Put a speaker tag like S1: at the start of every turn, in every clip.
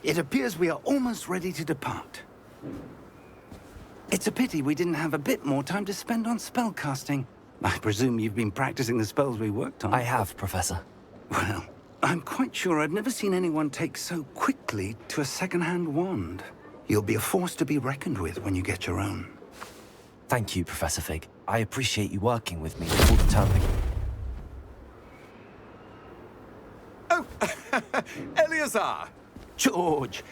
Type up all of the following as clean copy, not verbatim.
S1: It appears we are almost ready to depart. It's a pity we didn't have a bit more time to spend on spellcasting. I presume you've been practicing the spells we worked on.
S2: I have, Professor.
S1: Well, I'm quite sure I've never seen anyone take so quickly to a second-hand wand. You'll be a force to be reckoned with when you get your own.
S2: Thank you, Professor Fig. I appreciate you working with me before the term begins.
S3: Oh, Eleazar!
S1: George!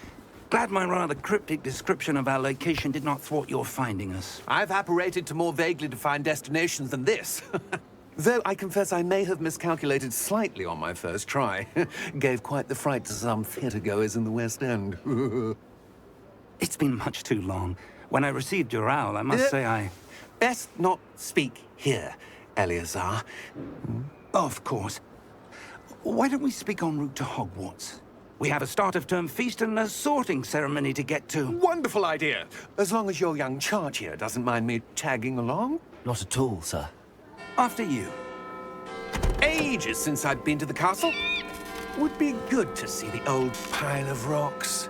S1: Glad my rather cryptic description of our location did not thwart your finding us.
S3: I've apparated to more vaguely defined destinations than this. Though I confess I may have miscalculated slightly on my first try. Gave quite the fright to some theatre-goers in the West End.
S1: It's been much too long. When I received your owl, I must say I...
S3: Best not speak here, Eleazar.
S1: Of course. Why don't we speak en route to Hogwarts? We have a start-of-term feast and a sorting ceremony to get to.
S3: Wonderful idea! As long as your young charge here doesn't mind me tagging along.
S2: Not at all, sir.
S1: After you.
S3: Ages since I've been to the castle. Would be good to see the old pile of rocks.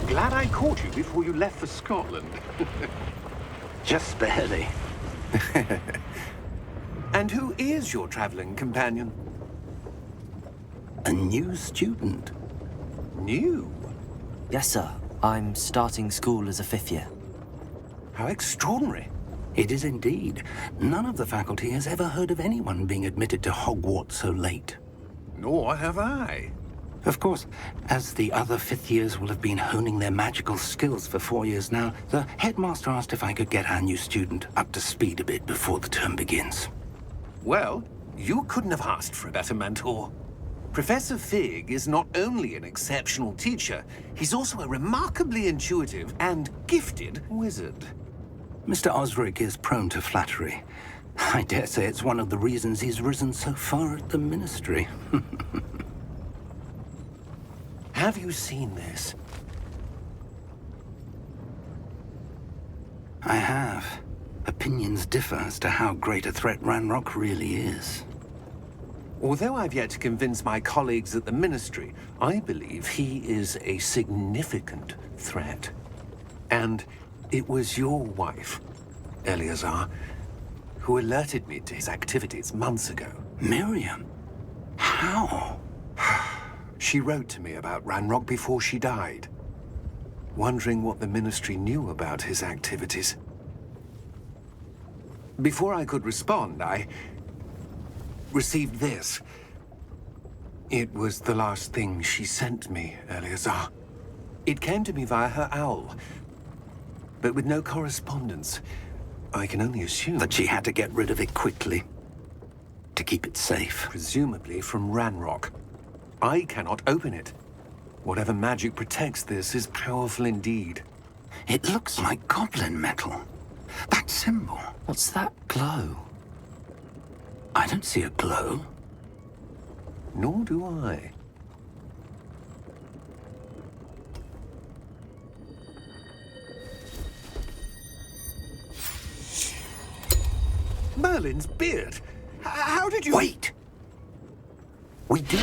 S3: Glad I caught you before you left for Scotland.
S1: Just barely.
S3: And who is your traveling companion?
S1: A new student.
S3: New?
S2: Yes, sir. I'm starting school as a 5th year.
S3: How extraordinary.
S1: It is indeed. None of the faculty has ever heard of anyone being admitted to Hogwarts so late.
S3: Nor have I.
S1: Of course, as the other 5th years will have been honing their magical skills for 4 years now, the headmaster asked if I could get our new student up to speed a bit before the term begins.
S3: Well, you couldn't have asked for a better mentor. Professor Fig is not only an exceptional teacher, he's also a remarkably intuitive and gifted wizard.
S1: Mr. Osric is prone to flattery. I dare say it's one of the reasons he's risen so far at the Ministry.
S3: Have you seen this?
S1: I have. Opinions differ as to how great a threat Ranrock really is.
S3: Although I've yet to convince my colleagues at the Ministry, I believe he is a significant threat. And it was your wife, Eleazar, who alerted me to his activities months ago.
S1: Miriam? How?
S3: She wrote to me about Ranrock before she died, wondering what the Ministry knew about his activities. Before I could respond, I received this. It was the last thing she sent me, Eleazar. It came to me via her owl, but with no correspondence. I can only assume
S1: That she had to get rid of it quickly, to keep it safe.
S3: presumably from Ranrock. I cannot open it. Whatever magic protects this is powerful indeed.
S1: It looks like goblin metal. That symbol.
S2: What's that glow?
S1: I don't see a glow.
S3: Nor do I. Merlin's beard. How did you...
S1: Wait! We do...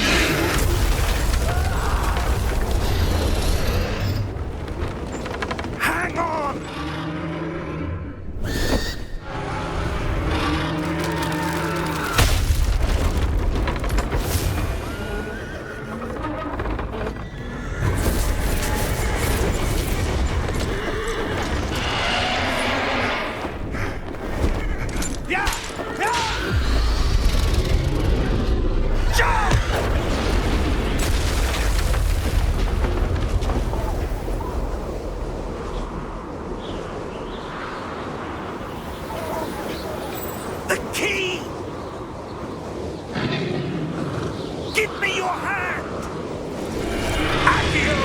S1: Hang on! The key! Give me your hand! Accio!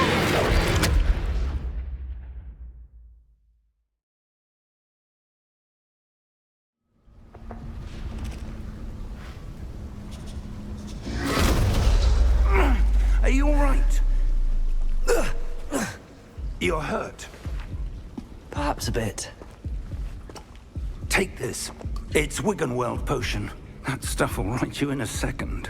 S1: Are you all right? You're hurt.
S2: Perhaps a bit.
S1: Take this. It's Wiggenweld potion. That stuff will right you in a second.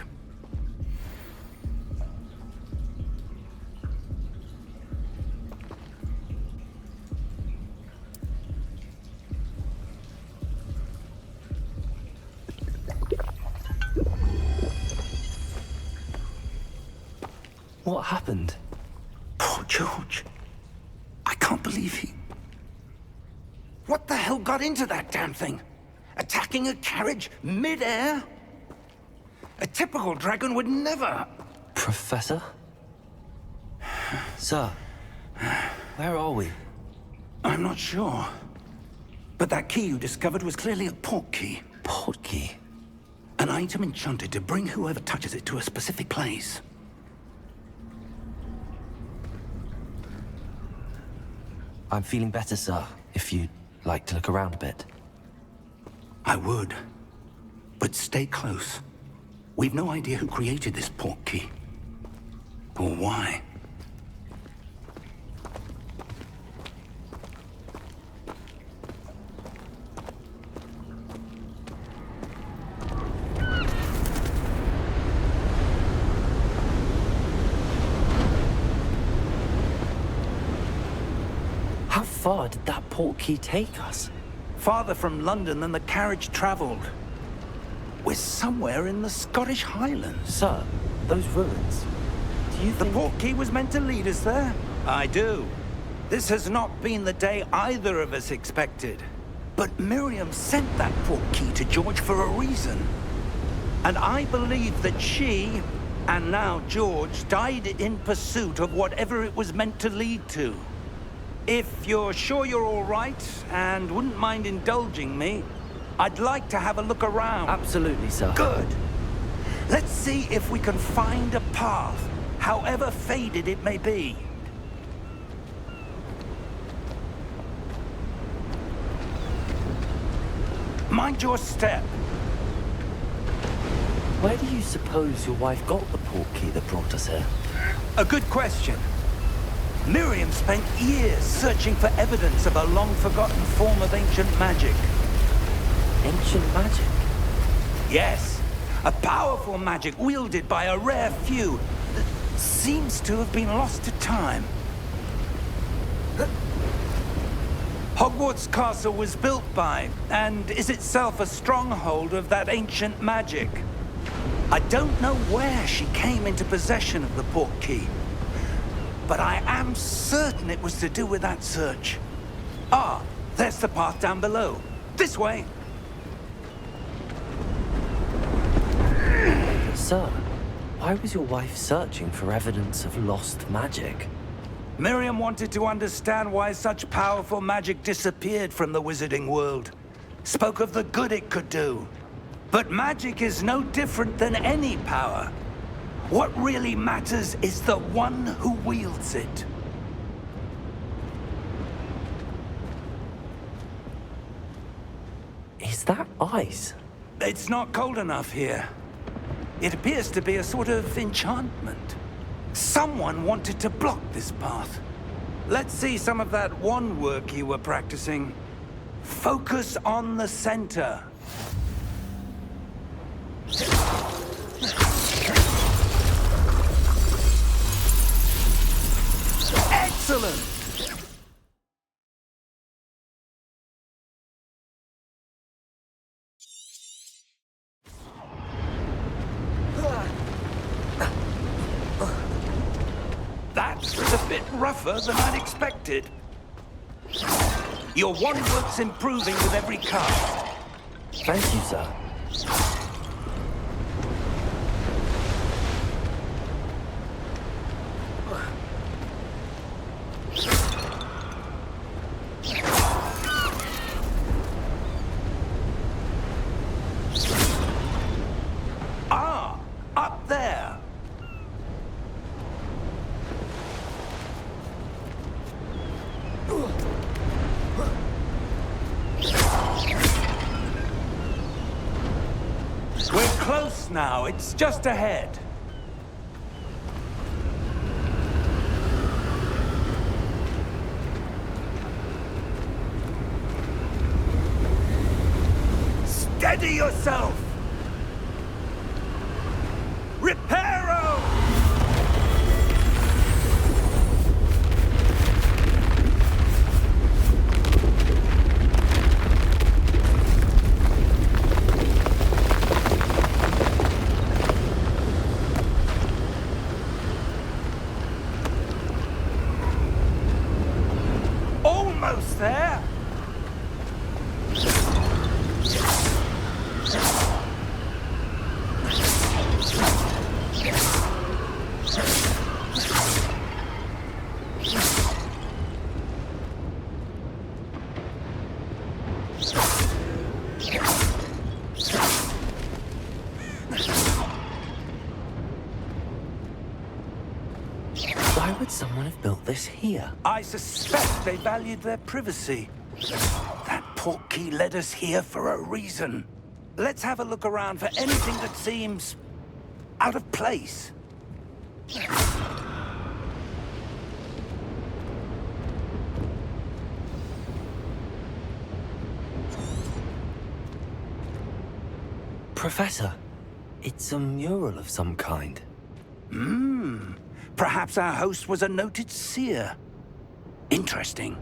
S2: What happened?
S1: Poor George. I can't believe he... What the hell got into that damn thing? Attacking a carriage mid-air? A typical dragon would never...
S2: Professor? Sir, where are we?
S1: I'm not sure. But that key you discovered was clearly a port key.
S2: Port key?
S1: An item enchanted to bring whoever touches it to a specific place.
S2: I'm feeling better, sir, if you'd like to look around a bit.
S1: I would. But stay close. We've no idea who created this port key. Or why.
S2: How far did that port key take us?
S1: Farther from London than the carriage traveled. We're somewhere in the Scottish Highlands.
S2: Sir, those ruins. Do you
S1: The
S2: think...
S1: port key was meant to lead us there? I do. This has not been the day either of us expected. But Miriam sent that port key to George for a reason. And I believe that she, and now George, died in pursuit of whatever it was meant to lead to. If you're sure you're all right, and wouldn't mind indulging me, I'd like to have a look around.
S2: Absolutely, sir.
S1: Good. Let's see if we can find a path, however faded it may be. Mind your step.
S2: Where do you suppose your wife got the port key that brought us here?
S1: A good question. Miriam spent years searching for evidence of a long-forgotten form of ancient magic.
S2: Ancient magic?
S1: Yes, a powerful magic wielded by a rare few that seems to have been lost to time. Hogwarts Castle was built by, and is itself a stronghold of that ancient magic. I don't know where she came into possession of the port key, but I am certain it was to do with that search. Ah, there's the path down below. This way.
S2: Sir, why was your wife searching for evidence of lost magic?
S1: Miriam wanted to understand why such powerful magic disappeared from the wizarding world. Spoke of the good it could do. But magic is no different than any power. What really matters is the one who wields it.
S2: Is that ice?
S1: It's not cold enough here. It appears to be a sort of enchantment. Someone wanted to block this path. Let's see some of that wand work you were practicing. Focus on the center. Excellent! That's a bit rougher than I'd expected. Your wand work's improving with every cast.
S2: Thank you, sir.
S1: close now. It's just ahead. Steady yourself! Reparo! Almost there!
S2: Why would someone have built this here?
S1: I suspect they valued their privacy. That portkey led us here for a reason. Let's have a look around for anything that seems out of place.
S2: Professor, it's a mural of some kind.
S1: Perhaps our host was a noted seer. Interesting.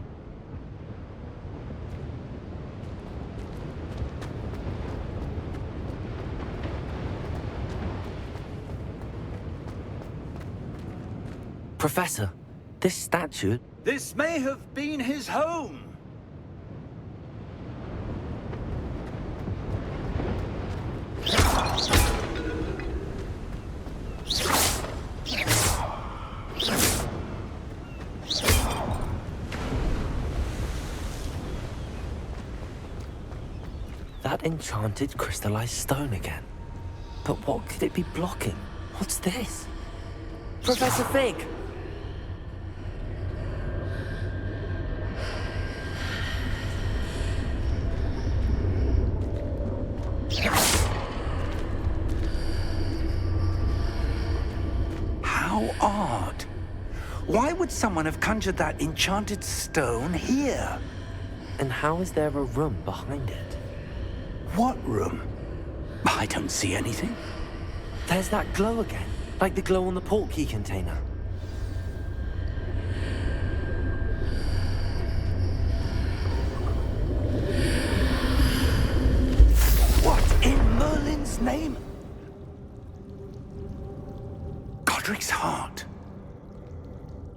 S2: Professor, this statue...
S1: This may have been his home.
S2: That enchanted crystallized stone again. But what could it be blocking? What's this? Professor Fig!
S1: How odd. Why would someone have conjured that enchanted stone here?
S2: And how is there a room behind it?
S1: What room? I don't see anything.
S2: There's that glow again, like the glow on the portkey container.
S1: What in Merlin's name? Godric's heart.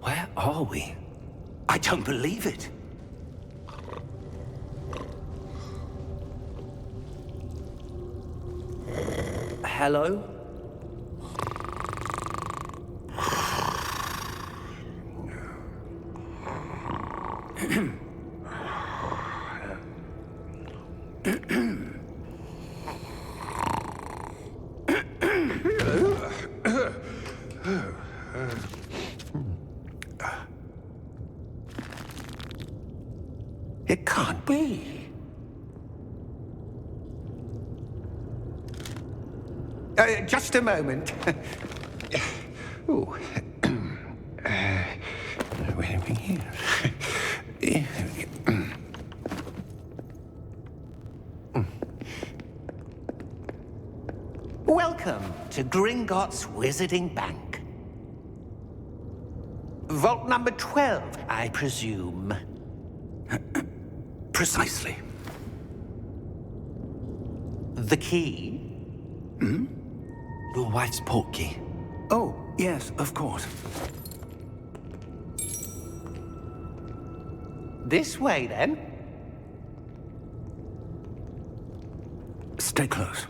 S2: Where are we?
S1: I don't believe it.
S2: Hello?
S3: It can't be. Just a moment. Ooh. Where are we here? Welcome to Gringotts Wizarding Bank. Vault number 12, I presume.
S1: Precisely.
S3: The key?
S2: Your wife's portkey.
S1: Oh, yes, of course.
S3: This way, then.
S1: Stay close.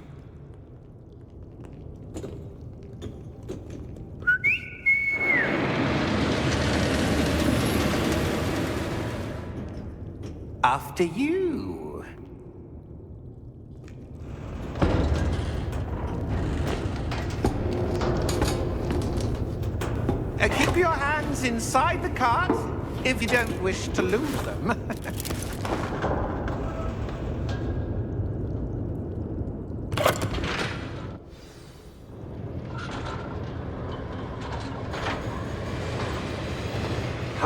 S3: After you. Keep your hands inside the cart if you don't wish to lose them.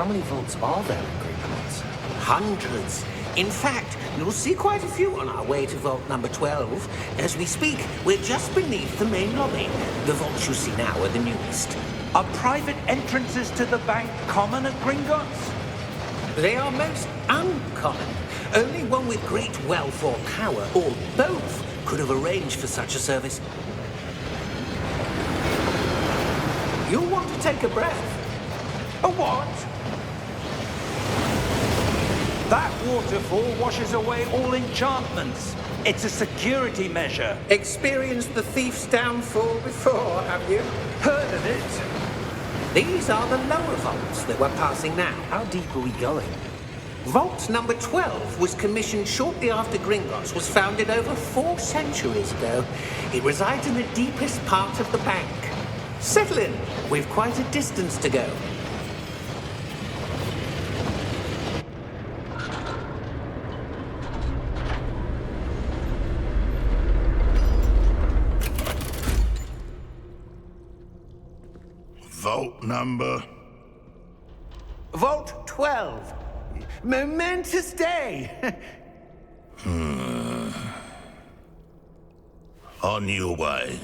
S2: many vaults are there in Gringotts?
S4: Hundreds. In fact, you'll see quite a few on our way to vault number 12. As we speak, we're just beneath the main lobby. The vaults you see now are the newest.
S1: Are private entrances to the bank common at Gringotts?
S4: They are most uncommon. Only one with great wealth or power, or both, could have arranged for such a service. You'll want to take a breath.
S1: A what? That waterfall washes away all enchantments. It's a security measure.
S4: Experienced the thief's downfall before, have you?
S1: Heard of it?
S4: These are the lower vaults that we're passing now.
S2: How deep are we going?
S4: Vault number 12 was commissioned shortly after Gringotts was founded over 4 centuries ago. It resides in the deepest part of the bank. Settle in. We've quite a distance to go.
S5: Vault number?
S3: Vault 12. Momentous day.
S5: On your way.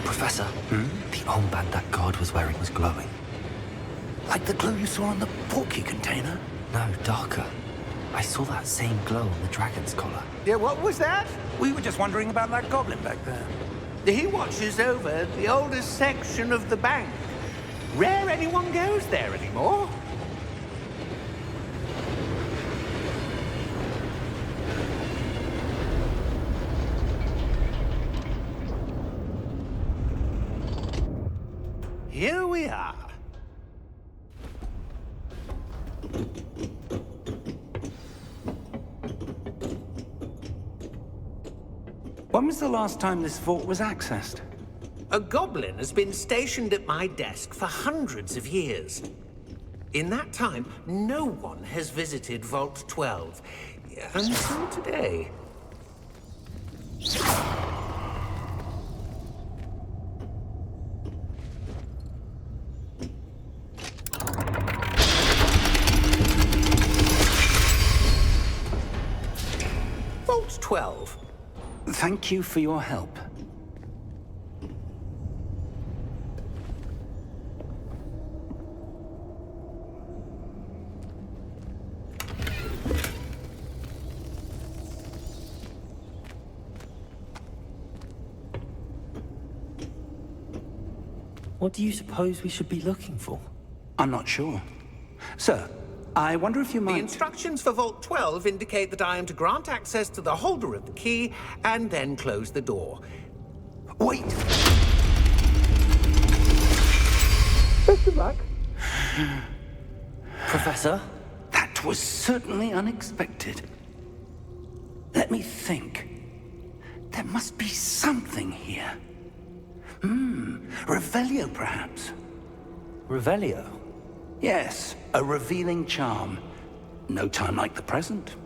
S2: Professor, the armband that guard was wearing was glowing.
S1: Like the glow you saw on the portkey container?
S2: No, darker. I saw that same glow on the dragon's collar.
S3: Yeah, what was that?
S1: We were just wondering about that goblin back there.
S3: He watches over the oldest section of the bank. Rare anyone goes there anymore. Here we are.
S1: When was the last time this vault was accessed?
S4: A goblin has been stationed at my desk for hundreds of years. In that time, no one has visited Vault 12. Until today. Vault 12.
S1: Thank you for your help.
S2: What do you suppose we should be looking for?
S1: I'm not sure. Sir, I wonder if you
S4: The
S1: might...
S4: instructions for Vault 12 indicate that I am to grant access to the holder of the key and then close the door.
S1: Wait!
S4: Best of luck.
S2: Professor?
S1: That was certainly unexpected. Let me think. There must be something here. Revelio, perhaps?
S2: Revelio?
S1: Yes, a revealing charm. No time like the present.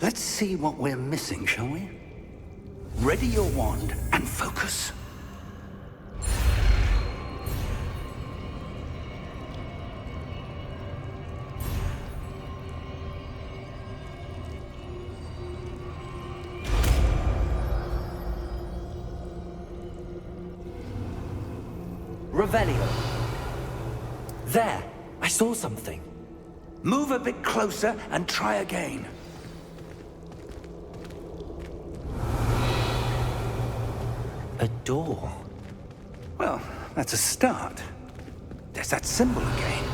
S1: Let's see what we're missing, shall we? Ready your wand and focus.
S2: Revelio. There! I saw something.
S1: Move a bit closer and try again.
S2: A door.
S1: Well, that's a start. There's that symbol again.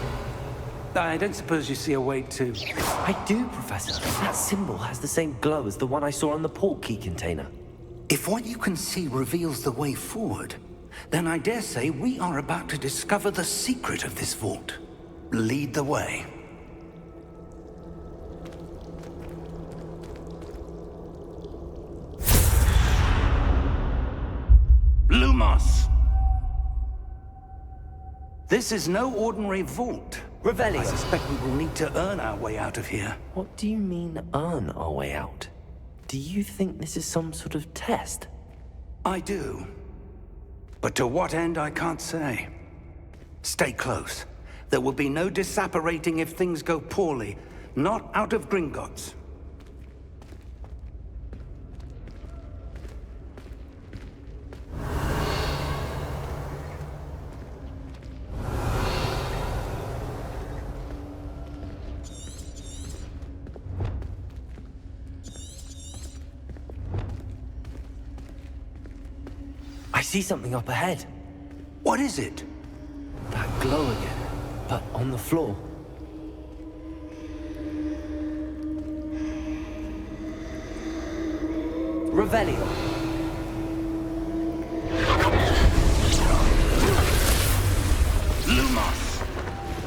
S1: I don't suppose you see a way to...
S2: I do, Professor. That symbol has the same glow as the one I saw on the portkey container.
S1: If what you can see reveals the way forward, then I dare say we are about to discover the secret of this vault. Lead the way. Lumos! This is no ordinary vault. I
S2: Revelio.
S1: suspect we will need to earn our way out of here.
S2: What do you mean, earn our way out? Do you think this is some sort of test?
S1: I do. But to what end, I can't say. Stay close. There will be no disapparating if things go poorly. Not out of Gringotts.
S2: I see something up ahead.
S1: What is it?
S2: That glow again, but on the floor. Revelio.
S1: Lumos!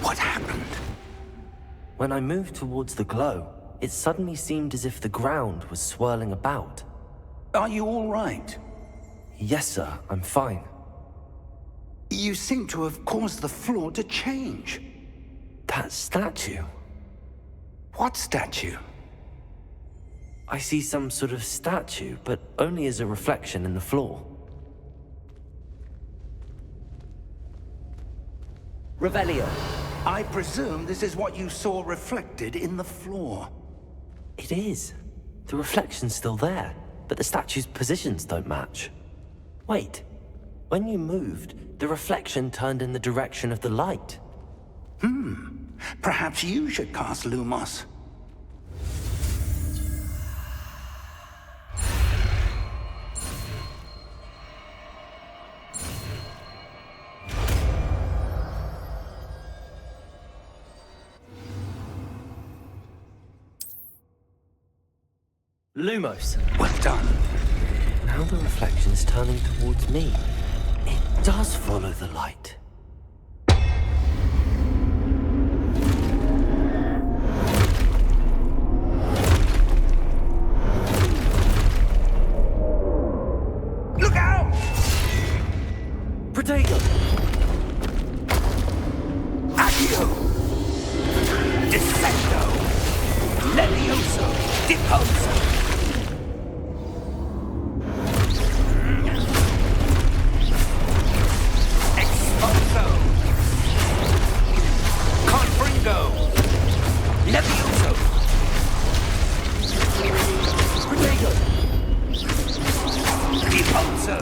S1: What happened?
S2: When I moved towards the glow, it suddenly seemed as if the ground was swirling about.
S1: Are you all right?
S2: Yes, sir, I'm fine.
S1: You seem to have caused the floor to change.
S2: That statue.
S1: What statue?
S2: I see some sort of statue, but only as a reflection in the floor. Revelio.
S1: I presume this is what you saw reflected in the floor.
S2: It is. The reflection's still there, but the statue's positions don't match. Wait. When you moved, the reflection turned in the direction of the light.
S1: Perhaps you should cast Lumos.
S2: Lumos.
S1: Well done.
S2: Now the reflection's turning towards me. It does follow the light.
S1: Look out!
S2: Protego!
S1: Accio! Descendo! Levioso! Deposo! Exposo! Confringo! Levioso!
S2: Protego!
S1: Deposo!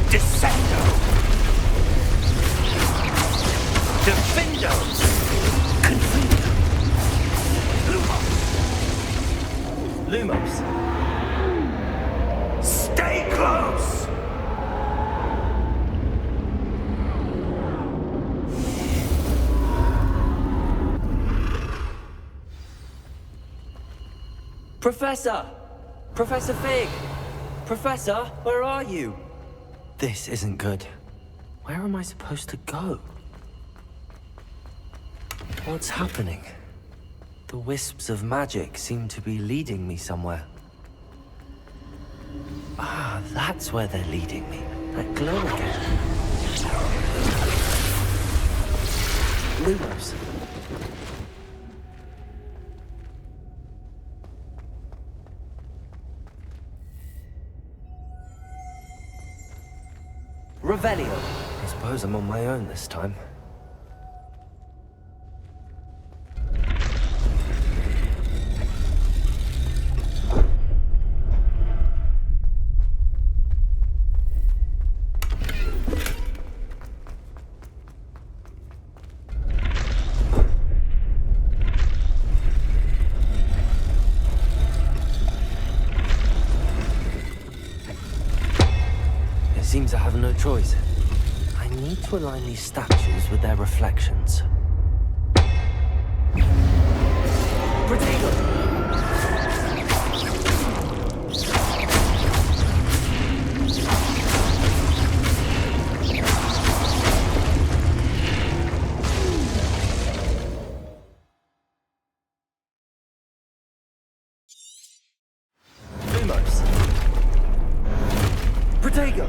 S1: Descendo! Defendo! Confindo! Lumos!
S2: Lumos.
S1: Stay close!
S2: Professor! Professor Fig! Professor, where are you? This isn't good. Where am I supposed to go? What's happening? The wisps of magic seem to be leading me somewhere. Ah, that's where they're leading me. That glow again. Lumos. Revelio. I suppose I'm on my own this time. Seems I have no choice. I need to align these statues with their reflections. Protego! Lumos. Protego!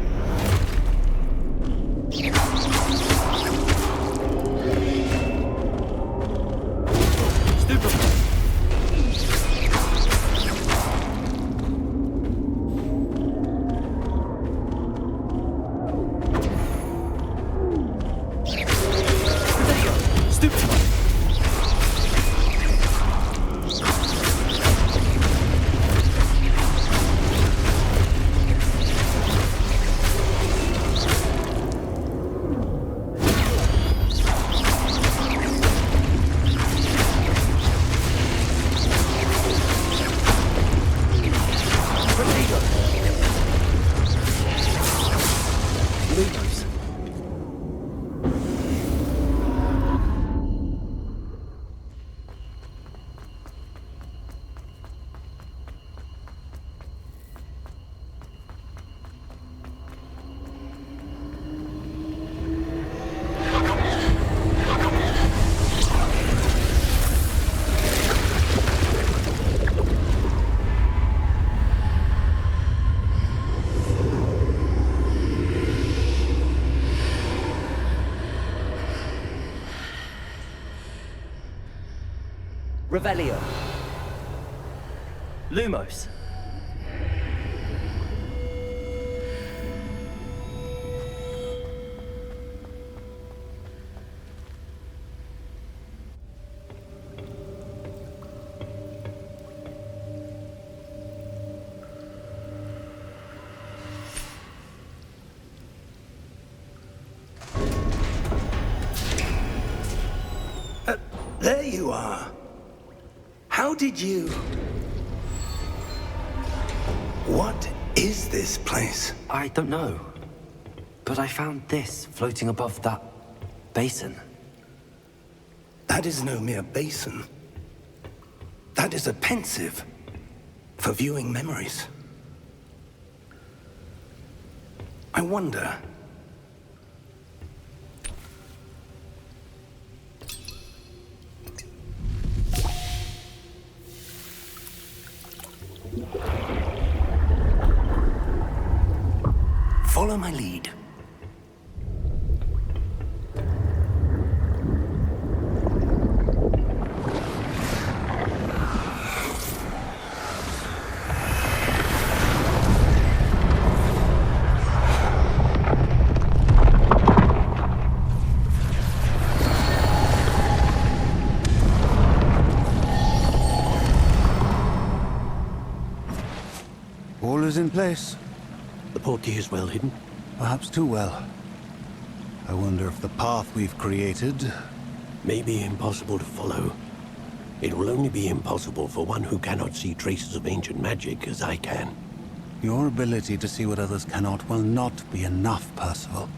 S2: Revelio. Lumos.
S1: There you are. How did you... What is this place?
S2: I don't know. But I found this floating above that basin.
S1: That is no mere basin. That is a pensive for viewing memories. I wonder... Follow my lead.
S6: All is in place.
S7: The portkey is well hidden.
S6: Perhaps too well. I wonder if the path we've created...
S7: May be impossible to follow. It will only be impossible for one who cannot see traces of ancient magic as I can.
S6: Your ability to see what others cannot will not be enough, Percival.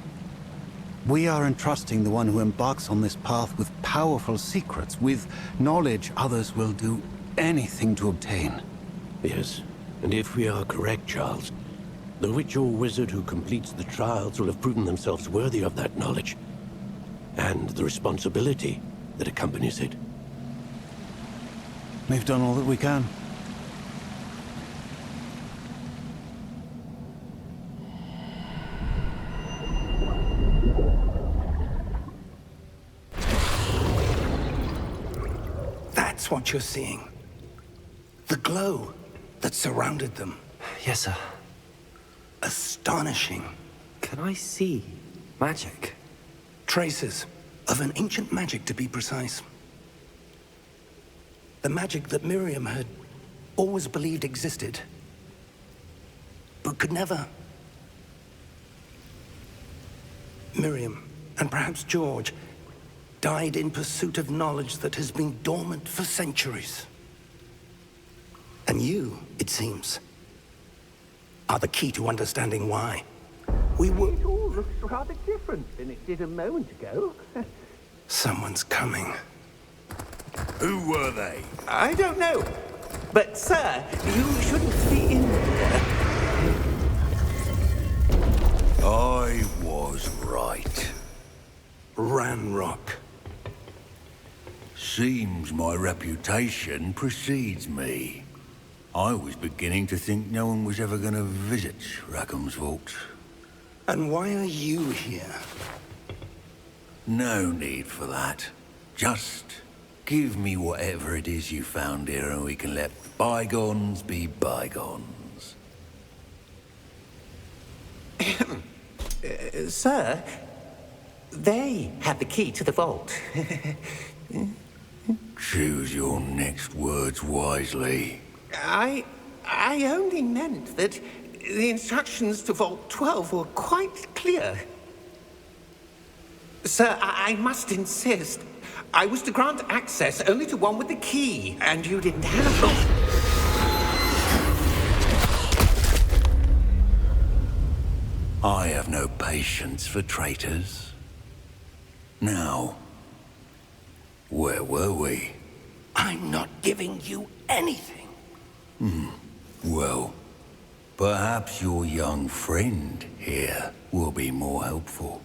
S6: We are entrusting the one who embarks on this path with powerful secrets, with knowledge others will do anything to obtain.
S7: Yes, and if we are correct, Charles, the witch or wizard who completes the trials will have proven themselves worthy of that knowledge, and the responsibility that accompanies it.
S6: We've done all that we can.
S1: That's what you're seeing. The glow that surrounded them.
S2: Yes, sir.
S1: Astonishing.
S2: Can I see magic?
S1: Traces of an ancient magic, to be precise. The magic that Miriam had always believed existed, but could never. Miriam, and perhaps George, died in pursuit of knowledge that has been dormant for centuries. And you, it seems, are the key to understanding why. We were...
S4: It all looks rather different than it did a moment ago.
S1: Someone's coming.
S5: Who were they?
S4: I don't know. But, sir, you shouldn't be in here.
S5: I was right.
S1: Ranrock.
S5: Seems my reputation precedes me. I was beginning to think no one was ever going to visit Rackham's vault.
S1: And why are you here?
S5: No need for that. Just give me whatever it is you found here and we can let bygones be bygones.
S4: Sir, They had the key to the vault.
S5: Choose your next words wisely.
S4: I only meant that the instructions to Vault 12 were quite clear. Sir, I must insist. I was to grant access only to one with the key, and you didn't have it.
S5: I have no patience for traitors. Now, where were we?
S1: I'm not giving you anything.
S5: Well, perhaps your young friend here will be more helpful.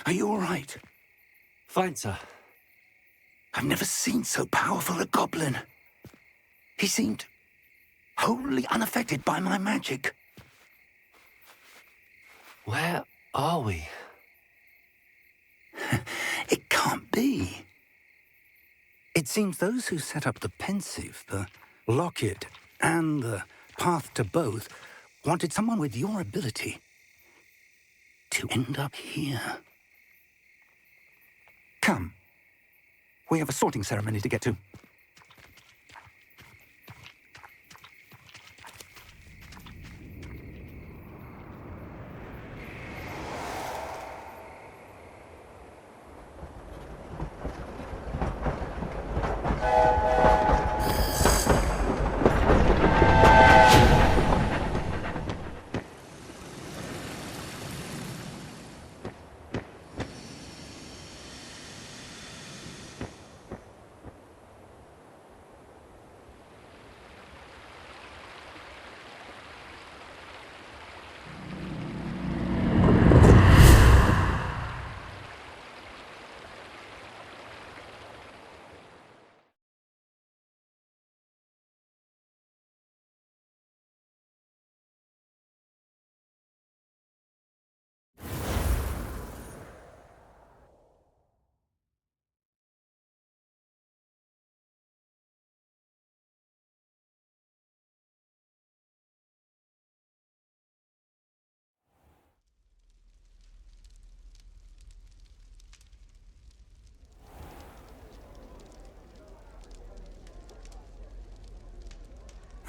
S1: Are you all right?
S2: Fine, sir.
S1: I've never seen so powerful a goblin. He seemed wholly unaffected by my magic.
S2: Where are we?
S1: It can't be. It seems those who set up the pensive, the locket, and the path to both wanted someone with your ability to end up here. Come. We have a sorting ceremony to get to.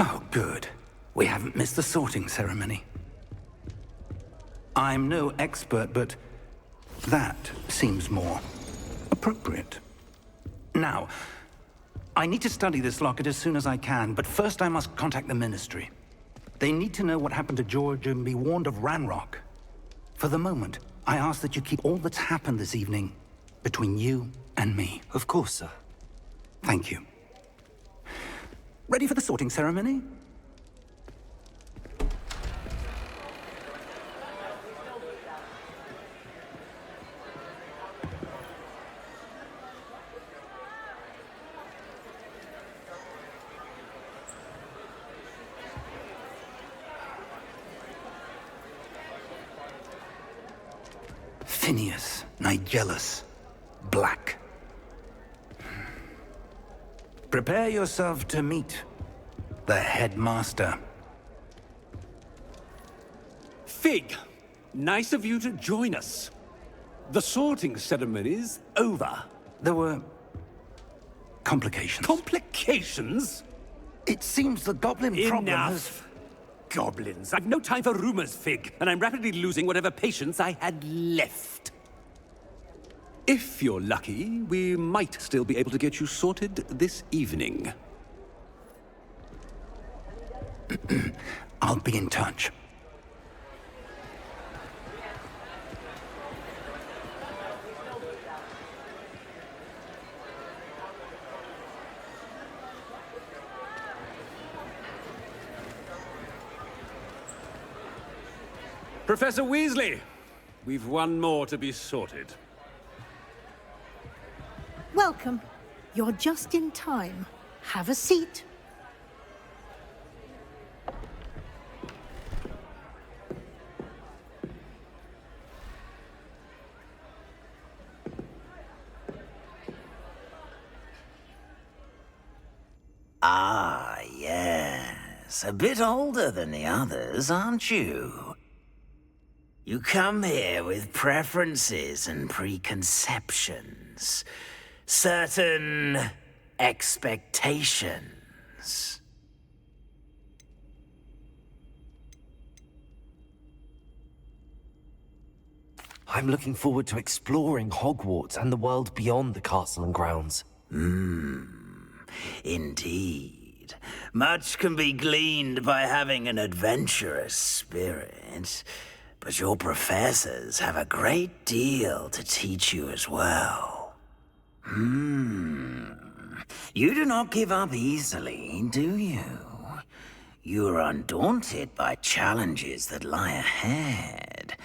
S1: Oh, good. We haven't missed the sorting ceremony. I'm no expert, but that seems more appropriate. Now, I need to study this locket as soon as I can, but first I must contact the Ministry. They need to know what happened to George and be warned of Ranrock. For the moment, I ask that you keep all that's happened this evening between you and me.
S2: Of course, sir.
S1: Thank you. Ready for the sorting ceremony? Phineas, Nigellus, Black. Prepare yourself to meet the headmaster.
S3: Fig, nice of you to join us. The sorting ceremony's over.
S1: There were complications.
S3: Complications?
S1: It seems the goblin problem has...
S8: Enough! Goblins. I've no time for rumors, Fig, and I'm rapidly losing whatever patience I had left. If you're lucky, we might still be able to get you sorted this evening.
S1: I'll be in touch.
S8: Professor Weasley, we've one more to be sorted.
S9: Welcome. You're just in time. Have a seat.
S10: Ah, yes. A bit older than the others, aren't you? You come here with preferences and preconceptions. Certain expectations.
S2: I'm looking forward to exploring Hogwarts and the world beyond the castle and grounds.
S10: Indeed. Much can be gleaned by having an adventurous spirit, but your professors have a great deal to teach you as well. You do not give up easily, do you? You are undaunted by challenges that lie ahead.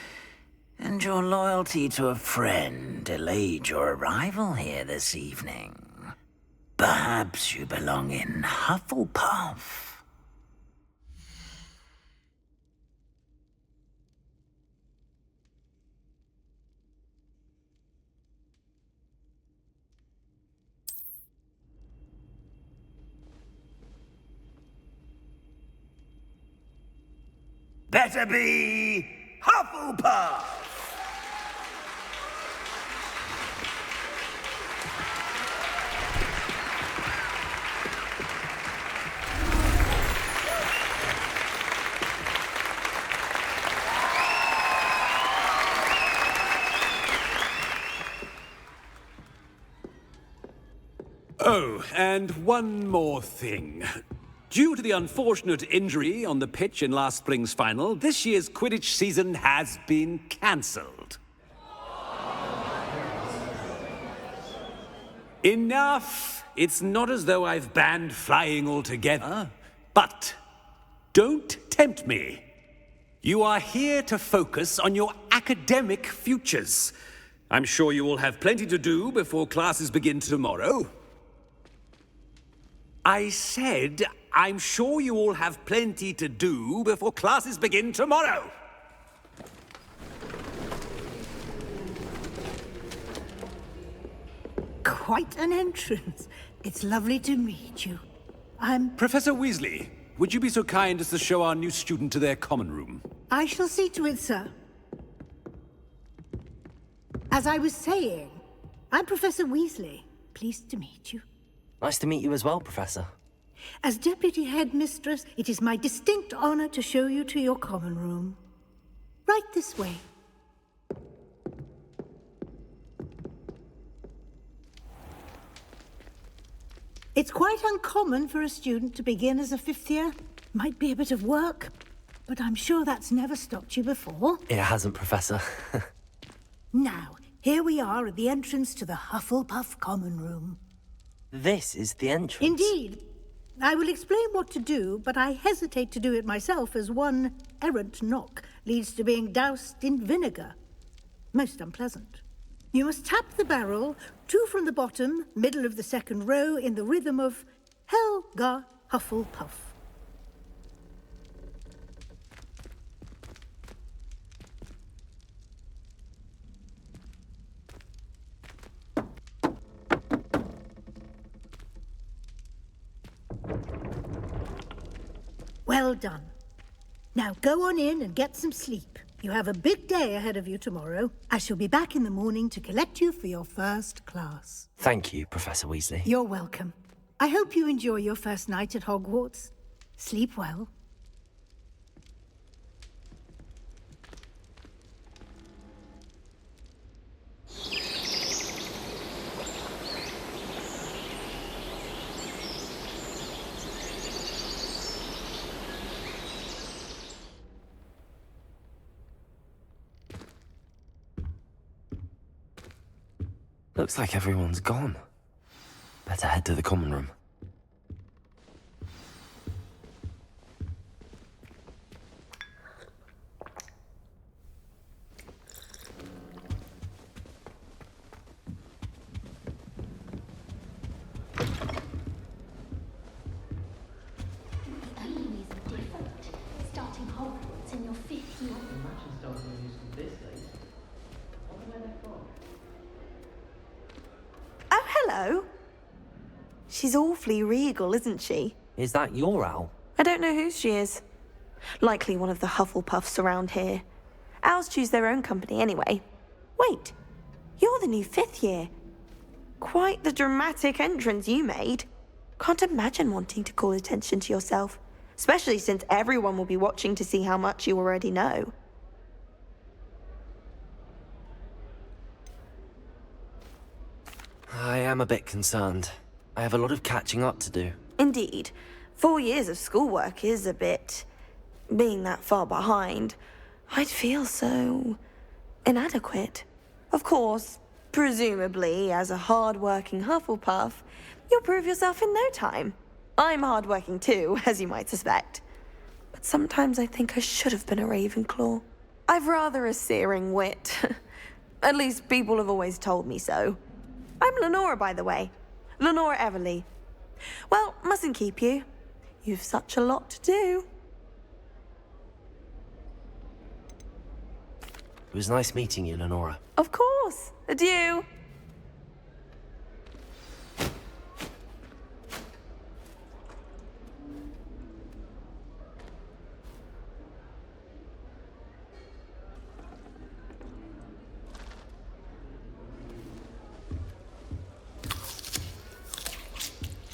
S10: And your loyalty to a friend delayed your arrival here this evening. Perhaps you belong in Hufflepuff. Better be Hufflepuff!
S8: Oh, and one more thing. Due to the unfortunate injury on the pitch in last spring's final, this year's Quidditch season has been cancelled. Enough! It's not as though I've banned flying altogether. But don't tempt me. You are here to focus on your academic futures. I'm sure you will have plenty to do before classes begin tomorrow. I said, I'm sure you all have plenty to do before classes begin tomorrow.
S9: Quite an entrance. It's lovely to meet you.
S8: Professor Weasley, would you be so kind as to show our new student to their common room?
S9: I shall see to it, sir. As I was saying, I'm Professor Weasley. Pleased to meet you.
S2: Nice to meet you as well, Professor.
S9: As Deputy Headmistress, it is my distinct honor to show you to your common room. Right this way. It's quite uncommon for a student to begin as a fifth year. Might be a bit of work, but I'm sure that's never stopped you before.
S2: It hasn't, Professor.
S9: Now, here we are at the entrance to the Hufflepuff common room.
S2: This is the entrance.
S9: Indeed. I will explain what to do, but I hesitate to do it myself as one errant knock leads to being doused in vinegar. Most unpleasant. You must tap the barrel, 2 from the bottom, middle of the second row, in the rhythm of Helga Hufflepuff. Well done. Now go on in and get some sleep. You have a big day ahead of you tomorrow. I shall be back in the morning to collect you for your first class.
S2: Thank you, Professor Weasley.
S9: You're welcome. I hope you enjoy your first night at Hogwarts. Sleep well.
S2: Looks like everyone's gone. Better head to the common room.
S11: Starting Hogwarts in your 5th year.
S12: Oh, hello. She's awfully regal, isn't she?
S2: Is that your owl?
S12: I don't know whose she is. Likely one of the Hufflepuffs around here. Owls choose their own company anyway. Wait, you're the new 5th year. Quite the dramatic entrance you made. Can't imagine wanting to call attention to yourself, especially since everyone will be watching to see how much you already know.
S2: I am a bit concerned. I have a lot of catching up to do.
S12: Indeed. 4 years of schoolwork is a bit... being that far behind. I'd feel so... inadequate. Of course, presumably, as a hard-working Hufflepuff, you'll prove yourself in no time. I'm hard-working too, as you might suspect. But sometimes I think I should have been a Ravenclaw. I've rather a searing wit. At least people have always told me so. I'm Lenora, by the way. Lenora Everly. Well, mustn't keep you. You've such a lot to do.
S2: It was nice meeting you, Lenora.
S12: Of course. Adieu.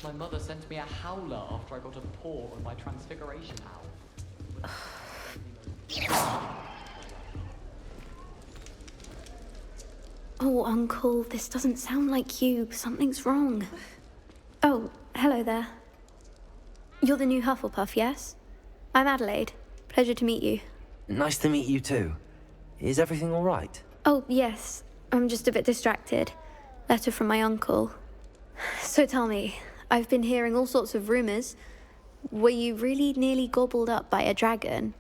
S13: My mother sent me a howler after I got a paw on my transfiguration owl.
S11: Oh, Uncle, this doesn't sound like you. Something's wrong. Oh, hello there. You're the new Hufflepuff, yes? I'm Adelaide. Pleasure to meet you.
S2: Nice to meet you too. Is everything all right?
S11: Oh, yes. I'm just a bit distracted. Letter from my uncle. So tell me, I've been hearing all sorts of rumors. Were you really nearly gobbled up by a dragon?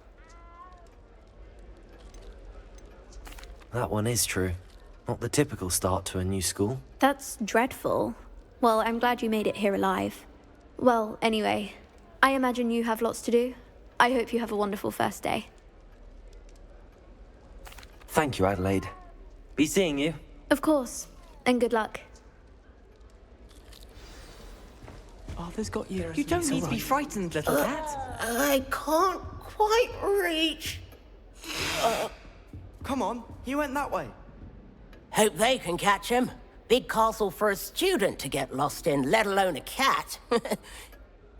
S2: That one is true. Not the typical start to a new school.
S11: That's dreadful. Well, I'm glad you made it here alive. Well, anyway, I imagine you have lots to do. I hope you have a wonderful first day.
S2: Thank you, Adelaide. Be seeing you.
S11: Of course, and good luck.
S13: Arthur's got you.
S2: You don't need to be frightened, little cat.
S4: I can't quite reach.
S14: Come on, he went that way.
S15: Hope they can catch him. Big castle for a student to get lost in, let alone a cat.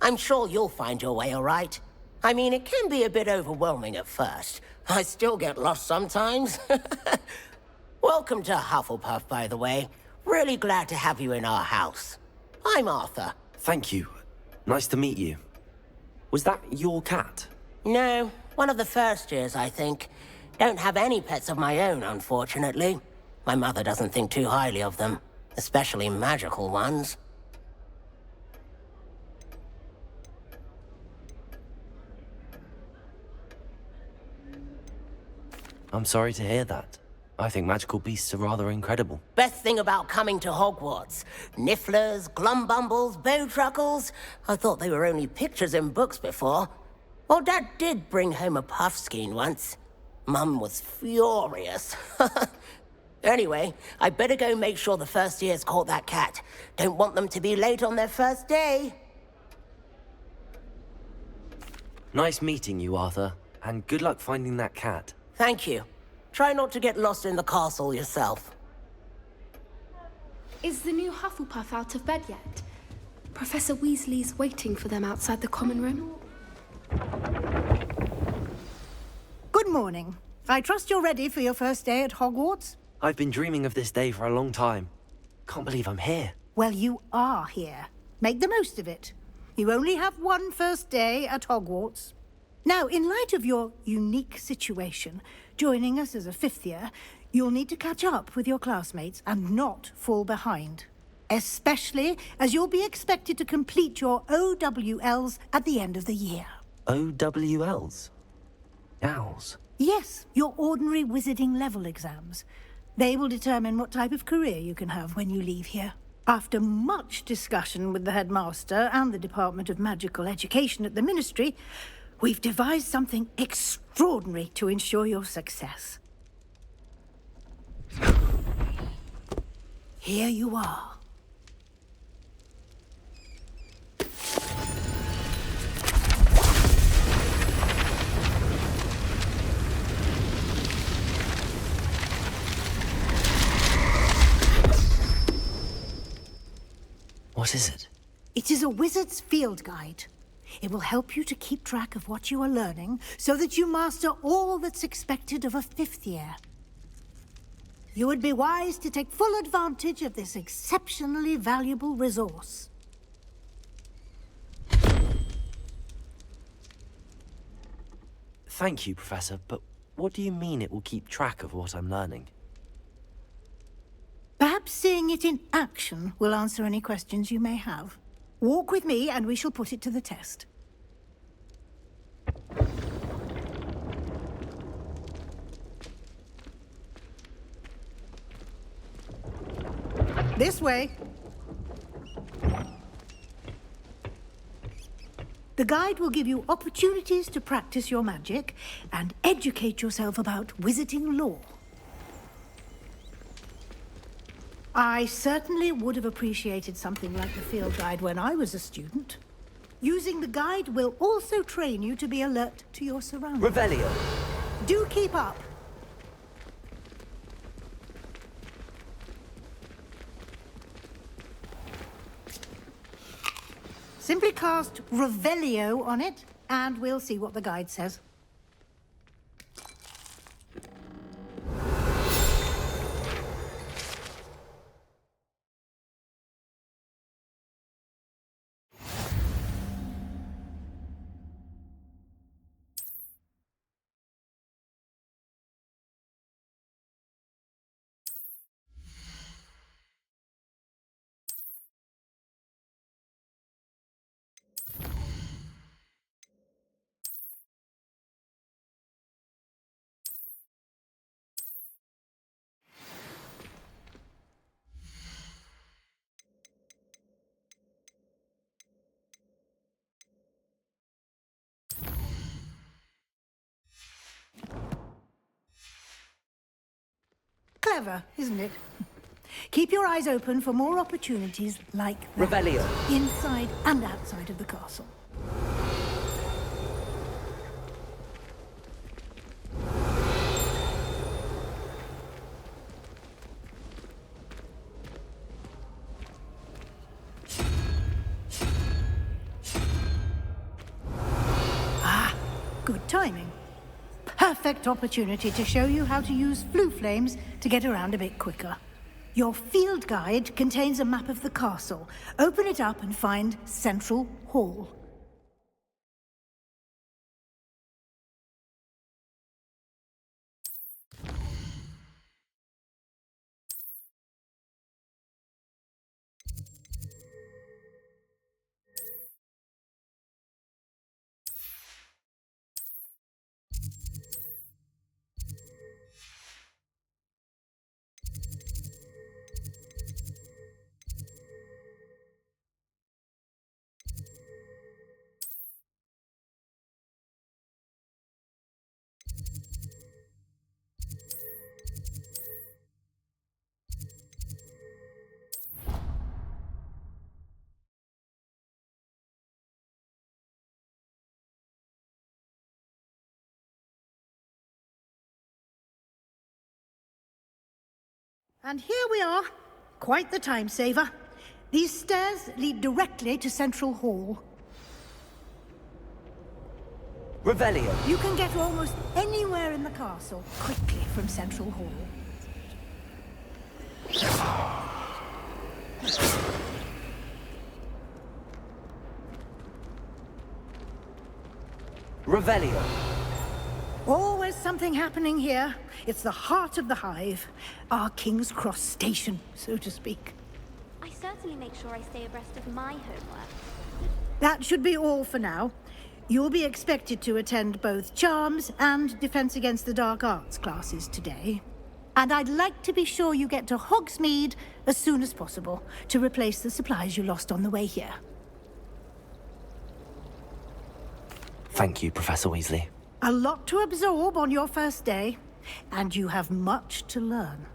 S15: I'm sure you'll find your way all right. I mean, it can be a bit overwhelming at first. I still get lost sometimes. Welcome to Hufflepuff, by the way. Really glad to have you in our house. I'm Arthur.
S2: Thank you. Nice to meet you. Was that your cat?
S15: No, one of the first years, I think. Don't have any pets of my own, unfortunately. My mother doesn't think too highly of them, especially magical ones.
S2: I'm sorry to hear that. I think magical beasts are rather incredible.
S15: Best thing about coming to Hogwarts. Nifflers, glumbumbles, bowtruckles. I thought they were only pictures in books before. Well, Dad did bring home a puffskein once. Mum was furious. Anyway, I better go make sure the first years caught that cat. Don't want them to be late on their first day.
S2: Nice meeting you, Arthur. And good luck finding that cat.
S15: Thank you. Try not to get lost in the castle yourself.
S11: Is the new Hufflepuff out of bed yet? Professor Weasley's waiting for them outside the common room.
S9: Good morning. I trust you're ready for your first day at Hogwarts?
S2: I've been dreaming of this day for a long time. Can't believe I'm here.
S9: Well, you are here. Make the most of it. You only have one first day at Hogwarts. Now, in light of your unique situation, joining us as a fifth year, you'll need to catch up with your classmates and not fall behind. Especially as you'll be expected to complete your OWLs at the end of the year.
S2: OWLs? Owls?
S9: Yes, your ordinary wizarding level exams. They will determine what type of career you can have when you leave here. After much discussion with the headmaster and the Department of Magical Education at the Ministry, we've devised something extraordinary to ensure your success. Here you are.
S2: What is it?
S9: It is a wizard's field guide. It will help you to keep track of what you are learning so that you master all that's expected of a fifth year. You would be wise to take full advantage of this exceptionally valuable resource.
S2: Thank you, Professor, but what do you mean it will keep track of what I'm learning?
S9: Perhaps seeing it in action will answer any questions you may have. Walk with me and we shall put it to the test. This way. The guide will give you opportunities to practice your magic and educate yourself about wizarding lore. I certainly would have appreciated something like the field guide when I was a student. Using the guide will also train you to be alert to your surroundings.
S2: Revelio!
S9: Do keep up. Simply cast Revelio on it, and we'll see what the guide says. Clever, isn't it? Keep your eyes open for more opportunities like that.
S2: Revelio.
S9: Inside and outside of the castle. Ah, good timing. Perfect opportunity to show you how to use flue flames to get around a bit quicker. Your field guide contains a map of the castle. Open it up and find Central Hall. And here we are. Quite the time saver. These stairs lead directly to Central Hall.
S2: Revelio.
S9: You can get almost anywhere in the castle quickly from Central Hall.
S2: Revelio.
S9: Always something happening here. It's the heart of the hive. Our King's Cross station, so to speak.
S11: I certainly make sure I stay abreast of my homework.
S9: That should be all for now. You'll be expected to attend both Charms and Defense Against the Dark Arts classes today. And I'd like to be sure you get to Hogsmeade as soon as possible to replace the supplies you lost on the way here.
S2: Thank you, Professor Weasley.
S9: A lot to absorb on your first day, and you have much to learn.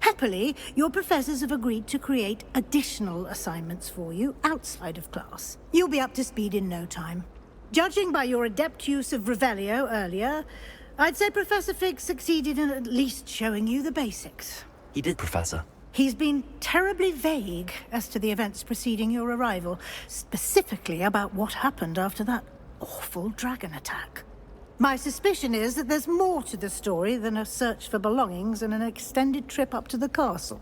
S9: Happily, your professors have agreed to create additional assignments for you outside of class. You'll be up to speed in no time. Judging by your adept use of Revelio earlier, I'd say Professor Fig succeeded in at least showing you the basics.
S2: He did, Professor.
S9: He's been terribly vague as to the events preceding your arrival, specifically about what happened after that awful dragon attack. My suspicion is that there's more to the story than a search for belongings and an extended trip up to the castle.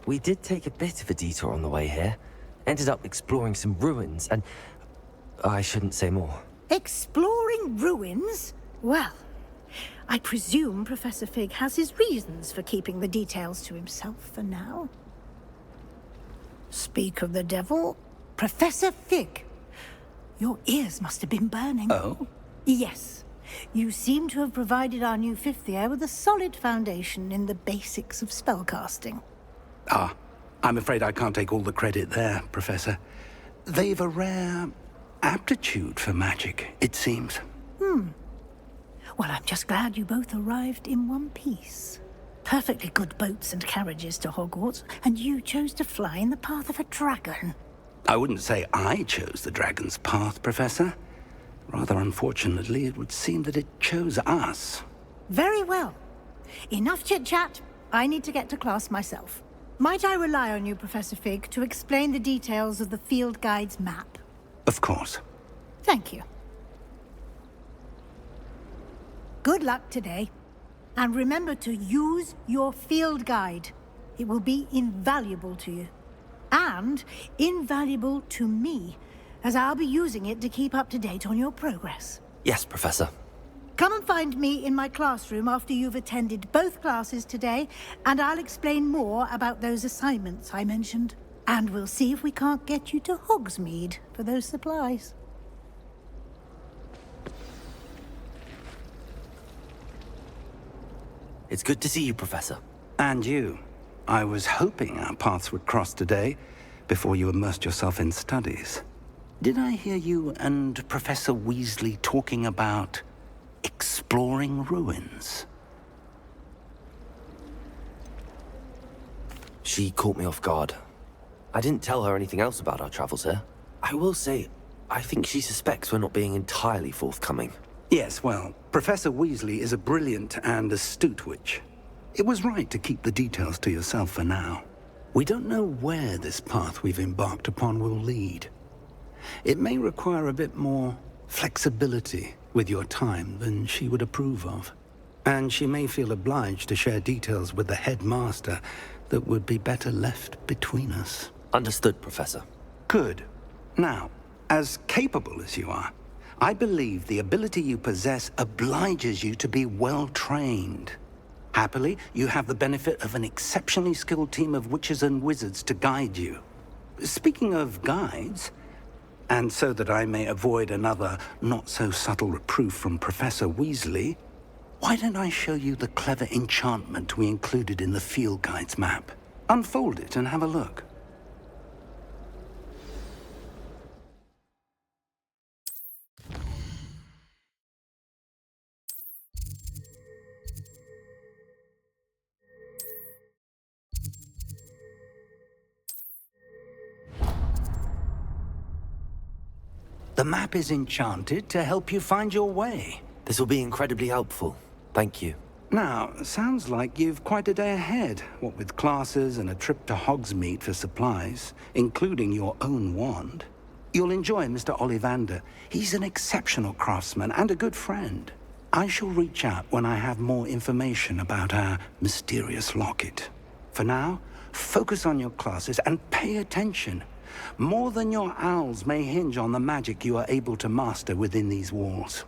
S2: We did take a bit of a detour on the way here. Ended up exploring some ruins, and I shouldn't say more.
S9: Exploring ruins? Well, I presume Professor Fig has his reasons for keeping the details to himself for now. Speak of the devil, Professor Fig. Your ears must have been burning.
S1: Oh?
S9: Yes. You seem to have provided our new fifth year with a solid foundation in the basics of spellcasting.
S1: Ah, I'm afraid I can't take all the credit there, Professor. They've a rare aptitude for magic, it seems.
S9: Well, I'm just glad you both arrived in one piece. Perfectly good boats and carriages to Hogwarts, and you chose to fly in the path of a dragon.
S1: I wouldn't say I chose the dragon's path, Professor. Rather unfortunately, it would seem that it chose us.
S9: Very well. Enough chit-chat. I need to get to class myself. Might I rely on you, Professor Fig, to explain the details of the field guide's map?
S1: Of course.
S9: Thank you. Good luck today. And remember to use your field guide. It will be invaluable to you. And invaluable to me, as I'll be using it to keep up to date on your progress.
S2: Yes, Professor.
S9: Come and find me in my classroom after you've attended both classes today, and I'll explain more about those assignments I mentioned. And we'll see if we can't get you to Hogsmeade for those supplies.
S2: It's good to see you, Professor.
S1: And you. I was hoping our paths would cross today, before you immersed yourself in studies. Did I hear you and Professor Weasley talking about exploring ruins?
S2: She caught me off guard. I didn't tell her anything else about our travels here. I will say, I think she suspects we're not being entirely forthcoming.
S1: Yes, well, Professor Weasley is a brilliant and astute witch. It was right to keep the details to yourself for now. We don't know where this path we've embarked upon will lead. It may require a bit more flexibility with your time than she would approve of. And she may feel obliged to share details with the headmaster that would be better left between us.
S2: Understood, Professor.
S1: Good. Now, as capable as you are, I believe the ability you possess obliges you to be well-trained. Happily, you have the benefit of an exceptionally skilled team of witches and wizards to guide you. Speaking of guides, and so that I may avoid another not-so-subtle reproof from Professor Weasley, why don't I show you the clever enchantment we included in the field guide's map? Unfold it and have a look. The map is enchanted to help you find your way.
S2: This will be incredibly helpful. Thank you.
S1: Now, sounds like you've quite a day ahead, what with classes and a trip to Hogsmeade for supplies, including your own wand. You'll enjoy Mr. Ollivander. He's an exceptional craftsman and a good friend. I shall reach out when I have more information about our mysterious locket. For now, focus on your classes and pay attention. More than your owls may hinge on the magic you are able to master within these walls.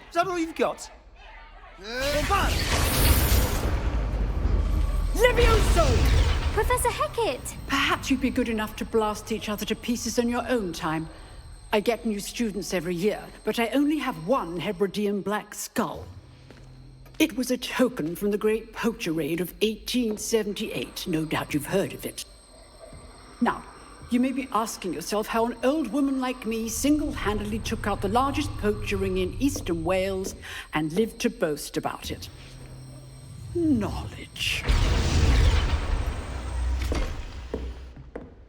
S14: Is that all you've got?
S16: Levioso!
S11: Professor Hecat!
S16: Perhaps you'd be good enough to blast each other to pieces on your own time. I get new students every year, but I only have one Hebridean black skull. It was a token from the Great Poacher Raid of 1878. No doubt you've heard of it. Now, you may be asking yourself how an old woman like me single-handedly took out the largest poacher ring in eastern Wales and lived to boast about it. Knowledge.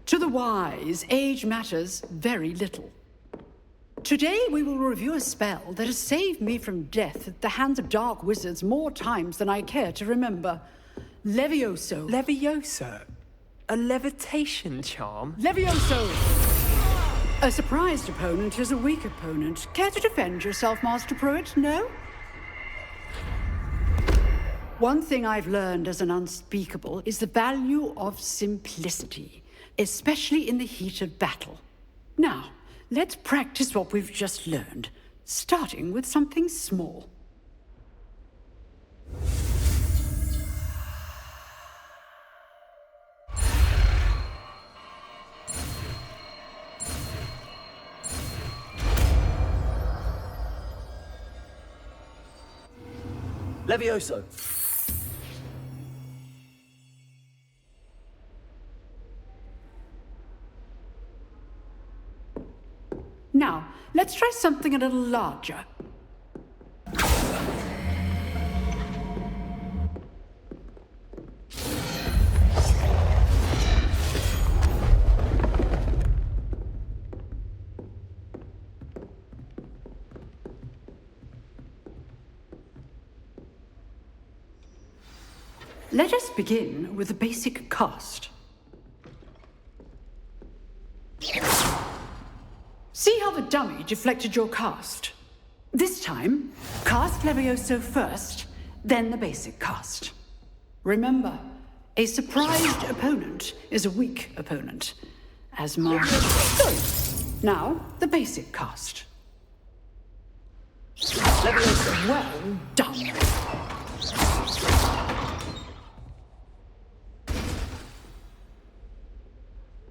S16: To the wise, age matters very little. Today we will review a spell that has saved me from death at the hands of dark wizards more times than I care to remember. Levioso.
S14: Levioso? A levitation charm?
S16: Levioso! A surprised opponent is a weak opponent. Care to defend yourself, Master Pruitt? No? One thing I've learned as an unspeakable is the value of simplicity, especially in the heat of battle. Now, let's practice what we've just learned, starting with something small.
S14: Levioso.
S16: Now, let's try something a little larger. Let us begin with the basic cast. See how the dummy deflected your cast? This time, cast Levioso first, then the basic cast. Remember, a surprised opponent is a weak opponent, as marked. Good. Now, the basic cast. Levioso, well done.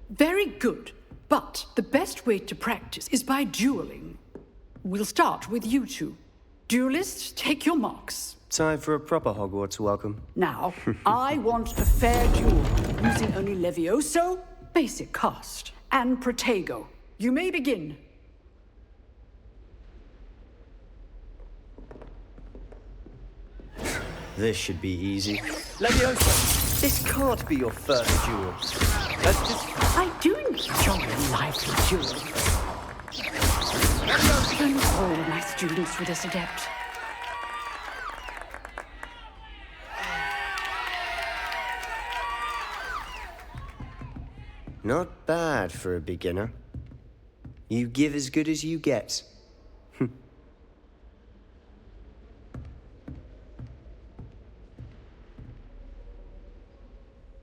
S16: Very good, but the best way to practice is by dueling. We'll start with you two. Duelists, take your marks.
S14: Time for a proper Hogwarts welcome.
S16: Now, I want a fair duel, using only Levioso, basic cast, and Protego. You may begin.
S14: This should be easy. Levioso, this can't be your first duel. Let's just...
S16: I do enjoy a lively duel. And all my students with this adept.
S14: Not bad for a beginner. You give as good as you get.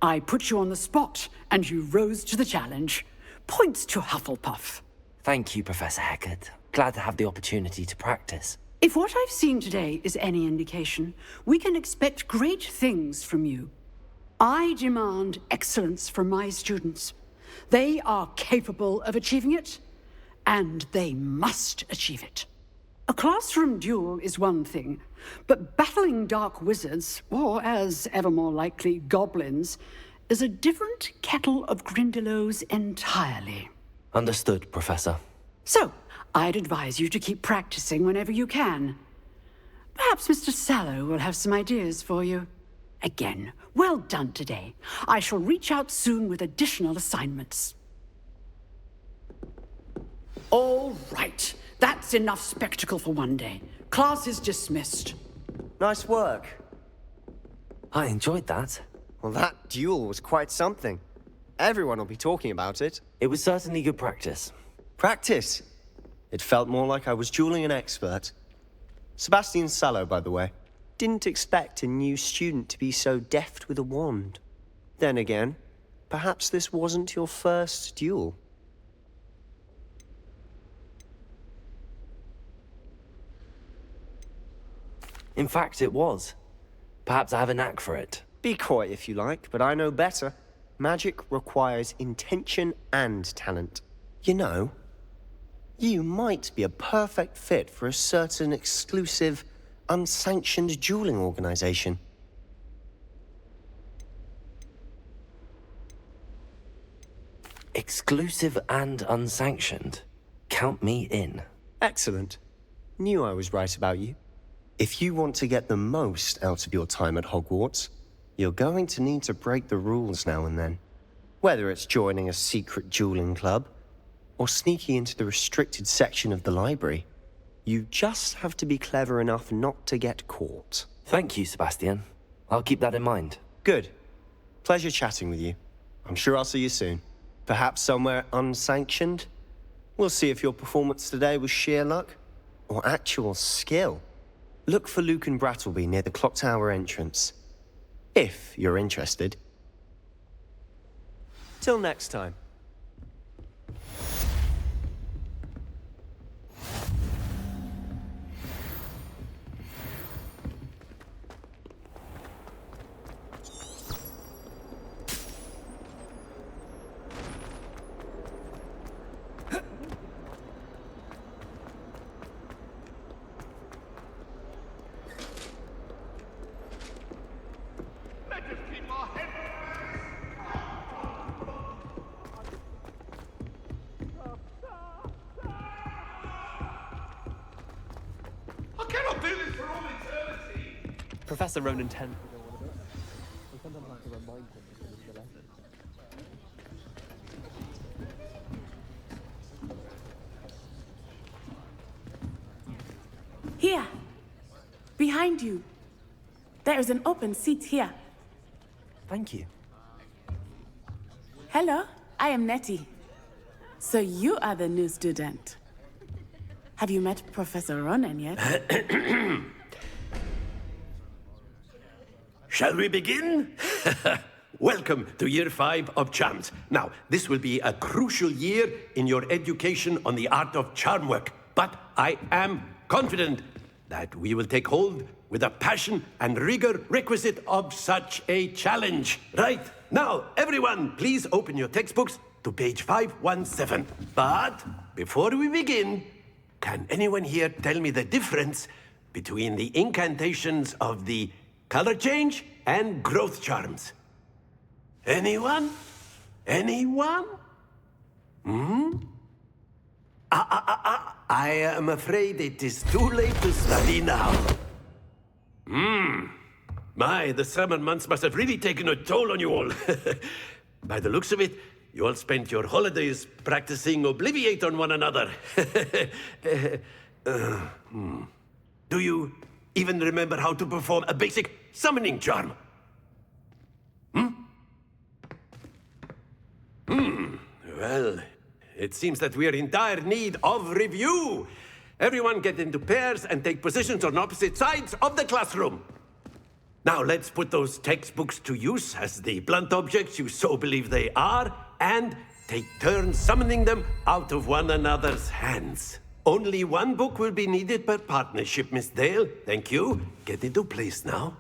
S16: I put you on the spot, and you rose to the challenge. Points to Hufflepuff.
S2: Thank you, Professor Hecat. Glad to have the opportunity to practice.
S16: If what I've seen today is any indication, we can expect great things from you. I demand excellence from my students. They are capable of achieving it, and they must achieve it. A classroom duel is one thing, but battling dark wizards, or as ever more likely, goblins, is a different kettle of Grindylows entirely.
S2: Understood, Professor.
S16: So, I'd advise you to keep practicing whenever you can. Perhaps Mr. Sallow will have some ideas for you. Again, well done today. I shall reach out soon with additional assignments. All right. That's enough spectacle for one day. Class is dismissed.
S14: Nice work.
S2: I enjoyed that.
S14: Well, that duel was quite something. Everyone will be talking about it.
S2: It was certainly good practice.
S14: Practice? It felt more like I was dueling an expert. Sebastian Sallow, by the way. Didn't expect a new student to be so deft with a wand. Then again, perhaps this wasn't your first duel.
S2: In fact, it was. Perhaps I have a knack for it.
S14: Be coy if you like, but I know better. Magic requires intention and talent. You know, you might be a perfect fit for a certain exclusive, unsanctioned dueling organization.
S2: Exclusive and unsanctioned? Count me in.
S14: Excellent. Knew I was right about you. If you want to get the most out of your time at Hogwarts, you're going to need to break the rules now and then. Whether it's joining a secret dueling club, or sneaking into the restricted section of the library, you just have to be clever enough not to get caught.
S2: Thank you, Sebastian. I'll keep that in mind.
S14: Good. Pleasure chatting with you. I'm sure I'll see you soon. Perhaps somewhere unsanctioned? We'll see if your performance today was sheer luck, or actual skill. Look for Luke and Brattleby near the clock tower entrance. If you're interested. Till next time.
S17: Professor Ronan 10 will go on a bit. We sometimes have to remind him to finish the lesson.
S18: Here. Behind you. There is an open seat here.
S2: Thank you.
S18: Hello, I am Nettie. So you are the new student. Have you met Professor Ronan yet?
S7: Shall we begin? Welcome to Year 5 of Charms. Now, this will be a crucial year in your education on the art of charm work, but I am confident that we will take hold with the passion and rigor requisite of such a challenge. Right, now, everyone, please open your textbooks to page 517. But before we begin, can anyone here tell me the difference between the incantations of the color change and growth charms? Anyone? Anyone? I am afraid it is too late to study now. My, the summer months must have really taken a toll on you all. By the looks of it, you all spent your holidays practicing Obliviate on one another. Do you even remember how to perform a basic summoning charm? Well, it seems that we are in dire need of review. Everyone get into pairs and take positions on opposite sides of the classroom. Now let's put those textbooks to use as the blunt objects you so believe they are, and take turns summoning them out of one another's hands. Only one book will be needed per partnership, Miss Dale. Thank you. Get into place now.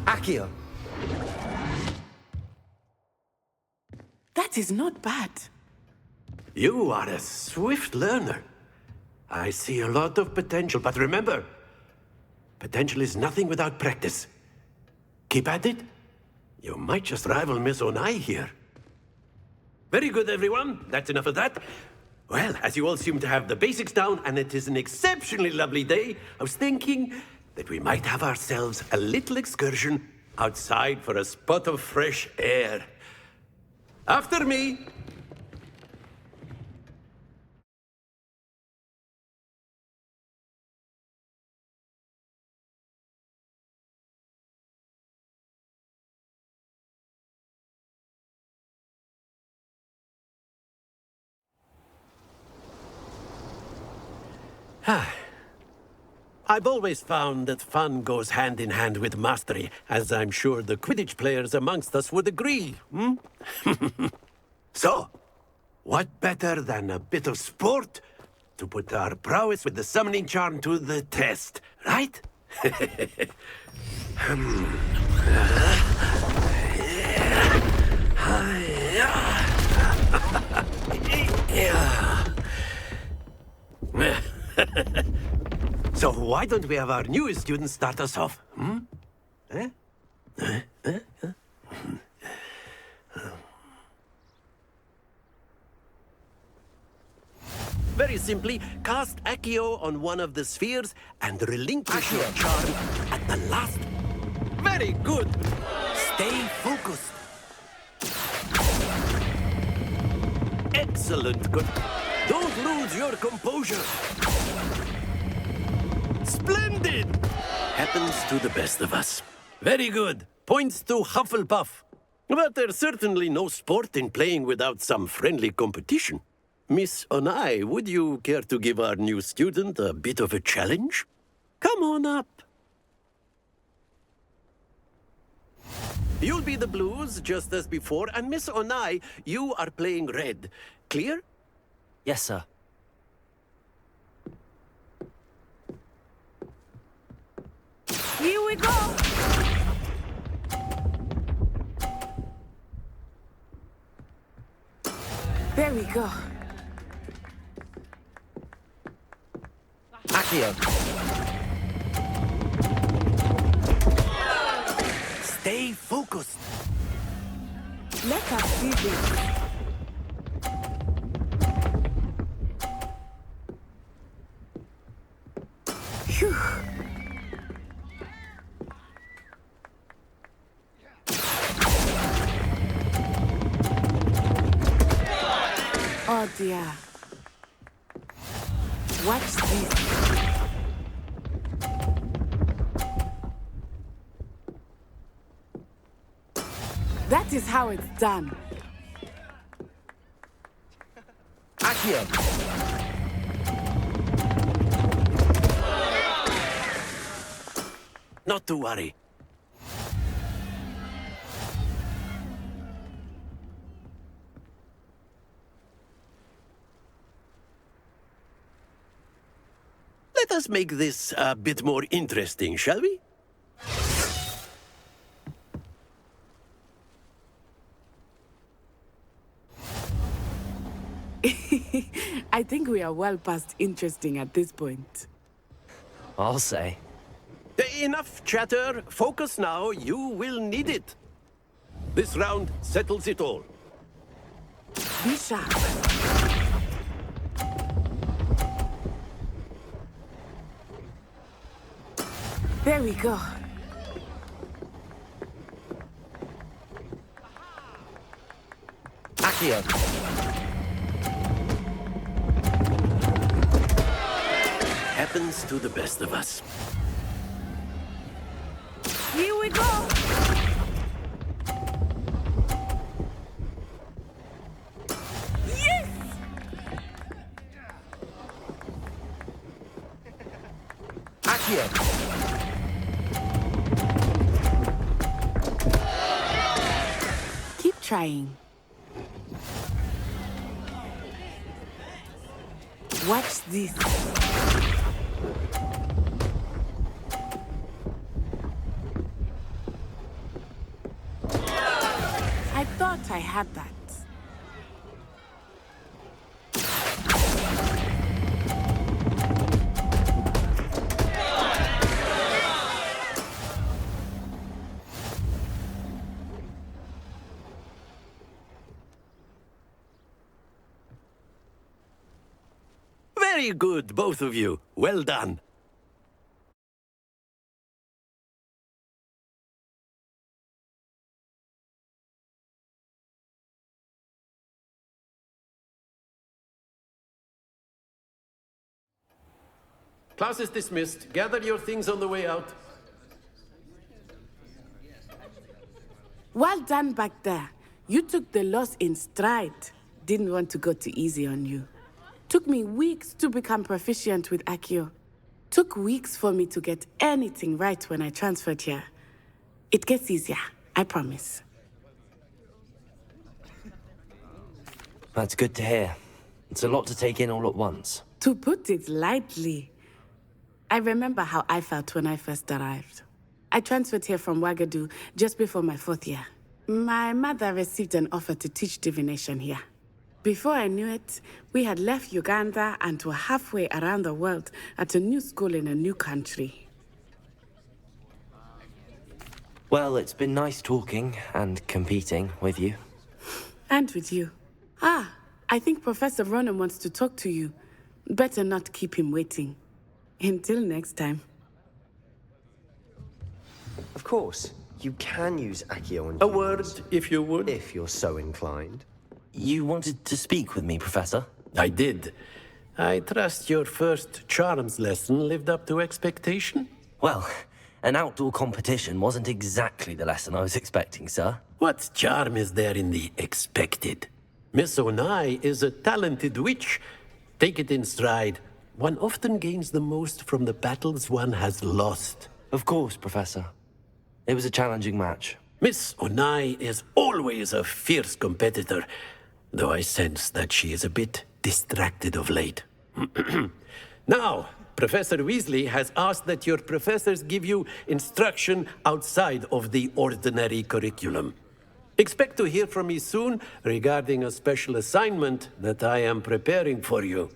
S2: Accio!
S18: That is not bad.
S7: You are a swift learner. I see a lot of potential, but remember, potential is nothing without practice. Keep at it. You might just rival Miss Onai here. Very good, everyone. That's enough of that. Well, as you all seem to have the basics down, and it is an exceptionally lovely day, I was thinking that we might have ourselves a little excursion outside for a spot of fresh air. After me! I've always found that fun goes hand in hand with mastery, as I'm sure the Quidditch players amongst us would agree, hmm? So, what better than a bit of sport to put our prowess with the summoning charm to the test, right? So why don't we have our newest student start us off, hmm? Very simply, cast Accio on one of the spheres and relinquish your charm at the last. Very good! Stay focused. Excellent, good. Don't lose your composure. Splendid! Happens to the best of us. Very good. Points to Hufflepuff. But there's certainly no sport in playing without some friendly competition. Miss Onai, would you care to give our new student a bit of a challenge? Come on up. You'll be the blues, just as before, and Miss Onai, you are playing red. Clear?
S2: Yes, sir.
S12: Here we go!
S18: There we go.
S2: Accio!
S7: Stay focused.
S18: Let us see this. Phew. Oh dear. Watch this. That is how it's done.
S2: Accio!
S7: Not to worry. Let us make this a bit more interesting, shall we?
S18: I think we are well past interesting at this point.
S2: I'll say.
S7: Enough chatter. Focus now. You will need it. This round settles it all.
S18: Be sharp. There we go.
S2: Accio!
S7: Happens to the best of us.
S12: Here we go!
S2: Accio!
S18: Keep trying. Watch this. I thought I had that.
S7: Very good, both of you. Well done.
S19: Class is dismissed. Gather your things on the way out.
S18: Well done back there. You took the loss in stride. Didn't want to go too easy on you. Took me weeks to become proficient with Accio. Took weeks for me to get anything right when I transferred here. It gets easier, I promise.
S2: That's good to hear. It's a lot to take in all at once.
S18: To put it lightly, I remember how I felt when I first arrived. I transferred here from Wagadu just before my 4th year. My mother received an offer to teach divination here. Before I knew it, we had left Uganda and were halfway around the world at a new school in a new country.
S2: Well, it's been nice talking and competing with you.
S18: And with you. Ah, I think Professor Ronan wants to talk to you. Better not keep him waiting. Until next time.
S14: Of course, you can use Accio on
S7: A word, if you would.
S14: if you're so inclined.
S2: You wanted to speak with me, Professor?
S7: I did. I trust your first charms lesson lived up to expectation?
S2: Well, an outdoor competition wasn't exactly the lesson I was expecting, sir.
S7: What charm is there in the expected? Miss Onai is a talented witch. Take it in stride. One often gains the most from the battles one has lost.
S2: Of course, Professor. It was a challenging match.
S7: Miss Onai is always a fierce competitor, though I sense that she is a bit distracted of late. Now, Professor Weasley has asked that your professors give you instruction outside of the ordinary curriculum. Expect to hear from me soon regarding a special assignment that I am preparing for you.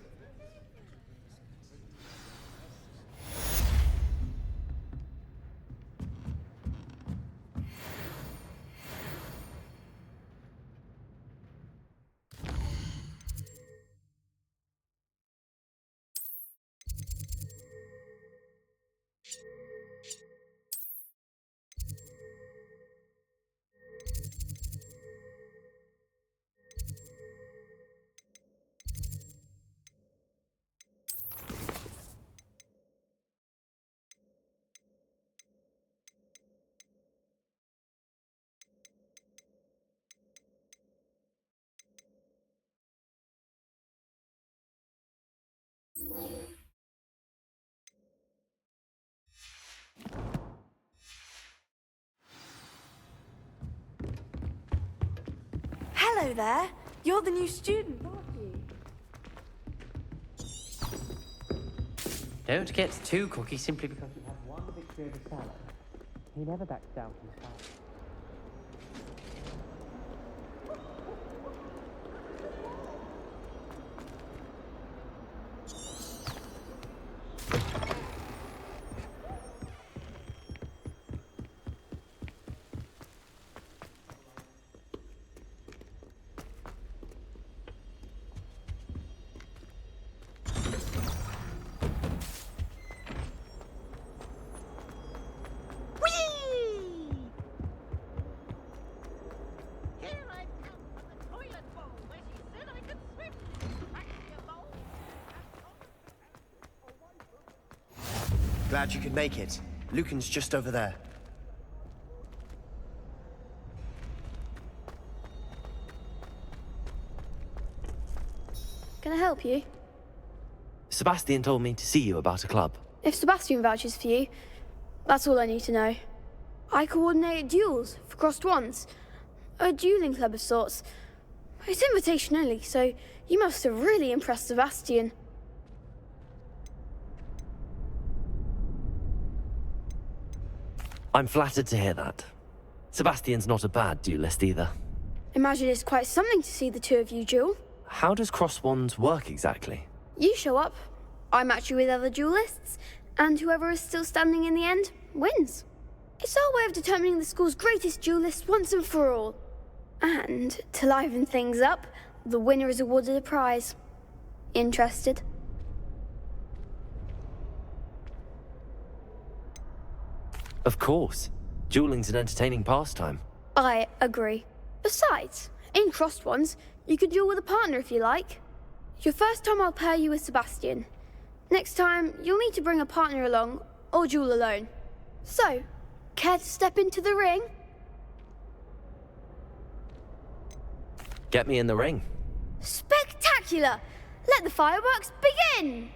S12: Hello there. You're the new student, aren't you?
S17: Don't get too cocky simply because you have one victory over Salad. He never backs down from his fight.
S14: Glad you could make it. Lucan's just over there.
S11: Can I help you?
S2: Sebastian told me to see you about a club.
S11: If Sebastian vouches for you, that's all I need to know. I coordinate duels for crossed wands. A dueling club of sorts. It's invitation only, so you must have really impressed Sebastian.
S2: I'm flattered to hear that. Sebastian's not a bad duelist either.
S11: Imagine it's quite something to see the two of you duel.
S2: How does cross wands work exactly?
S11: You show up, I match you with other duelists, and whoever is still standing in the end wins. It's our way of determining the school's greatest duelist once and for all. And to liven things up, the winner is awarded a prize. Interested?
S2: Of course. Dueling's an entertaining pastime.
S11: I agree. Besides, in crossed ones, you could duel with a partner if you like. Your first time I'll pair you with Sebastian. Next time, you'll need to bring a partner along, or duel alone. So, care to step into the ring?
S2: Get me in the ring.
S11: Spectacular! Let the fireworks begin!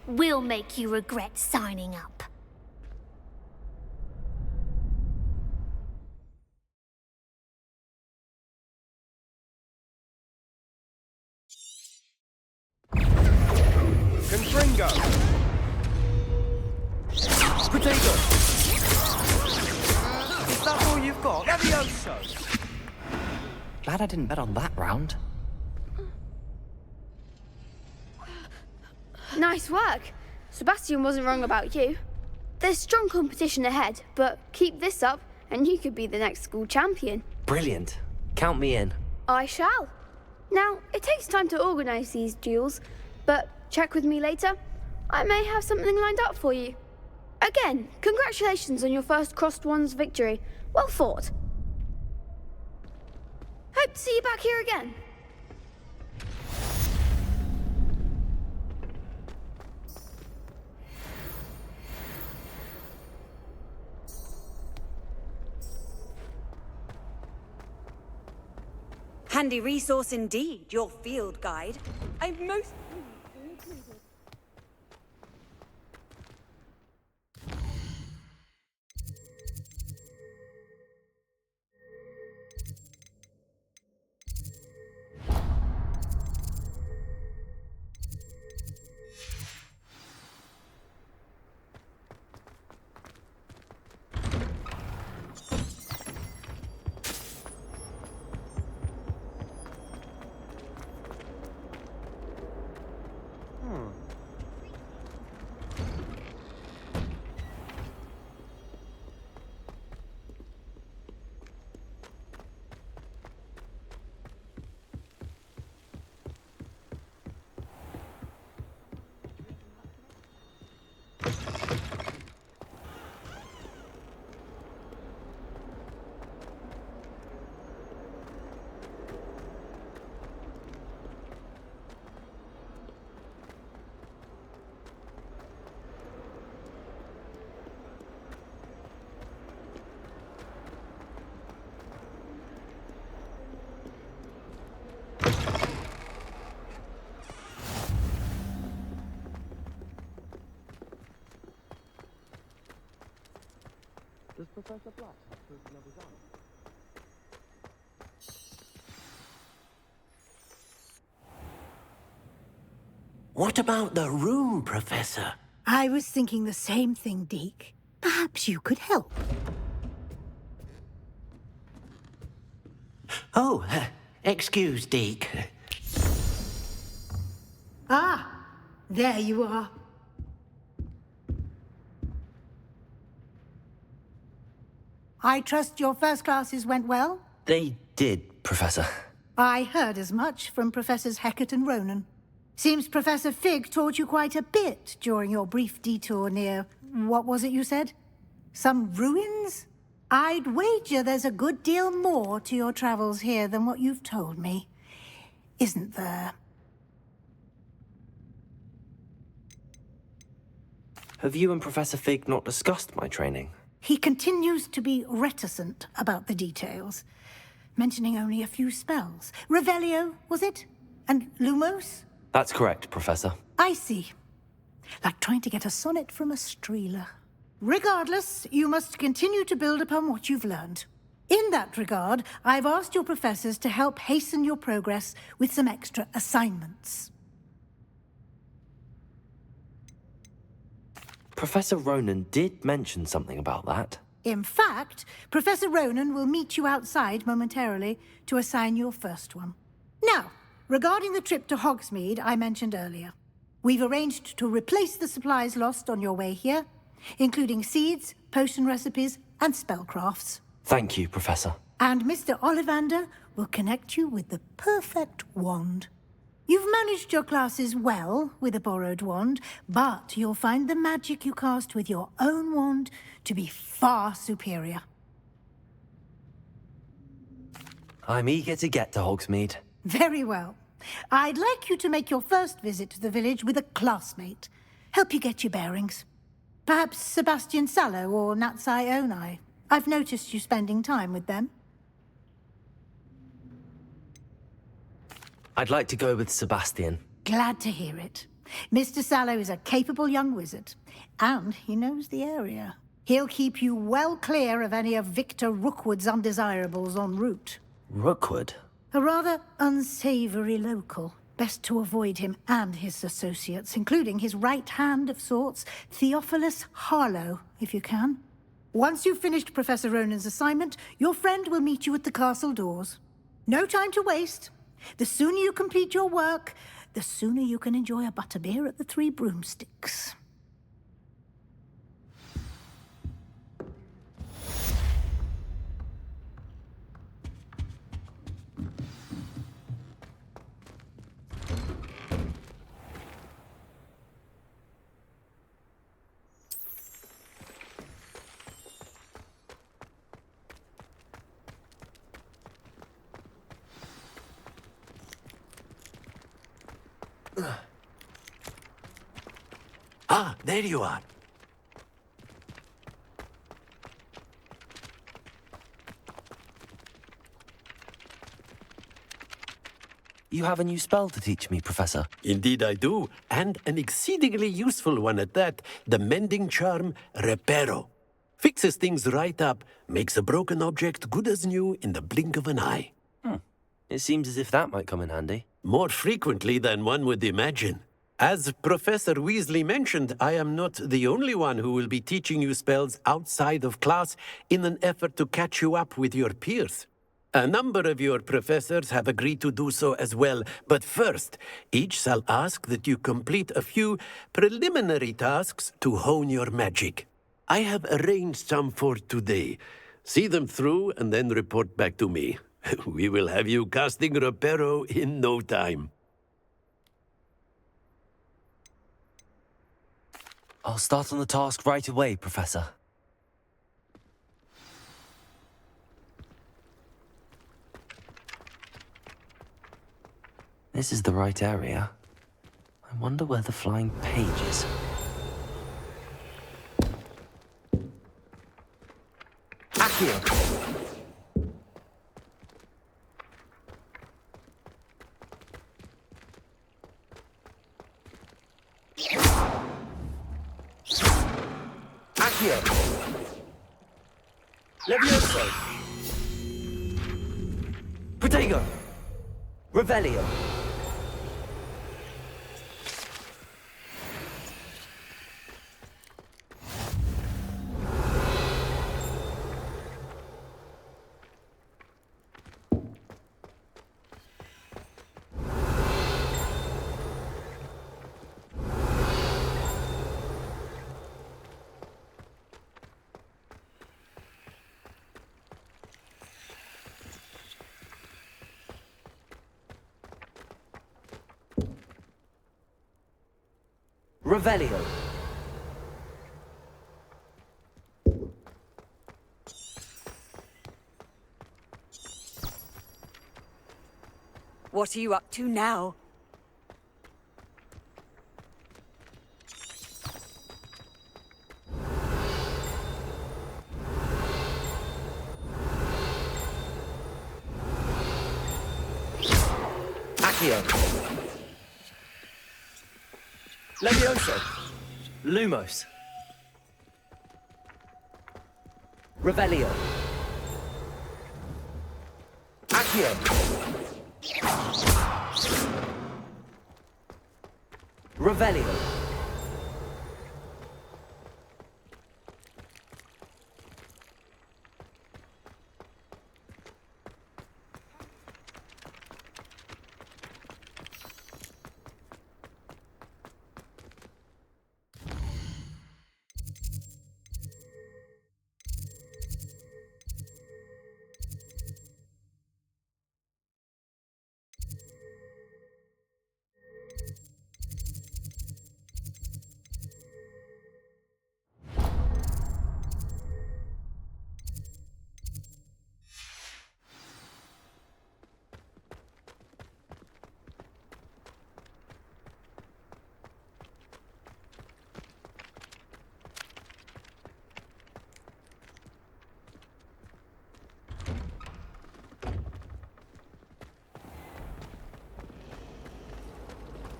S20: We'll make you regret signing up.
S21: Confringo! Potato! Is that all you've got? Levioso!
S2: Glad I didn't bet on that round.
S11: Nice work. Sebastian wasn't wrong about you. There's strong competition ahead, but keep this up and you could be the next school champion.
S2: Brilliant. Count me in.
S11: I shall. Now, it takes time to organise these duels, but check with me later. I may have something lined up for you. Again, congratulations on your first crossed wands victory. Well fought. Hope to see you back here again.
S22: Handy resource indeed, your field guide. I'm most...
S17: Does Professor Black have children of his own?
S15: What about the room, Professor?
S9: I was thinking the same thing, Deke. Perhaps you could help.
S15: Oh, excuse, Deke.
S9: Ah, there you are. I trust your first classes went well?
S2: They did, Professor.
S9: I heard as much from Professors Hecat and Ronan. Seems Professor Fig taught you quite a bit during your brief detour near... what was it you said? Some ruins? I'd wager there's a good deal more to your travels here than what you've told me. Isn't there?
S2: Have you and Professor Fig not discussed my training?
S9: He continues to be reticent about the details, mentioning only a few spells. Revelio, was it? And Lumos?
S2: That's correct, Professor.
S9: I see. Like trying to get a sonnet from a streeler. Regardless, you must continue to build upon what you've learned. In that regard, I've asked your professors to help hasten your progress with some extra assignments.
S2: Professor Ronan did mention something about that.
S9: In fact, Professor Ronan will meet you outside momentarily to assign your first one. Now, regarding the trip to Hogsmeade I mentioned earlier, we've arranged to replace the supplies lost on your way here, including seeds, potion recipes, and spellcrafts.
S2: Thank you, Professor.
S9: And Mr. Ollivander will connect you with the perfect wand. You've managed your classes well with a borrowed wand, but you'll find the magic you cast with your own wand to be far superior.
S2: I'm eager to get to Hogsmeade.
S9: Very well. I'd like you to make your first visit to the village with a classmate. Help you get your bearings. Perhaps Sebastian Sallow or Natsai Onai. I've noticed you spending time with them.
S2: I'd like to go with Sebastian.
S9: Glad to hear it. Mr. Sallow is a capable young wizard, and he knows the area. He'll keep you well clear of any of Victor Rookwood's undesirables en route.
S2: Rookwood?
S9: A rather unsavory local. Best to avoid him and his associates, including his right hand of sorts, Theophilus Harlow, if you can. Once you've finished Professor Ronan's assignment, your friend will meet you at the castle doors. No time to waste. The sooner you complete your work, the sooner you can enjoy a butterbeer at the Three Broomsticks.
S7: Ah, there you are.
S2: You have a new spell to teach me, Professor.
S7: Indeed I do, and an exceedingly useful one at that. The mending charm, Reparo. Fixes things right up, makes a broken object good as new in the blink of an eye.
S2: It seems as if that might come in handy.
S7: More frequently than one would imagine. As Professor Weasley mentioned, I am not the only one who will be teaching you spells outside of class in an effort to catch you up with your peers. A number of your professors have agreed to do so as well, but first, each shall ask that you complete a few preliminary tasks to hone your magic. I have arranged some for today. See them through and then report back to me. We will have you casting Reparo in no time.
S2: I'll start on the task right away, Professor. This is the right area. I wonder where the flying page is. Accio! Accio! Levioso! Protego! Revelio! Revelio.
S22: What are you up to now?
S2: Accio. Levioso. Lumos. Revelio. Accio. Revelio.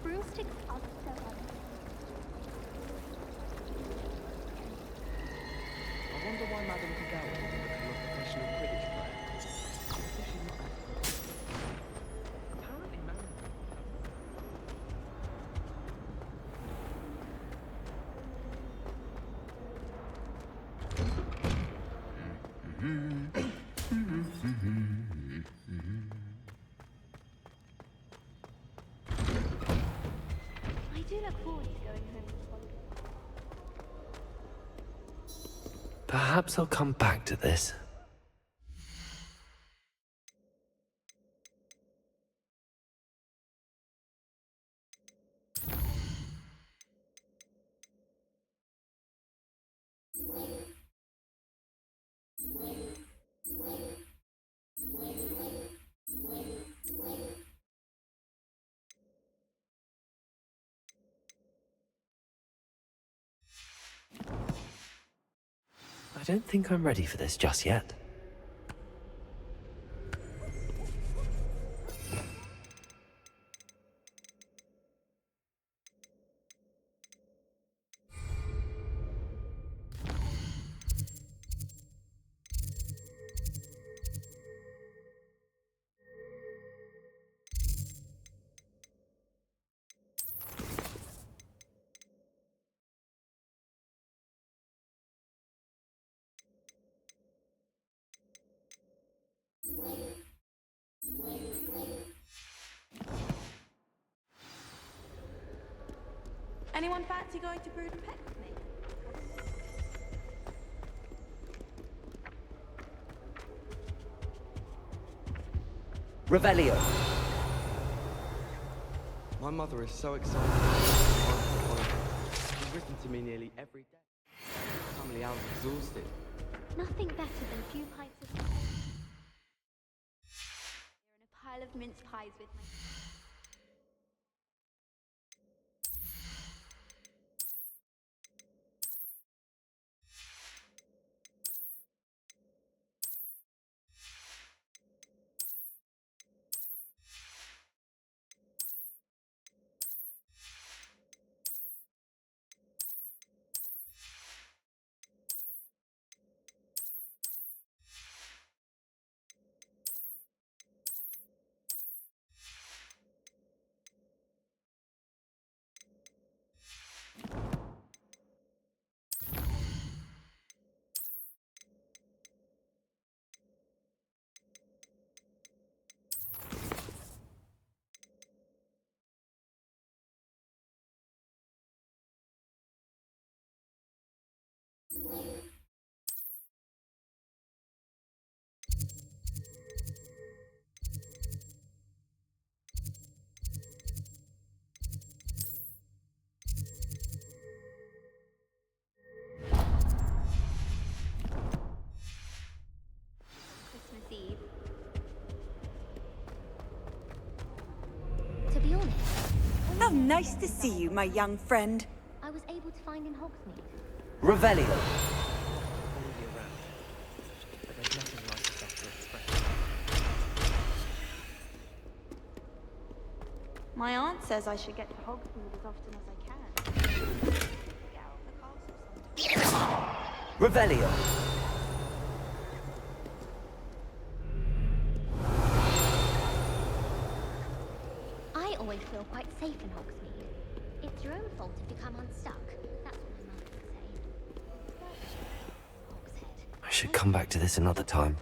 S20: Broomsticks are so
S17: I wonder why Madame Cadell wants to become a professional Quidditch player. She's not apparently married.
S20: I do look forward to going home with Holly.
S2: Perhaps I'll come back to this. I don't think I'm ready for this just yet.
S12: Anyone fancy going to Brood Peck with me?
S2: Revelio.
S17: My mother is so excited. She's written to me nearly every day. Family out exhausted.
S20: Nothing better than a few pints of beer and a pile of mince pies with my... Christmas Eve. To be honest,
S22: How nice to see you, my young friend.
S20: I was able to find in Hogsmeade.
S2: Revelio.
S12: My aunt says I should get to Hogsmeade as often as I can.
S2: Revelio.
S20: I always feel quite safe in Hogsmeade. It's your own fault if you come unstuck. That's what my mother would say.
S2: I should come back to this another time.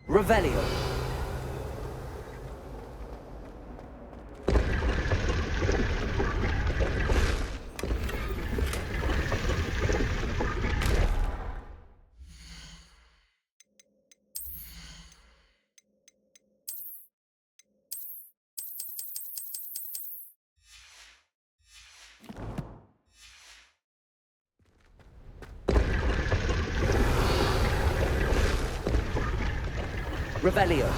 S2: Revelio. Revelio.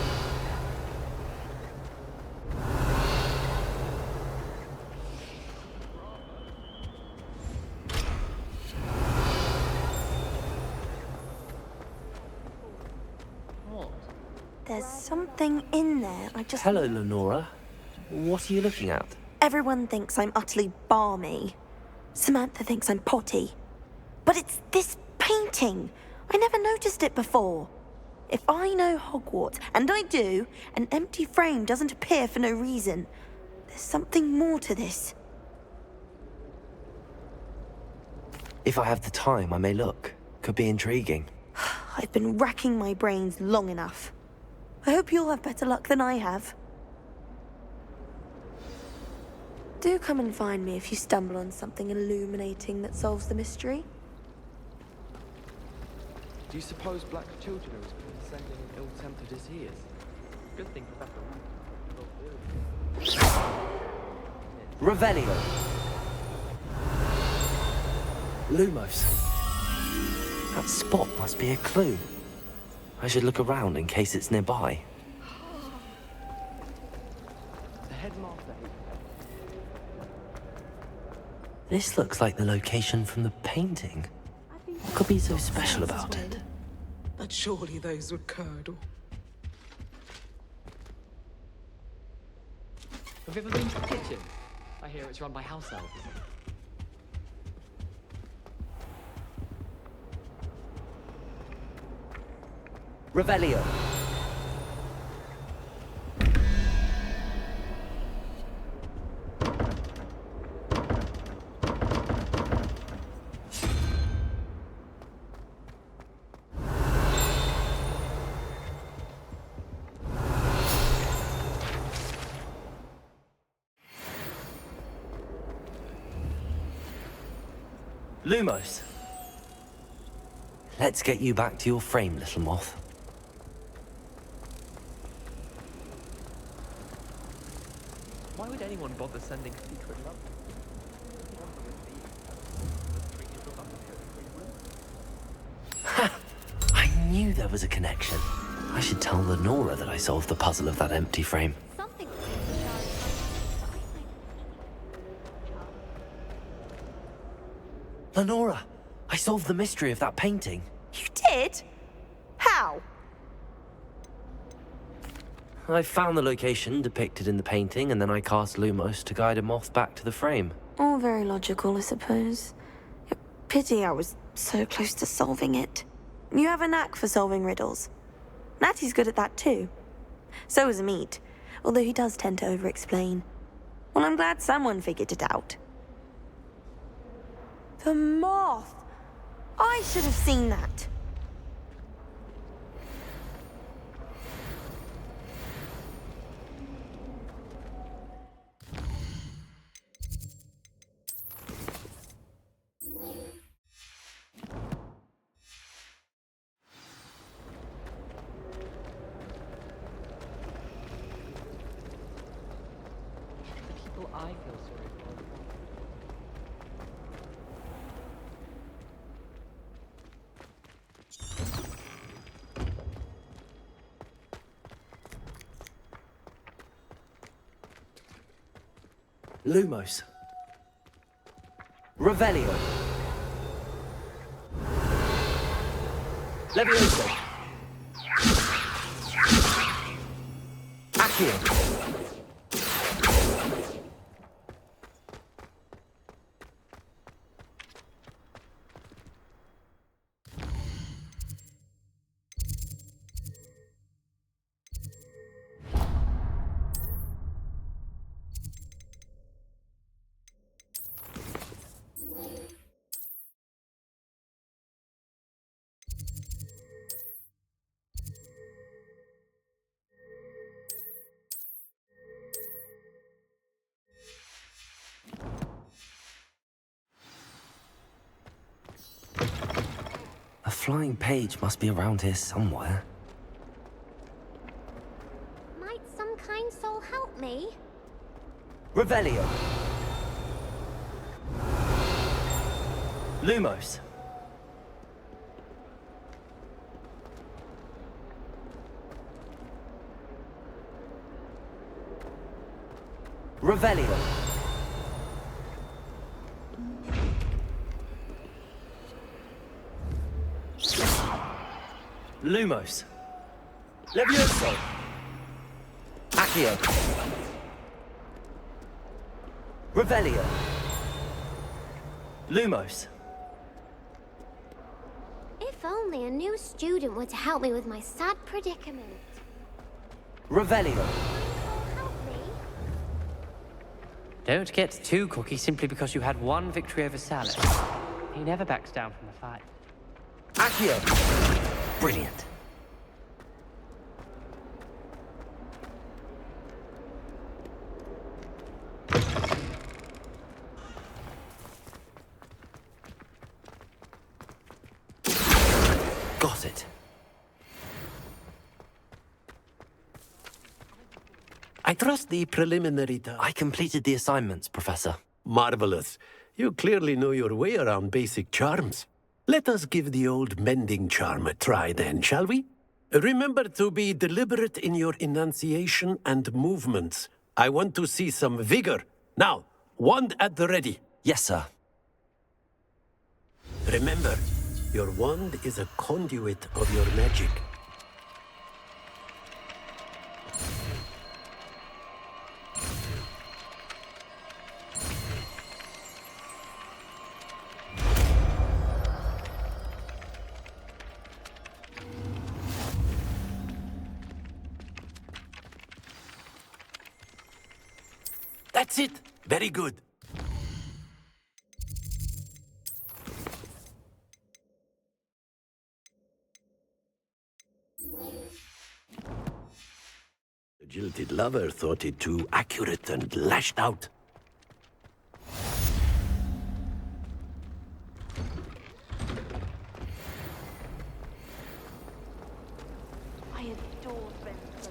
S12: There's something in there.
S2: Hello, Lenora. What are you looking at?
S12: Everyone thinks I'm utterly balmy. Samantha thinks I'm potty. But it's this painting. I never noticed it before. If I know Hogwarts, and I do, an empty frame doesn't appear for no reason. There's something more to this.
S2: If I have the time, I may look. Could be intriguing.
S12: I've been racking my brains long enough. I hope you'll have better luck than I have. Do come and find me if you stumble on something illuminating that solves the mystery.
S17: Do you suppose black children are as condescending and ill-tempered as he is? Good thing Rebecca.
S2: Revelio. Lumos. That spot must be a clue. I should look around in case it's nearby.
S17: The headmaster.
S2: This looks like the location from the painting. What could be so special about it?
S5: But surely those would curdle.
S13: Have you ever been to the kitchen? I hear it's run by house elves.
S2: Revelio. Lumos. Let's get you back to your frame, little moth.
S17: Why would anyone bother sending secret love?
S2: I knew there was a connection. I should tell Lenora that I solved the puzzle of that empty frame.
S20: Something.
S2: Lenora, I solved the mystery of that painting.
S12: You did? How?
S2: I found the location depicted in the painting, and then I cast Lumos to guide a moth back to the frame.
S12: All very logical, I suppose. Pity I was so close to solving it. You have a knack for solving riddles. Natty's good at that too. So is Amit, although he does tend to over-explain. Well, I'm glad someone figured it out. The moth! I should have seen that.
S13: People I feel sorry for.
S2: Lumos. Revelio. Levioso. Accio. A flying page must be around here somewhere.
S20: Might some kind soul help me?
S2: Revelio. Lumos. Revelio. Lumos. Levioso. Accio. Revelio. Lumos.
S20: If only a new student were to help me with my sad predicament.
S2: Revelio.
S13: Don't get too cocky simply because you had one victory over Salad. He never backs down from the fight.
S2: Accio. Brilliant. Got it.
S7: I trust the preliminary task.
S2: I completed the assignments, Professor.
S7: Marvelous. You clearly know your way around basic charms. Let us give the old mending charm a try then, shall we? Remember to be deliberate in your enunciation and movements. I want to see some vigor. Now, wand at the ready.
S2: Yes, sir.
S7: Remember, your wand is a conduit of your magic. That's it. Very good. The jilted lover thought it too accurate and lashed out.
S12: I adore Vanyxzr.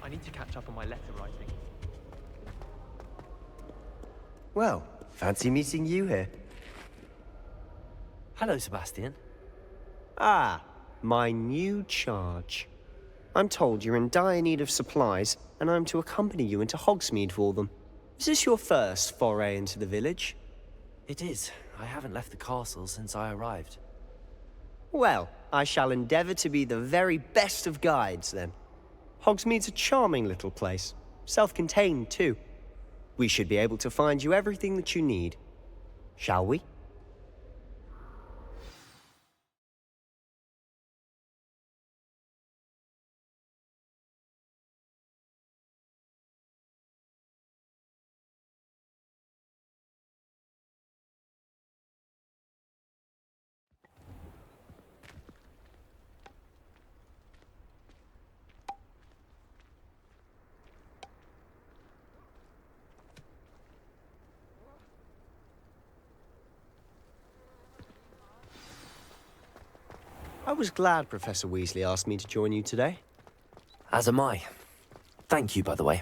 S17: I need to catch up on my letter writing.
S14: Well, fancy meeting you here.
S2: Hello, Sebastian.
S14: Ah, my new charge. I'm told you're in dire need of supplies, and I'm to accompany you into Hogsmeade for them. Is this your first foray into the village?
S2: It is. I haven't left the castle since I arrived.
S14: Well, I shall endeavour to be the very best of guides, then. Hogsmeade's a charming little place. Self-contained, too. We should be able to find you everything that you need. Shall we? I was glad Professor Weasley asked me to join you today.
S2: As am I. Thank you, by the way.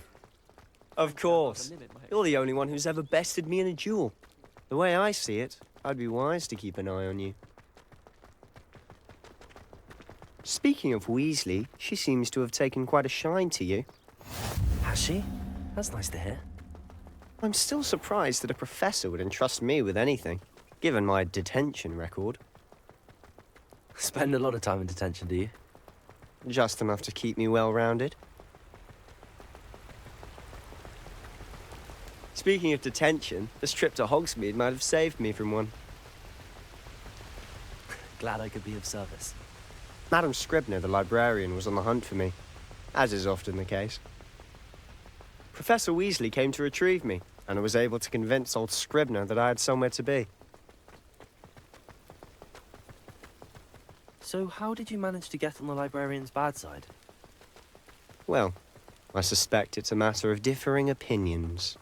S14: Of course. You're the only one who's ever bested me in a duel. The way I see it, I'd be wise to keep an eye on you. Speaking of Weasley, she seems to have taken quite a shine to you.
S2: Has she? That's nice to hear.
S14: I'm still surprised that a professor would entrust me with anything, given my detention record.
S2: Spend a lot of time in detention, do you?
S14: Just enough to keep me well-rounded. Speaking of detention, this trip to Hogsmeade might have saved me from one.
S2: Glad I could be of service.
S14: Madam Scribner, the librarian, was on the hunt for me, as is often the case. Professor Weasley came to retrieve me, and I was able to convince old Scribner that I had somewhere to be.
S2: So how did you manage to get on the librarian's bad side?
S14: Well, I suspect it's a matter of differing opinions.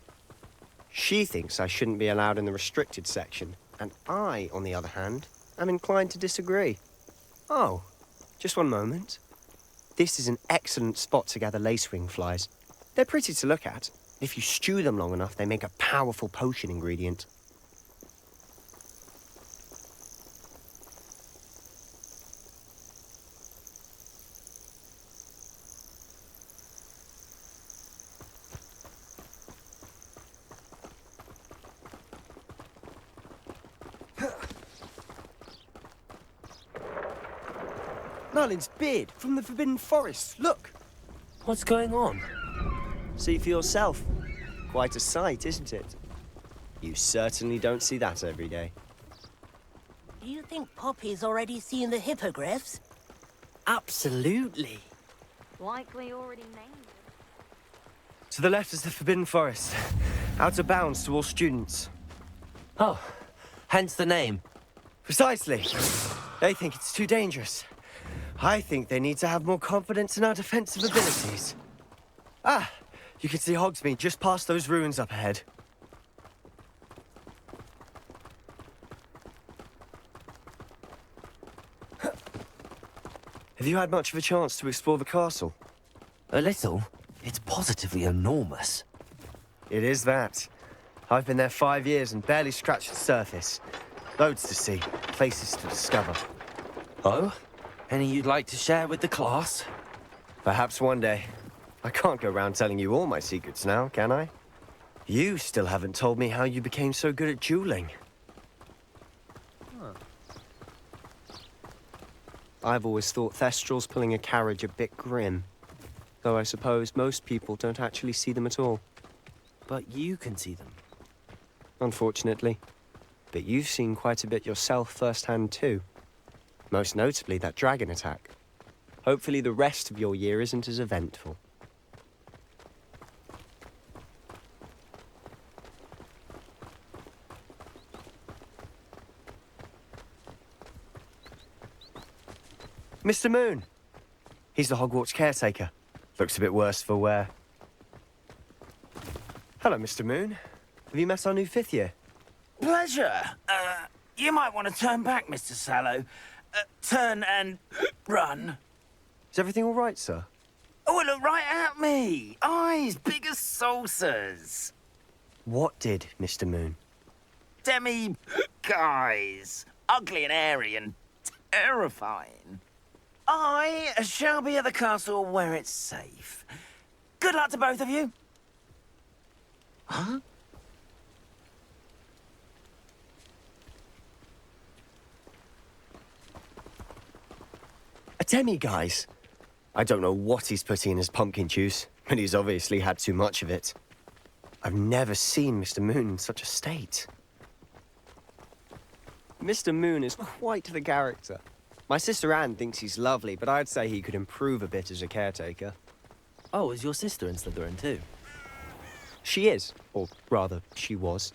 S14: She thinks I shouldn't be allowed in the restricted section, and I, on the other hand, am inclined to disagree. Oh, just one moment. This is an excellent spot to gather lacewing flies. They're pretty to look at. If you stew them long enough, they make a powerful potion ingredient. Merlin's beard from the Forbidden Forest. Look!
S2: What's going on?
S14: See for yourself. Quite a sight, isn't it? You certainly don't see that every day.
S15: Do you think Poppy's already seen the hippogriffs?
S2: Absolutely.
S20: Likely already named them.
S14: To the left is the Forbidden Forest. Out of bounds to all students.
S2: Oh, hence the name.
S14: Precisely. They think it's too dangerous. I think they need to have more confidence in our defensive abilities. Ah, you can see Hogsmeade just past those ruins up ahead. Have you had much of a chance to explore the castle?
S2: A little. It's positively enormous.
S14: It is that. I've been there 5 years and barely scratched the surface. Loads to see, places to discover.
S2: Oh? Any you'd like to share with the class?
S14: Perhaps one day. I can't go around telling you all my secrets now, can I? You still haven't told me how you became so good at dueling. I've always thought Thestrals pulling a carriage a bit grim. Though I suppose most people don't actually see them at all.
S2: But you can see them.
S14: Unfortunately. But you've seen quite a bit yourself firsthand too. Most notably that dragon attack. Hopefully the rest of your year isn't as eventful. Mr. Moon! He's the Hogwarts caretaker. Looks a bit worse for wear. Hello, Mr. Moon. Have you met our new 5th year?
S10: Pleasure. You might want to turn back, Mr. Sallow. Turn and run.
S14: Is everything all right, sir?
S10: Oh, look right at me. Eyes big as saucers.
S14: What did, Mr. Moon?
S10: Guys. Ugly and hairy and terrifying. I shall be at the castle where it's safe. Good luck to both of you. Huh?
S14: A Demi, guys. I don't know what he's putting in his pumpkin juice, but he's obviously had too much of it. I've never seen Mr. Moon in such a state. Mr. Moon is quite the character. My sister Anne thinks he's lovely, but I'd say he could improve a bit as a caretaker.
S2: Oh, is your sister in Slytherin too?
S14: She is, or rather, she was.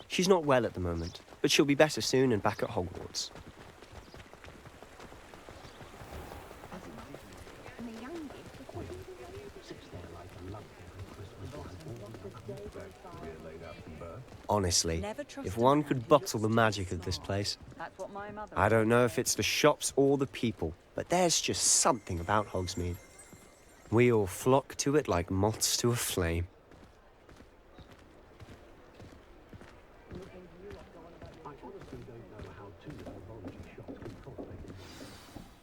S14: She's not well at the moment, but she'll be better soon and back at Hogwarts. Honestly, if one could bottle the magic of this place. I don't know if it's the shops or the people, but there's just something about Hogsmeade. We all flock to it like moths to a flame.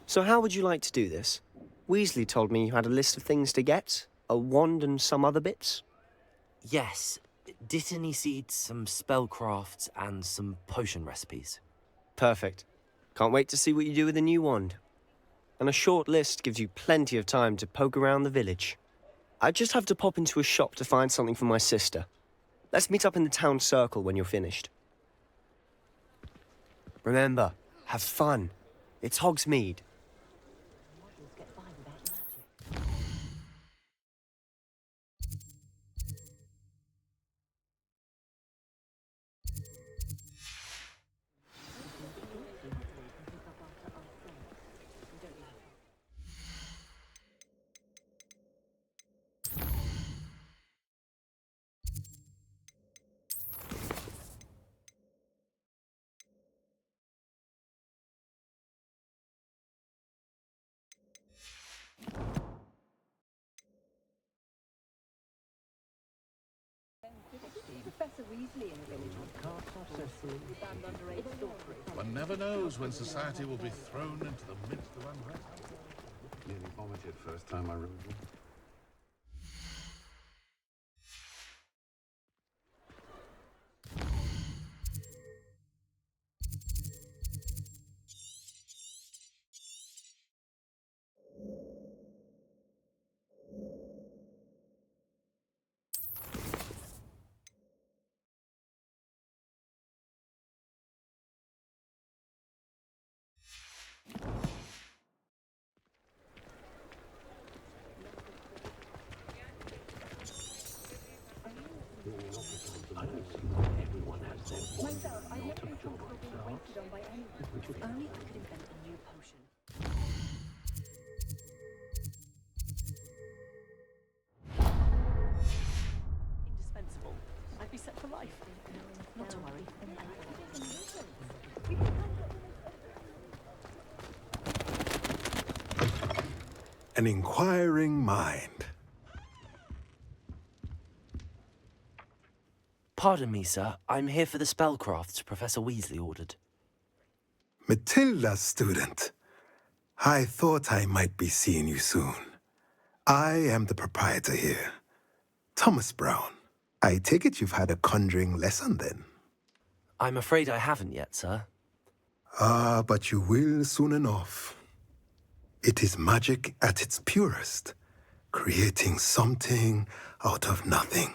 S14: So how would you like to do this? Weasley told me you had a list of things to get, a wand and some other bits.
S2: Yes. Dittany seeds, some spellcrafts, and some potion recipes.
S14: Perfect. Can't wait to see what you do with the new wand. And a short list gives you plenty of time to poke around the village. I just have to pop into a shop to find something for my sister. Let's meet up in the town circle when you're finished. Remember, have fun. It's Hogsmeade.
S3: One never knows when society will be thrown into the midst of unrest. Nearly vomited first time I rode one.
S6: Indispensable. I'd be set for life. Not to worry.
S3: An inquiring mind.
S2: Pardon me, sir. I'm here for the spellcrafts Professor Weasley ordered.
S3: Matilda, student. I thought I might be seeing you soon. I am the proprietor here, Thomas Brown. I take it you've had a conjuring lesson then?
S2: I'm afraid I haven't yet, sir.
S3: Ah, but you will soon enough. It is magic at its purest, creating something out of nothing.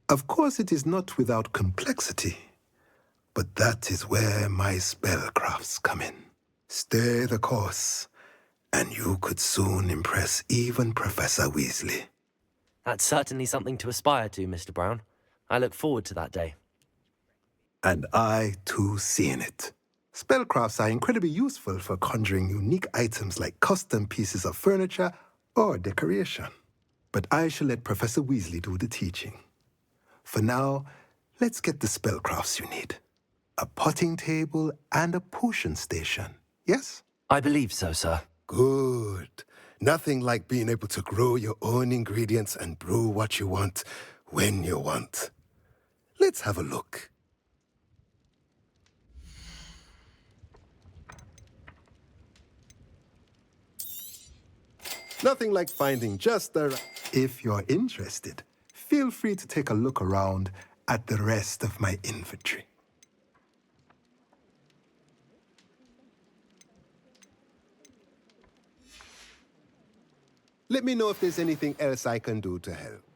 S3: Of course, it is not without complexity, but that is where my spellcrafts come in. Stay the course, and you could soon impress even Professor Weasley.
S2: That's certainly something to aspire to, Mr. Brown. I look forward to that day.
S3: And I, too, seeing it. Spellcrafts are incredibly useful for conjuring unique items like custom pieces of furniture or decoration. But I shall let Professor Weasley do the teaching. For now, let's get the spellcrafts you need. A potting table and a potion station, yes?
S2: I believe so, sir.
S3: Good. Nothing like being able to grow your own ingredients and brew what you want when you want. Let's have a look. Nothing like finding just the... If you're interested, feel free to take a look around at the rest of my inventory. Let me know if there's anything else I can do to help.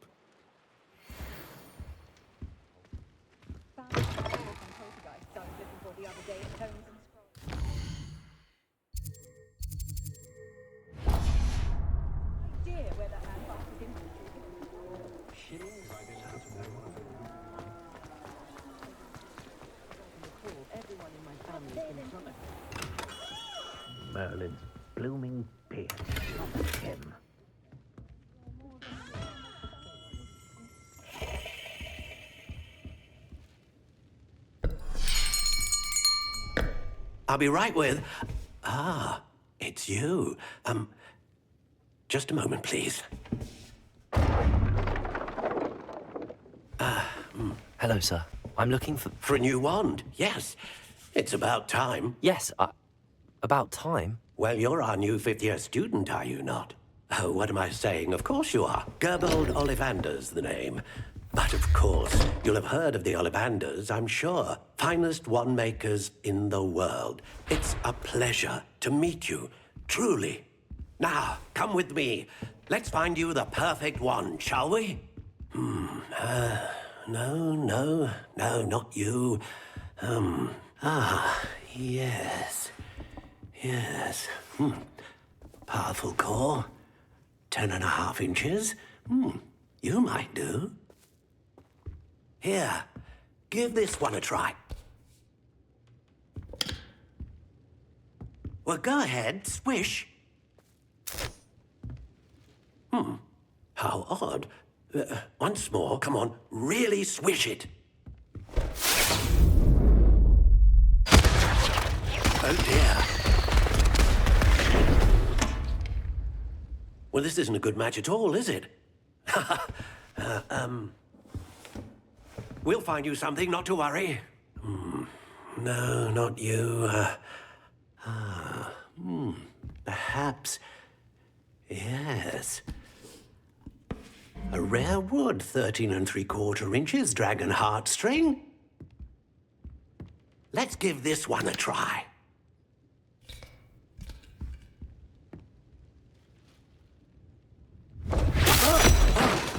S10: Merlin's blooming beard. Not him.
S7: I'll be right with... Ah, it's you. Just a moment, please.
S2: Hello, sir. I'm looking for...
S7: For a new wand, yes. It's about time.
S2: Yes, about time?
S7: Well, you're our new fifth-year student, are you not? Oh, what am I saying? Of course you are. Gerbold Ollivander's the name. But of course, you'll have heard of the Ollivanders, I'm sure. Finest wand makers in the world. It's a pleasure to meet you, truly. Now, come with me. Let's find you the perfect wand, shall we? No, not you. Yes. Yes. Powerful core. 10.5 inches. You might do. Here, give this one a try. Well, go ahead, swish. How odd. Once more, come on, really swish it. Oh dear. Well, this isn't a good match at all, is it? We'll find you something, not to worry. No, not you. Perhaps. Yes. A rare wood, 13 3/4 inches, dragon heartstring. Let's give this one a try.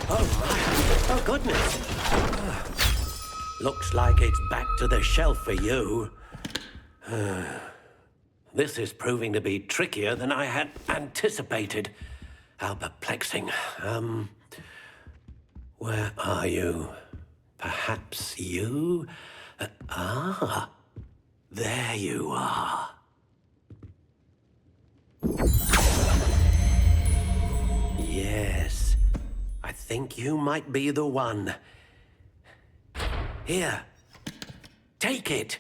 S7: Oh, goodness. Looks like it's back to the shelf for you. This is proving to be trickier than I had anticipated. How perplexing. Where are you? Perhaps you? There you are. Yes, I think you might be the one. Here, take it.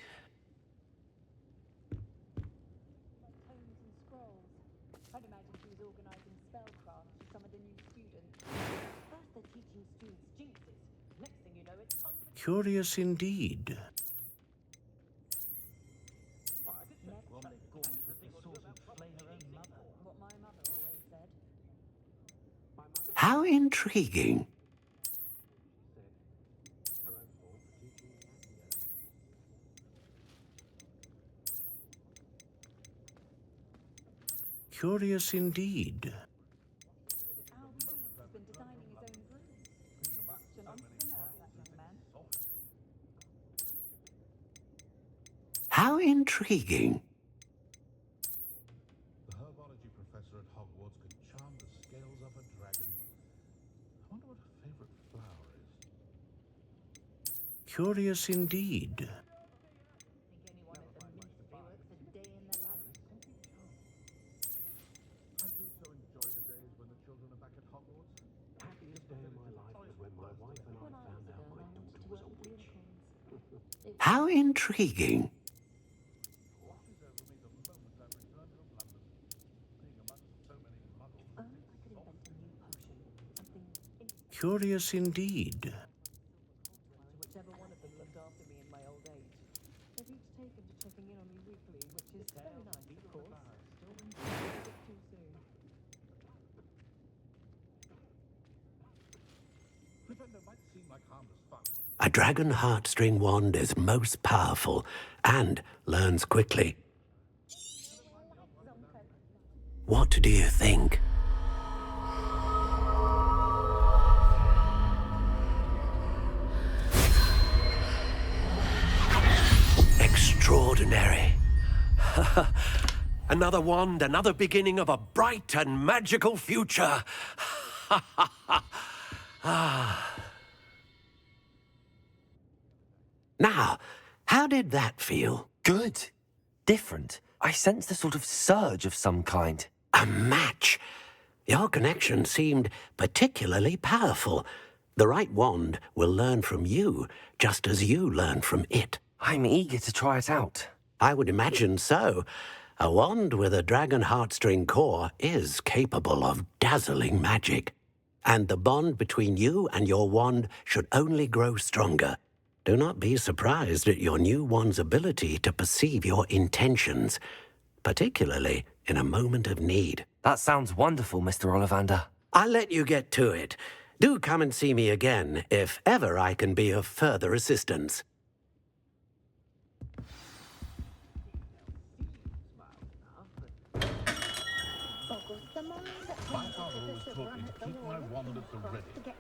S4: Curious indeed.
S7: How intriguing.
S4: Curious indeed.
S7: How intriguing.
S8: The herbology professor at Hogwarts could charm the scales off a dragon. I wonder what her favorite flower is.
S4: Curious indeed.
S8: I do so enjoy the days when the children are back at Hogwarts. Happiest day of my life was when my wife and I found out my daughter was a witch.
S7: How intriguing.
S4: Curious indeed.
S6: Whichever one of them looked after me in my old age. They've each taken to checking in on me weekly, which is very nice, of course. Still a bit too soon.
S8: Pretender might seem like harmless fun.
S7: A dragon heartstring wand is most powerful and learns quickly. What do you think? Extraordinary. Another wand, another beginning of a bright and magical future. Now, how did that feel?
S2: Good. Different. I sensed a sort of surge of some kind.
S7: A match. Your connection seemed particularly powerful. The right wand will learn from you, just as you learn from it.
S2: I'm eager to try it out.
S7: I would imagine so. A wand with a dragon heartstring core is capable of dazzling magic. And the bond between you and your wand should only grow stronger. Do not be surprised at your new wand's ability to perceive your intentions, particularly in a moment of need.
S2: That sounds wonderful, Mr. Ollivander.
S7: I'll let you get to it. Do come and see me again if ever I can be of further assistance.
S8: My father always taught me to keep my wand at the ready. It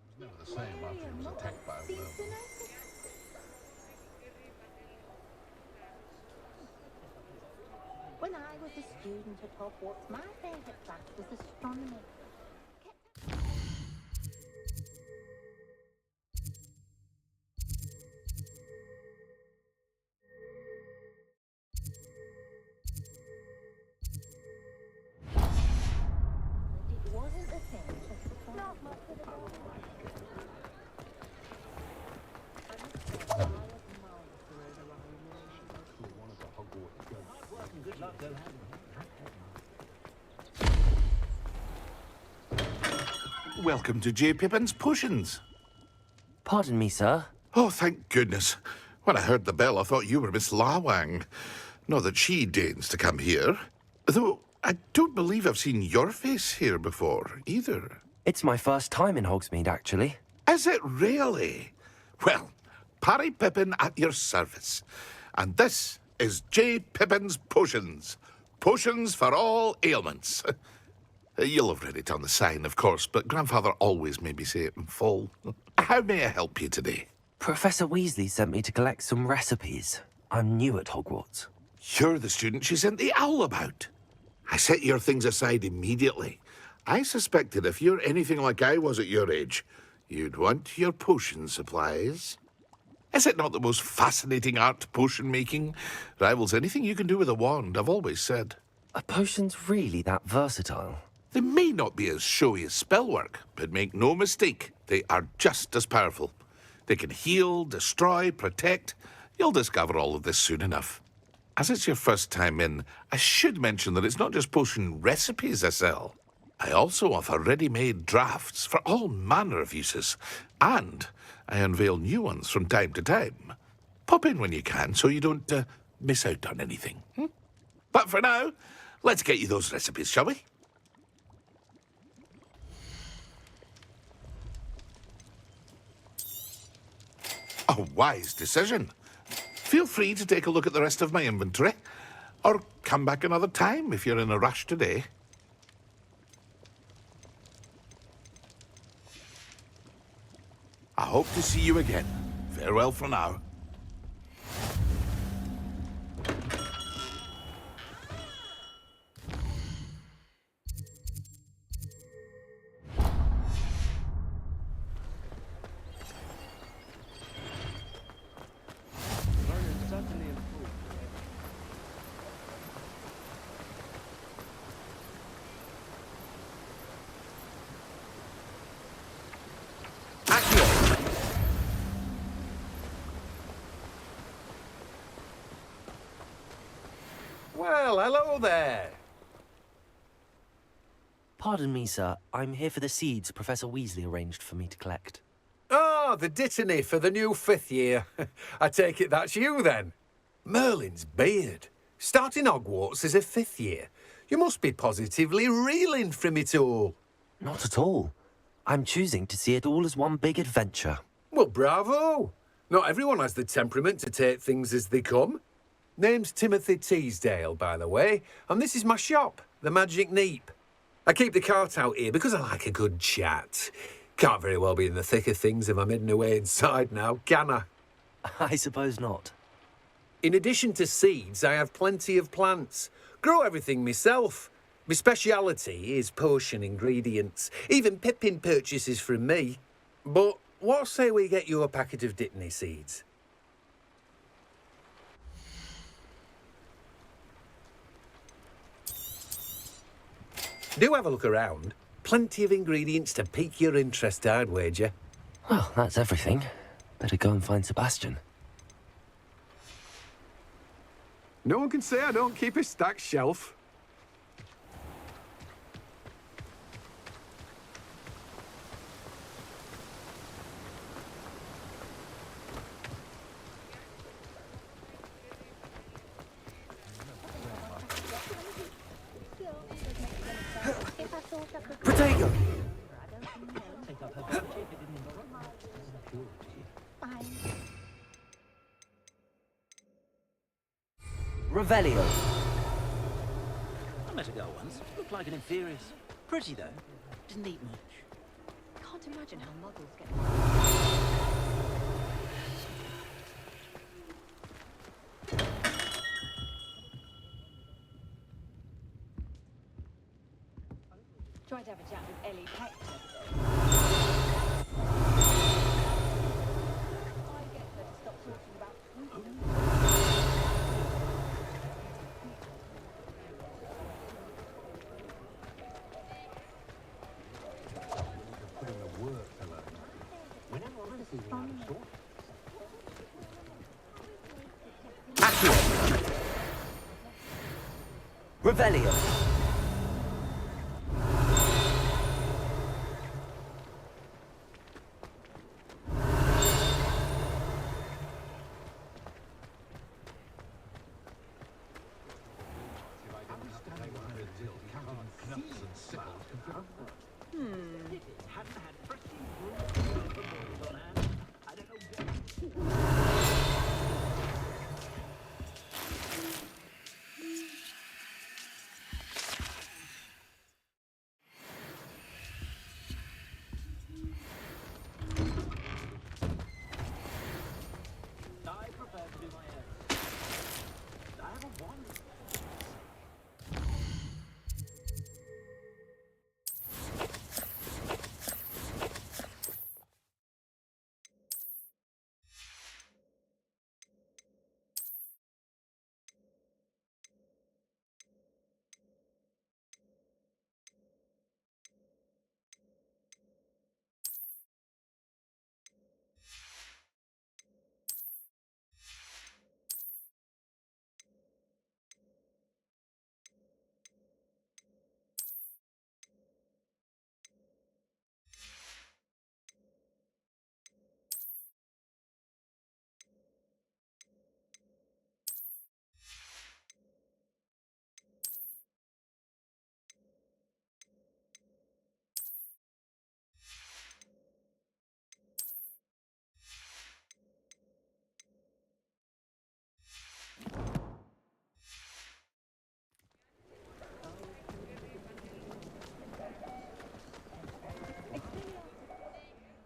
S8: was never the same after he was attacked by a werewolf.
S1: When I was a student at Hogwarts, my favourite class was astronomy. It wasn't the same as the not much of a
S16: Welcome to J. Pippin's Potions.
S2: Pardon me, sir.
S16: Oh, thank goodness. When I heard the bell, I thought you were Miss Lawang. Not that she deigns to come here. Though I don't believe I've seen your face here before, either.
S2: It's my first time in Hogsmeade, actually.
S16: Is it really? Well, Parry Pippin at your service. And this is J. Pippin's Potions. Potions for all ailments. You'll have read it on the sign, of course, but Grandfather always made me say it in full. How may I help you today?
S2: Professor Weasley sent me to collect some recipes. I'm new at Hogwarts.
S16: You're the student she sent the owl about. I set your things aside immediately. I suspected if you're anything like I was at your age, you'd want your potion supplies. Is it not the most fascinating art, potion making? Rivals anything you can do with a wand, I've always said.
S2: Are potions really that versatile?
S16: They may not be as showy as spellwork, but make no mistake, they are just as powerful. They can heal, destroy, protect. You'll discover all of this soon enough. As it's your first time in, I should mention that it's not just potion recipes I sell. I also offer ready-made drafts for all manner of uses, and I unveil new ones from time to time. Pop in when you can so you don't miss out on anything. But for now, let's get you those recipes, shall we? A wise decision. Feel free to take a look at the rest of my inventory, or come back another time if you're in a rush today. I hope to see you again. Farewell for now.
S23: Well, hello there.
S2: Pardon me, sir. I'm here for the seeds Professor Weasley arranged for me to collect.
S23: Oh, the dittany for the new 5th year. I take it that's you, then. Merlin's beard. Starting Hogwarts as a 5th year. You must be positively reeling from it all.
S2: Not at all. I'm choosing to see it all as one big adventure.
S23: Well, bravo. Not everyone has the temperament to take things as they come. Name's Timothy Teasdale, by the way, and this is my shop, the Magic Neep. I keep the cart out here because I like a good chat. Can't very well be in the thick of things if I'm hidden away inside now, can I?
S2: I suppose not.
S23: In addition to seeds, I have plenty of plants. Grow everything myself. My speciality is potion ingredients. Even Pippin purchases from me. But what say we get you a packet of dittany seeds? Do have a look around. Plenty of ingredients to pique your interest, I'd wager.
S2: Well, that's everything. Better go and find Sebastian.
S23: No one can say I don't keep a stacked shelf.
S2: Protego! Revelio.
S18: I met a girl once. Looked like an inferior. Pretty, though. Didn't eat much.
S6: Can't imagine how muggles get. Tried to have a chat with Ellie Peck the other day. I get her to stop talking about
S2: Revelio.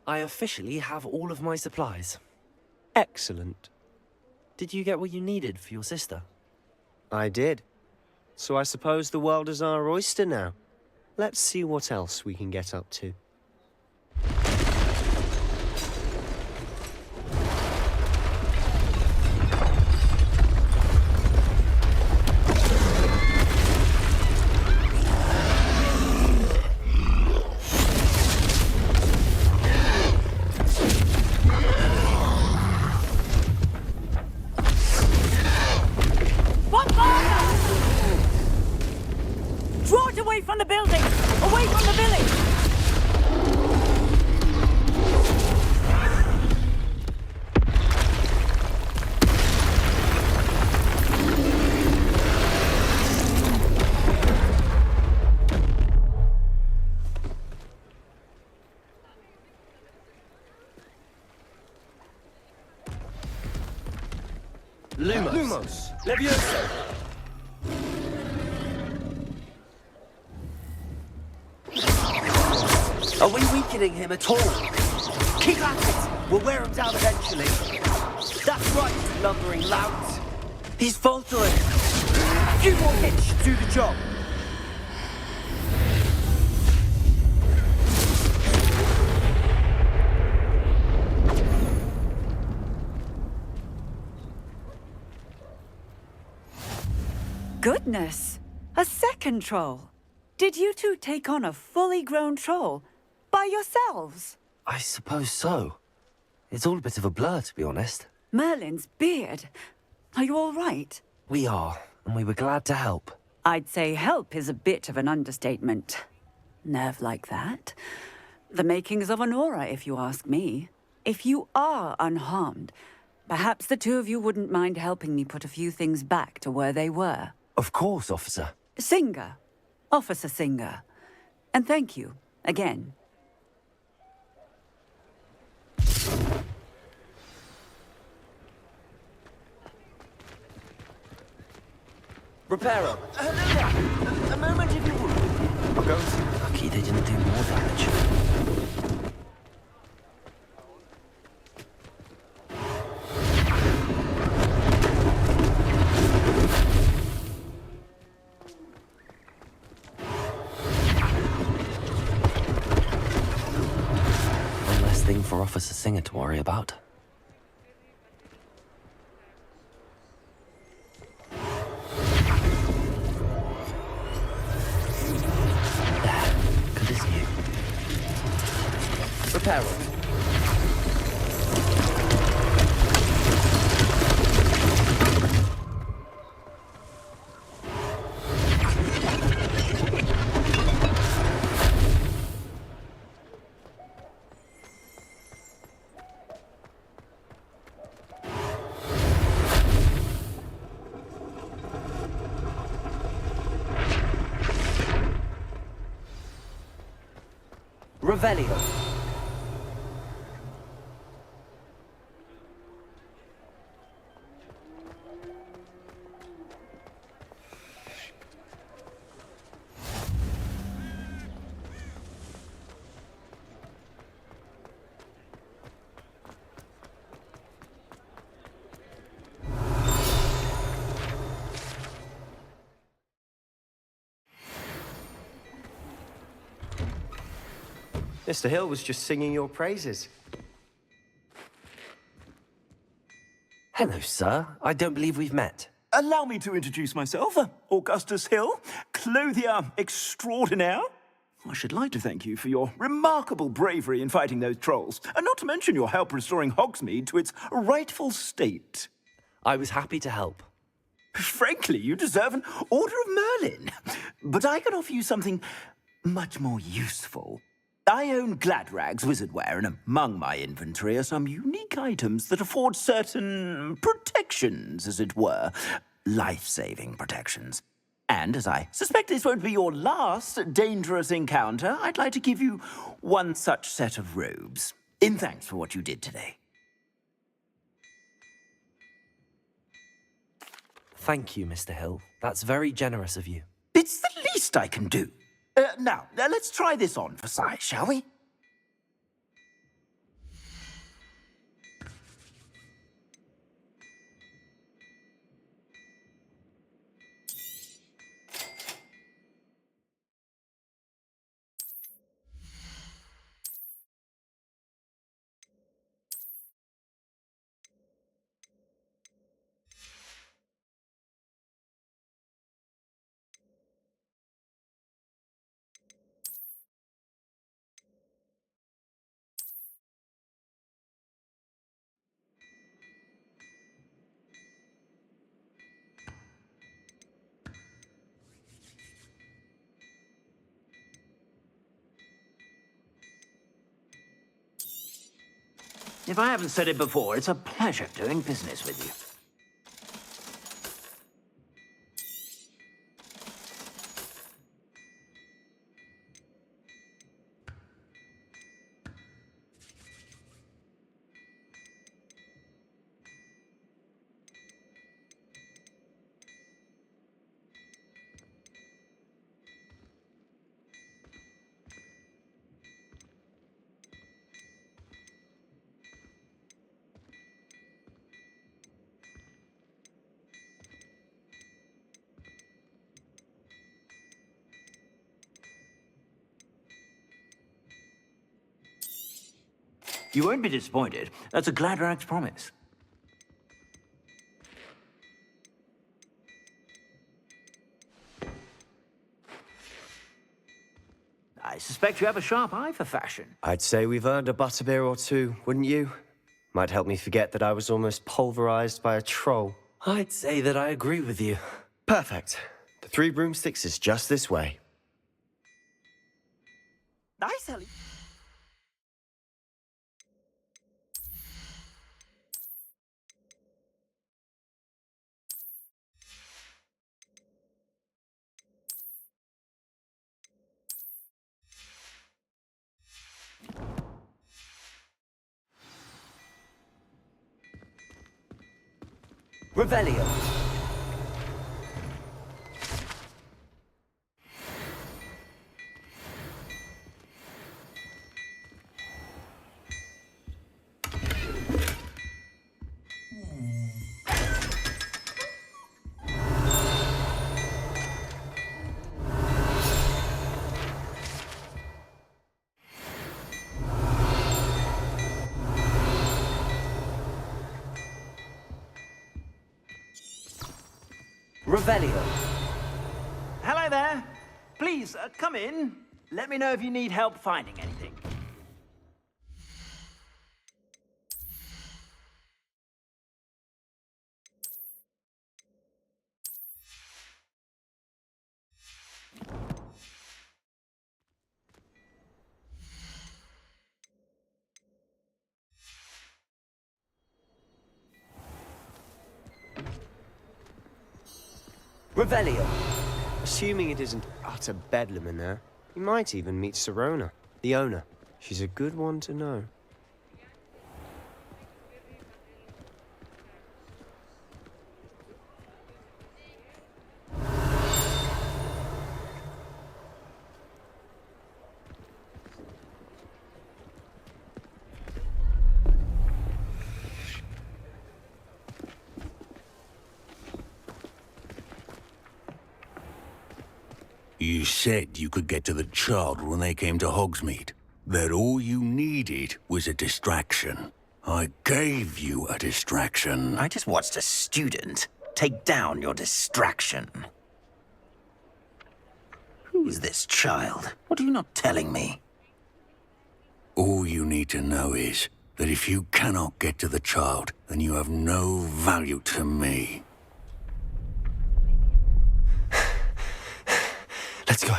S2: I officially have all of my supplies.
S14: Excellent.
S2: Did you get what you needed for your sister?
S14: I did. So I suppose the world is our oyster now. Let's see what else we can get up to.
S22: Draw it away from the building! Away from the village!
S2: Lumos. Levioso. Are we weakening him at all? Keep at it! We'll wear him down eventually. That's right, you lumbering louts. He's faltering. A few more hits should do the job.
S22: Goodness! A second troll. Did you two take on a fully grown troll? By yourselves?
S11: I suppose so. It's all a bit of a blur, to be honest.
S22: Merlin's beard. Are you all right?
S11: We are, and we were glad to help.
S22: I'd say help is a bit of an understatement. Nerve like that. The makings of an aura, if you ask me. If you are unharmed, perhaps the two of you wouldn't mind helping me put a few things back to where they were.
S11: Of course, officer.
S22: Singer. Officer Singer. And thank you, again.
S11: Reparo. A moment if you would. I'll go. Lucky they didn't do more damage. One less thing for Officer Singer to worry about. Reparo. Revelio.
S14: Mr. Hill was just singing your praises.
S11: Hello, sir. I don't believe we've met.
S18: Allow me to introduce myself, Augustus Hill, clothier extraordinaire. I should like to thank you for your remarkable bravery in fighting those trolls, and not to mention your help restoring Hogsmeade to its rightful state.
S11: I was happy to help.
S18: Frankly, you deserve an Order of Merlin. But I can offer you something much more useful. I own Gladrag's wizardware, and among my inventory are some unique items that afford certain protections, as it were. Life-saving protections. And as I suspect this won't be your last dangerous encounter, I'd like to give you one such set of robes, in thanks for what you did today.
S11: Thank you, Mr. Hill. That's very generous of you.
S18: It's the least I can do. Now, let's try this on for size, shall we? If I haven't said it before, it's a pleasure doing business with you. You won't be disappointed. That's a Gladrag's promise. I suspect you have a sharp eye for fashion.
S14: I'd say we've earned a butterbeer or two, wouldn't you? Might help me forget that I was almost pulverized by a troll.
S11: I'd say that I agree with you.
S14: Perfect. The 3 broomsticks is just this way.
S18: Nice, Ellie.
S10: Revelio. Revelio.
S18: Hello there. Please, come in. Let me know if you need help finding anything.
S10: Revelio.
S14: Assuming it isn't utter bedlam in there, you might even meet Sirona, the owner. She's a good one to know.
S9: You said you could get to the child when they came to Hogsmeade. That all you needed was a distraction. I gave you a distraction.
S10: I just watched a student take down your distraction. Who is this child? What are you not telling me?
S9: All you need to know is that if you cannot get to the child, then you have no value to me.
S14: Let's go.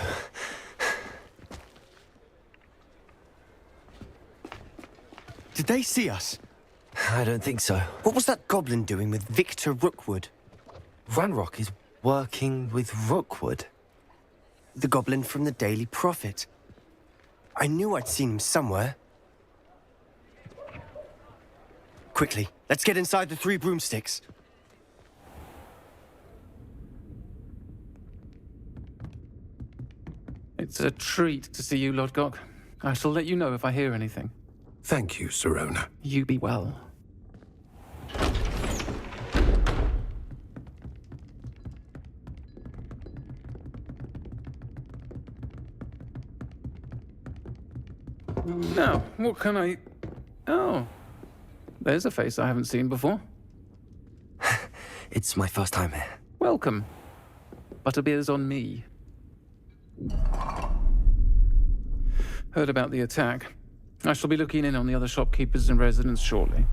S14: Did they see us?
S11: I don't think so.
S14: What was that goblin doing with Victor Rookwood?
S11: Ranrock is working with Rookwood.
S14: The goblin from the Daily Prophet. I knew I'd seen him somewhere. Quickly, let's get inside the 3 broomsticks.
S19: It's a treat to see you, Lodgok. I shall let you know if I hear anything.
S3: Thank you, Sirona.
S19: You be well. Now, what can I... Oh, there's a face I haven't seen before.
S11: It's my first time here.
S19: Welcome. Butterbeer's on me. Heard about the attack. I shall be looking in on the other shopkeepers and residents shortly.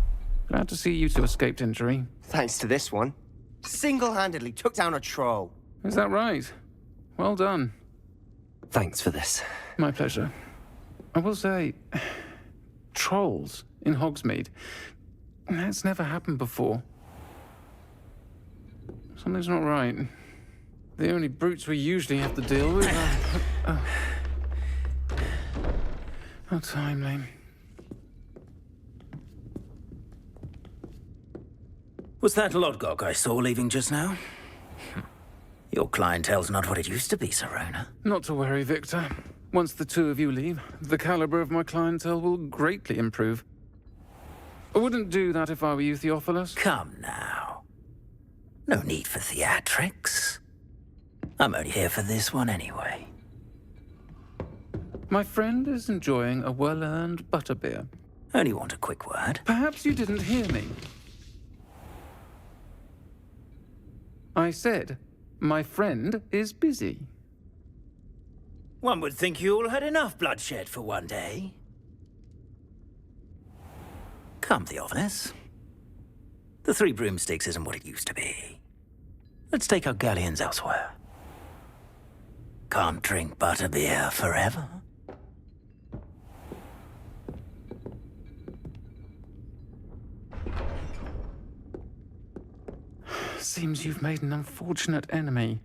S19: Glad to see you two escaped injury.
S14: Thanks to this one. Single-handedly took down a troll.
S19: Is that right? Well done.
S11: Thanks for this.
S19: My pleasure. I will say, trolls in Hogsmeade. That's never happened before. Something's not right. The only brutes we usually have to deal with are... How timely.
S10: Was that Lodgok I saw leaving just now? Your clientele's not what it used to be, Sirona.
S19: Not to worry, Victor. Once the 2 of you leave, the caliber of my clientele will greatly improve. I wouldn't do that if I were you, Theophilus.
S10: Come now. No need for theatrics. I'm only here for this one anyway.
S19: My friend is enjoying a well-earned butterbeer.
S10: Only want a quick word.
S19: Perhaps you didn't hear me. I said, my friend is busy.
S10: One would think you all had enough bloodshed for one day. Come, Theophilus. The Three Broomsticks isn't what it used to be. Let's take our galleons elsewhere. Can't drink butterbeer forever.
S19: Seems you've made an unfortunate enemy.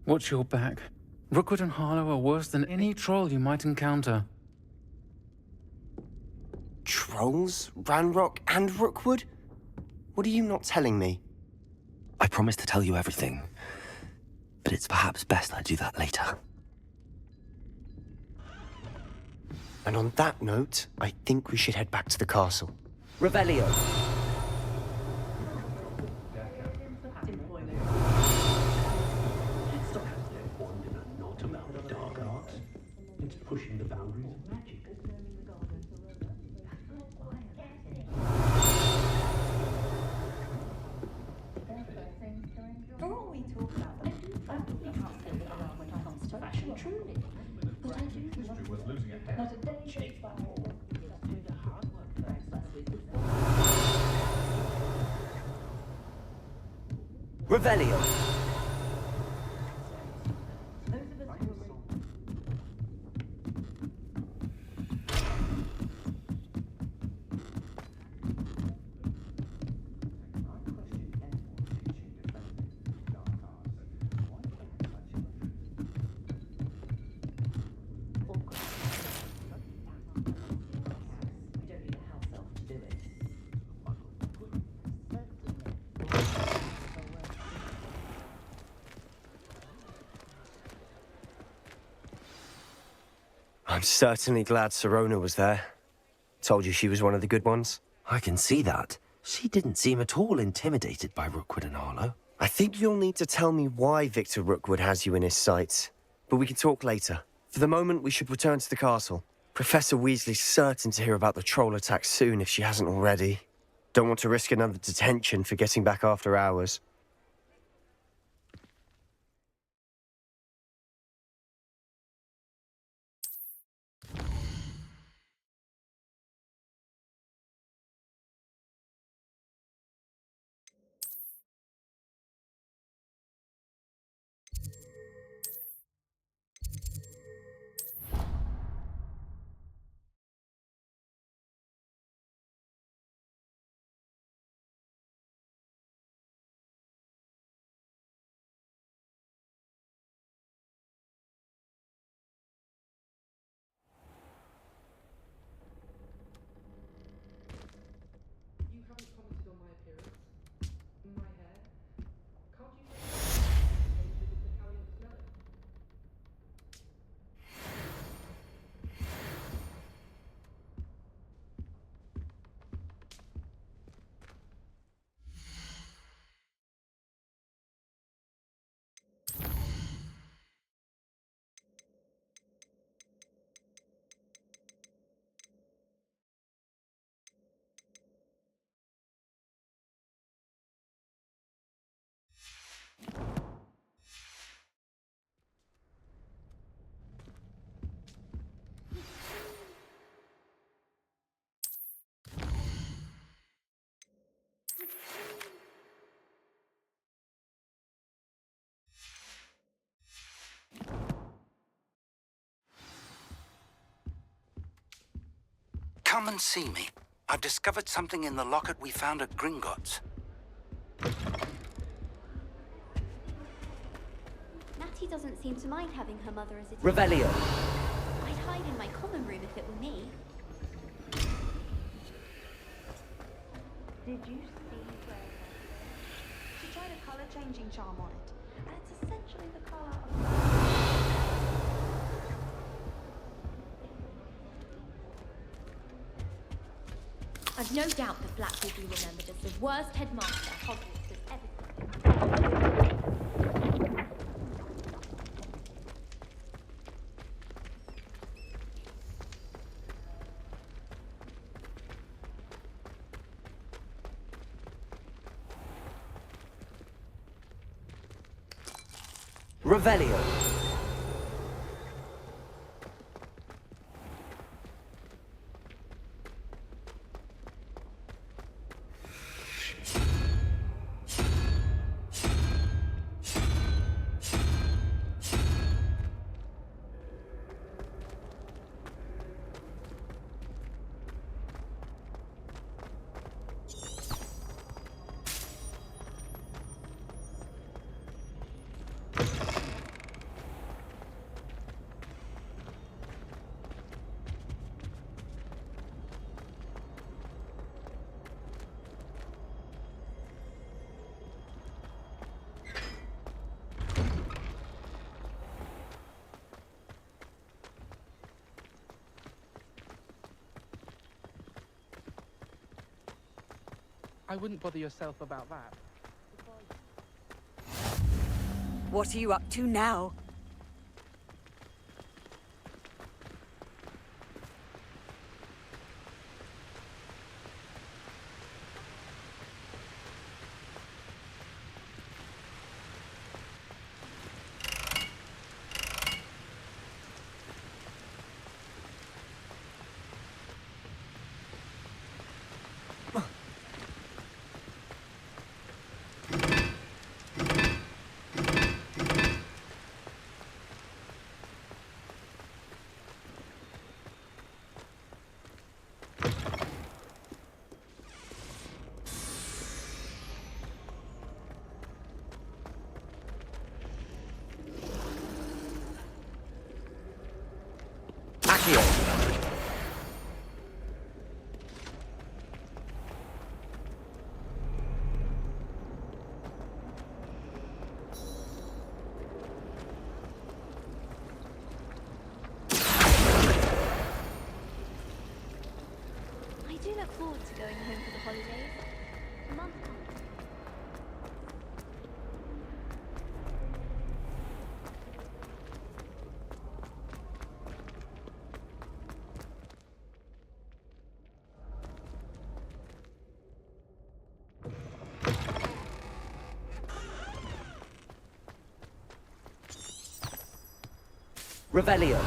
S19: Watch your back. Rookwood and Harlow are worse than any troll you might encounter.
S14: Trolls? Ranrock and Rookwood? What are you not telling me?
S11: I promised to tell you everything, but it's perhaps best I do that later.
S14: And on that note, I think we should head back to the castle.
S2: Revelio.
S7: It's pushing the boundaries of magic.
S1: For all we talk about, I can't stand it around when it comes to fashion, truly. But I do love not a day goes by. Do the hard work first, lest we
S2: Revelio.
S14: I'm certainly glad Sirona was there. Told you she was one of the good ones.
S11: I can see that. She didn't seem at all intimidated by Rookwood and Harlow.
S14: I think you'll need to tell me why Victor Rookwood has you in his sights. But we can talk later. For the moment, we should return to the castle. Professor Weasley's certain to hear about the troll attack soon if she hasn't already. Don't want to risk another detention for getting back after hours.
S9: Come and see me. I've discovered something in the locket we found at Gringotts.
S20: Natty doesn't seem to mind having her mother as a
S2: Revelio.
S20: I'd hide in my common room if it were me.
S12: Did you see where she tried a colour changing charm on it? And it's essentially the colour of...
S20: I've no doubt that Black will be remembered as the worst headmaster Hogwarts has ever seen.
S2: Revelio.
S17: I wouldn't bother yourself about that.
S22: What are you up to now?
S20: I do look forward to going home for the holidays. Mum can't.
S11: Revelio.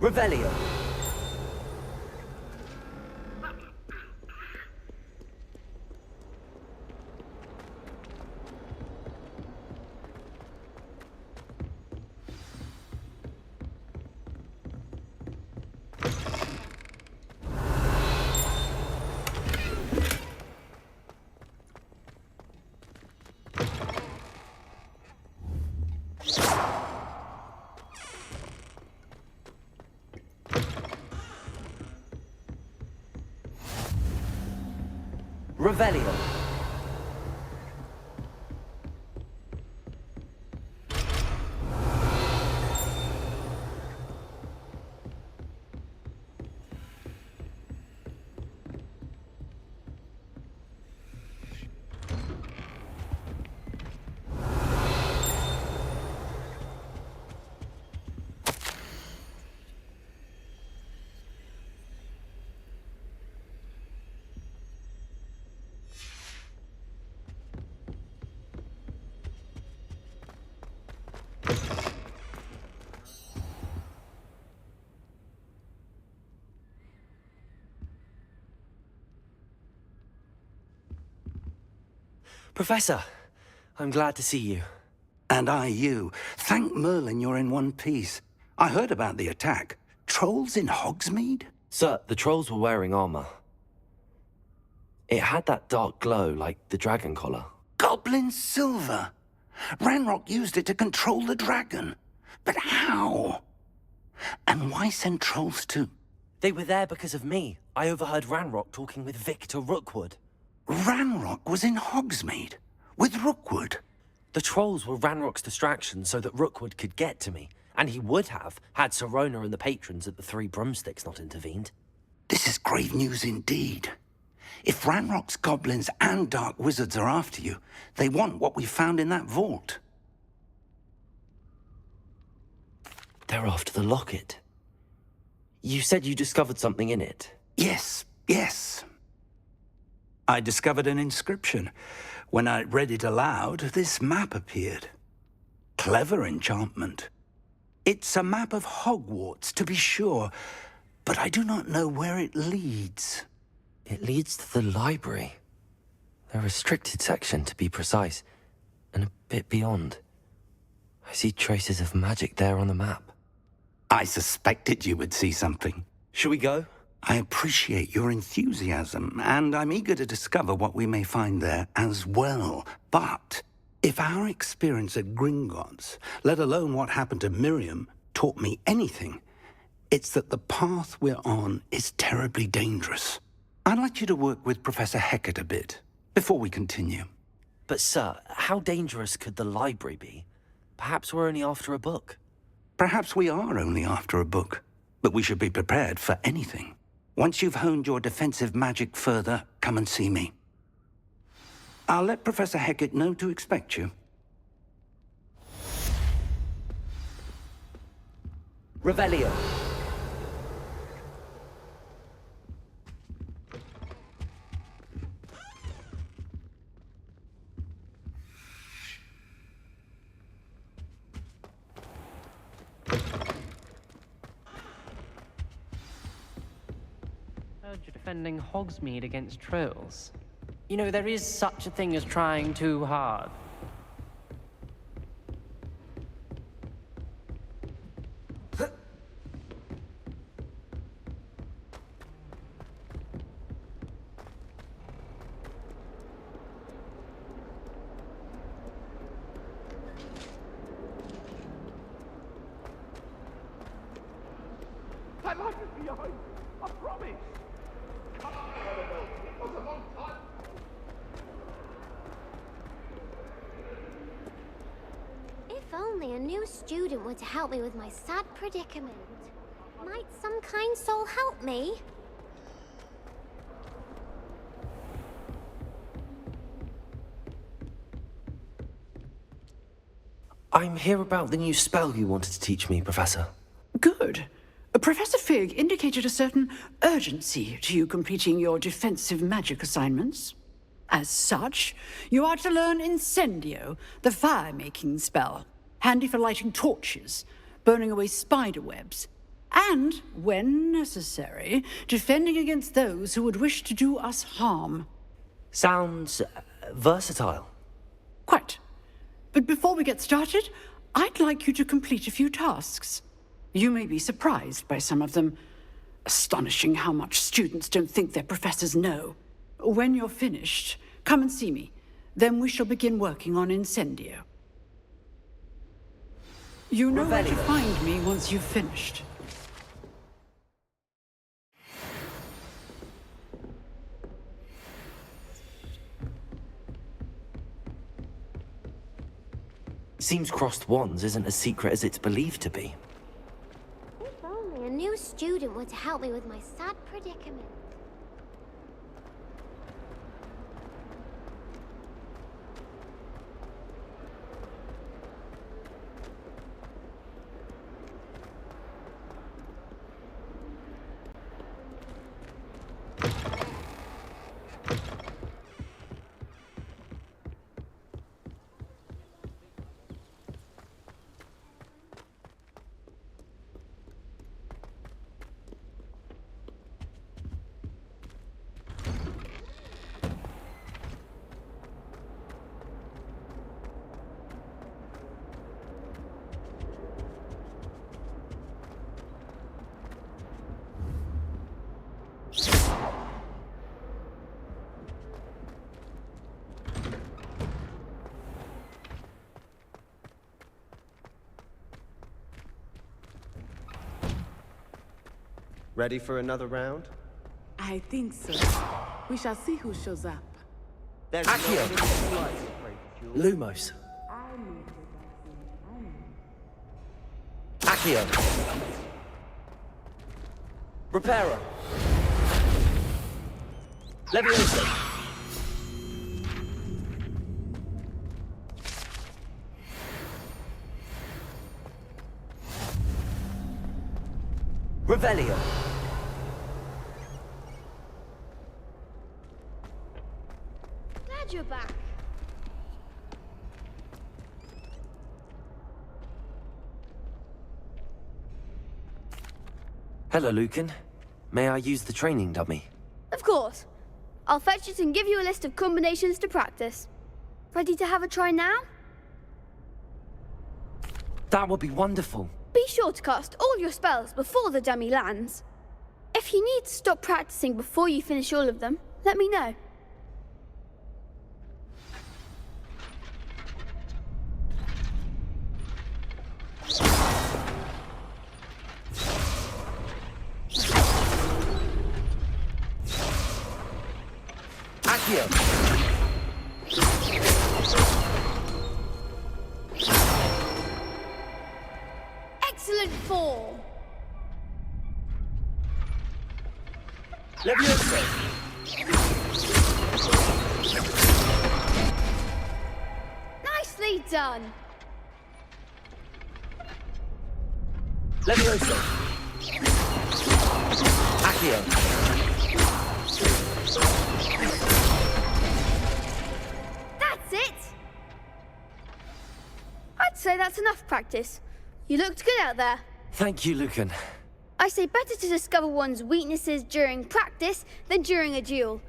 S11: Revelio. Revelio. Professor, I'm glad to see you.
S18: And I you. Thank Merlin you're in one piece. I heard about the attack. Trolls in Hogsmeade?
S11: Sir, the trolls were wearing armor. It had that dark glow like the dragon collar.
S18: Goblin silver. Ranrock used it to control the dragon. But how? And why send trolls too?
S11: They were there because of me. I overheard Ranrock talking with Victor Rookwood.
S18: Ranrock was in Hogsmeade? With Rookwood?
S11: The trolls were Ranrock's distraction so that Rookwood could get to me. And he would have, had Sirona and the patrons at the Three Broomsticks not intervened.
S18: This is grave news indeed. If Ranrock's goblins and dark wizards are after you, they want what we found in that vault.
S11: They're after the locket. You said you discovered something in it.
S18: Yes, yes. I discovered an inscription. When I read it aloud, this map appeared. Clever enchantment. It's a map of Hogwarts, to be sure, but I do not know where it leads.
S11: It leads to the library. A restricted section, to be precise, and a bit beyond. I see traces of magic there on the map.
S18: I suspected you would see something.
S11: Shall we go?
S18: I appreciate your enthusiasm, and I'm eager to discover what we may find there as well. But
S9: If our experience at Gringotts, let alone what happened to Miriam, taught me anything, it's that the path we're on is terribly dangerous. I'd like you to work with Professor Hecat a bit, before we continue.
S11: But sir, how dangerous could the library be? Perhaps we're only after a book.
S9: Perhaps we are only after a book, but we should be prepared for anything. Once you've honed your defensive magic further, come and see me. I'll let Professor Hecat know to expect you.
S11: Revelio.
S6: Heard you're defending Hogsmeade against trolls. You know, there is such a thing as trying too hard.
S8: That light is behind you, I promise! It was a long time.
S20: If only a new student were to help me with my sad predicament. Might some kind soul help me?
S11: I'm here about the new spell you wanted to teach me, Professor.
S5: Good. Professor Fig indicated a certain urgency to you completing your defensive magic assignments. As such, you are to learn Incendio, the fire-making spell, handy for lighting torches, burning away spider webs, and, when necessary, defending against those who would wish to do us harm.
S11: Sounds versatile.
S5: Quite. But before we get started, I'd like you to complete a few tasks. You may be surprised by some of them. Astonishing how much students don't think their professors know. When you're finished, come and see me. Then we shall begin working on Incendio. You know where to find me once you've finished.
S11: Seems crossed wands isn't as secret as it's believed to be.
S20: If only a new student were to help me with my sad predicament.
S14: Ready for another round?
S13: I think so. We shall see who shows up.
S14: There's
S11: Accio! Lumos. Accio! Reparo! Leviosa! Revelio!
S20: Glad you're back.
S11: Hello, Lucan. May I use the training dummy?
S21: Of course. I'll fetch it and give you a list of combinations to practice. Ready to have a try now?
S11: That would be wonderful.
S21: Be sure to cast all your spells before the dummy lands. If you need to stop practicing before you finish all of them, let me know.
S2: Accio!
S21: Excellent form.
S2: Levioso!
S21: Nicely done.
S2: Levioso! Accio!
S21: That's it. I'd say that's enough practice. You looked good out there.
S11: Thank you, Lucan.
S21: I say better to discover one's weaknesses during practice than during a duel.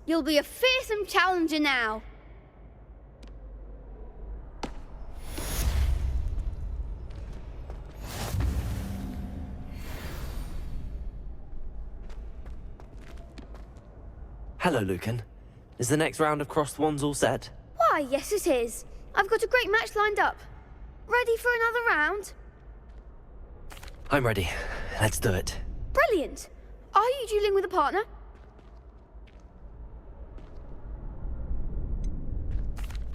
S21: You'll be a fearsome challenger now.
S11: Hello, Lucan. Is the next round of Crossed Wands all set?
S21: Why, yes it is. I've got a great match lined up. Ready for another round?
S11: I'm ready. Let's do it.
S21: Brilliant. Are you dueling with a partner?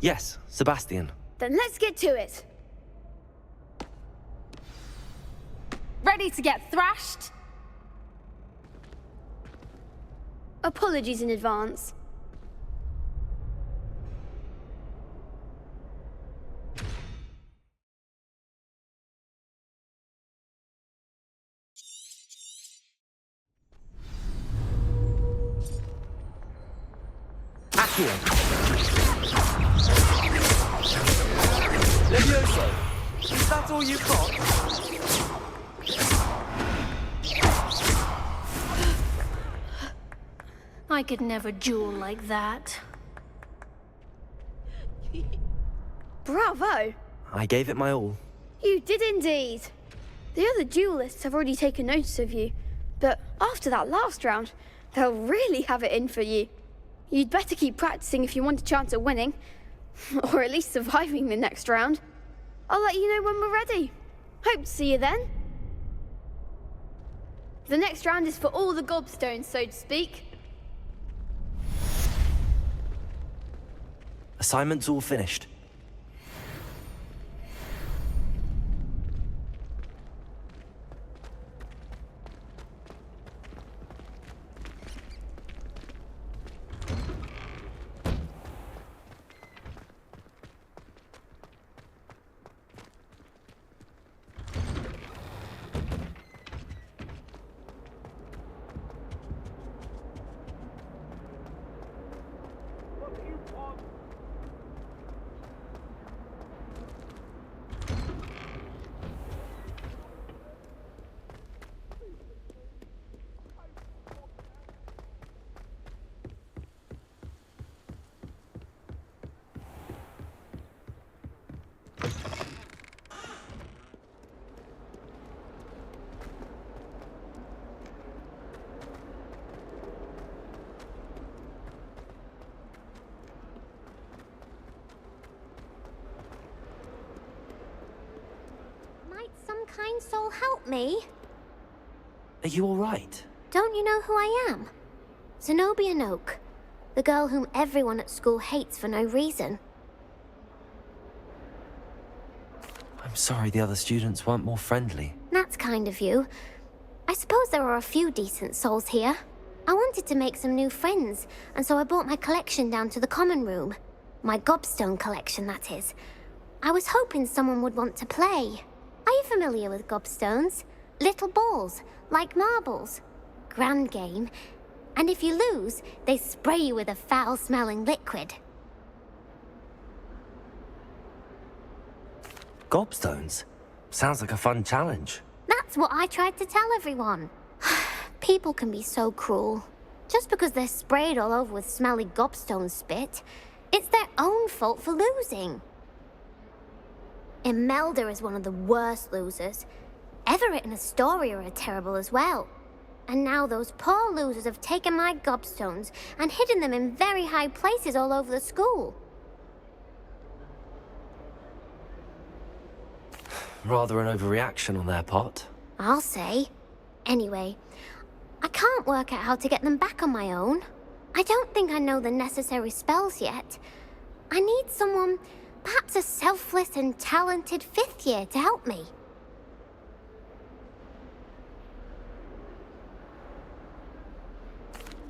S11: Yes, Sebastian.
S21: Then let's get to it. Ready to get thrashed? Apologies in advance.
S2: Accio! Levioso! Is that all you've got?
S1: I could never duel like that.
S21: Bravo!
S11: I gave it my all.
S21: You did indeed. The other duelists have already taken notice of you, but after that last round, they'll really have it in for you. You'd better keep practicing if you want a chance at winning, or at least surviving the next round. I'll let you know when we're ready. Hope to see you then. The next round is for all the gobstones, so to speak.
S11: Assignment's all finished.
S20: Some kind soul help me?
S11: Are you all right?
S20: Don't you know who I am? Zenobia Noak, the girl whom everyone at school hates for no reason.
S11: I'm sorry the other students weren't more friendly.
S20: That's kind of you. I suppose there are a few decent souls here. I wanted to make some new friends, and so I brought my collection down to the common room. My gobstone collection, that is. I was hoping someone would want to play. Are you familiar with gobstones? Little balls, like marbles. Grand game. And if you lose, they spray you with a foul-smelling liquid.
S11: Gobstones? Sounds like a fun challenge.
S20: That's what I tried to tell everyone. People can be so cruel. Just because they're sprayed all over with smelly gobstone spit, it's their own fault for losing. Imelda is one of the worst losers. Everett and Astoria are terrible as well. And now those poor losers have taken my gobstones and hidden them in very high places all over the school.
S11: Rather an overreaction on their part.
S20: I'll say. Anyway, I can't work out how to get them back on my own. I don't think I know the necessary spells yet. I need someone, perhaps a selfless and talented 5th year to help me.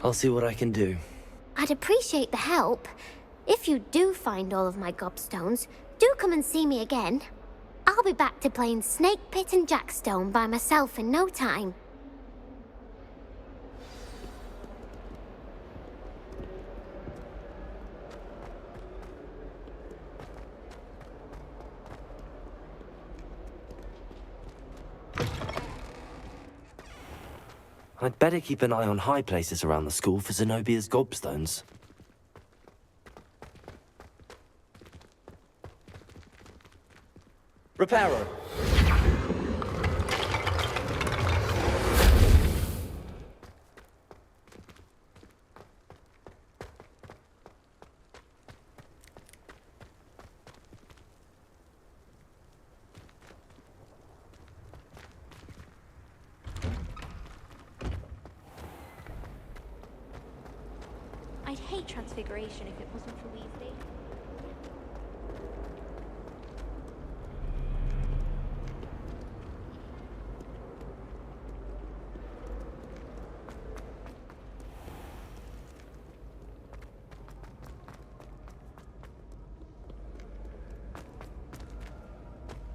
S11: I'll see what I can do.
S20: I'd appreciate the help. If you do find all of my gobstones, do come and see me again. I'll be back to playing Snake Pit and Jackstone by myself in no time.
S11: I'd better keep an eye on high places around the school for Zenobia's gobstones.
S2: Reparo.
S4: I'd hate Transfiguration if it wasn't for Weasley.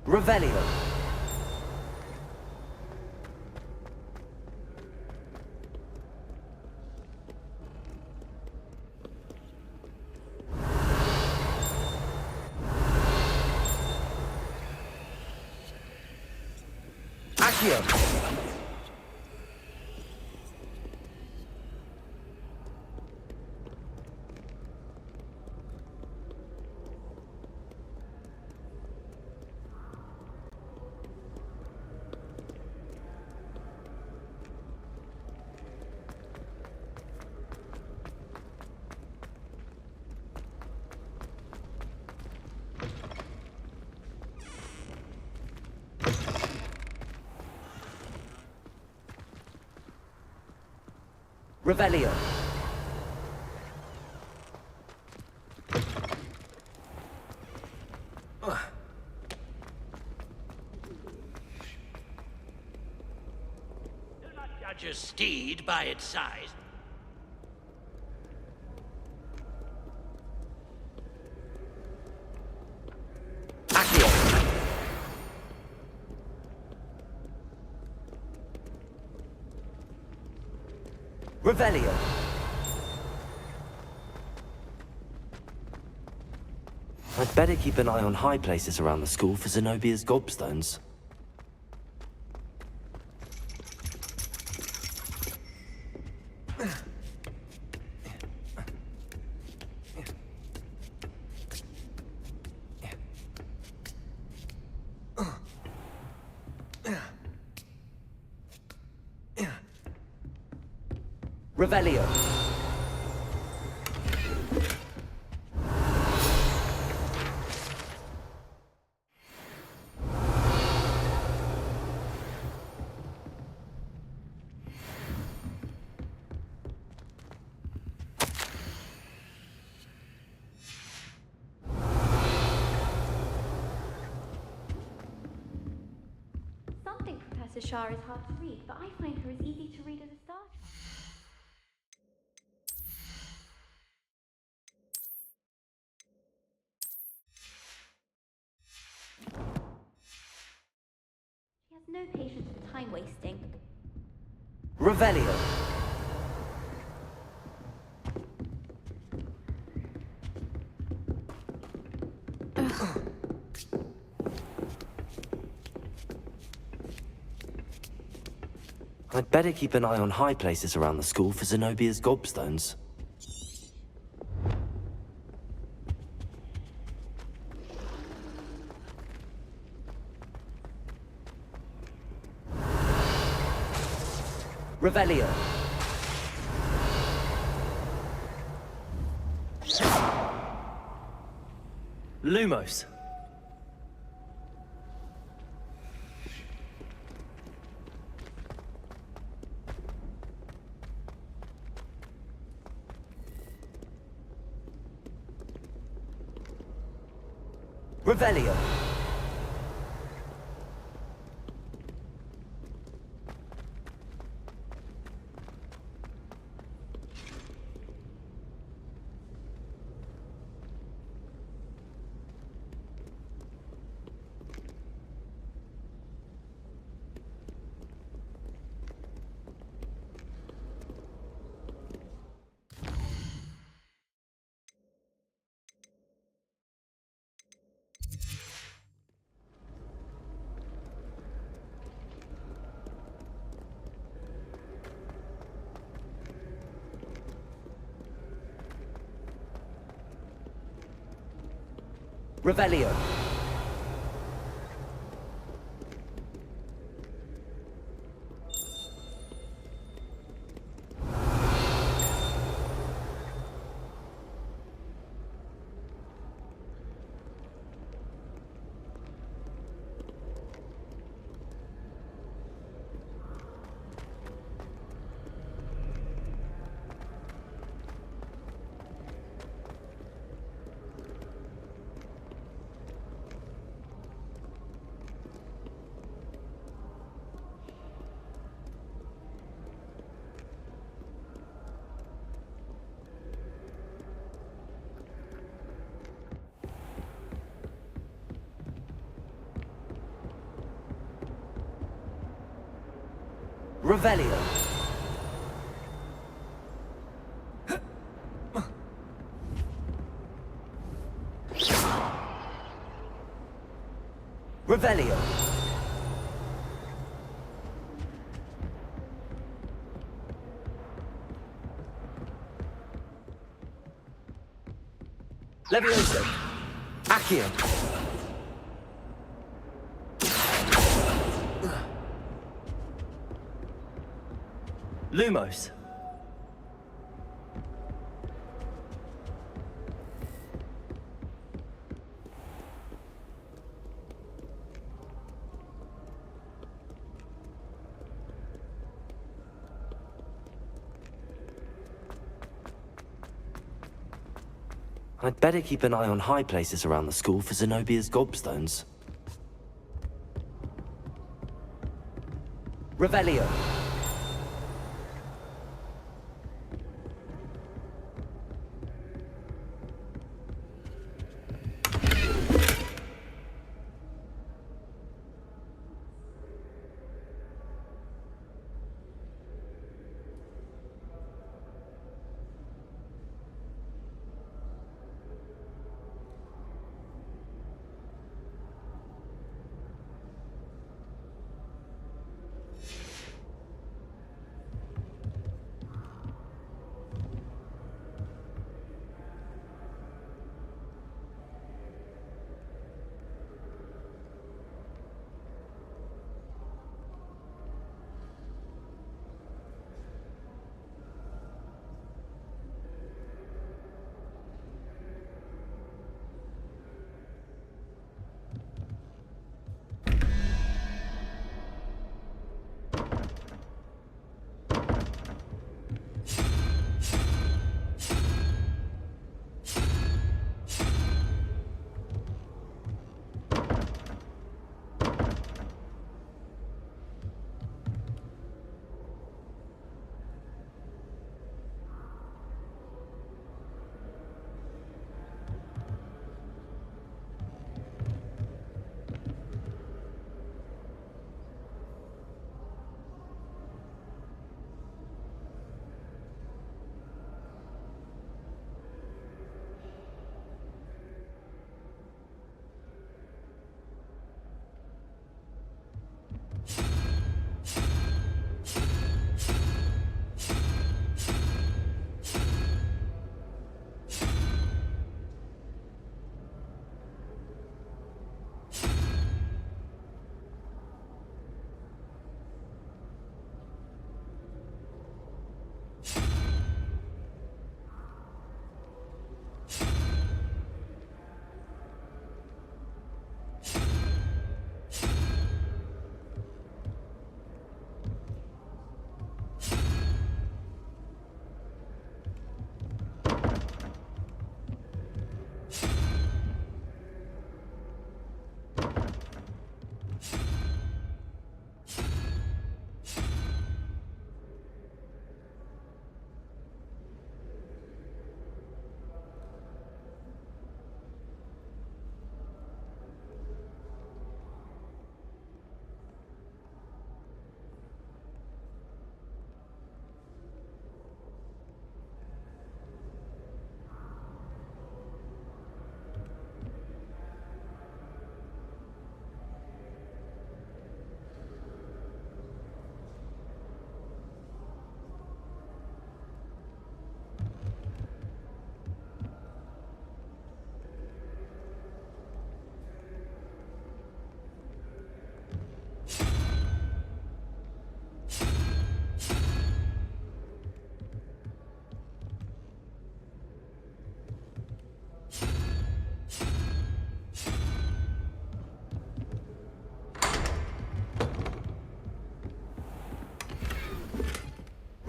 S2: Revelio. Accio. Revelio.
S7: Do not judge a steed by its size.
S2: Revelio.
S11: I'd better keep an eye on high places around the school for Zenobia's gobstones.
S2: Revelio.
S4: Some think Professor Shah is hard to read, but I find her as easy to read as a star child. She has no patience for time wasting.
S2: Revelio.
S11: I'd better keep an eye on high places around the school for Zenobia's gobstones.
S2: Revelio.
S11: Lumos.
S2: Revelio. Revelio. Revelio. Revelio. Levioso. Accio. Lumos.
S11: I'd better keep an eye on high places around the school for Zenobia's gobstones.
S2: Revelio.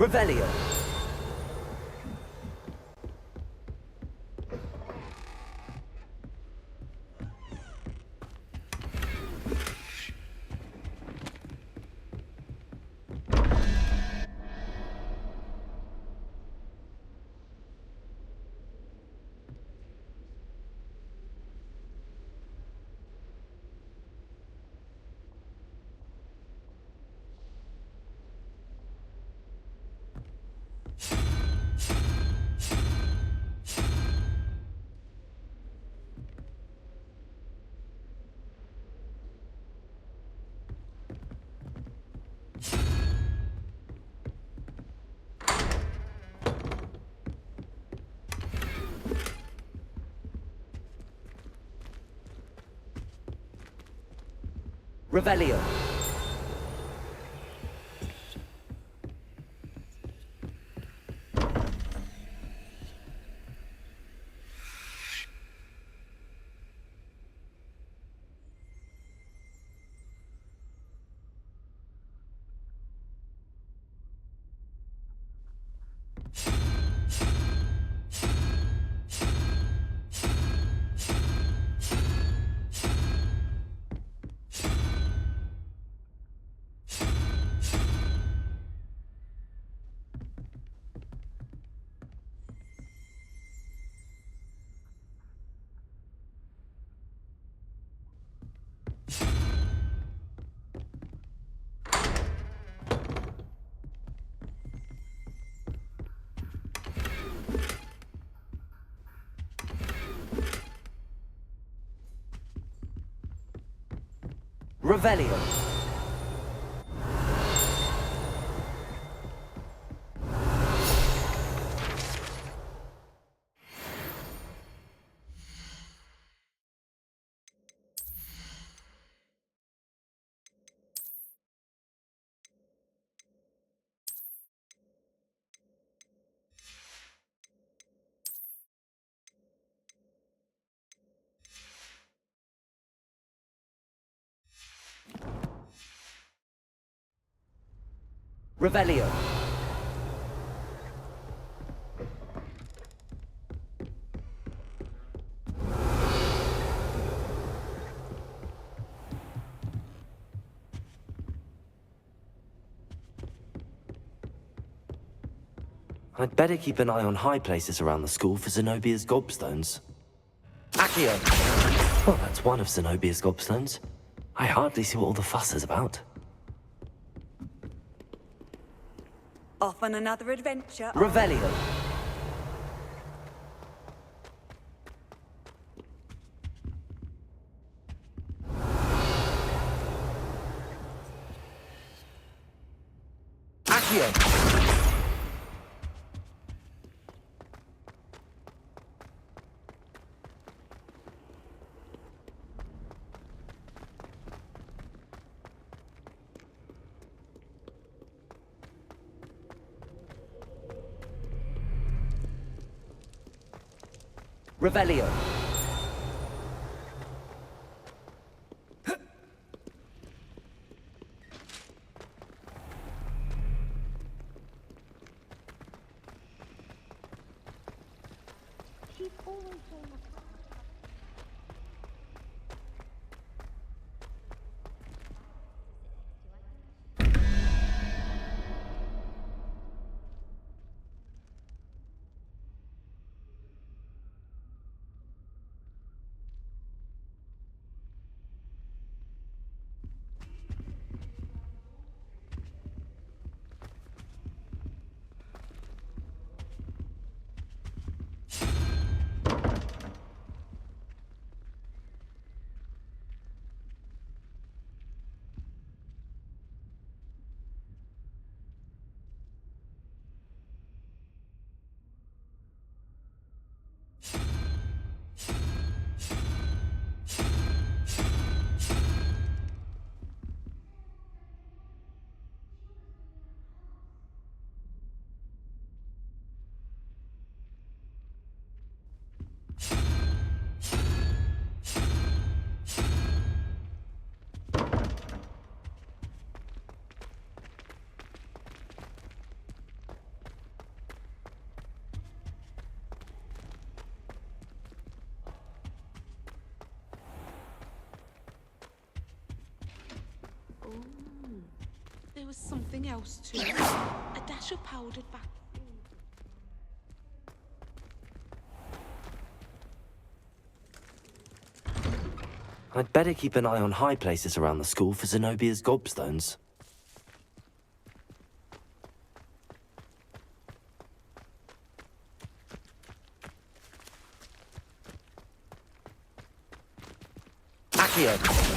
S2: Revelio. Revelio. Revelio. Revelio.
S11: I'd better keep an eye on high places around the school for Zenobia's gobstones. Accio! Well, that's one of Zenobia's gobstones. I hardly see what all the fuss is about.
S22: Off on another adventure.
S2: Revelio. Accio. Revelio.
S20: She's always saying
S13: something else too. A dash of powdered back.
S11: I'd better keep an eye on high places around the school for Zenobia's gobstones. Accio!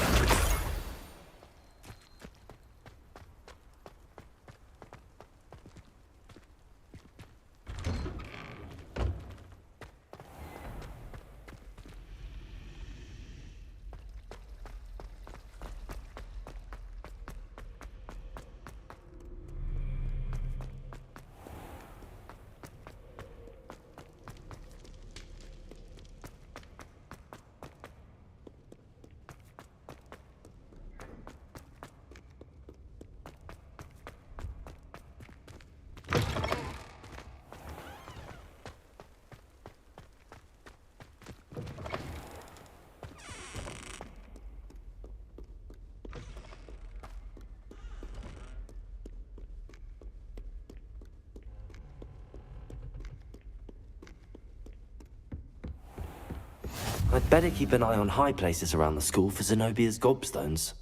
S11: I'd better keep an eye on high places around the school for Zenobia's gobstones.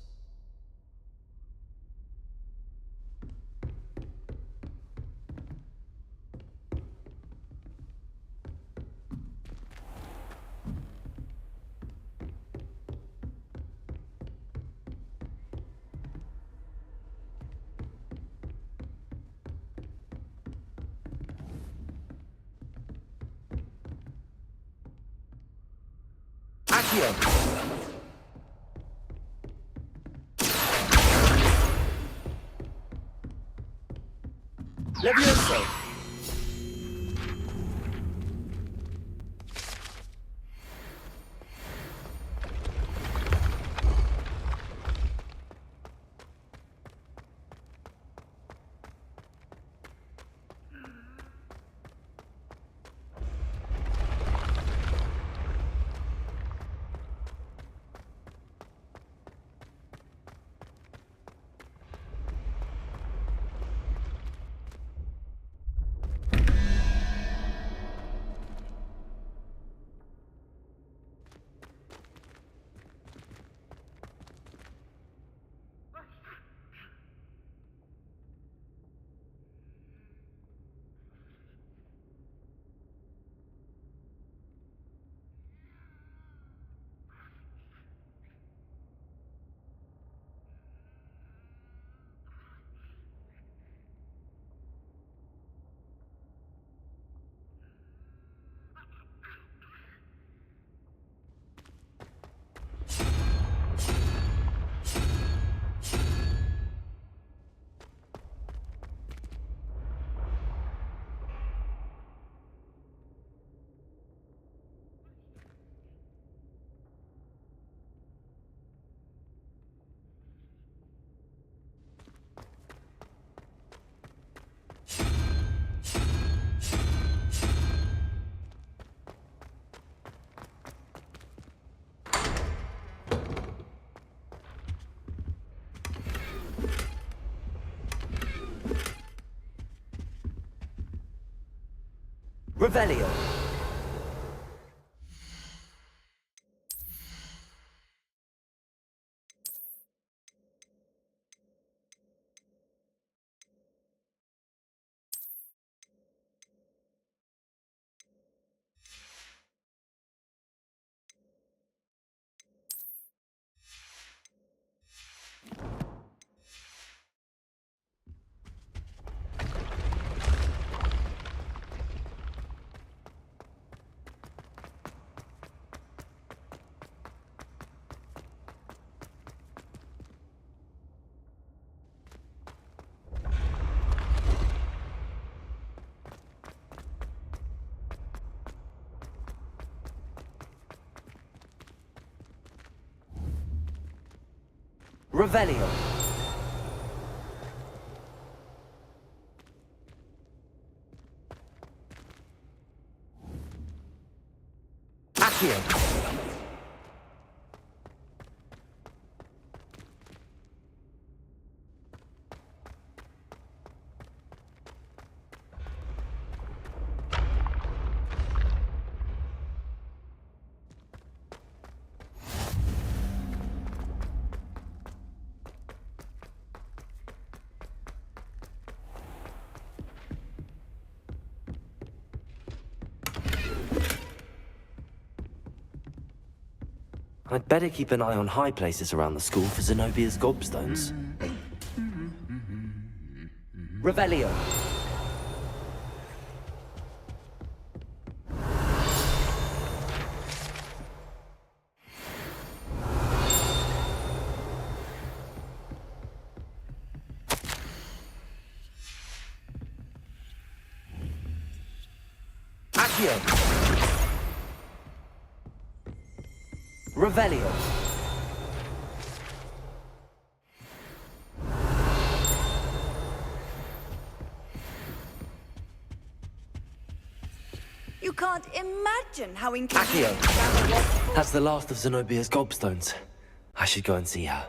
S11: Accio!
S18: Levioso!
S11: Revelio! Revelio! Accio! I'd better keep an eye on high places around the school for Zenobia's gobstones. Revelio. Accio. Revelio.
S22: You can't imagine how
S11: Accio.
S22: inconvenient.
S11: That's the last of Zenobia's gobstones. I should go and see her.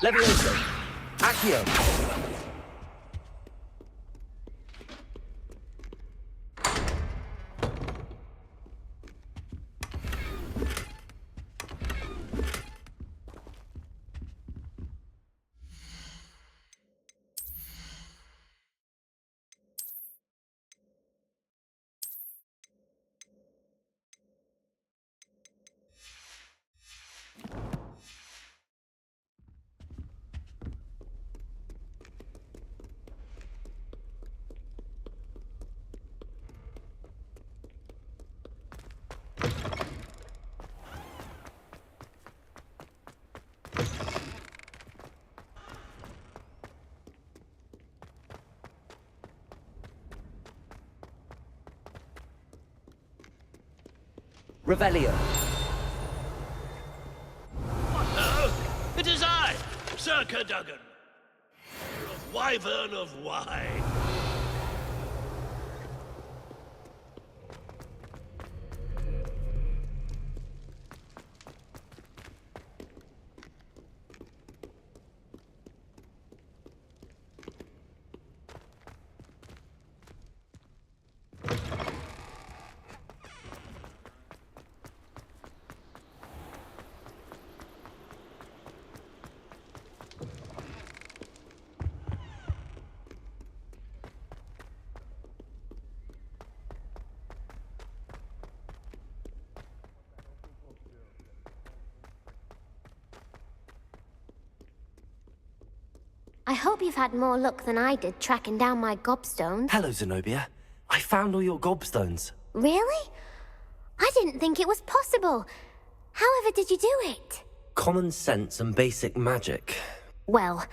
S11: Levioso. Accio. Revelio.
S15: Hello, it is I, Sir Cadogan, of Wyvern of Wye.
S20: I hope you've had more luck than I did tracking down my gobstones.
S11: Hello, Zenobia. I found all your gobstones.
S20: Really? I didn't think it was possible. However did you do it?
S11: Common sense and basic magic.
S20: Well,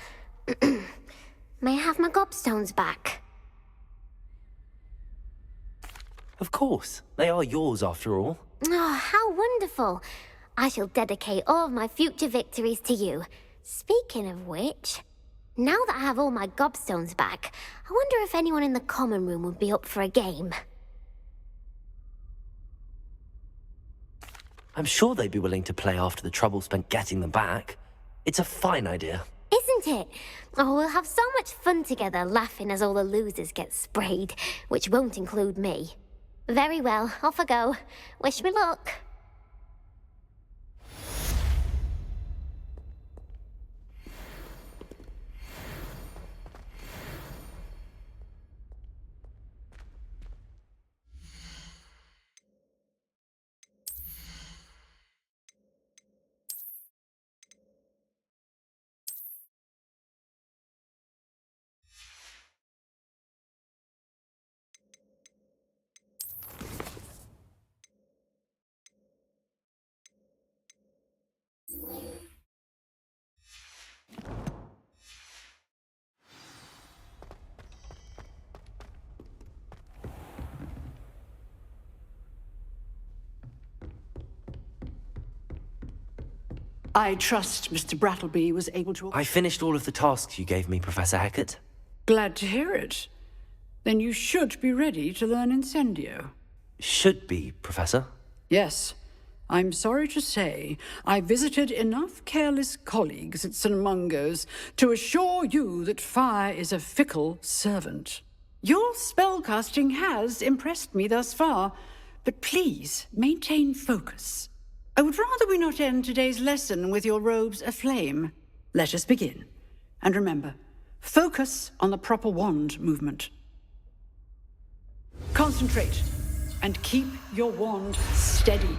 S20: may I have my gobstones back?
S11: Of course. They are yours, after all.
S20: Oh, how wonderful. I shall dedicate all of my future victories to you. Speaking of which, now that I have all my gobstones back, I wonder if anyone in the common room would be up for a game.
S11: I'm sure they'd be willing to play after the trouble spent getting them back. It's a fine idea.
S20: Isn't it? Oh, we'll have so much fun together, laughing as all the losers get sprayed, which won't include me. Very well, off I go. Wish me luck.
S5: I trust Mr. Brattleby was able to...
S11: I finished all of the tasks you gave me, Professor Hecat.
S5: Glad to hear it. Then you should be ready to learn Incendio.
S11: Should be, Professor.
S5: Yes. I'm sorry to say, I visited enough careless colleagues at St. Mungo's to assure you that fire is a fickle servant. Your spellcasting has impressed me thus far, but please maintain focus. I would rather we not end today's lesson with your robes aflame. Let us begin. And remember, focus on the proper wand movement. Concentrate, and keep your wand steady.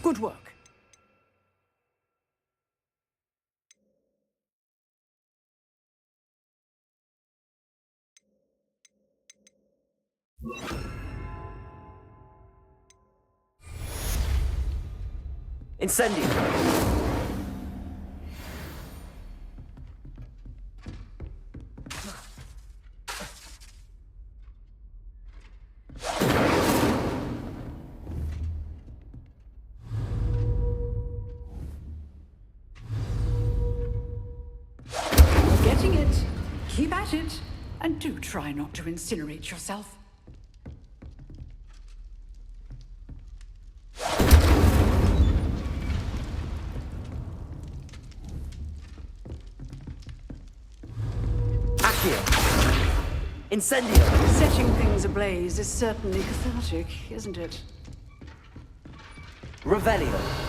S5: Good work.
S11: Incendio!
S5: Getting it. Keep at it. And do try not to incinerate yourself.
S11: Incendio!
S5: Setting things ablaze is certainly cathartic, isn't it?
S11: Revelio!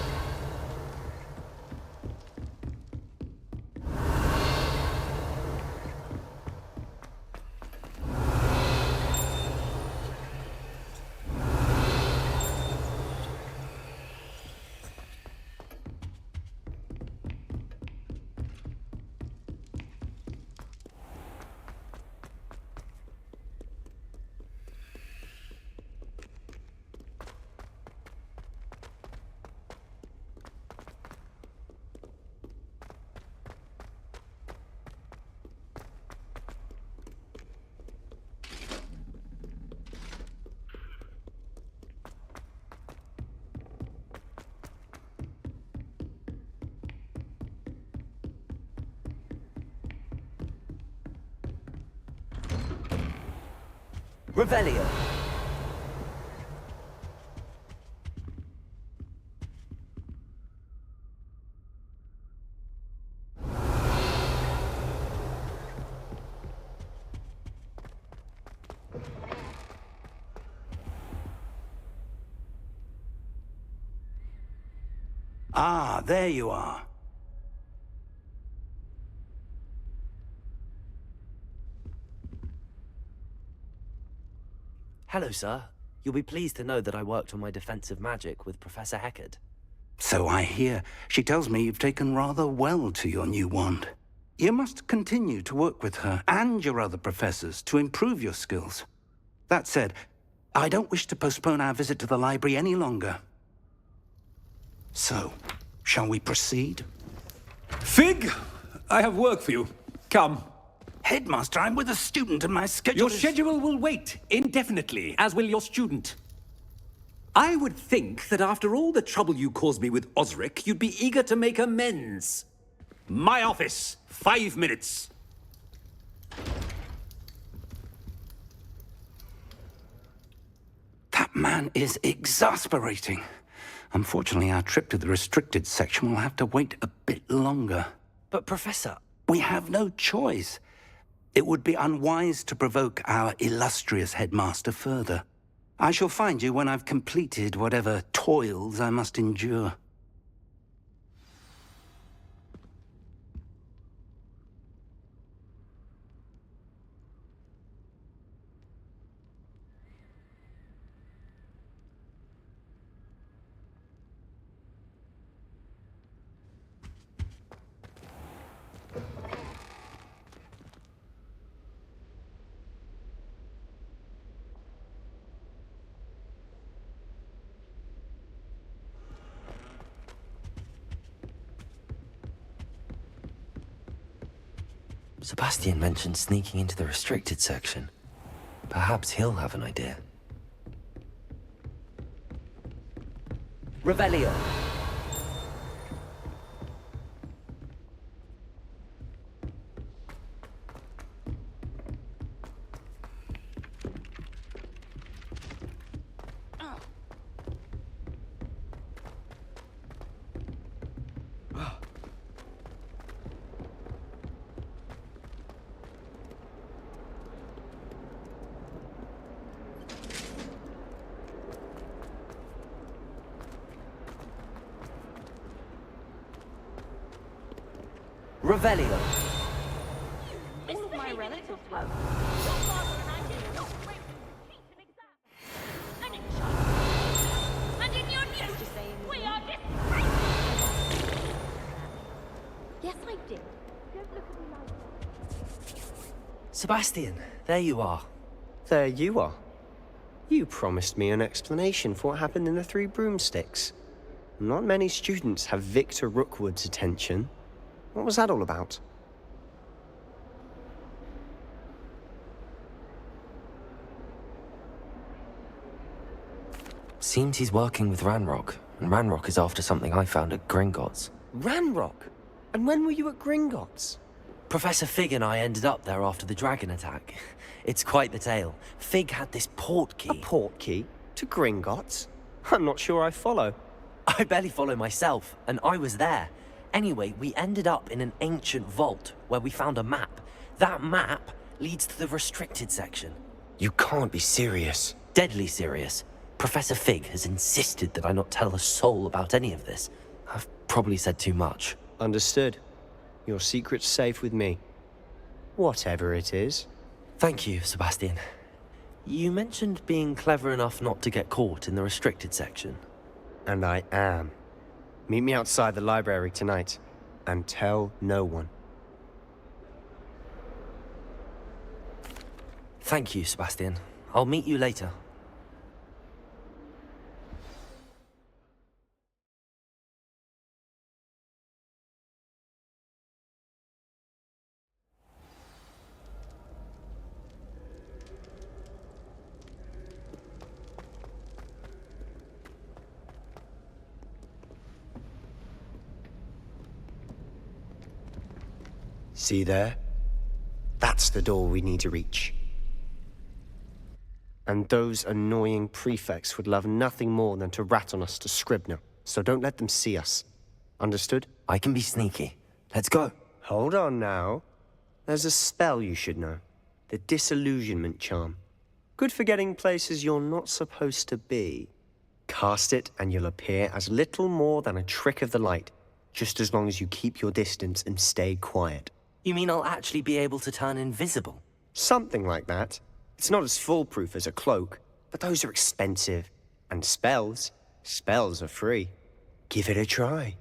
S11: Revelio!
S9: Ah, there you are.
S11: Hello, sir. You'll be pleased to know that I worked on my defensive magic with Professor Hecat.
S9: So I hear. She tells me you've taken rather well to your new wand. You must continue to work with her and your other professors to improve your skills. That said, I don't wish to postpone our visit to the library any longer. So, shall we proceed?
S3: Fig, I have work for you. Come.
S9: Headmaster, I'm with a student and my schedule
S3: Your schedule will wait indefinitely, as will your student. I would think that after all the trouble you caused me with Osric, you'd be eager to make amends. My office, 5 minutes.
S9: That man is exasperating. Unfortunately, our trip to the restricted section will have to wait a bit longer.
S2: But, Professor...
S9: We have no choice. It would be unwise to provoke our illustrious headmaster further. I shall find you when I've completed whatever toils I must endure.
S11: Sebastian mentioned sneaking into the restricted section. Perhaps he'll have an idea.
S2: Revelio. Revelio.
S21: All of my relatives love.
S20: Yes, I did. Don't look at me like that.
S11: Sebastian, there you are.
S14: There you are. You promised me an explanation for what happened in the Three Broomsticks. Not many students have Victor Rookwood's attention. What was that all about?
S11: Seems he's working with Ranrock, and Ranrock is after something I found at Gringotts.
S14: Ranrock? And when were you at Gringotts?
S11: Professor Fig and I ended up there after the dragon attack. It's quite the tale. Fig had this portkey.
S14: A portkey? To Gringotts? I'm not sure I follow.
S11: I barely follow myself, and I was there. Anyway, we ended up in an ancient vault where we found a map. That map leads to the restricted section.
S14: You can't be serious.
S11: Deadly serious. Professor Fig has insisted that I not tell a soul about any of this. I've probably said too much.
S14: Understood. Your secret's safe with me. Whatever it is.
S11: Thank you, Sebastian. You mentioned being clever enough not to get caught in the restricted section.
S14: And I am. Meet me outside the library tonight, and tell no one.
S11: Thank you, Sebastian. I'll meet you later.
S14: See there? That's the door we need to reach. And those annoying prefects would love nothing more than to rat on us to Scribner, so don't let them see us. Understood?
S11: I can be sneaky. Let's go.
S14: Hold on now. There's a spell you should know. The Disillusionment Charm. Good for getting places you're not supposed to be. Cast it and you'll appear as little more than a trick of the light, just as long as you keep your distance and stay quiet.
S11: You mean I'll actually be able to turn invisible?
S14: Something like that. It's not as foolproof as a cloak, but those are expensive. And spells are free. Give it a try.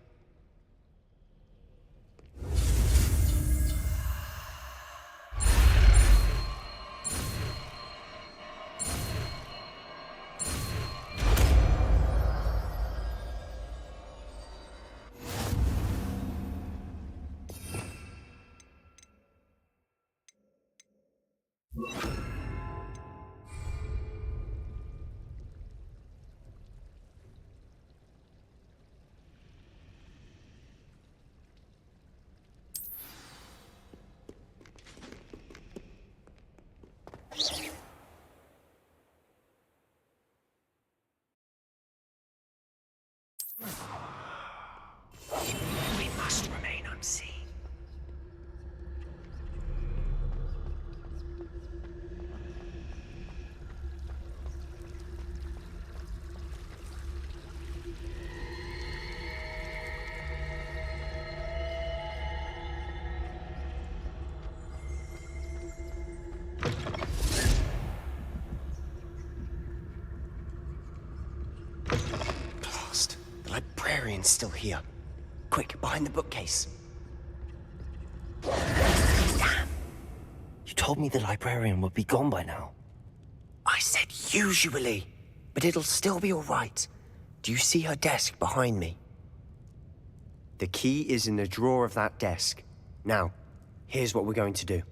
S14: librarian's still here. Quick, behind the bookcase.
S11: Damn! You told me the librarian would be gone by now.
S14: I said usually, but it'll still be all right. Do you see her desk behind me? The key is in the drawer of that desk. Now, here's what we're going to do.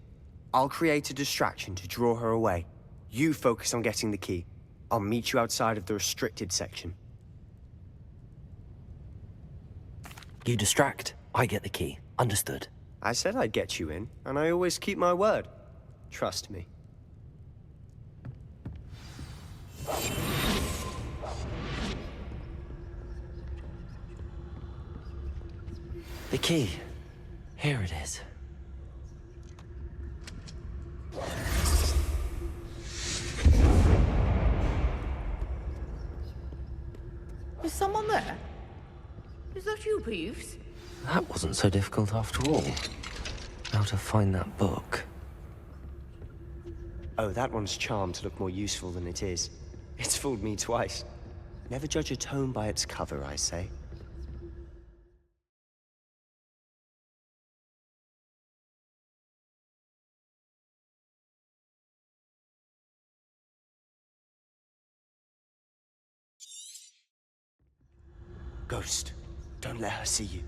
S14: I'll create a distraction to draw her away. You focus on getting the key. I'll meet you outside of the restricted section.
S11: You distract, I get the key. Understood.
S14: I said I'd get you in, and I always keep my word. Trust me.
S11: The key. Here it is.
S10: Is someone there? Is that you, Peeves?
S11: That wasn't so difficult after all. How to find that book.
S14: Oh, that one's charmed to look more useful than it is. It's fooled me twice. Never judge a tome by its cover, I say. Ghost, don't let her see you.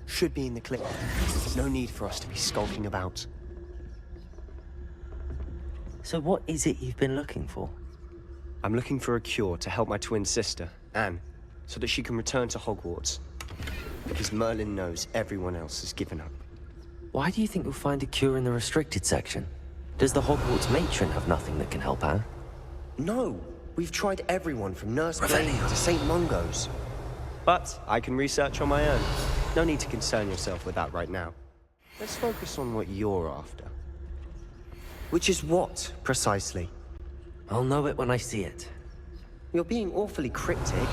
S14: Should be in the clip. No need for us to be skulking about.
S11: So what is it you've been looking for?
S14: I'm looking for a cure to help my twin sister, Anne, so that she can return to Hogwarts. Because Merlin knows everyone else has given up.
S11: Why do you think you'll find a cure in the restricted section? Does the Hogwarts matron have nothing that can help Anne?
S14: No! We've tried everyone from Nurse Blaine to St. Mungo's. But I can research on my own. No need to concern yourself with that right now. Let's focus on what you're after. Which is what, precisely?
S11: I'll know it when I see it.
S14: You're being awfully cryptic.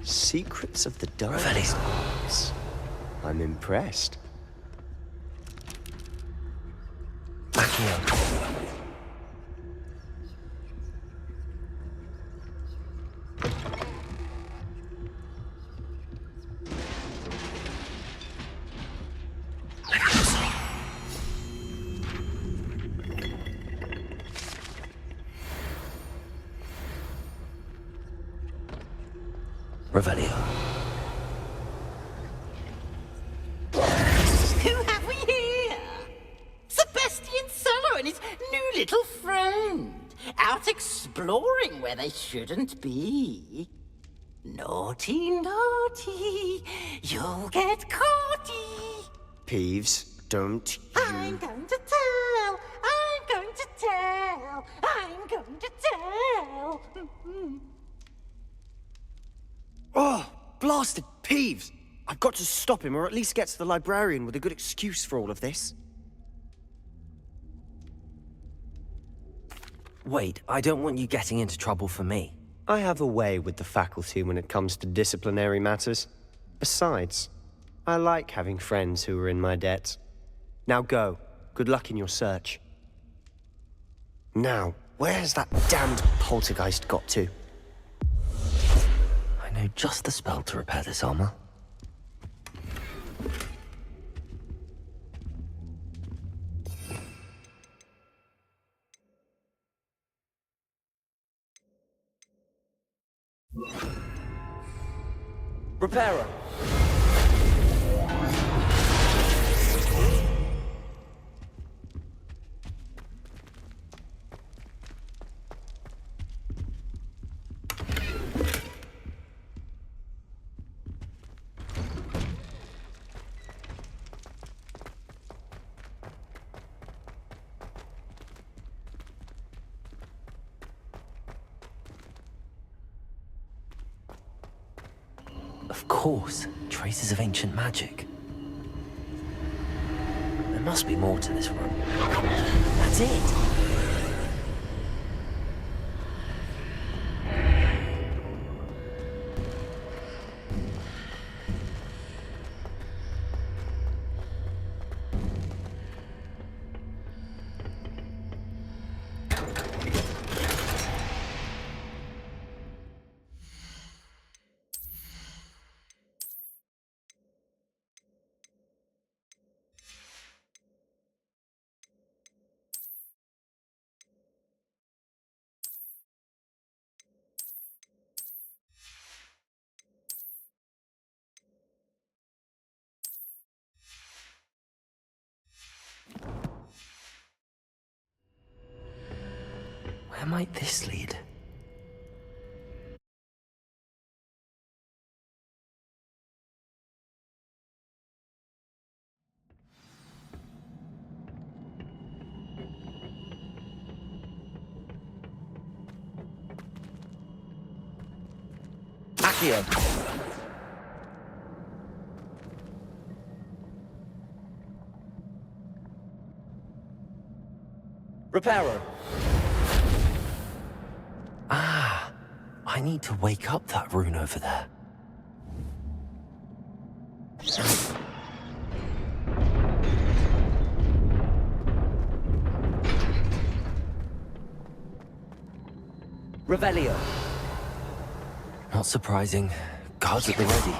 S14: Secrets of the Dark Arts. I'm impressed.
S11: Revelio.
S10: Who have we here? Sebastian Solo and his new little friend. Out exploring where they shouldn't be. Naughty, naughty. You'll get caughty.
S14: Peeves, don't you...
S10: I'm going to tell. I'm going to tell. I'm going to tell.
S14: Oh, blasted Peeves! I've got to stop him, or at least get to the librarian with a good excuse for all of this.
S11: Wait, I don't want you getting into trouble for me.
S14: I have a way with the faculty when it comes to disciplinary matters. Besides, I like having friends who are in my debt. Now go. Good luck in your search. Now, where's that damned poltergeist got to?
S11: I know just the spell to repair this armor. Repairer. Of course, traces of ancient magic. There must be more to this room. That's it! Where might this lead? Accio! Repairer! Ah, I need to wake up that rune over there. Revelio. Not surprising. Guards at the ready.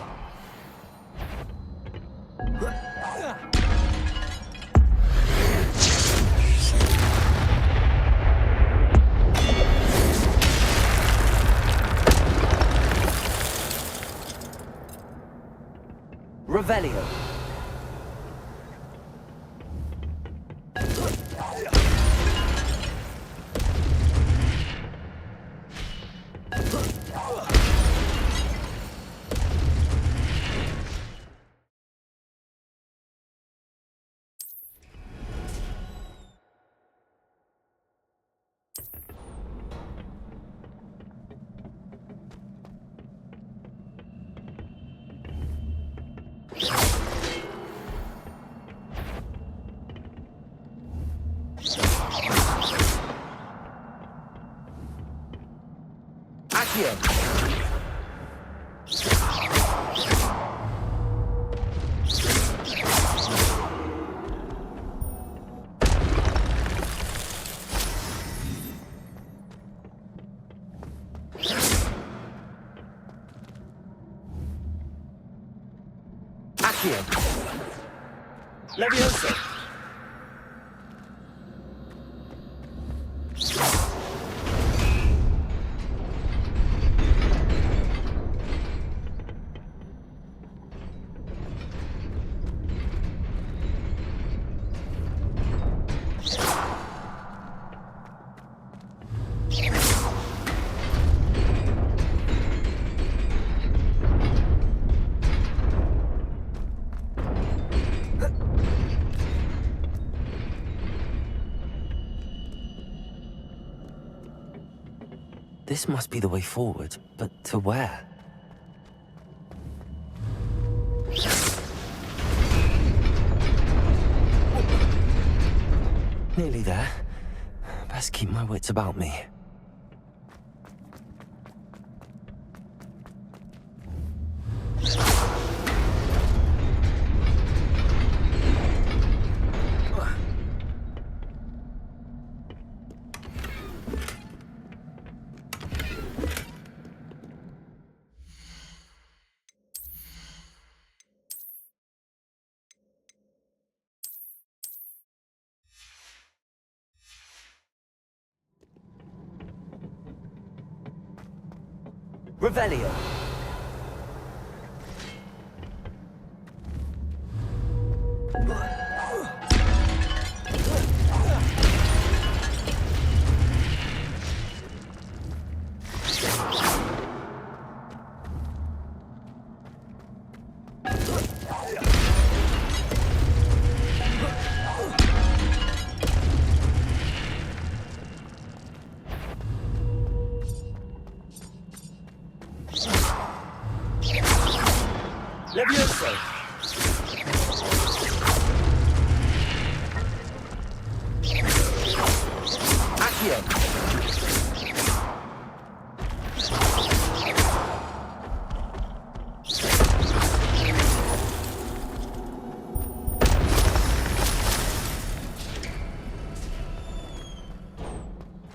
S11: Revelio. Accio! Accio! Leviosa! This must be the way forward, but to where? Nearly there. Best keep my wits about me. Revelio. Accio!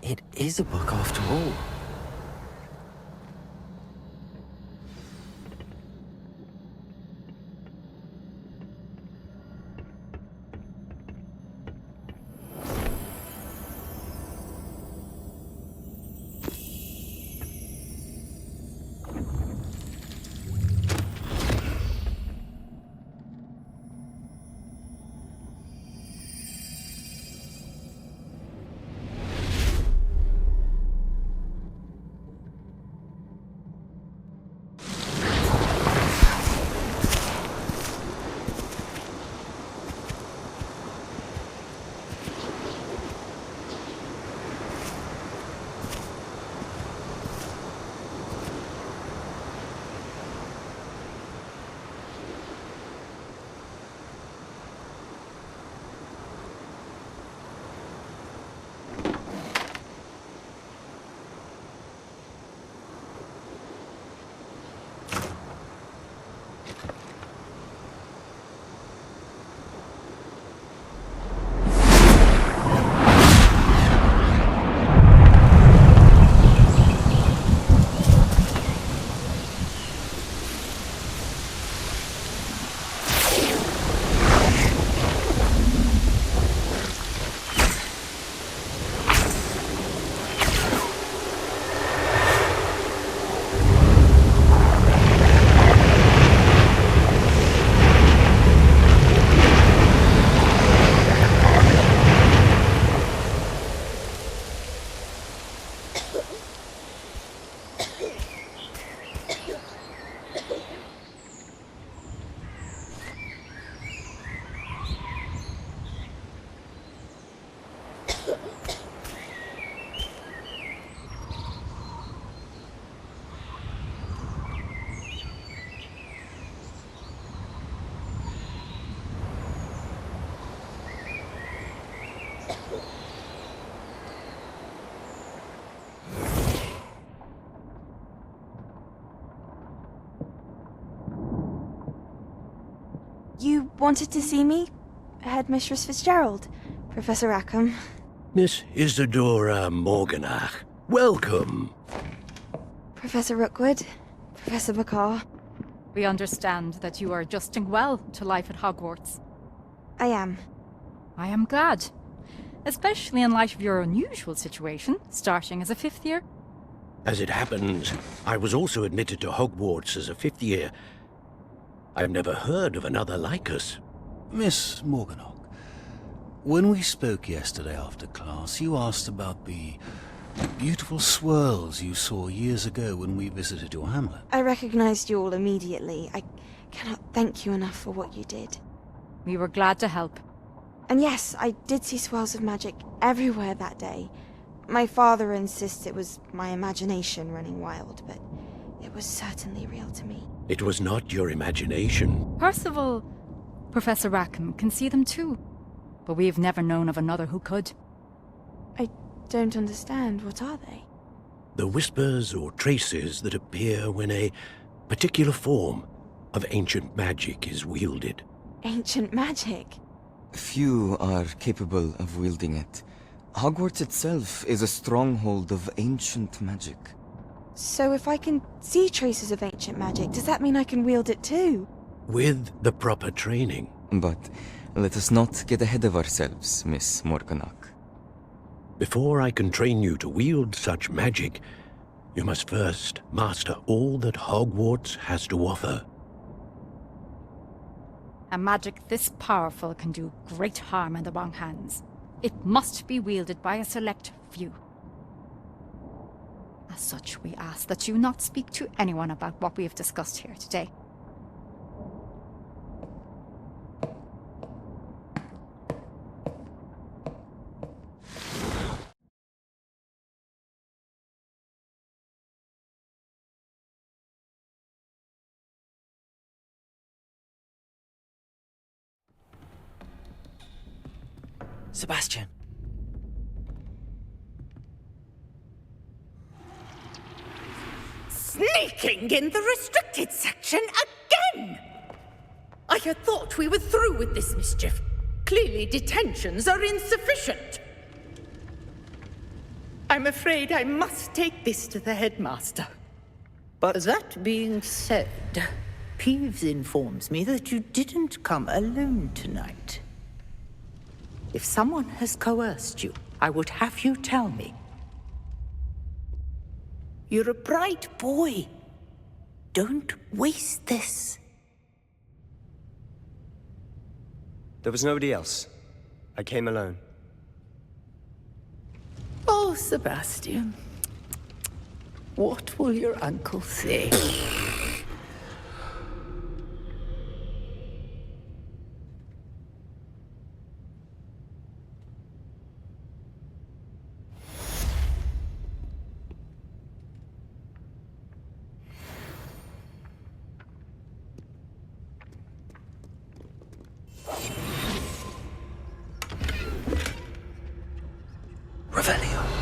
S11: It is a book after all.
S12: You wanted to see me? Headmistress Fitzgerald? Professor Rackham?
S7: Miss Isadora Morganach, welcome.
S12: Professor Rookwood? Professor Bakar?
S16: We understand that you are adjusting well to life at Hogwarts.
S12: I am.
S16: I am glad. Especially in light of your unusual situation, starting as a 5th year.
S7: As it happens, I was also admitted to Hogwarts as a 5th year. I've never heard of another like us.
S9: Miss Morganach, when we spoke yesterday after class, you asked about the beautiful swirls you saw years ago when we visited your hamlet.
S12: I recognized you all immediately. I cannot thank you enough for what you did.
S16: We were glad to help.
S12: And yes, I did see swirls of magic everywhere that day. My father insists it was my imagination running wild, but it was certainly real to me.
S7: It was not your imagination.
S16: Percival, Professor Rackham can see them too. But we've never known of another who could.
S12: I don't understand. What are they?
S7: The whispers or traces that appear when a particular form of ancient magic is wielded.
S12: Ancient magic?
S19: Few are capable of wielding it. Hogwarts itself is a stronghold of ancient magic.
S12: So if I can see traces of ancient magic, does that mean I can wield it too?
S7: With the proper training.
S19: But let us not get ahead of ourselves, Miss Morganach.
S7: Before I can train you to wield such magic, you must first master all that Hogwarts has to offer.
S16: A magic this powerful can do great harm in the wrong hands. It must be wielded by a select few. As such, we ask that you not speak to anyone about what we have discussed here today.
S11: Sebastian.
S6: Sneaking in the restricted section again! I had thought we were through with this mischief. Clearly detentions are insufficient. I'm afraid I must take this to the headmaster.
S17: But that being said, Peeves informs me that you didn't come alone tonight. If someone has coerced you, I would have you tell me. You're a bright boy. Don't waste this.
S14: There was nobody else. I came alone.
S17: Oh, Sebastian. What will your uncle say?
S2: Revelio.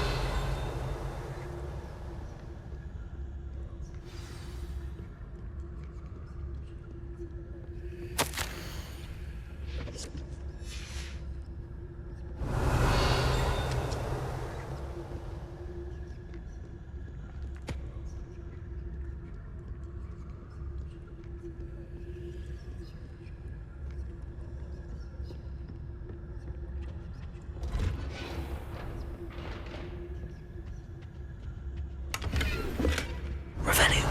S2: Revelio.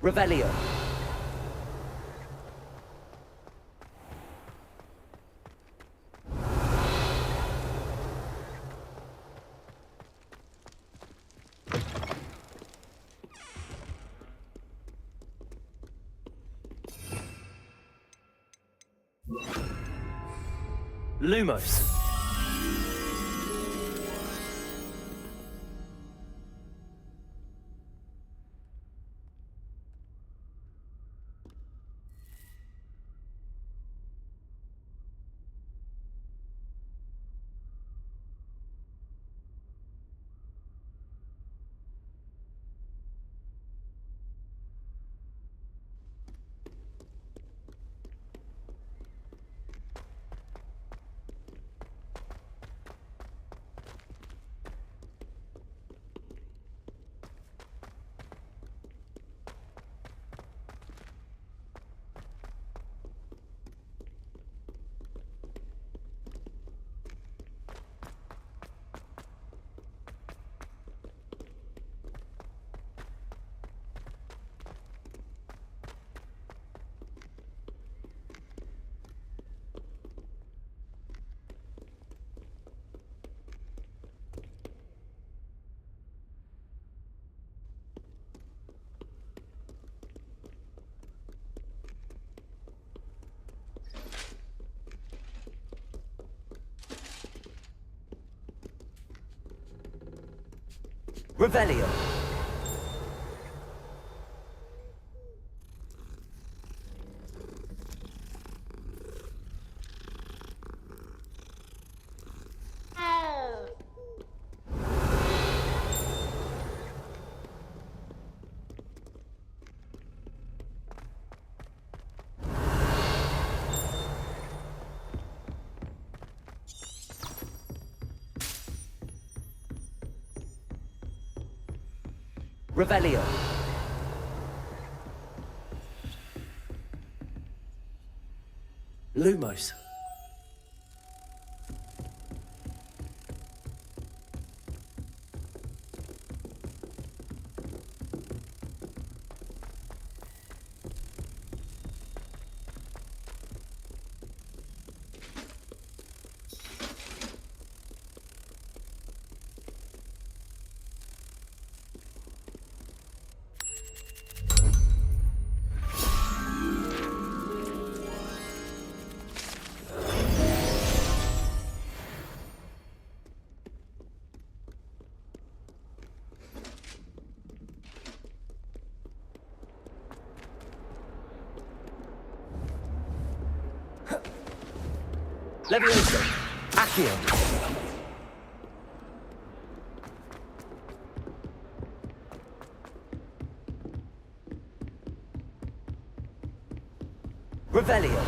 S2: Revelio. Lumos. Revelio. Revelio. Lumos.
S11: Levioso! Accio! Revelio!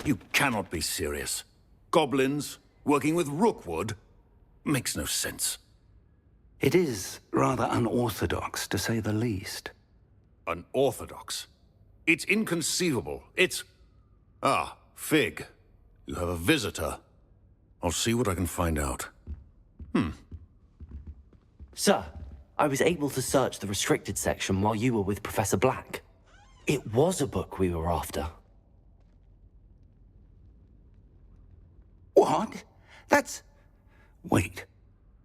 S1: You cannot be serious. Goblins working with Rookwood? Makes no sense.
S9: It is rather unorthodox, to say the least.
S1: Unorthodox? It's inconceivable. It's... Ah, Fig. You have a visitor. I'll see what I can find out.
S11: Sir, I was able to search the restricted section while you were with Professor Black. It was a book we were after.
S9: What? That's... Wait.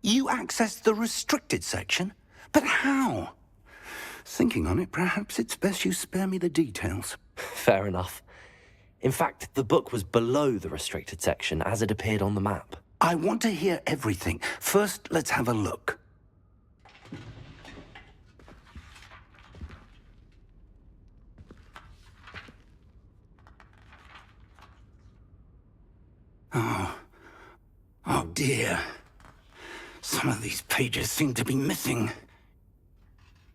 S9: You accessed the restricted section? But how? Thinking on it, perhaps it's best you spare me the details.
S11: Fair enough. In fact, the book was below the restricted section as it appeared on the map.
S9: I want to hear everything. First, let's have a look. Oh dear. Some of these pages seem to be missing.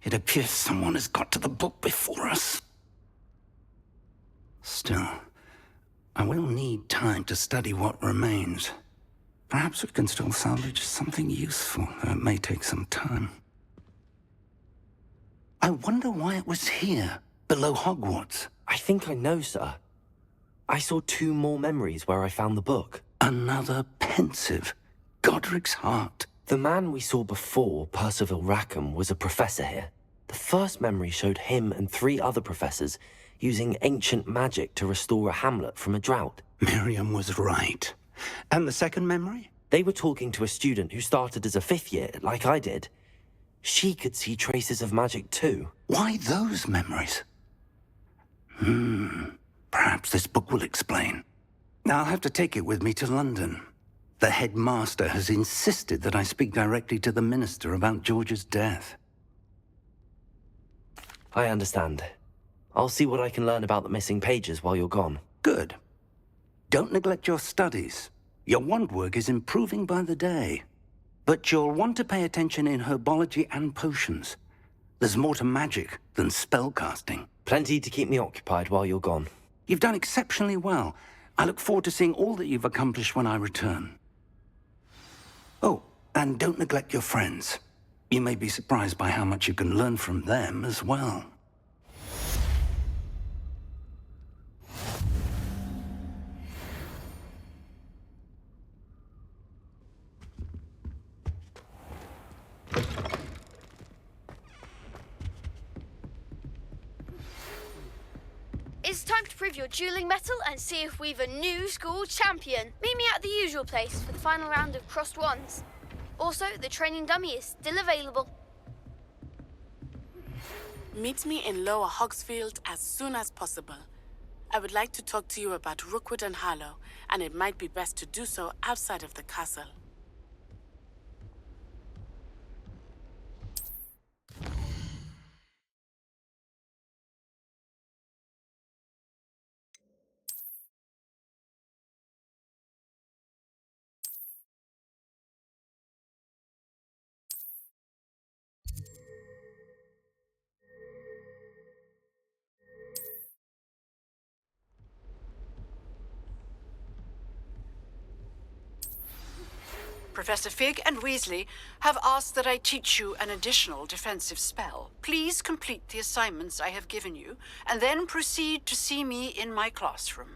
S9: It appears someone has got to the book before us. Still, I will need time to study what remains. Perhaps we can still salvage something useful, though it may take some time. I wonder why it was here, below Hogwarts.
S11: I think I know, sir. I saw 2 more memories where I found the book.
S9: Another pensive. Godric's heart.
S11: The man we saw before, Percival Rackham, was a professor here. The first memory showed him and 3 other professors using ancient magic to restore a hamlet from a drought.
S9: Miriam was right. And the second memory?
S11: They were talking to a student who started as a 5th year, like I did. She could see traces of magic too.
S9: Why those memories? Perhaps this book will explain. I'll have to take it with me to London. The headmaster has insisted that I speak directly to the minister about George's death.
S11: I understand. I'll see what I can learn about the missing pages while you're gone.
S9: Good. Don't neglect your studies. Your wand work is improving by the day. But you'll want to pay attention in herbology and potions. There's more to magic than spellcasting.
S11: Plenty to keep me occupied while you're gone.
S9: You've done exceptionally well. I look forward to seeing all that you've accomplished when I return. Oh, and don't neglect your friends. You may be surprised by how much you can learn from them as well.
S21: It's time to prove your dueling mettle and see if we've a new school champion. Meet me at the usual place for the final round of crossed wands. Also, the training dummy is still available.
S8: Meet me in Lower Hogsfield as soon as possible. I would like to talk to you about Rookwood and Harlow, and it might be best to do so outside of the castle.
S5: Professor Fig and Weasley have asked that I teach you an additional defensive spell. Please complete the assignments I have given you, and then proceed to see me in my classroom.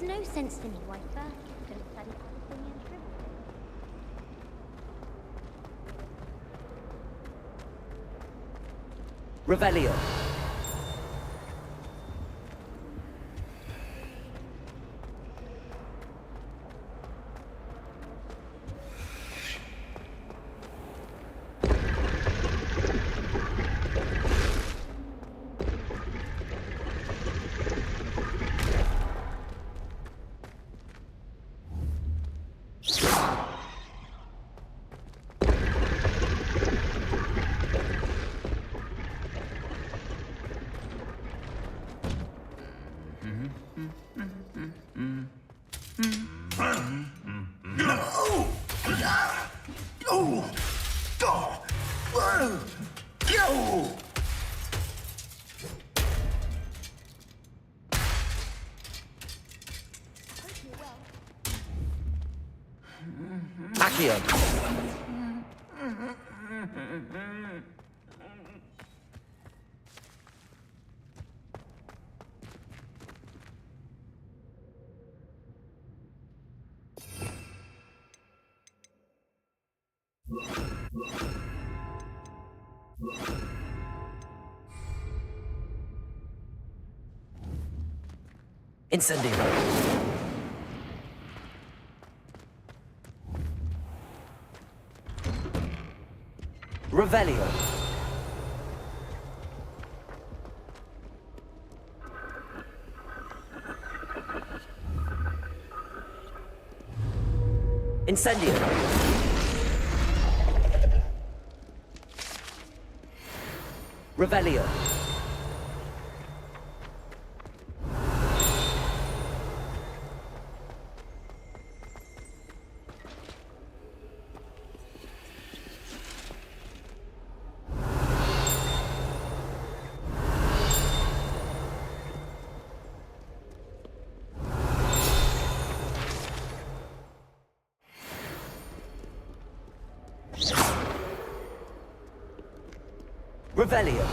S20: makes no sense to me why Birkin couldn't study Palestinian trivia.
S22: Revelio. Accio. Incendio. Revelio. Incendio. Revelio. Revelio.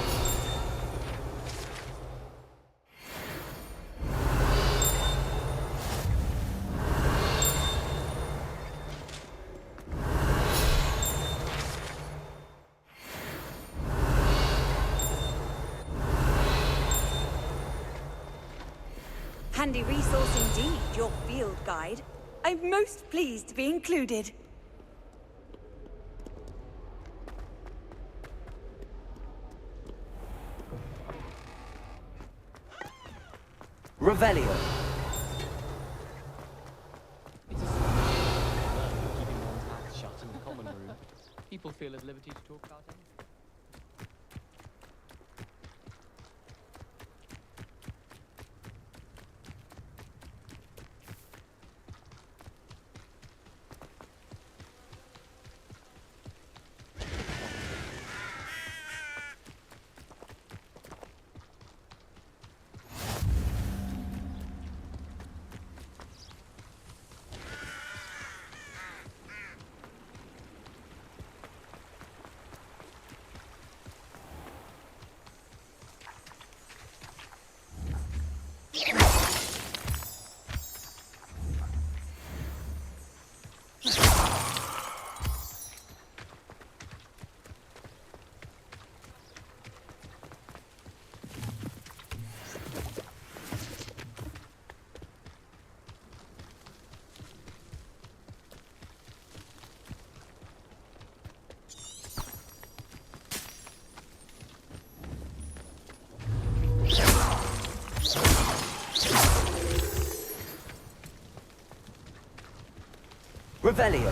S4: Handy resource indeed, your field guide. I'm most pleased to be included.
S22: Revelio.
S13: It's a keeping one's mouth shut in the common room. People feel at liberty to talk about anything.
S22: Revelio.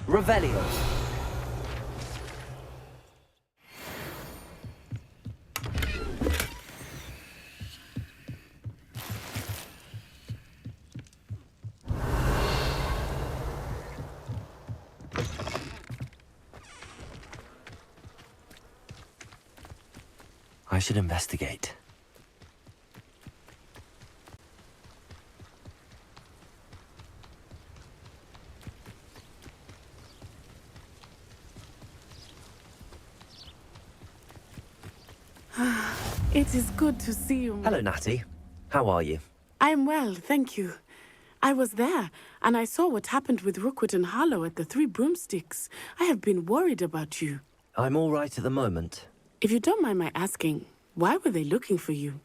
S11: Revelio. I should investigate.
S8: It is good to see you.
S11: Hello, Natty. How are you?
S8: I'm well, thank you. I was there, and I saw what happened with Rookwood and Harlow at the Three Broomsticks. I have been worried about you.
S11: I'm all right at the moment.
S8: If you don't mind my asking, why were they looking for you?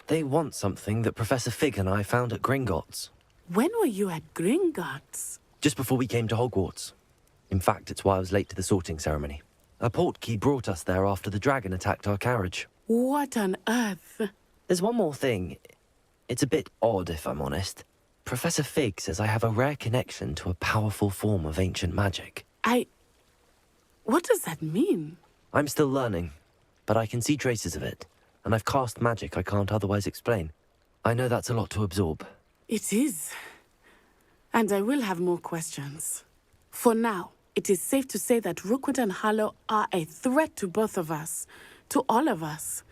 S11: They want something that Professor Fig and I found at Gringotts.
S8: When were you at Gringotts?
S11: Just before we came to Hogwarts. In fact, it's why I was late to the sorting ceremony. A portkey brought us there after the dragon attacked our carriage.
S8: What on earth?
S11: There's one more thing. It's a bit odd, if I'm honest. Professor Fig says I have a rare connection to a powerful form of ancient magic.
S8: What does that mean?
S11: I'm still learning, but I can see traces of it, and I've cast magic I can't otherwise explain. I know that's a lot to absorb.
S8: It is. And I will have more questions. For now, it is safe to say that Rookwood and Harlow are a threat to both of us, to all of us.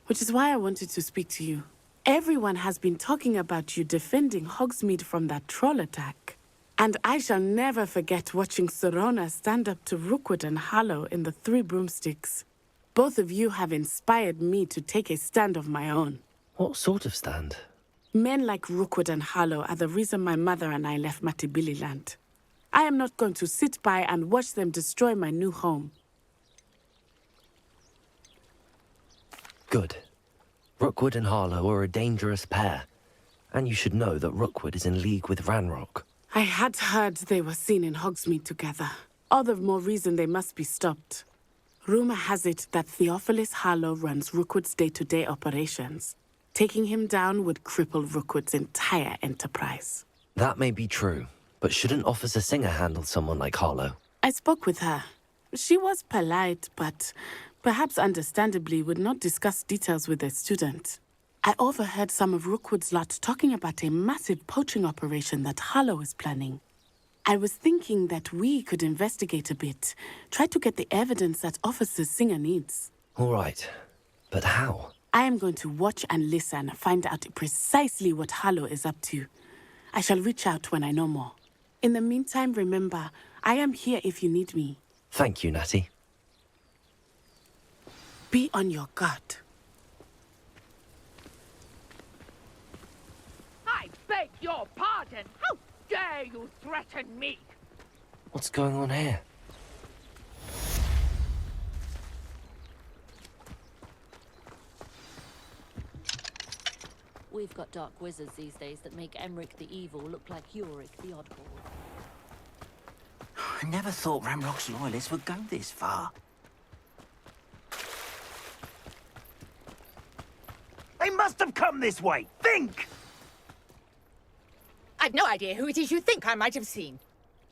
S8: Which is why I wanted to speak to you. Everyone has been talking about you defending Hogsmeade from that troll attack. And I shall never forget watching Serona stand up to Rookwood and Harlow in the Three Broomsticks. Both of you have inspired me to take a stand of my own.
S11: What sort of stand?
S8: Men like Rookwood and Harlow are the reason my mother and I left Matabeleland. I am not going to sit by and watch them destroy my new home.
S11: Good. Rookwood and Harlow are a dangerous pair. And you should know that Rookwood is in league with Ranrock.
S8: I had heard they were seen in Hogsmeade together. All the more reason they must be stopped. Rumor has it that Theophilus Harlow runs Rookwood's day-to-day operations. Taking him down would cripple Rookwood's entire enterprise.
S11: That may be true, but shouldn't Officer Singer handle someone like Harlow?
S8: I spoke with her. She was polite, but perhaps understandably would not discuss details with a student. I overheard some of Rookwood's lot talking about a massive poaching operation that Harlow is planning. I was thinking that we could investigate a bit, try to get the evidence that Officer Singer needs.
S11: All right, but how?
S8: I am going to watch and listen, find out precisely what Harlow is up to. I shall reach out when I know more. In the meantime, remember, I am here if you need me.
S11: Thank you, Natty.
S8: Be on your guard.
S6: I beg your pardon. How dare you threaten me?
S11: What's going on here?
S15: We've got dark wizards these days that make Emmerich the Evil look like Yorick the Oddball.
S2: I never thought Ranrock's loyalists would go this far. They must have come this way! Think!
S6: I've no idea who it is you think I might have seen.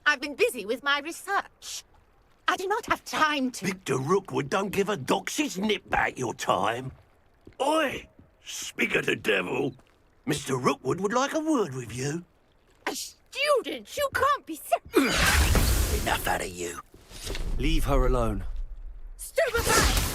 S6: I've been busy with my research. I do not have time to...
S9: Victor Rookwood don't give a doxy's nip back your time. Oi! Speak of the devil. Mr. Rookwood would like a word with you.
S6: A student? You can't be...
S9: Enough out of you.
S11: Leave her alone.
S6: Stupefy!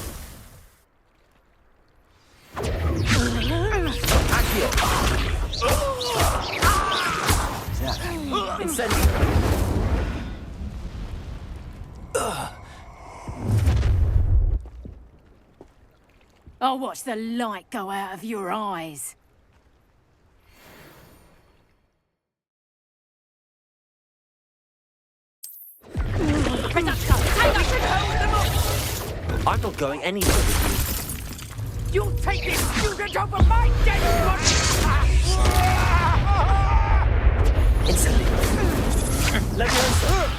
S5: I'll watch the light go out of your eyes.
S11: I'm not going anywhere with
S6: You take this student over my dead body!
S11: Instantly. Let me answer.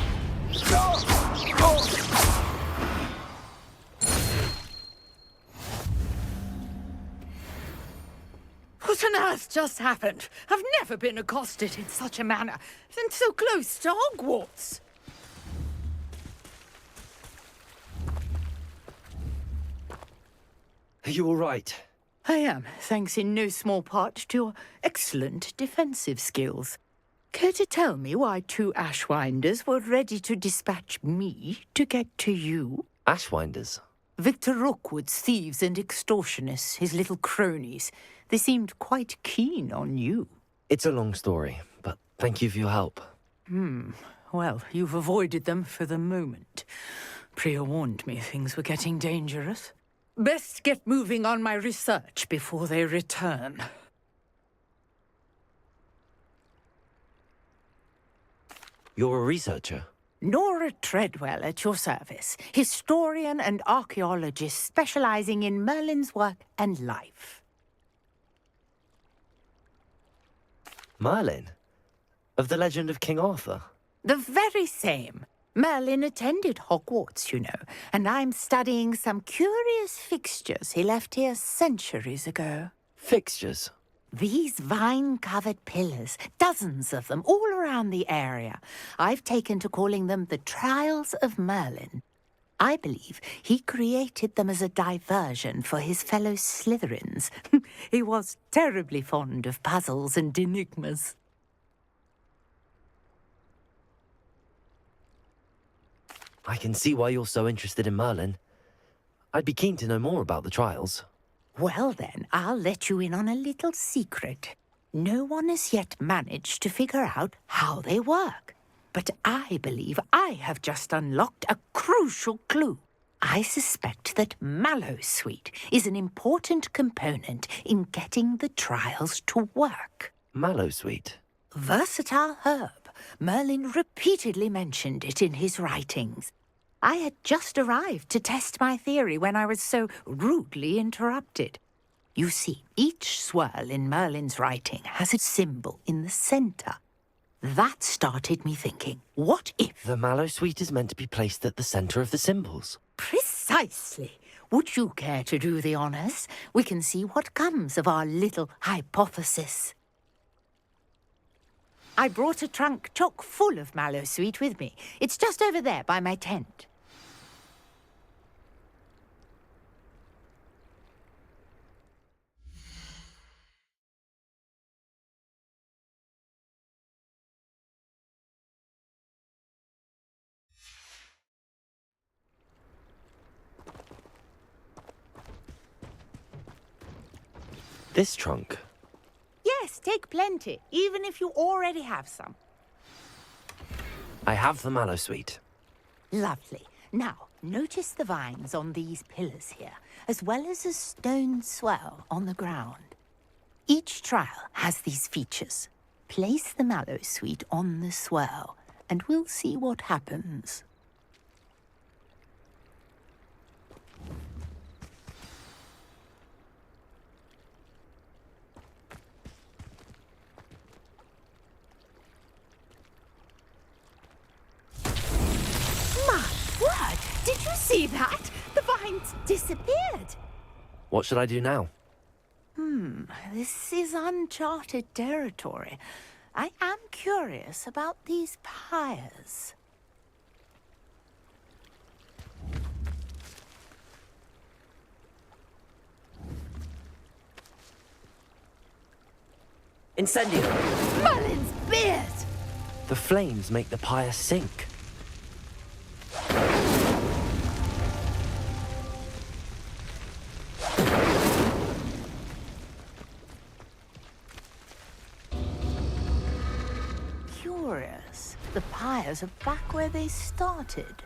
S17: What on earth just happened? I've never been accosted in such a manner, and so close to Hogwarts.
S11: Are you all right?
S17: I am, thanks in no small part to your excellent defensive skills. Care to tell me why 2 Ashwinders were ready to dispatch me to get to you?
S11: Ashwinders?
S17: Victor Rookwood's thieves and extortionists, his little cronies. They seemed quite keen on you.
S11: It's a long story, but thank you for your help.
S17: Well, you've avoided them for the moment. Priya warned me things were getting dangerous. Best get moving on my research before they return.
S11: You're a researcher?
S17: Nora Treadwell at your service, historian and archaeologist specializing in Merlin's work and life.
S11: Merlin? Of the legend of King Arthur?
S17: The very same. Merlin attended Hogwarts, you know, and I'm studying some curious fixtures he left here centuries ago.
S11: Fixtures?
S17: These vine-covered pillars, dozens of them, all around the area. I've taken to calling them the Trials of Merlin. I believe he created them as a diversion for his fellow Slytherins. He was terribly fond of puzzles and enigmas.
S11: I can see why you're so interested in Merlin. I'd be keen to know more about the trials.
S17: Well then, I'll let you in on a little secret. No one has yet managed to figure out how they work. But I believe I have just unlocked a crucial clue. I suspect that Mallowsweet is an important component in getting the trials to work.
S11: Mallowsweet?
S17: Versatile herb. Merlin repeatedly mentioned it in his writings. I had just arrived to test my theory when I was so rudely interrupted. You see, each swirl in Merlin's writing has a symbol in the center. That started me thinking, what if...
S11: The Mallowsweet is meant to be placed at the center of the symbols.
S17: Precisely. Would you care to do the honors? We can see what comes of our little hypothesis. I brought a trunk chock full of Mallowsweet with me. It's just over there by my tent.
S11: This trunk?
S17: Yes, take plenty, even if you already have some.
S11: I have the Mallowsweet.
S17: Lovely. Now, notice the vines on these pillars here, as well as a stone swell on the ground. Each trial has these features. Place the Mallowsweet on the swell, and we'll see what happens. Word! Did you see that? The vines disappeared.
S11: What should I do now?
S17: This is uncharted territory. I am curious about these pyres.
S11: Incendio!
S17: Merlin's beard!
S11: The flames make the pyre sink.
S17: Curious. The pyres are back where they started.